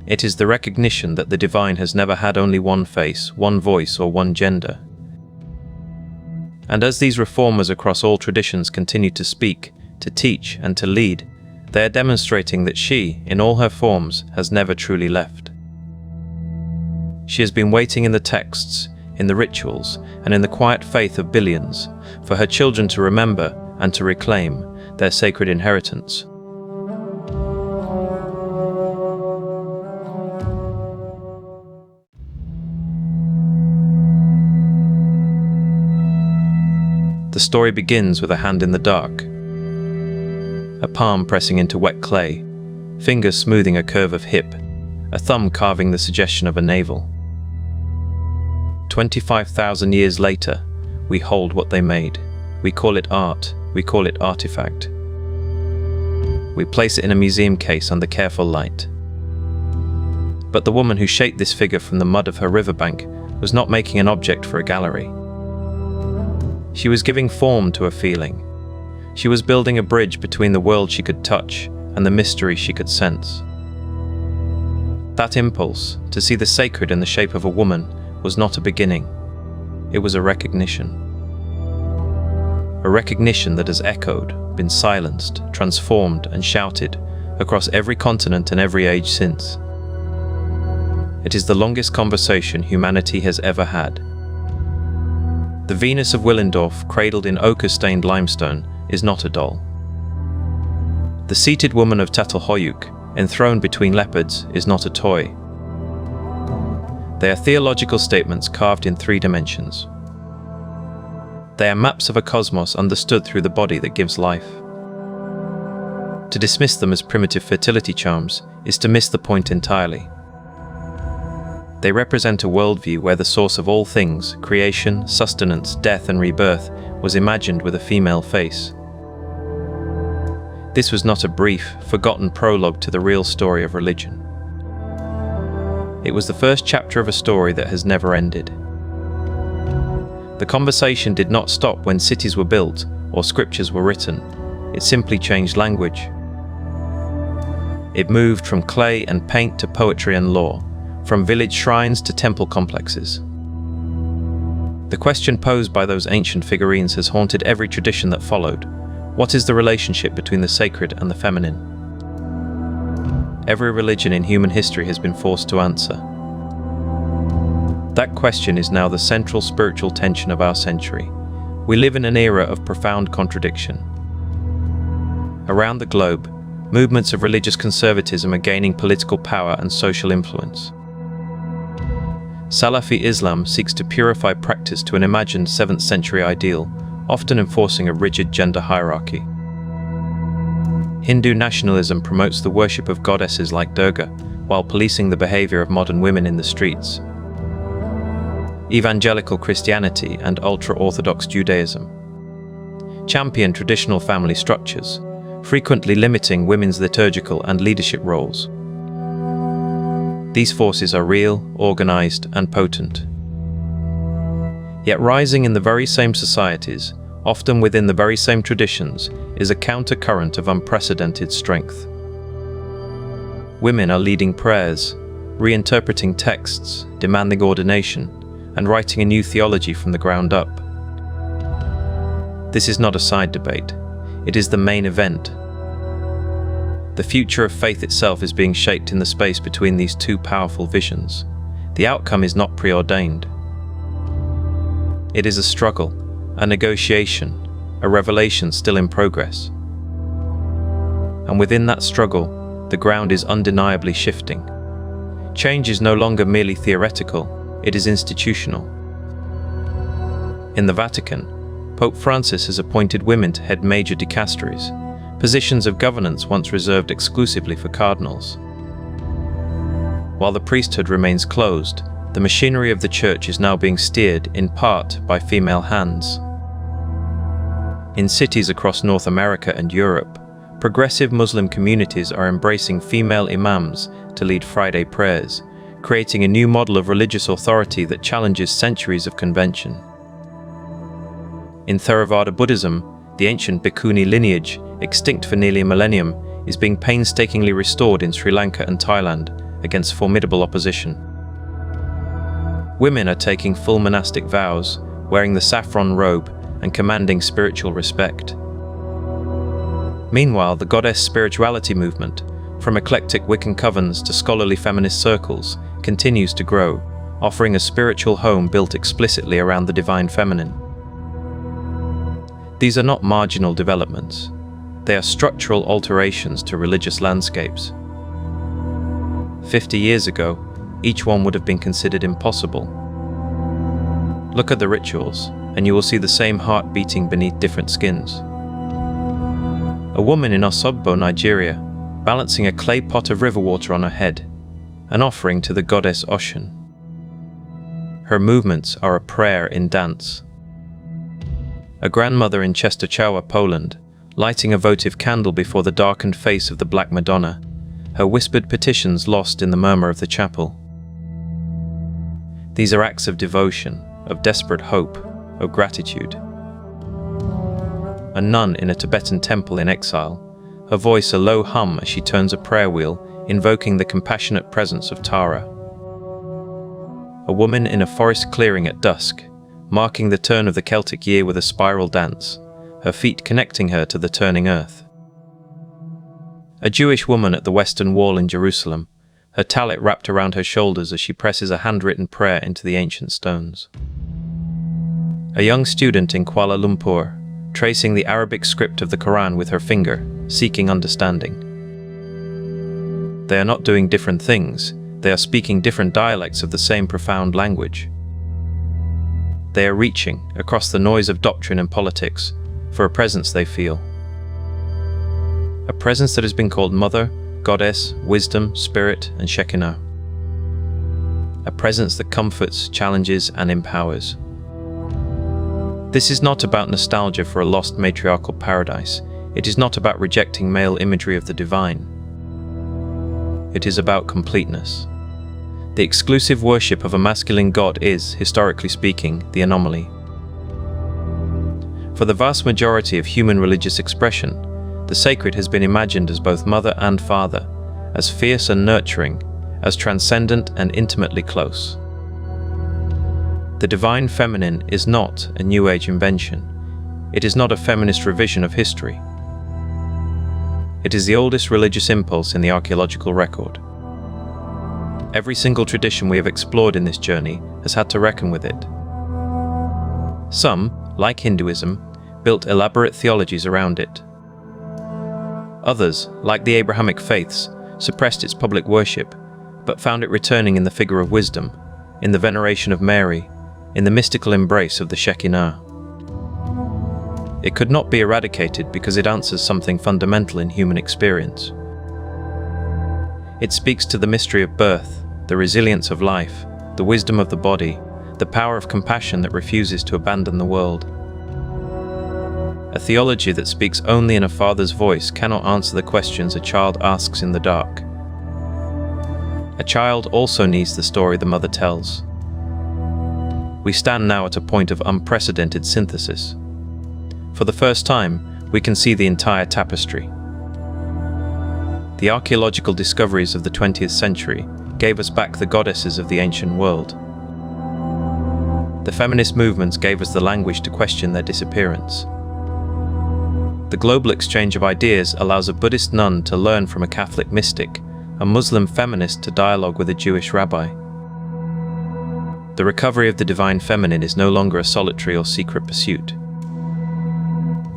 It is the recognition that the divine has never had only one face, one voice, or one gender. And as these reformers across all traditions continue to speak, to teach, and to lead, they are demonstrating that she, in all her forms, has never truly left. She has been waiting in the texts, in the rituals, and in the quiet faith of billions, for her children to remember and to reclaim their sacred inheritance. The story begins with a hand in the dark, a palm pressing into wet clay, fingers smoothing a curve of hip, a thumb carving the suggestion of a navel. 25,000 years later, we hold what they made. We call it art, we call it artifact. We place it in a museum case under careful light. But the woman who shaped this figure from the mud of her riverbank was not making an object for a gallery. She was giving form to a feeling. She was building a bridge between the world she could touch and the mystery she could sense. That impulse, to see the sacred in the shape of a woman, was not a beginning. It was a recognition. A recognition that has echoed, been silenced, transformed, and shouted across every continent and every age since. It is the longest conversation humanity has ever had. The Venus of Willendorf, cradled in ochre-stained limestone, is not a doll. The seated woman of Çatalhöyük, enthroned between leopards, is not a toy. They are theological statements carved in 3 dimensions. They are maps of a cosmos understood through the body that gives life. To dismiss them as primitive fertility charms is to miss the point entirely. They represent a worldview where the source of all things, creation, sustenance, death, and rebirth, was imagined with a female face. This was not a brief, forgotten prologue to the real story of religion. It was the first chapter of a story that has never ended. The conversation did not stop when cities were built or scriptures were written. It simply changed language. It moved from clay and paint to poetry and law, from village shrines to temple complexes. The question posed by those ancient figurines has haunted every tradition that followed. What is the relationship between the sacred and the feminine? Every religion in human history has been forced to answer. That question is now the central spiritual tension of our century. We live in an era of profound contradiction. Around the globe, movements of religious conservatism are gaining political power and social influence. Salafi Islam seeks to purify practice to an imagined 7th century ideal, often enforcing a rigid gender hierarchy. Hindu nationalism promotes the worship of goddesses like Durga, while policing the behavior of modern women in the streets. Evangelical Christianity and ultra-Orthodox Judaism champion traditional family structures, frequently limiting women's liturgical and leadership roles. These forces are real, organized, and potent. Yet rising in the very same societies, often within the very same traditions, is a countercurrent of unprecedented strength. Women are leading prayers, reinterpreting texts, demanding ordination, and writing a new theology from the ground up. This is not a side debate. It is the main event. The future of faith itself is being shaped in the space between these two powerful visions. The outcome is not preordained. It is a struggle, a negotiation, a revelation still in progress. And within that struggle, the ground is undeniably shifting. Change is no longer merely theoretical, it is institutional. In the Vatican, Pope Francis has appointed women to head major dicasteries, positions of governance once reserved exclusively for cardinals. While the priesthood remains closed, the machinery of the Church is now being steered, in part, by female hands. In cities across North America and Europe, progressive Muslim communities are embracing female imams to lead Friday prayers, creating a new model of religious authority that challenges centuries of convention. In Theravada Buddhism, the ancient Bhikkhuni lineage, extinct for nearly a millennium, is being painstakingly restored in Sri Lanka and Thailand against formidable opposition. Women are taking full monastic vows, wearing the saffron robe and commanding spiritual respect. Meanwhile, the goddess spirituality movement, from eclectic Wiccan covens to scholarly feminist circles, continues to grow, offering a spiritual home built explicitly around the divine feminine. These are not marginal developments. They are structural alterations to religious landscapes. 50 years ago, each one would have been considered impossible. Look at the rituals, and you will see the same heart beating beneath different skins. A woman in Osogbo, Nigeria, balancing a clay pot of river water on her head, an offering to the goddess Oshun. Her movements are a prayer in dance. A grandmother in Częstochowa, Poland, lighting a votive candle before the darkened face of the Black Madonna, her whispered petitions lost in the murmur of the chapel. These are acts of devotion, of desperate hope, of gratitude. A nun in a Tibetan temple in exile, her voice a low hum as she turns a prayer wheel, invoking the compassionate presence of Tara. A woman in a forest clearing at dusk, marking the turn of the Celtic year with a spiral dance, her feet connecting her to the turning earth. A Jewish woman at the Western Wall in Jerusalem, her tallit wrapped around her shoulders as she presses a handwritten prayer into the ancient stones. A young student in Kuala Lumpur, tracing the Arabic script of the Quran with her finger, seeking understanding. They are not doing different things, they are speaking different dialects of the same profound language. They are reaching, across the noise of doctrine and politics, for a presence they feel. A presence that has been called Mother, Goddess, Wisdom, Spirit, and Shekhinah. A presence that comforts, challenges, and empowers. This is not about nostalgia for a lost matriarchal paradise. It is not about rejecting male imagery of the divine. It is about completeness. The exclusive worship of a masculine god is, historically speaking, the anomaly. For the vast majority of human religious expression, the sacred has been imagined as both mother and father, as fierce and nurturing, as transcendent and intimately close. The divine feminine is not a New Age invention. It is not a feminist revision of history. It is the oldest religious impulse in the archaeological record. Every single tradition we have explored in this journey has had to reckon with it. Some, like Hinduism, built elaborate theologies around it. Others, like the Abrahamic faiths, suppressed its public worship, but found it returning in the figure of wisdom, in the veneration of Mary, in the mystical embrace of the Shekhinah. It could not be eradicated because it answers something fundamental in human experience. It speaks to the mystery of birth, the resilience of life, the wisdom of the body, the power of compassion that refuses to abandon the world. A theology that speaks only in a father's voice cannot answer the questions a child asks in the dark. A child also needs the story the mother tells. We stand now at a point of unprecedented synthesis. For the first time, we can see the entire tapestry. The archaeological discoveries of the 20th century, gave us back the goddesses of the ancient world. The feminist movements gave us the language to question their disappearance. The global exchange of ideas allows a Buddhist nun to learn from a Catholic mystic, a Muslim feminist to dialogue with a Jewish rabbi. The recovery of the divine feminine is no longer a solitary or secret pursuit.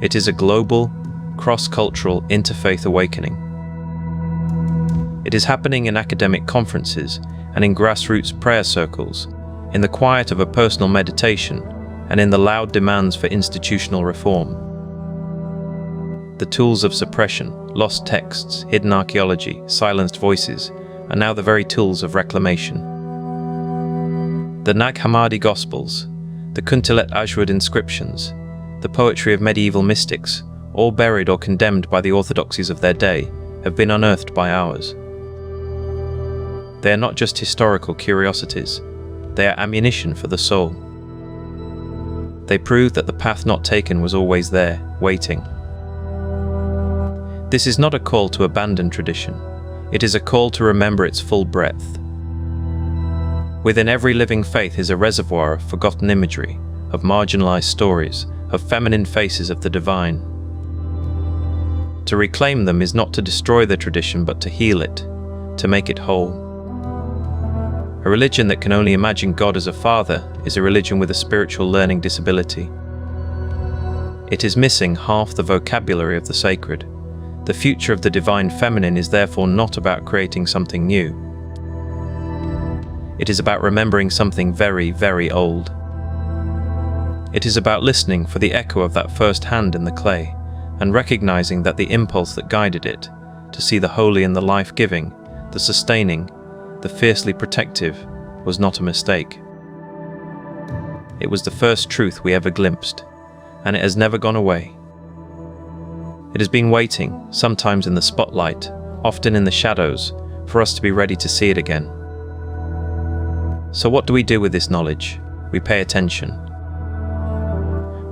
It is a global, cross-cultural, interfaith awakening. It is happening in academic conferences and in grassroots prayer circles, in the quiet of a personal meditation, and in the loud demands for institutional reform. The tools of suppression, lost texts, hidden archaeology, silenced voices, are now the very tools of reclamation. The Nag Hammadi Gospels, the Kuntilet Ajwad inscriptions, the poetry of medieval mystics, all buried or condemned by the orthodoxies of their day, have been unearthed by ours. They are not just historical curiosities, they are ammunition for the soul. They prove that the path not taken was always there, waiting. This is not a call to abandon tradition, it is a call to remember its full breadth. Within every living faith is a reservoir of forgotten imagery, of marginalized stories, of feminine faces of the divine. To reclaim them is not to destroy the tradition but to heal it, to make it whole. A religion that can only imagine God as a father is a religion with a spiritual learning disability. It is missing half the vocabulary of the sacred. The future of the divine feminine is therefore not about creating something new. It is about remembering something very, very old. It is about listening for the echo of that first hand in the clay, and recognizing that the impulse that guided it, to see the holy and the life-giving, the sustaining, the fiercely protective, was not a mistake. It was the first truth we ever glimpsed, and it has never gone away. It has been waiting, sometimes in the spotlight, often in the shadows, for us to be ready to see it again. So what do we do with this knowledge? We pay attention.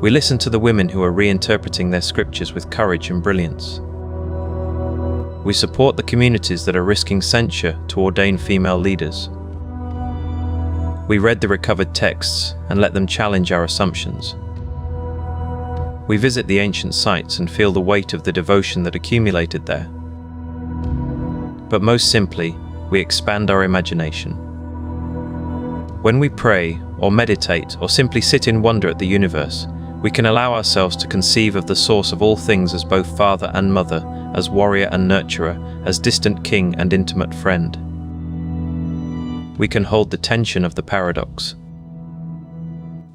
We listen to the women who are reinterpreting their scriptures with courage and brilliance. We support the communities that are risking censure to ordain female leaders. We read the recovered texts and let them challenge our assumptions. We visit the ancient sites and feel the weight of the devotion that accumulated there. But most simply, we expand our imagination. When we pray, or meditate, or simply sit in wonder at the universe, we can allow ourselves to conceive of the source of all things as both father and mother, as warrior and nurturer, as distant king and intimate friend. We can hold the tension of the paradox.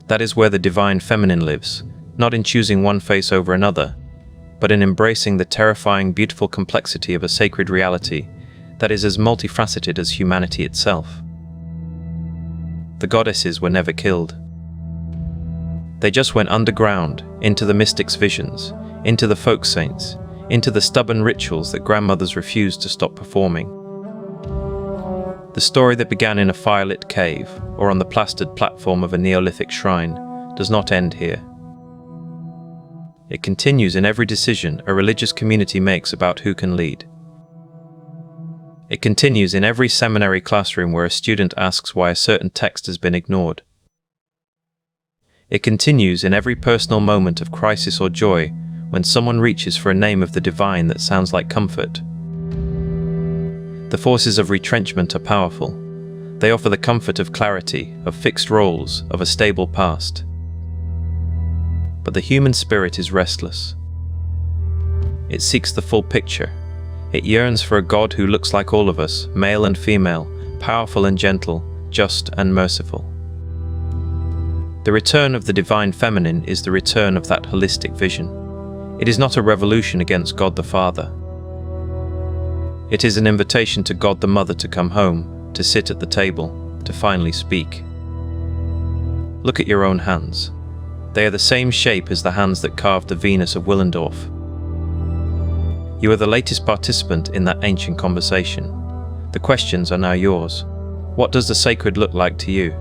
That is where the divine feminine lives, not in choosing one face over another, but in embracing the terrifying, beautiful complexity of a sacred reality that is as multifaceted as humanity itself. The goddesses were never killed. They just went underground, into the mystics' visions, into the folk saints, into the stubborn rituals that grandmothers refused to stop performing. The story that began in a firelit cave, or on the plastered platform of a Neolithic shrine, does not end here. It continues in every decision a religious community makes about who can lead. It continues in every seminary classroom where a student asks why a certain text has been ignored. It continues in every personal moment of crisis or joy when someone reaches for a name of the divine that sounds like comfort. The forces of retrenchment are powerful. They offer the comfort of clarity, of fixed roles, of a stable past. But the human spirit is restless. It seeks the full picture. It yearns for a God who looks like all of us, male and female, powerful and gentle, just and merciful. The return of the divine feminine is the return of that holistic vision. It is not a revolution against God the Father. It is an invitation to God the Mother to come home, to sit at the table, to finally speak. Look at your own hands. They are the same shape as the hands that carved the Venus of Willendorf. You are the latest participant in that ancient conversation. The questions are now yours. What does the sacred look like to you?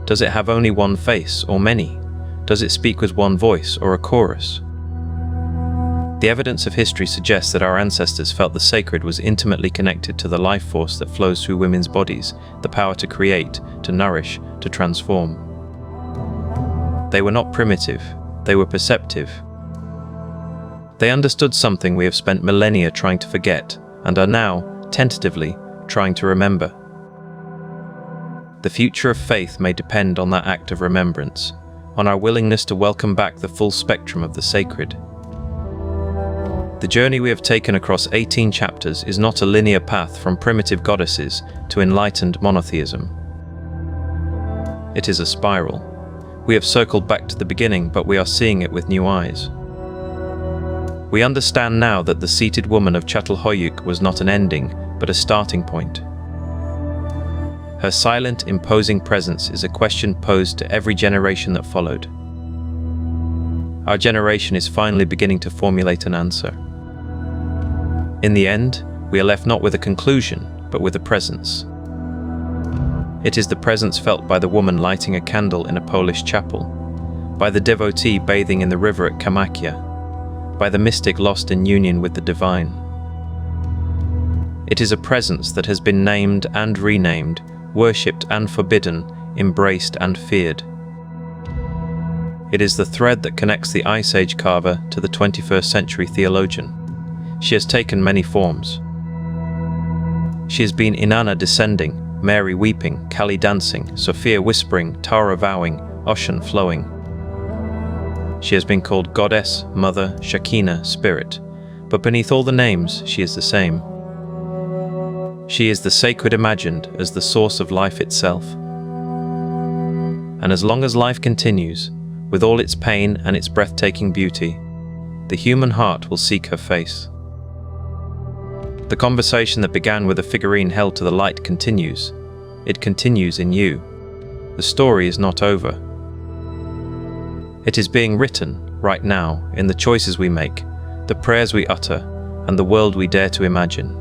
Does it have only one face or many? Does it speak with one voice or a chorus? The evidence of history suggests that our ancestors felt the sacred was intimately connected to the life force that flows through women's bodies, the power to create, to nourish, to transform. They were not primitive, they were perceptive. They understood something we have spent millennia trying to forget, and are now, tentatively, trying to remember. The future of faith may depend on that act of remembrance, on our willingness to welcome back the full spectrum of the sacred. The journey we have taken across 18 chapters is not a linear path from primitive goddesses to enlightened monotheism. It is a spiral. We have circled back to the beginning, but we are seeing it with new eyes. We understand now that the seated woman of Çatalhöyük was not an ending, but a starting point. Her silent, imposing presence is a question posed to every generation that followed. Our generation is finally beginning to formulate an answer. In the end, we are left not with a conclusion, but with a presence. It is the presence felt by the woman lighting a candle in a Polish chapel, by the devotee bathing in the river at Kamakia, by the mystic lost in union with the divine. It is a presence that has been named and renamed, worshipped and forbidden, embraced and feared. It is the thread that connects the Ice Age carver to the 21st century theologian. She has taken many forms. She has been Inanna descending, Mary weeping, Kali dancing, Sophia whispering, Tara vowing, Ocean flowing. She has been called Goddess, Mother, Shekhinah, Spirit, but beneath all the names, she is the same. She is the sacred imagined as the source of life itself. And as long as life continues, with all its pain and its breathtaking beauty, the human heart will seek her face. The conversation that began with a figurine held to the light continues. It continues in you. The story is not over. It is being written, right now, in the choices we make, the prayers we utter, and the world we dare to imagine.